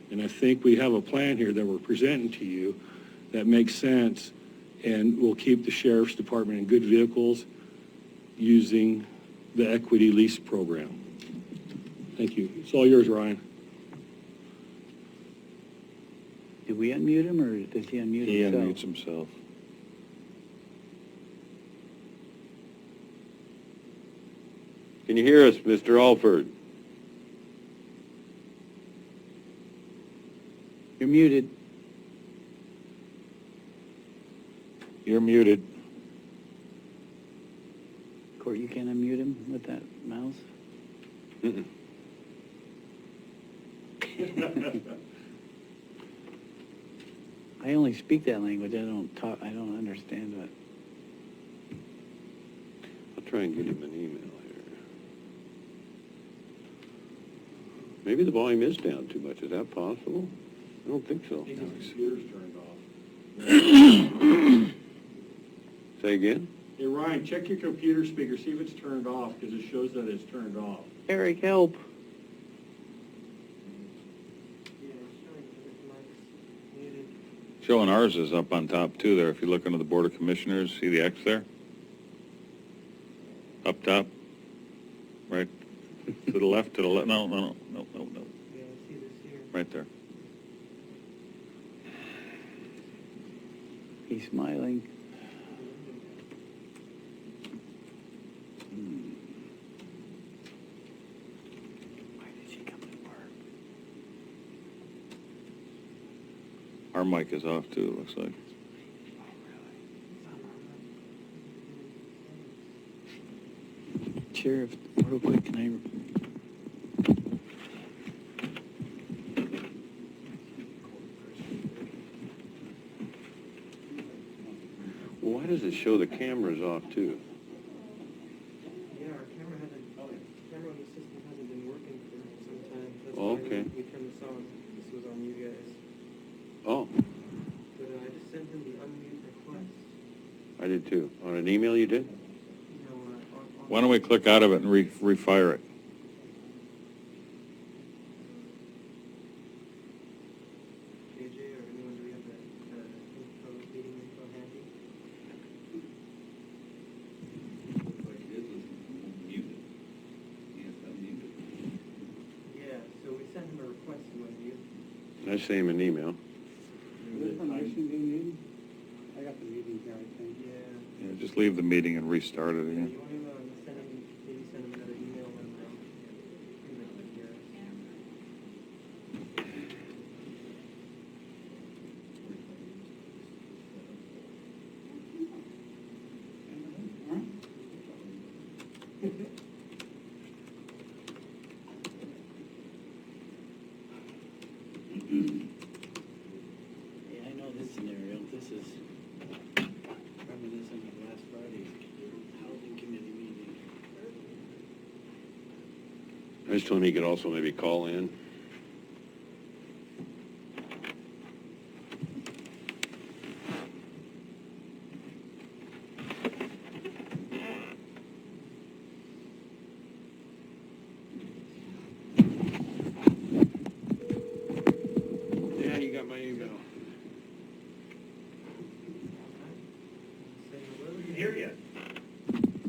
and I think we have a plan here that we're presenting to you that makes sense and will keep the sheriff's department in good vehicles using the equity lease program. Thank you. It's all yours, Ryan. Did we unmute him, or does he unmute He himself? unmutes himself. Can you hear us, Mr. Alford? You're muted. You're muted. Court, you can't unmute him with that mouse? Mm-mm. I only speak that language. I don't understand it. I'll try and get him an email here. Maybe the volume is down too much. Is that possible? I don't think so. His computer's turned off. Say again? Hey, Ryan, check your computer speaker, see if it's turned off, because it shows that it's turned off. Eric, help. Showing ours is up on top too there. If you look under the Board of Commissioners, see the X there? Up top? Right? To the left, no. Right there. He's smiling. Why did she come to work? Our mic is off too, it looks like. Sheriff, real quick, can I? Well, why does it show the camera's off too? Yeah, our camera on the system hasn't been working for some time. That's Oh, why okay. we turned this on. This was on you guys. Oh, But I just sent him the unmute request. I did too. On an email you did? Why don't we click out of it and refire it? JJ or anyone, do we have the info, meeting info handy? Yeah, so we sent him a request to unmute. I sent him an email. Information being needed? I got the meeting here, I think. Yeah. Yeah, just leave the meeting and restart it Yeah, again. you want him maybe send him another email when here. Yeah, I know this scenario. This is reminiscent of last Friday's housing committee meeting. I just told him he could also maybe call in. Yeah, you got my email.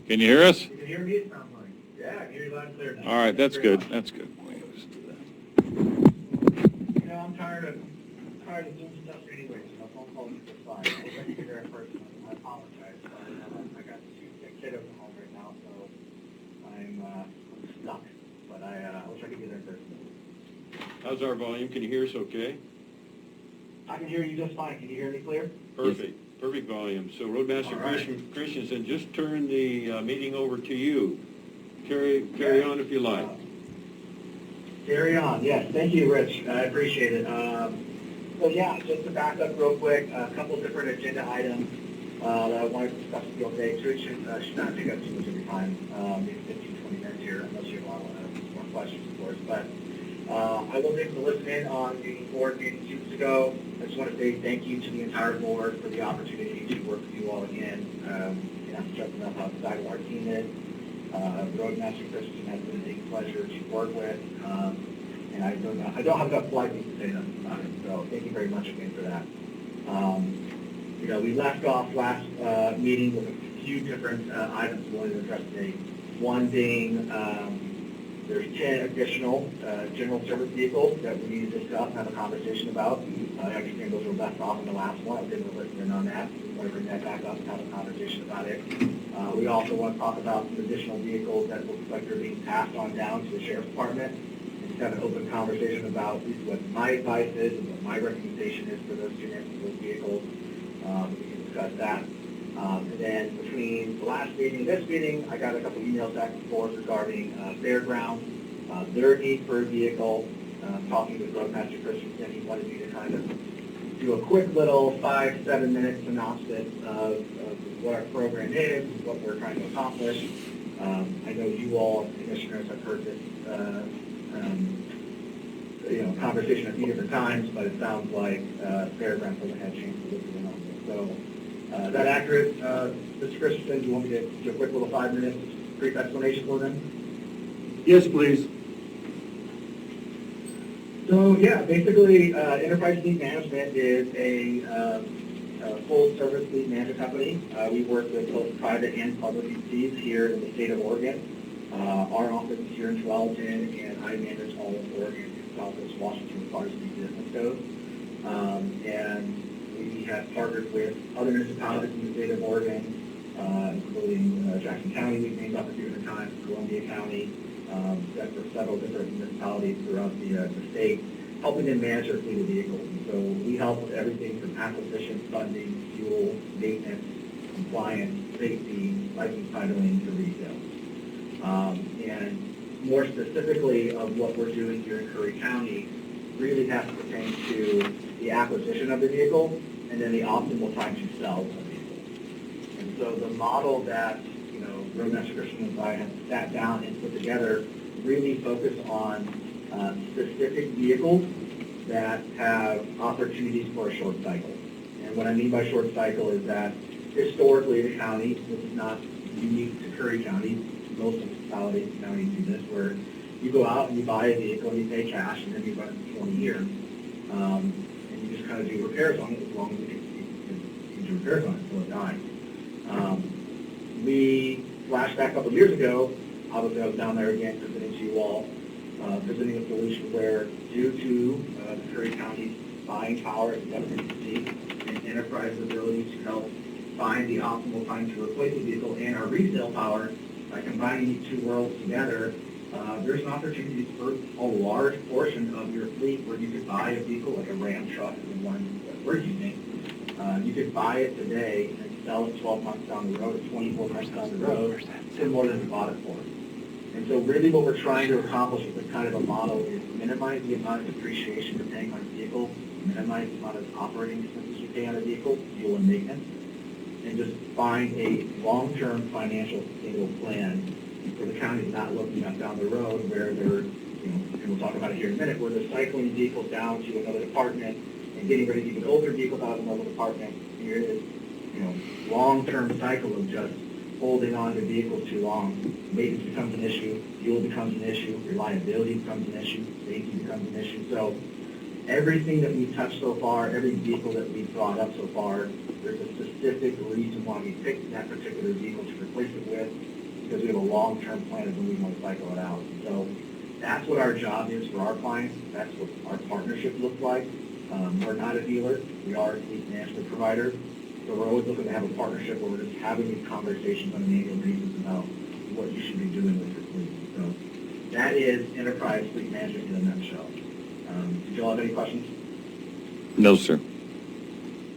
Can you hear us? You can hear me? I'm like, yeah, I can hear you loud and clear now. All right, that's good, that's good. You know, I'm tired of required to Zoom stuff anyway, so no phone calls are fine. I was ready to be there in person. I apologize, but I got two kiddos at home right now, so I'm stuck. But I wish I could be there in person. How's our volume? Can you hear us okay? I can hear you just fine. Can you hear me clear? Perfect, perfect volume. So Roadmaster All right. Christensen, just turn the meeting over to you. Carry on if you like. Carry on. Yes, thank you, Rich. I appreciate it. So yeah, just to back up real quick, a couple different agenda items that I wanted to discuss with you all today. So it should not take up too much of your time, maybe 15, 20 minutes here, unless you have a lot more questions, of course. But I will take the listen in on the board meeting 2 weeks ago. I just want to say thank you to the entire board for the opportunity to work with you all again. I'm jumping up how excited our team is. Roadmaster Christensen has been a big pleasure to work with, and I don't have enough polite things to say nothing about it. So thank you very much again for that. We left off last meeting with a few different items we wanted to address today. One being there's 10 additional general service vehicles that we need to discuss and have a conversation about. I understand those were left off in the last one. I didn't listen in on that. We want to bring that back up and have a conversation about it. We also want to talk about some additional vehicles that look like they're being passed on down to the sheriff's department and just have an open conversation about what my advice is and what my recommendation is for those units and those vehicles. We can discuss that. And then between the last meeting and this meeting, I got a couple emails back and forth regarding fairgrounds, their need for a vehicle. Talking with Roadmaster Christensen, he wanted me to kind of do a quick little 5-7 minute synopsis of what our program is, what we're trying to accomplish. I know you all, commissioners, have heard this conversation a few different times, but it sounds like fairgrounds hasn't had a chance to look at it on this. So, is that accurate, Mr. Christensen? Do you want me to do a quick little 5 minutes brief explanation for them? Yes, please. So yeah, basically, Enterprise Fleet Management is a full-service fleet management company. We work with both private and public entities here in the state of Oregon. Our office is here in Tualatin, and I manage all of Oregon, Southwest Washington, as far as the business goes. And we have partnered with other municipalities in the state of Oregon, including Jackson County, we've named up a few different times, Columbia County, for several different municipalities throughout the state, helping them manage their fleet of vehicles. And so we help with everything from acquisition, funding, fuel, maintenance, compliance, safety, license titling to resale. And more specifically of what we're doing here in Curry County really has to pertain to the acquisition of the vehicle and then the optimal time to sell the vehicle. And so the model that Roadmaster Christian and I have sat down and put together really focus on specific vehicles that have opportunities for a short cycle. And what I mean by short cycle is that historically the county, this is not unique to Curry County, most municipalities and counties do this, where you go out and you buy a vehicle and you pay cash and then you run it for 20 years. And you just kind of do repairs on it as long as you do repairs on it until it dies. We flashed back a couple of years ago, obviously I was down there again presenting to you all, presenting a solution where due to the Curry County's buying power as a government entity and Enterprise's ability to help find the optimal time to replace the vehicle and our resale power, by combining these two worlds together, there's an opportunity for a large portion of your fleet where you could buy a vehicle like a Ram truck, the one that we're using. You could buy it today and sell it 12 months down the road or 24 months down the road for more than you bought it for. And so really what we're trying to accomplish with this kind of a model is minimize the amount of depreciation you're paying on a vehicle, minimize the amount of operating expenses you pay on a vehicle, fuel and maintenance, and just find a long-term financial sustainable plan for the county not looking up down the road where they're, and we'll talk about it here in a minute, where they're cycling vehicles down to another department and getting ready to get older vehicles out of another department. Here is, long-term cycle of just holding on to vehicles too long. Maintenance becomes an issue, fuel becomes an issue, reliability becomes an issue, safety becomes an issue. So everything that we've touched so far, every vehicle that we've brought up so far, there's a specific reason why we picked that particular vehicle to replace it with, because we have a long-term plan of when we want to cycle it out. So that's what our job is for our clients. That's what our partnership looks like. We're not a dealer, we are a fleet management provider, so we're always looking to have a partnership where we're just having these conversations on an annual basis about what you should be doing with your fleet. So that is enterprise fleet management in a nutshell. Did you all have any questions? No, sir.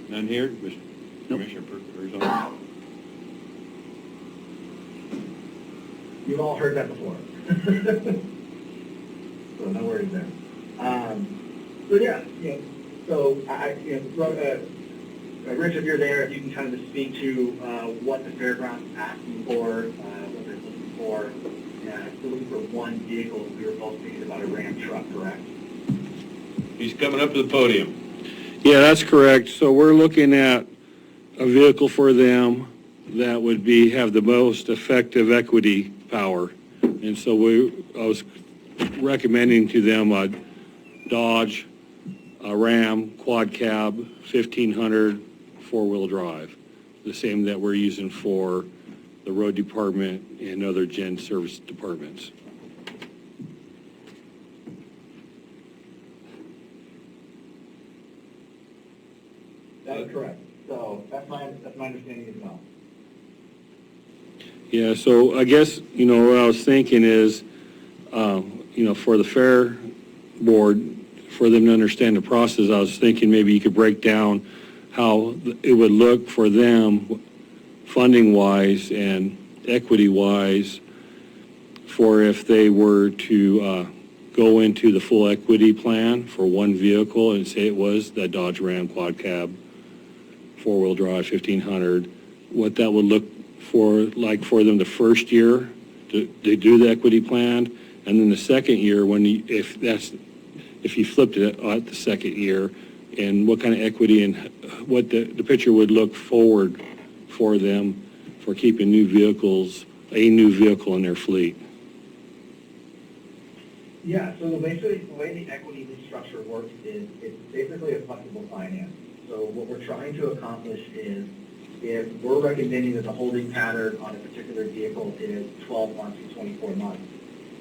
None here? Commissioner Herzog? You've all heard that before. So no worries there. So yeah, so Rich, if you're there, if you can kind of just speak to what the fairgrounds is asking for, what they're looking for. They're looking for one vehicle. We were both thinking about a Ram truck, correct? He's coming up to the podium. Yeah, that's correct. So we're looking at a vehicle for them that would have the most effective equity power. And so I was recommending to them a Dodge, a Ram, quad cab, 1500, four-wheel drive, the same that we're using for the road department and other gen service departments. That is correct. So that's my understanding as well. Yeah, so I guess, what I was thinking is, for the fair board, for them to understand the process, I was thinking maybe you could break down how it would look for them funding-wise and equity-wise for if they were to go into the full equity plan for one vehicle and say it was the Dodge Ram quad cab, four-wheel drive, 1500, what that would look for them the first year to do the equity plan, and then the second year if you flipped it at the second year, and what kind of equity and what the picture would look forward for them for keeping a new vehicle in their fleet. Yeah, so basically the way the equity structure works is it's basically a flexible finance. So what we're trying to accomplish is if we're recommending that the holding pattern on a particular vehicle is 12 months to 24 months,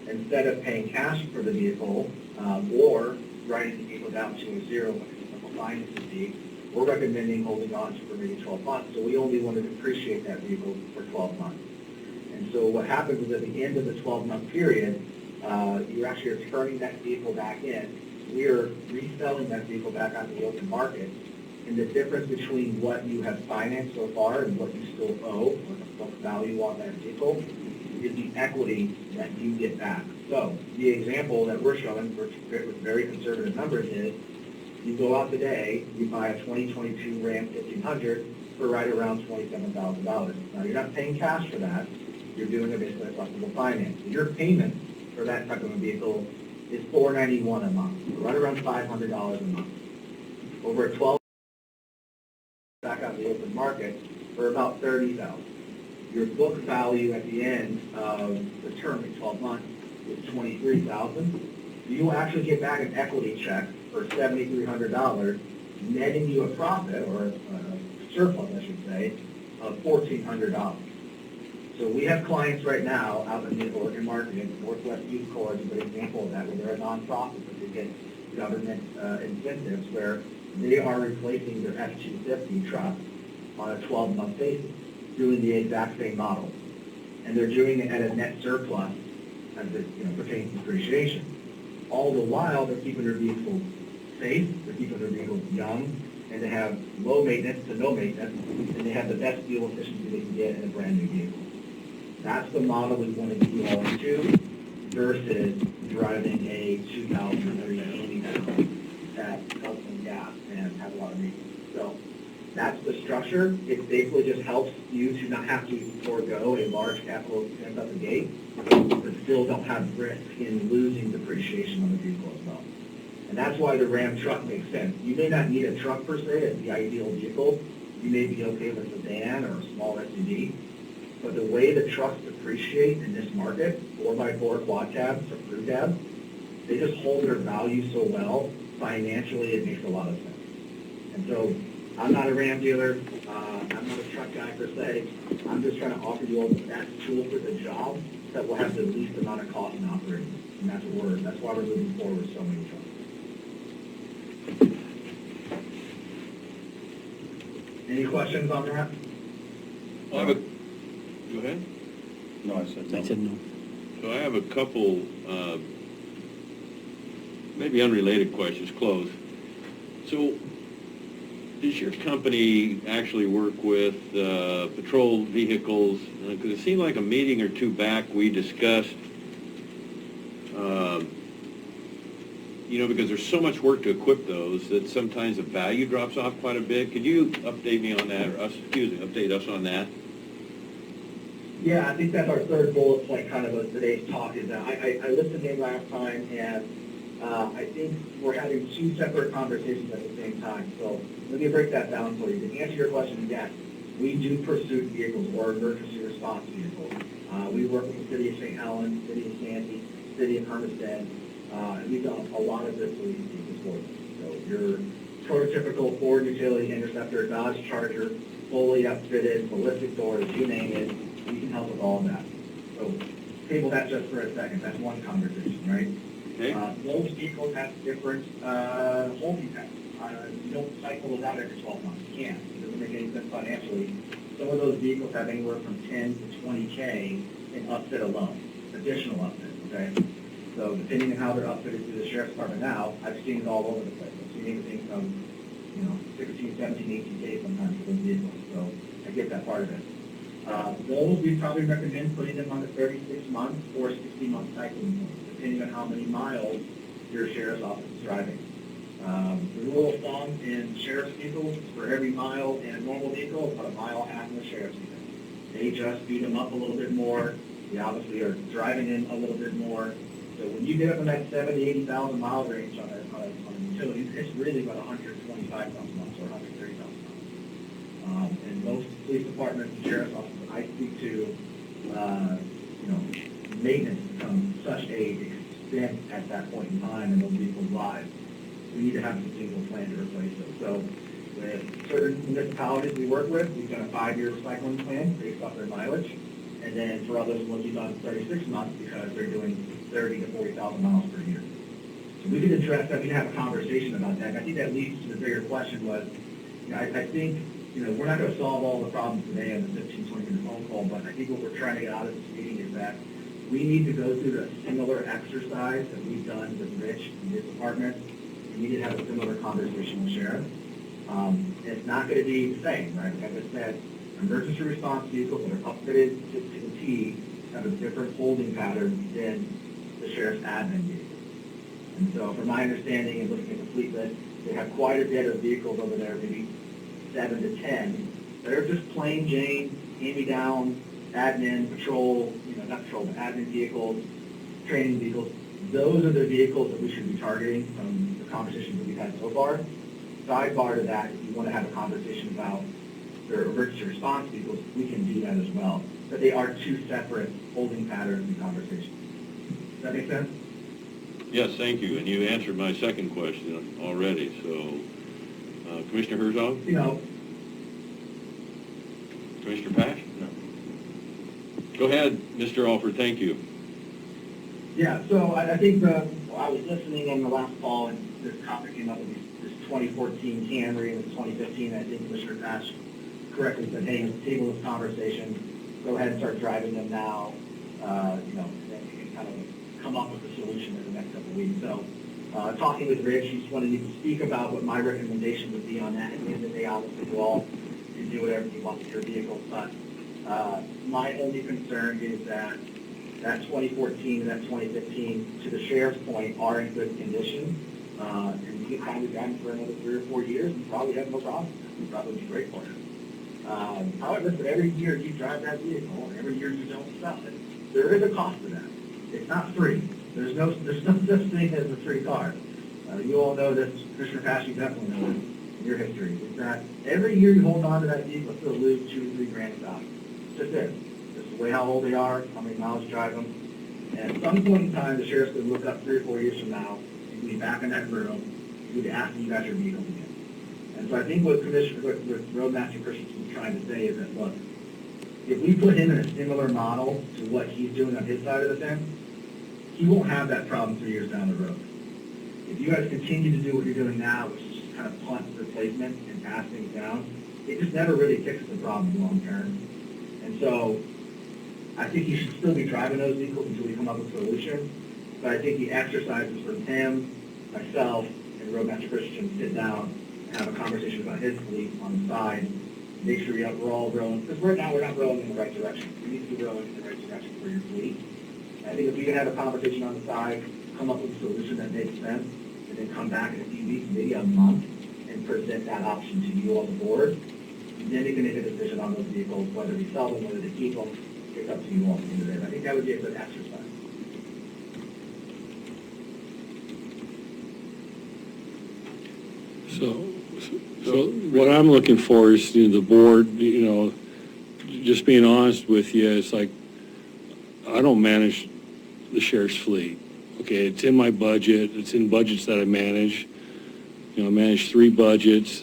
instead of paying cash for the vehicle or writing the vehicle down to a zero, like a simple finance would be, we're recommending holding on to for maybe 12 months. So we only want to depreciate that vehicle for 12 months. And so what happens is at the end of the 12-month period, you actually are turning that vehicle back in. We are reselling that vehicle back on the open market. And the difference between what you have financed so far and what you still owe, or the book value on that vehicle, is the equity that you get back. So the example that we're showing with very conservative numbers is you go out today, you buy a 2022 Ram 1500 for right around $27,000. Now you're not paying cash for that. You're doing it basically a flexible finance. So your payment for that type of a vehicle is $491 a month, right around $500 a month. Over a 12 back on the open market for about $30,000. Your book value at the end of the term in 12 months is $23,000. You will actually get back an equity check for $7,300, netting you a profit, or a surplus, I should say, of $1,400. So we have clients right now out in the Oregon market, Northwest Youth Corps is a good example of that, where they're a nonprofit, but they get government incentives where they are replacing their F-250 truck on a 12-month basis, doing the exact same model. And they're doing it at a net surplus as it pertains to depreciation. All the while, they're keeping their vehicles safe, they're keeping their vehicles young, and they have low maintenance to no maintenance, and they have the best fuel efficiency they can get in a brand new vehicle. That's the model we want to get you all into versus driving a 2003 that helps in gas and have a lot of maintenance. So that's the structure. It basically just helps you to not have to forego a large capital expense at the gate, but still don't have risk in losing depreciation on the vehicle as well. And that's why the Ram truck makes sense. You may not need a truck per se as the ideal vehicle. You may be okay with a sedan or a small SUV. But the way the trucks depreciate in this market, 4x4 quad cabs or crew cabs, they just hold their value so well, financially it makes a lot of sense. And so I'm not a Ram dealer, I'm not a truck guy per se, I'm just trying to offer you all the best tool for the job that will have the least amount of cost in operating. And that's why we're moving forward with so many trucks. Any questions on that? Go ahead. No, I said no. I said no. So I have a couple, maybe unrelated questions, close. So, does your company actually work with patrol vehicles? Because it seemed like a meeting or two back, we discussed, because there's so much work to equip those that sometimes the value drops off quite a bit. Could you update me on that, or update us on that? Yeah, I think that's our third bullet point kind of of today's talk is that I listened in last time and I think we're having two separate conversations at the same time. So let me break that down for you. To answer your question, yes, we do pursuit vehicles or emergency response vehicles. We work with the City of St. Helens, City of Sandy, City of Hermiston. We've done a lot of this for these vehicles. So your prototypical Ford Utility Interceptor, Dodge Charger, fully upfitted, ballistic doors, you name it, we can help with all of that. So table that just for a second. That's one conversation, right? Okay. Those vehicles have different holding patterns. You don't cycle those out every 12 months. You can't. It doesn't make any sense financially. Some of those vehicles have anywhere from 10 to 20K in upfit alone, additional upfit, okay? So depending on how they're upfitted through the Sheriff's Department now, I've seen it all over the place. I've seen anything from, 16, 17, 18K sometimes for those vehicles. So I get that part of it. Those we probably recommend putting them on the 36-month or 60-month cycling, depending on how many miles your sheriff's office is driving. The rule of thumb in sheriff's vehicles, for every mile in a normal vehicle, about a mile and a half in the sheriff's vehicle. They just speed them up a little bit more. They obviously are driving in a little bit more. So when you get up in that 70,000, 80,000 mile range on a utility, it's really about 125,000 miles or 130,000 miles. And most police departments and sheriff's offices I speak to, maintenance becomes such a extent at that point in time in those vehicles' lives. We need to have a continual plan to replace them. So with certain municipalities we work with, we've got a 5-year recycling plan based off their mileage. And then for others, we'll do on 36 months because they're doing 30 to 40,000 miles per year. So we could address that. We can have a conversation about that. And I think that leads to the bigger question was, I think, we're not going to solve all the problems today on the 15, 20-minute phone call, but I think what we're trying to get out of this meeting is that we need to go through a similar exercise that we've done with Rich and his department. We need to have a similar conversation with Sheriff. It's not going to be the same, right? Like I said, emergency response vehicles that are upfitted to the T have a different holding pattern than the Sheriff's admin vehicles. And so from my understanding and looking at the fleet list, they have quite a bit of vehicles over there, maybe 7 to 10, that are just plain Jane, hand-me-down, admin, patrol, not patrol, but admin vehicles, training vehicles. Those are the vehicles that we should be targeting from the conversations that we've had so far. Sidebar to that, if you want to have a conversation about their emergency response vehicles, we can do that as well. But they are two separate holding patterns and conversations. Does that make sense? Yes, thank you. And you answered my second question already. So, Commissioner Herzog? Commissioner Pash? No. Go ahead, Mr. Alford. Thank you. Yeah, so I think I was listening in the last fall, and this topic came up with this 2014 Camry and this 2015. I think Commissioner Pash correctly said, hey, let's table this conversation. Go ahead and start driving them now. And then we can kind of come up with a solution in the next couple of weeks. So talking with Rich, he just wanted me to speak about what my recommendation would be on that. At the end of the day, obviously, you all can do whatever you want with your vehicles. But my only concern is that 2014 and that 2015, to the sheriff's point, are in good condition. And you can probably drive them for another 3 or 4 years and probably have no problem. It would probably be great for you. However, if every year you drive that vehicle and every year you don't sell it, there is a cost to that. It's not free. There's no such thing as a free car. You all know this, Commissioner Pash, you definitely know this in your history. It's that every year you hold on to that vehicle, it's going to lose 2 to 3 grand in value. It's just it. It's the way how old they are, how many miles you drive them. And at some point in time, the sheriff's going to look up 3 or 4 years from now, and be back in that room, and be asking you about your vehicle again. And so I think what Roadmaster Christensen is trying to say is that, look, if we put him in a similar model to what he's doing on his side of the fence, he won't have that problem 3 years down the road. If you guys continue to do what you're doing now, which is just kind of punt replacement and pass things down, it just never really fixes the problem long term. And so I think you should still be driving those vehicles until we come up with a solution. But I think the exercises for him, myself, and Roadmaster Christian sit down and have a conversation about his fleet on the side, make sure we're all rowing, because right now we're not rowing in the right direction. We need to be rowing in the right direction for your fleet. I think if we can have a conversation on the side, come up with a solution that makes sense, and then come back in a few weeks, maybe a month, and present that option to you on the board, then we can make a decision on those vehicles, whether we sell them, whether to keep them. It's up to you all at the end of the day. I think that would be a good exercise. So what I'm looking for is, the board, just being honest with you, it's like, I don't manage the sheriff's fleet. Okay, it's in my budget, it's in budgets that I manage. I manage 3 budgets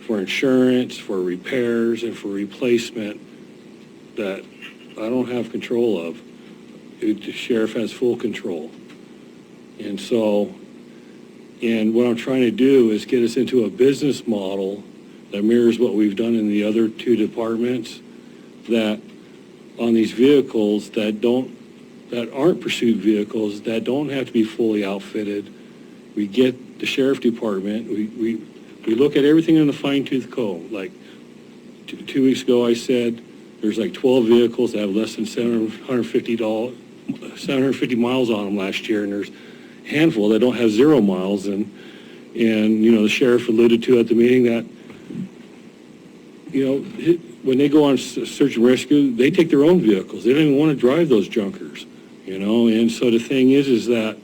for insurance, for repairs, and for replacement that I don't have control of. The sheriff has full control. And what I'm trying to do is get us into a business model that mirrors what we've done in the other 2 departments, that on these vehicles that aren't pursuit vehicles, that don't have to be fully outfitted, we get the sheriff department, we look at everything in the fine-tooth comb. Like 2 weeks ago, I said there's like 12 vehicles that have less than 750 miles on them last year, and there's a handful that don't have 0 miles. And the sheriff alluded to at the meeting that, when they go on search and rescue, they take their own vehicles. They don't even want to drive those junkers, And so the thing is that,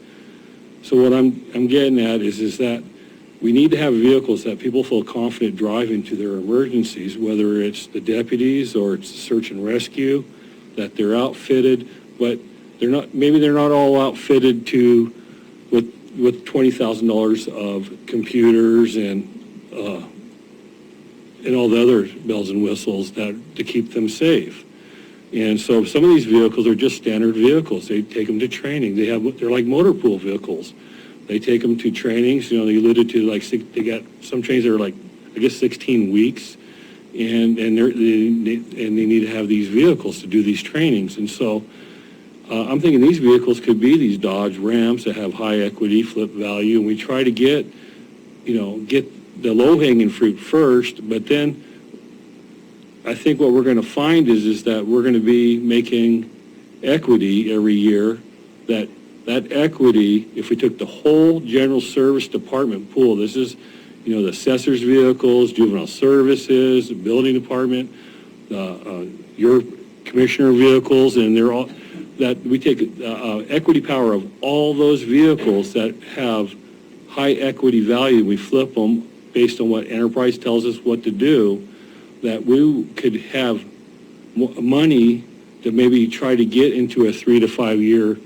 so what I'm getting at is that we need to have vehicles that people feel confident driving to their emergencies, whether it's the deputies or it's search and rescue, that they're outfitted, but maybe they're not all outfitted with $20,000 of computers and all the other bells and whistles to keep them safe. And so some of these vehicles are just standard vehicles. They take them to training. They're like motor pool vehicles. They take them to trainings. They alluded to they got some trainings that are 16 weeks, and they need to have these vehicles to do these trainings. And so I'm thinking these vehicles could be these Dodge Rams that have high equity, flip value, and we try to get the low-hanging fruit first, but then I think what we're going to find is that we're going to be making equity every year, that equity, if we took the whole general service department pool, this is, the assessor's vehicles, juvenile services, the building department, your commissioner vehicles, and they're all, that we take equity power of all those vehicles that have high equity value, we flip them based on what enterprise tells us what to do, that we could have money to maybe try to get into a 3 to 5 year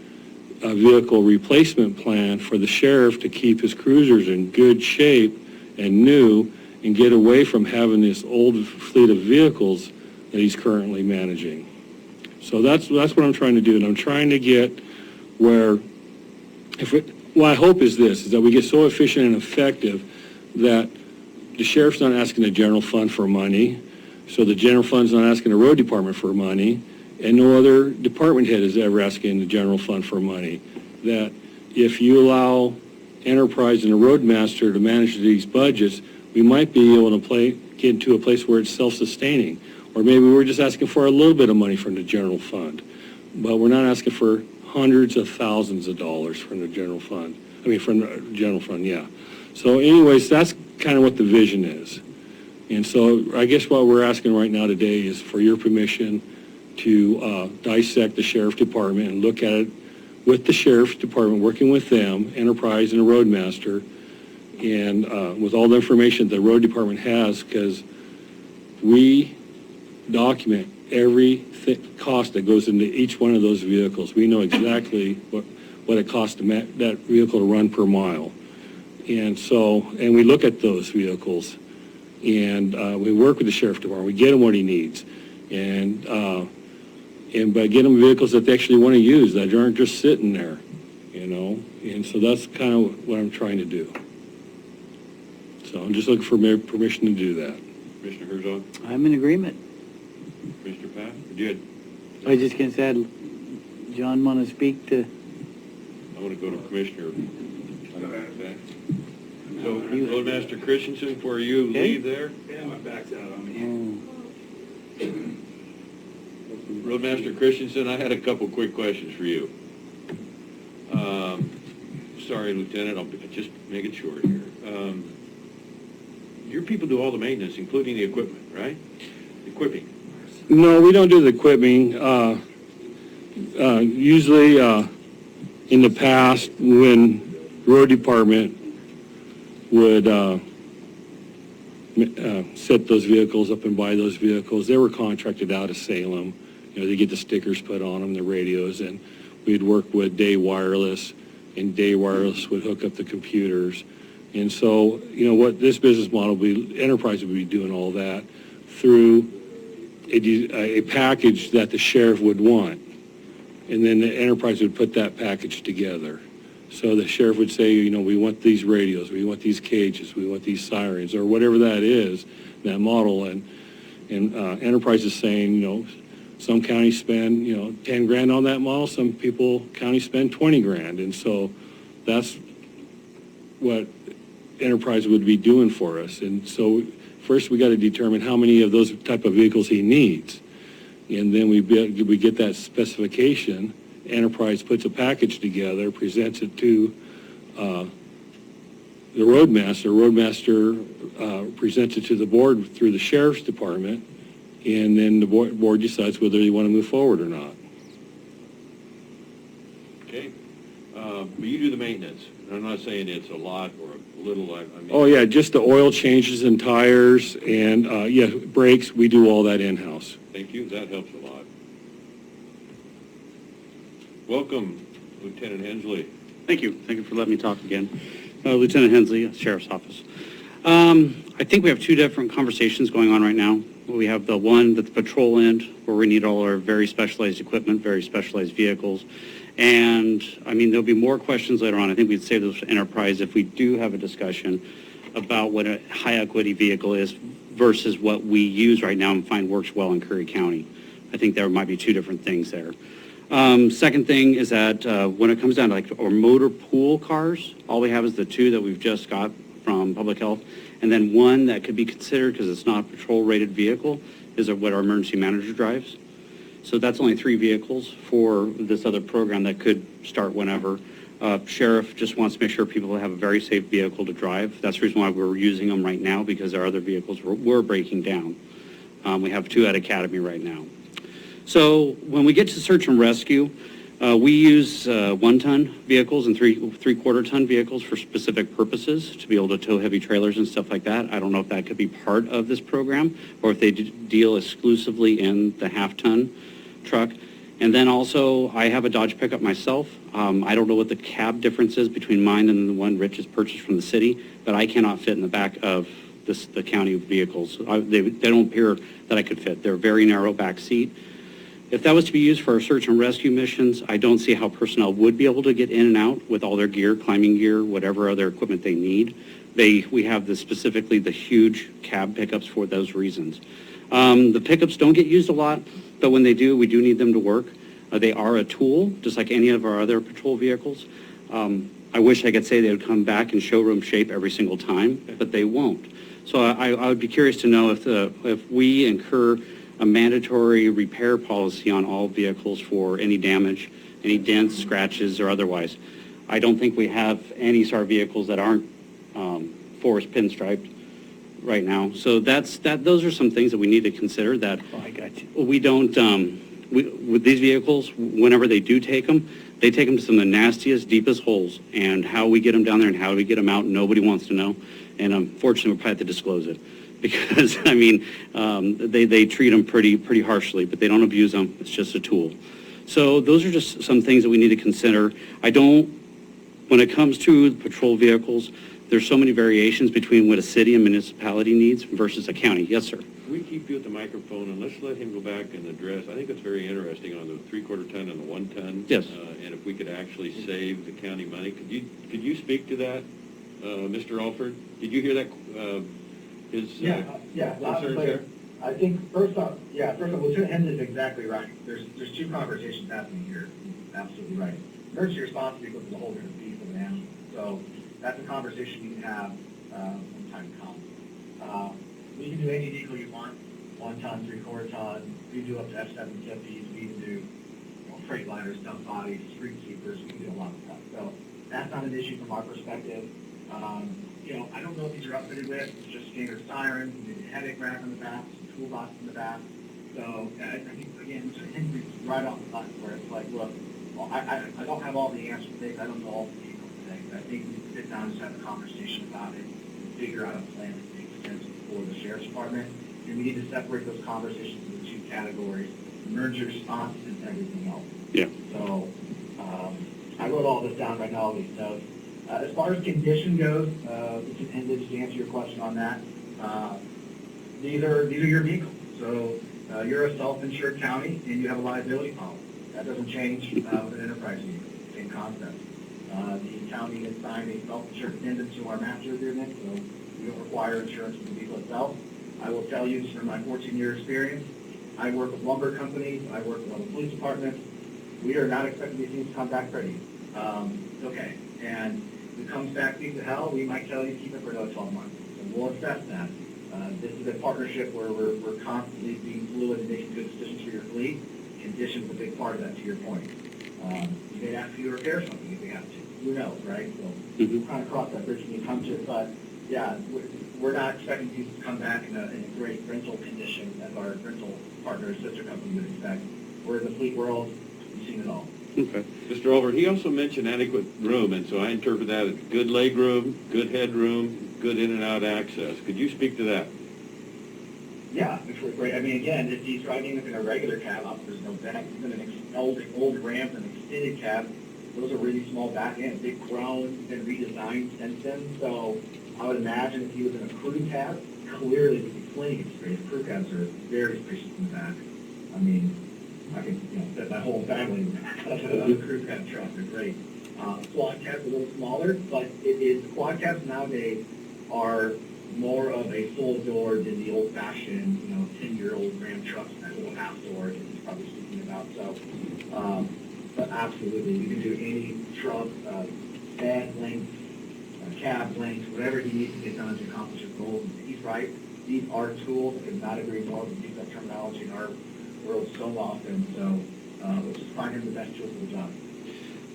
vehicle replacement plan for the sheriff to keep his cruisers in good shape and new, and get away from having this old fleet of vehicles that he's currently managing. So that's what I'm trying to do, and I'm trying to get where, what I hope is this, is that we get so efficient and effective that the sheriff's not asking the general fund for money, so the general fund's not asking the road department for money, and no other department head is ever asking the general fund for money. That if you allow enterprise and the roadmaster to manage these budgets, we might be able to get into a place where it's self-sustaining. Or maybe we're just asking for a little bit of money from the general fund, but we're not asking for hundreds of thousands of dollars from the general fund. From the general fund, yeah. So anyways, that's kind of what the vision is. And so I guess what we're asking right now today is for your permission to dissect the sheriff department and look at it with the sheriff's department, working with them, enterprise and a roadmaster, and with all the information the road department has, because we document every cost that goes into each one of those vehicles. We know exactly what it costs that vehicle to run per mile. And so, and we look at those vehicles, and we work with the sheriff department. We get him what he needs, and by get them vehicles that they actually want to use, that aren't just sitting there, And so that's kind of what I'm trying to do. So I'm just looking for permission to do that. Commissioner Herzog? I'm in agreement. Commissioner Paff? Good. I just can say, John, want to speak to? I want to go to Commissioner. So, Roadmaster Christensen, before you leave there? Yeah, my back's out on me. Roadmaster Christensen, I had a couple quick questions for you. Sorry, Lieutenant, I'll just make it short here. Your people do all the maintenance, including the equipment, right? Equipping. No, we don't do the equipping. Usually, in the past, when road department would set those vehicles up and buy those vehicles, they were contracted out of Salem. You know, they get the stickers put on them, the radios, and we'd work with Day Wireless, and Day Wireless would hook up the computers. And so, you know, what this business model would be, Enterprise would be doing all that through a package that the sheriff would want. And then the Enterprise would put that package together. So the sheriff would say, you know, we want these radios, we want these cages, we want these sirens, or whatever that is, that model. And Enterprise is saying, you know, some counties spend, you know, 10 grand on that model, some counties spend 20 grand. And so that's what Enterprise would be doing for us. And so first we got to determine how many of those type of vehicles he needs. And then we get that specification. Enterprise puts a package together, presents it to the roadmaster. Roadmaster presents it to the board through the sheriff's department, and then the board decides whether they want to move forward or not. Okay. But you do the maintenance. I'm not saying it's a lot or a little. I mean, Oh yeah, just the oil changes and tires and yeah, brakes. We do all that in-house. Thank you. That helps a lot. Welcome, Lieutenant Hensley. Thank you. Thank you for letting me talk again. Lieutenant Hensley, Sheriff's Office. I think we have two different conversations going on right now. We have the one at the patrol end where we need all our very specialized equipment, very specialized vehicles. And, I mean, there'll be more questions later on. I think we'd save those for Enterprise if we do have a discussion about what a high-equity vehicle is versus what we use right now and find works well in Curry County. I think there might be two different things there. Second thing is that when it comes down to like our motor pool cars, all we have is the two that we've just got from Public Health, and then one that could be considered, because it's not a patrol-rated vehicle, is what our emergency manager drives. So that's only 3 vehicles for this other program that could start whenever. Sheriff just wants to make sure people have a very safe vehicle to drive. That's the reason why we're using them right now, because our other vehicles were breaking down. We have 2 at Academy right now. So when we get to search and rescue, we use 1-ton vehicles and 3/4-ton vehicles for specific purposes to be able to tow heavy trailers and stuff like that. I don't know if that could be part of this program or if they deal exclusively in the half-ton truck. And then also, I have a Dodge pickup myself. I don't know what the cab difference is between mine and the one Rich has purchased from the city, but I cannot fit in the back of the county vehicles. They don't appear that I could fit. They're a very narrow back seat. If that was to be used for our search and rescue missions, I don't see how personnel would be able to get in and out with all their gear, climbing gear, whatever other equipment they need. We have specifically the huge cab pickups for those reasons. The pickups don't get used a lot, but when they do, we do need them to work. They are a tool, just like any of our other patrol vehicles. I wish I could say they would come back in showroom shape every single time, but they won't. So I would be curious to know if we incur a mandatory repair policy on all vehicles for any damage, any dents, scratches, or otherwise. I don't think we have any SAR vehicles that aren't forest pinstriped right now. So those are some things that we need to consider that I got you. we don't, with these vehicles, whenever they do take them to some of the nastiest, deepest holes, and how we get them down there and how we get them out, nobody wants to know. And unfortunately, we'll probably have to disclose it. Because, I mean, they treat them pretty harshly, but they don't abuse them. It's just a tool. So those are just some things that we need to consider. When it comes to patrol vehicles, there's so many variations between what a city and municipality needs versus a county. Yes, sir. Can we keep you at the microphone and let's let him go back and address, I think it's very interesting on the 3/4-ton and the 1-ton. Yes. And if we could actually save the county money. Could you speak to that, Mr. Alford? Did you hear that? his concerns there? I think, first off, Lieutenant Hendon is exactly right. There's two conversations happening here. Absolutely right. Emergency response vehicle is a whole different beast of an animal. So that's a conversation you can have when time comes. We can do any vehicle you want, 1 ton, 3/4 ton. We can do up to F-750s. We can do freight liners, dump bodies, street sweepers. We can do a lot of stuff. So that's not an issue from our perspective. I don't know what these are outfitted with. It's just standard sirens, maybe a headache rack on the back, some toolbox in the back. So I think, again, Mr. Henry's right off the bat where it's like, look, well, I don't have all the answers today. I don't know all the details today. But I think we can sit down and just have a conversation about it and figure out a plan that makes sense for the sheriff's department. And we need to separate those conversations into 2 categories: emergency response and everything else. Yeah. So I wrote all this down right now, all these notes. As far as condition goes, and just to answer your question on that, these are your vehicles. So you're a self-insured county and you have a liability policy. That doesn't change with an enterprise vehicle. Same concept. The county has signed a self-insured addendum to our master agreement, so we don't require insurance for the vehicle itself. I will tell you, from my 14-year experience, I work with lumber companies, I work with other police departments. We are not expecting these things to come back pretty. Okay, and if it comes back deep to hell, we might tell you to keep it for another 12 months. And we'll assess that. This is a partnership where we're constantly being fluid and making good decisions for your fleet. Condition's a big part of that, to your point. You may ask you to repair something if we have to. Who knows, right? So we'll kind of cross that bridge when you come to it. But, yeah, we're not expecting these to come back in a great rental condition as our rental partner, sister company would expect. We're in the fleet world. We've seen it all. Okay. Mr. Olver, he also mentioned adequate room, and so I interpret that as good leg room, good headroom, good in and out access. Could you speak to that? Yeah, which was great. I mean, again, if he's driving in a regular cab, there's no back. Even an old Ram and extended cab, those are really small back ends. They've grown and redesigned since then. So I would imagine if he was in a crew cab, clearly would be plenty of space. Crew cabs are very spacious in the back. I mean, I could fit my whole family in the back of a crew cab truck. They're great. Quad cabs are a little smaller, but quad cabs nowadays are more of a full door than the old-fashioned, 10-year-old Ram trucks that will half door that he's probably speaking about. So, but absolutely, you can do any truck, bed length, cab length, whatever he needs to get done to accomplish his goals. He's right. These are tools. I could not agree more. We use that terminology in our world so often. So let's just find him the best tool for the job.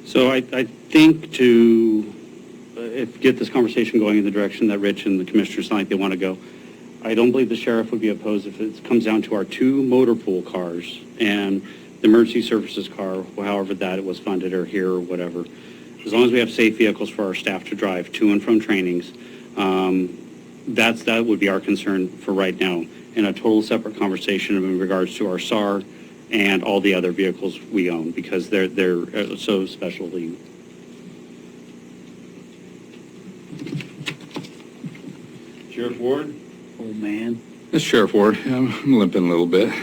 So I think to get this conversation going in the direction that Rich and the commissioners sound like they want to go, I don't believe the sheriff would be opposed if it comes down to our 2 motor pool cars and the emergency services car, however that it was funded or here or whatever. As long as we have safe vehicles for our staff to drive to and from trainings, that would be our concern for right now. In a total separate conversation in regards to our SAR and all the other vehicles we own, because they're so specialty. Sheriff Ward? Oh, man. This Sheriff Ward, I'm limping a little bit.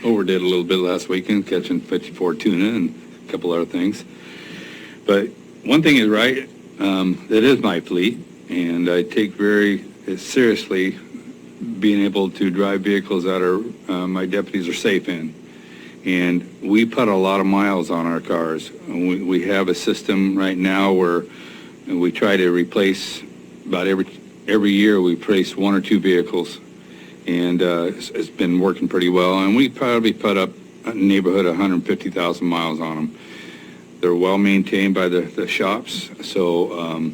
Overdid a little bit last weekend, catching 54 tuna and a couple other things. But one thing is right, that is my fleet, and I take very seriously being able to drive vehicles that my deputies are safe in. And we put a lot of miles on our cars. We have a system right now where we try to replace about every year we replace 1 or 2 vehicles, and it's been working pretty well. And we probably put up a neighborhood of 150,000 miles on them. They're well maintained by the shops. So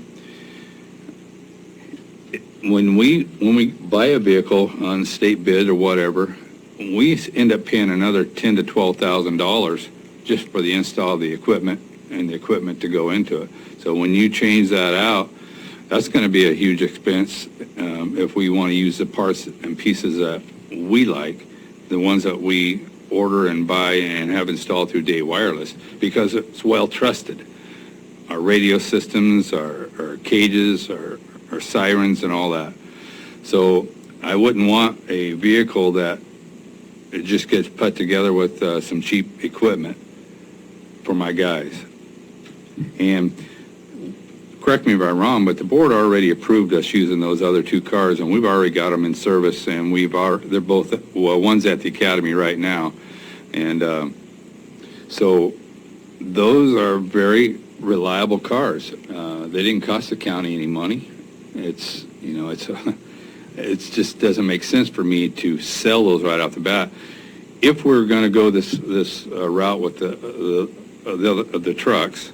when we buy a vehicle on state bid or whatever, we end up paying another $10,000 to $12,000 just for the install of the equipment and the equipment to go into it. So when you change that out, that's going to be a huge expense if we want to use the parts and pieces that we like, the ones that we order and buy and have installed through Day Wireless, because it's well trusted. Our radio systems, our cages, our sirens and all that. So I wouldn't want a vehicle that it just gets put together with some cheap equipment for my guys. And correct me if I'm wrong, but the board already approved us using those other 2 cars, and we've already got them in service, and they're both, well, one's at the academy right now. And so those are very reliable cars. They didn't cost the county any money. It's, you know, it just doesn't make sense for me to sell those right off the bat. If we're going to go this route with the trucks,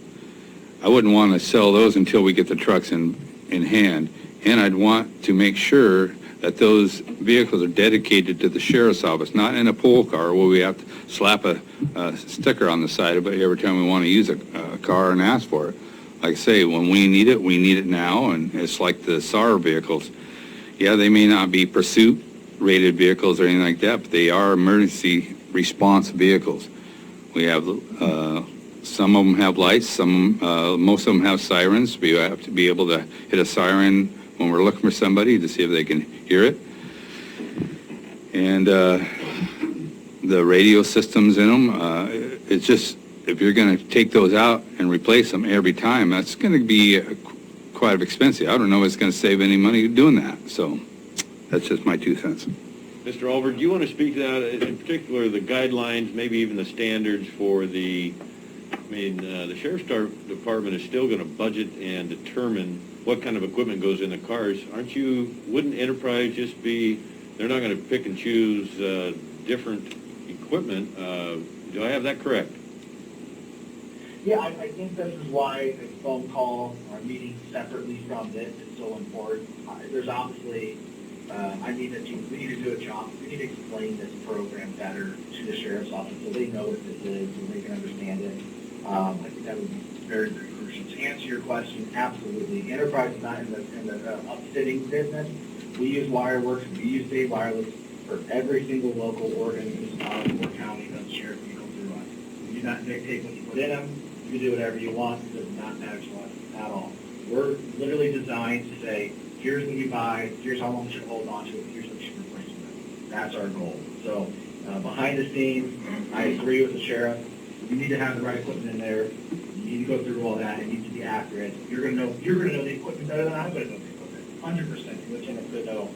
I wouldn't want to sell those until we get the trucks in hand. And I'd want to make sure that those vehicles are dedicated to the sheriff's office, not in a pool car where we have to slap a sticker on the side of it every time we want to use a car and ask for it. Like I say, when we need it now, and it's like the SAR vehicles. Yeah, they may not be pursuit-rated vehicles or anything like that, but they are emergency response vehicles. We have, some of them have lights, most of them have sirens. We have to be able to hit a siren when we're looking for somebody to see if they can hear it. And the radio systems in them, it's just, if you're going to take those out and replace them every time, that's going to be quite expensive. I don't know if it's going to save any money doing that. So that's just my 2 cents. Mr. Albert, do you want to speak to that, in particular the guidelines, maybe even the standards for the Sheriff's Department is still going to budget and determine what kind of equipment goes in the cars. Wouldn't Enterprise just be, they're not going to pick and choose different equipment. Do I have that correct? Yeah, I think this is why a phone call or a meeting separately from this is so important. There's obviously, we need to do a job. We need to explain this program better to the sheriff's office so they know what this is and they can understand it. I think that would be very, very crucial. To answer your question, absolutely. Enterprise is not in the upfitting business. We use Wireworks. We use State Wireless for every single local Oregon municipality or county that the sheriff can go through us. We do not dictate what you put in them. You can do whatever you want. It does not matter to us at all. We're literally designed to say, here's what you buy, here's how long you should hold on to it, here's what you should replace it with. That's our goal. So behind the scenes, I agree with the sheriff. You need to have the right equipment in there. You need to go through all that. It needs to be accurate. You're going to know the equipment better than I'm going to know the equipment. 100%. You're going to know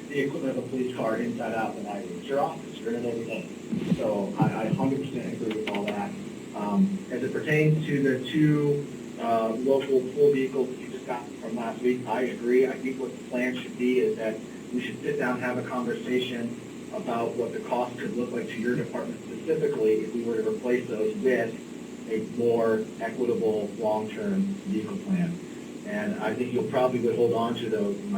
the equipment of a police car inside out than I do. It's your office. You're going to know everything. So I 100% agree with all that. As it pertains to the 2 local pool vehicles that you just got from last week, I agree. I think what the plan should be is that we should sit down and have a conversation about what the cost could look like to your department specifically if we were to replace those with a more equitable long-term vehicle plan. And I think you'll probably would hold on to those, and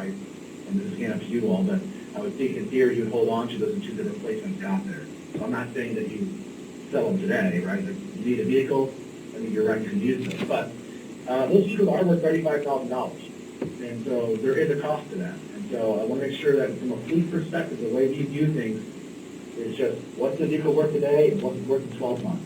this is again up to you all, but I would think in theory you would hold on to those until the replacements got there. So I'm not saying that you sell them today, right? Like you need a vehicle, I think you're right, you can use them. But those vehicles are worth $35,000. And so there is a cost to that. And so I want to make sure that from a fleet perspective, the way we view things is just what's the vehicle worth today and what's it worth in 12 months.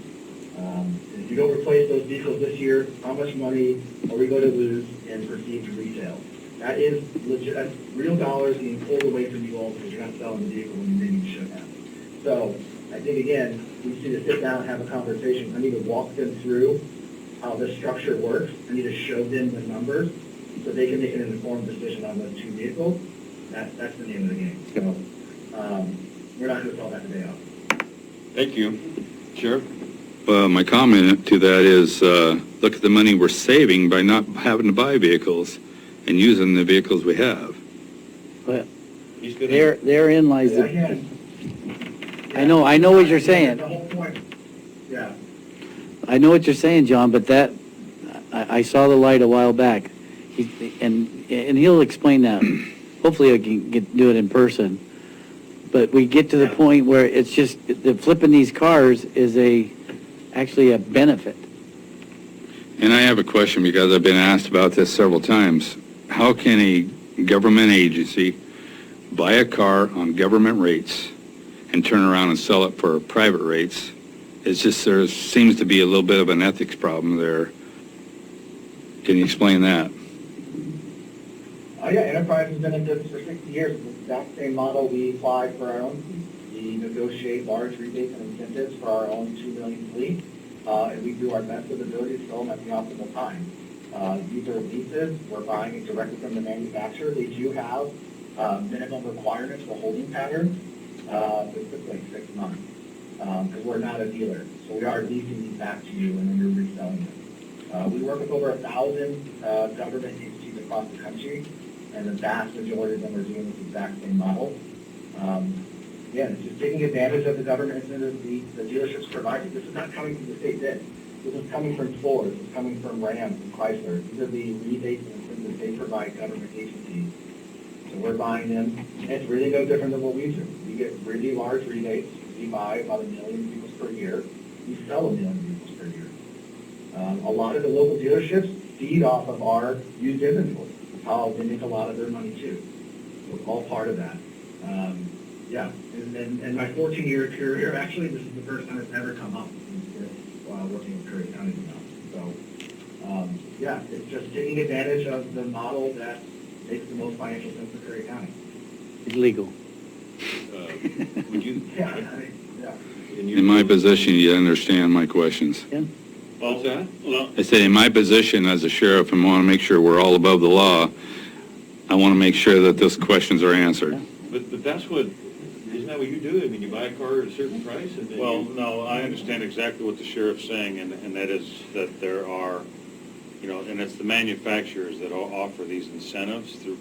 If you don't replace those vehicles this year, how much money are we going to lose in perceived retail? That is legit, that's real dollars being pulled away from you all because you're not selling the vehicle when maybe you should have. So I think, again, we need to sit down and have a conversation. I need to walk them through how this structure works. I need to show them the numbers so they can make an informed decision on those 2 vehicles. That's the name of the game. So we're not going to solve that today, off. Thank you. Sheriff? Well, my comment to that is, look at the money we're saving by not having to buy vehicles and using the vehicles we have. Well, therein lies the... I know what you're saying. The whole point. Yeah. I know what you're saying, John, but that, I saw the light a while back. And he'll explain that. Hopefully I can do it in person. But we get to the point where it's just, the flipping these cars is actually a benefit. And I have a question because I've been asked about this several times. How can a government agency buy a car on government rates and turn around and sell it for private rates? It's just, there seems to be a little bit of an ethics problem there. Can you explain that? Yeah, Enterprise has been in business for 60 years. It's the exact same model we apply for our own fleet. We negotiate large rebates and incentives for our own 2 million fleet, and we do our best with ability to sell them at the optimal time. These are leases. We're buying it directly from the manufacturer. They do have minimum requirements for holding patterns. It's like 6 months because we're not a dealer. So we are leasing these back to you and then you're reselling them. We work with over 1,000 government agencies across the country, and the vast majority of them are doing this exact same model. Again, it's just taking advantage of the government incentives the dealerships provided. This is not coming from the state bid. This is coming from Ford. This is coming from Ram, from Chrysler. These are the rebates and incentives they provide government agencies. So we're buying them. And it's really no different than what we do. We get really large rebates. We buy about 1 million vehicles per year. We sell 1 million vehicles per year. A lot of the local dealerships feed off of our used inventory. That's how they make a lot of their money too. So it's all part of that. Yeah, and my 14-year career, actually, this is the first time it's ever come up while working with Curry County now. So, yeah, it's just taking advantage of the model that makes the most financial sense for Curry County. It's legal. Would you? Yeah, yeah. In my position, you understand my questions. Yeah. What's that? Well, I said, in my position as a sheriff, and want to make sure we're all above the law, I want to make sure that those questions are answered. but that's what, isn't that what you do? I mean, you buy a car at a certain price and then... Well, no, I understand exactly what the sheriff's saying, and that is that there are, and it's the manufacturers that offer these incentives through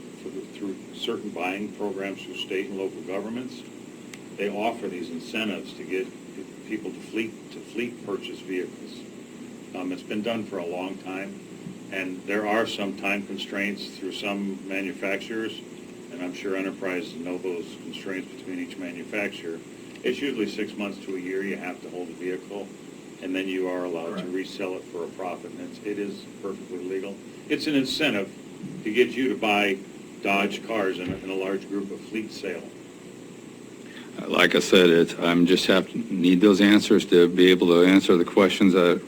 certain buying programs through state and local governments. They offer these incentives to get people to fleet purchase vehicles. It's been done for a long time, and there are some time constraints through some manufacturers, and I'm sure Enterprise know those constraints between each manufacturer. It's usually 6 months to a year you have to hold a vehicle, and then you are allowed to resell it for a profit, and it is perfectly legal. It's an incentive to get you to buy Dodge cars in a large group of fleet sale. Like I said, I'm just need those answers to be able to answer the questions that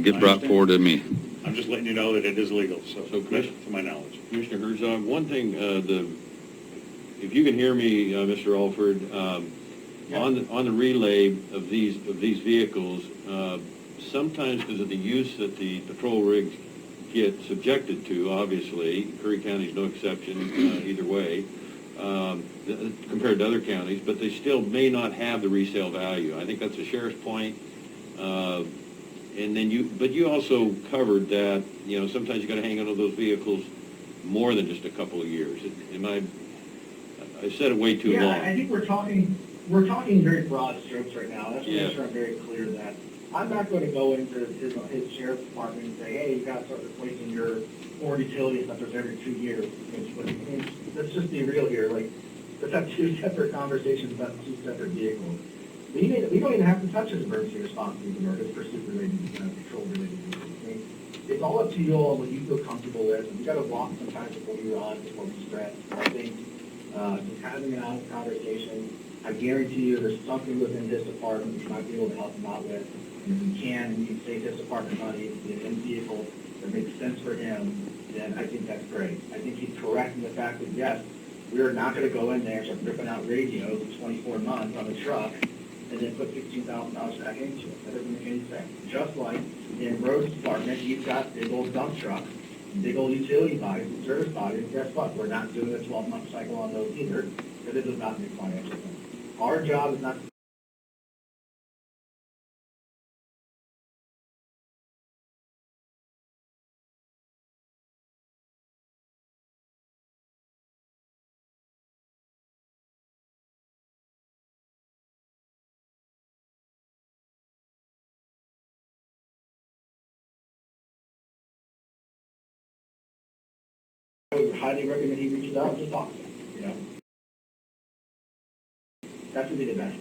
get brought forward to me. I'm just letting you know that it is legal, so to my knowledge. Commissioner Herzog, one thing, if you can hear me, Mr. Alford, on the relay of these vehicles, sometimes because of the use that the patrol rigs get subjected to, obviously, Curry County is no exception either way, compared to other counties, but they still may not have the resale value. I think that's the sheriff's point. And then you also covered that, sometimes you got to hang on to those vehicles more than just a couple of years. I said it way too long. Yeah, I think we're talking very broad strokes right now. That's make sure I'm very clear that I'm not going to go into his sheriff's department and say, hey, you got to start replacing your Ford utility sensors every 2 years. Let's just be real here. Let's have 2 separate conversations about 2 separate vehicles. We don't even have to touch his emergency response team or his pursuit-related, patrol-related vehicles. It's all up to you all what you feel comfortable with. And we got to walk sometimes before we run, before we stretch. I think just having an honest conversation, I guarantee you there's something within his department that you might be able to help him out with. And if we can, and you can save his department money, get him vehicle that makes sense for him, then I think that's great. I think he's correct in the fact that, yes, we are not going to go in there and start ripping out radios in 24 months on a truck and then put $16,000 back into it. That doesn't make any sense. Just like in Road's department, you've got big old dump trucks, big old utility bodies, and service bodies. Guess what? We're not doing a 12-month cycle on those either, because it does not make financial sense. Our job is not to I would highly recommend he reaches out and just talks to him, That would be the best,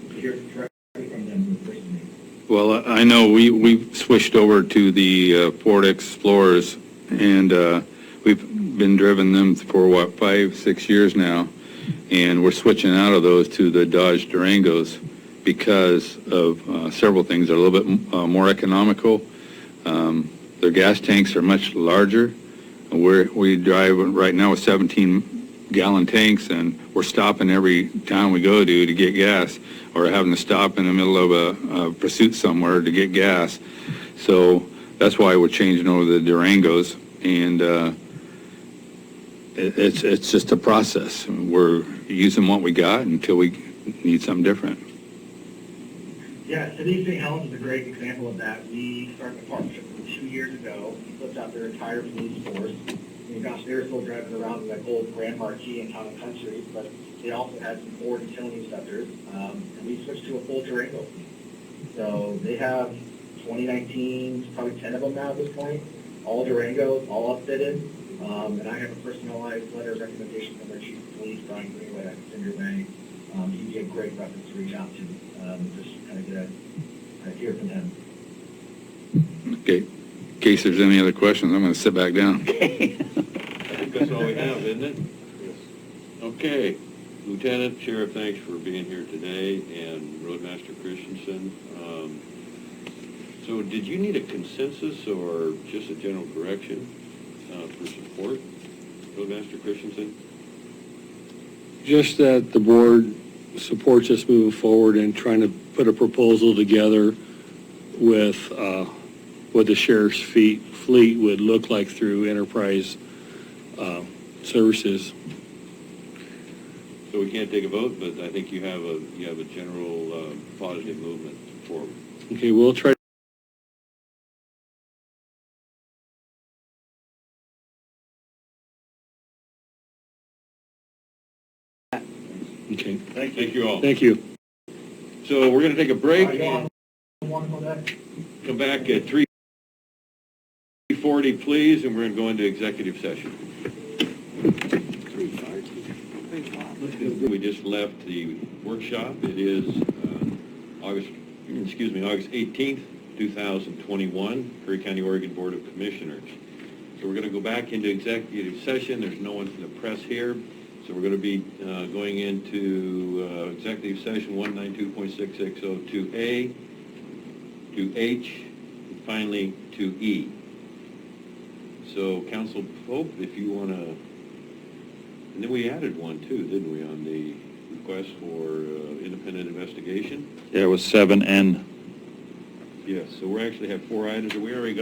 to hear directly from them personally. Well, I know we've switched over to the Ford Explorers, and we've been driven them for, 5, 6 years now, and we're switching out of those to the Dodge Durangos because of several things. They're a little bit more economical. Their gas tanks are much larger. We drive right now with 17-gallon tanks, and we're stopping every town we go to get gas, or having to stop in the middle of a pursuit somewhere to get gas. So That's why we're changing over the Durangos, and it's just a process. We're using what we got until we need something different. Yeah, City of St. Helens is a great example of that. We started a partnership 2 years ago. We flipped out their entire police force. I mean, gosh, they were still driving around in that old Grand Marquis and Town and Country, but they also had some Ford and Tony inspectors, and we switched to a full Durango. So they have 2019, probably 10 of them now at this point, all Durangos, all upfitted, and I have a personalized letter of recommendation from their chief of police, Brian Greenway, I can send your way. He'd be a great reference to reach out to, just kind of get a hear from him. Okay. In case there's any other questions, I'm going to sit back down. I think that's all we have, isn't it? Yes. Okay. Lieutenant, Sheriff, thanks for being here today, and Roadmaster Christensen. So did you need a consensus or just a general direction for support, Roadmaster Christensen? Just that the board supports us moving forward and trying to put a proposal together with what the sheriff's fleet would look like through enterprise services. So we can't take a vote, but I think you have a general positive movement forward. Okay, we'll try. Okay. Thank you all. Thank you. So we're going to take a break and come back at 3:40, please, and we're going to go into executive session. We just left the workshop. It is August 18th, 2021, Curry County, Oregon Board of Commissioners. So we're going to go back into executive session. There's no one from the press here. So we're going to be going into executive session 192.6602A, to H, and finally to E. So Council Pope, if you want to, and then we added one too, didn't we, on the request for independent investigation? Yeah, it was 7N. Yes, so we actually have 4 items. We already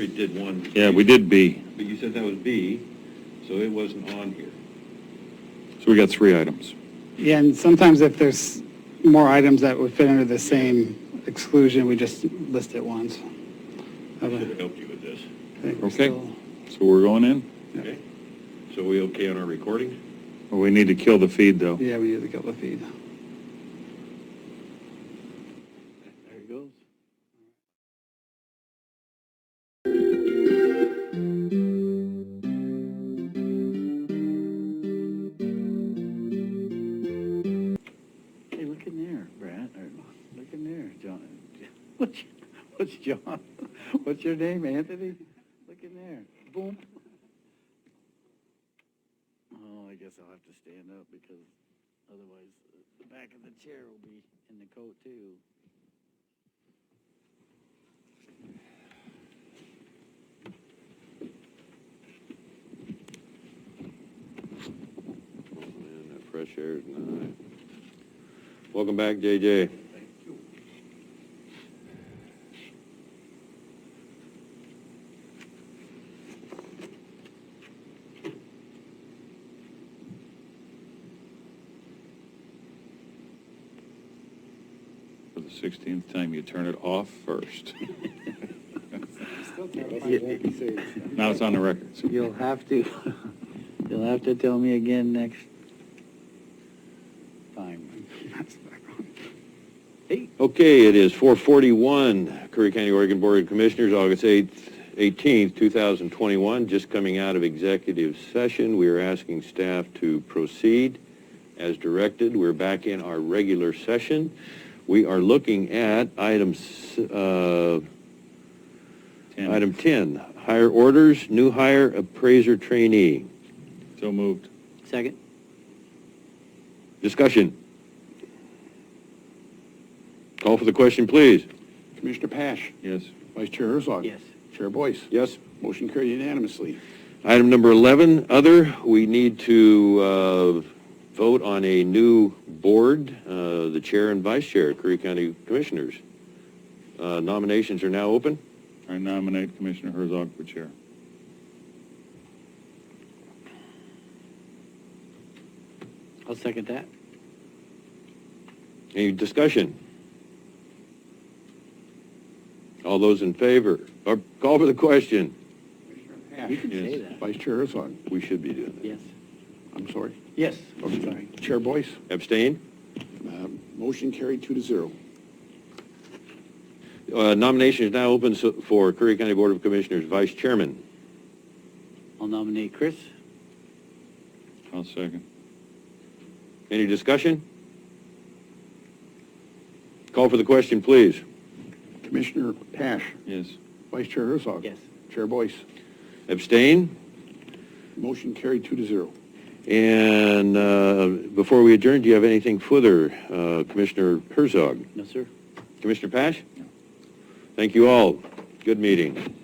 did one. Yeah, we did B. But you said that was B, so it wasn't on here. So we got 3 items. Yeah, and sometimes if there's more items that would fit under the same exclusion, we just list it once. I should have helped you with this. Okay, so we're going in? Okay. So we okay on our recording? Well, we need to kill the feed, though. Yeah, we need to kill the feed. There it goes. Hey, look in there, Brad. Or, look in there, John. What's John? What's your name, Anthony? Look in there. Boom. Oh, I guess I'll have to stand up because otherwise the back of the chair will be in the coat too. Oh, man, that fresh air is nice. Welcome back, JJ. For the 16th time, you turn it off first. Now it's on the record. So. You'll have to tell me again next time. Okay, it is 4:41, Curry County, Oregon Board of Commissioners, August 18th, 2021, just coming out of executive session. We are asking staff to proceed as directed. We're back in our regular session. We are looking at item 10, hire orders, new hire, appraiser, trainee. So moved. Second. Discussion. Call for the question, please. Commissioner Pash. Yes. Vice Chair Herzog. Yes. Chair Boyce. Yes. Motion carried unanimously. Item number 11, other, we need to vote on a new board, the chair and vice chair, Curry County Commissioners. Nominations are now open. I nominate Commissioner Herzog for chair. I'll second that. Any discussion? All those in favor? Or call for the question. Pash. You can say Yes. that. Vice Chair Herzog. We should be doing that. Yes. I'm sorry. Yes. Okay. Sorry. Chair Boyce. Abstain? Motion carried 2-0. Nomination is now open for Curry County Board of Commissioners Vice Chairman. I'll nominate Chris. I'll second. Any discussion? Call for the question, please. Commissioner Pash. Yes. Vice Chair Herzog. Yes. Chair Boyce. Abstain? Motion carried 2-0. And before we adjourn, do you have anything further, Commissioner Herzog? No, sir. Commissioner Pash? Thank you all. Good meeting.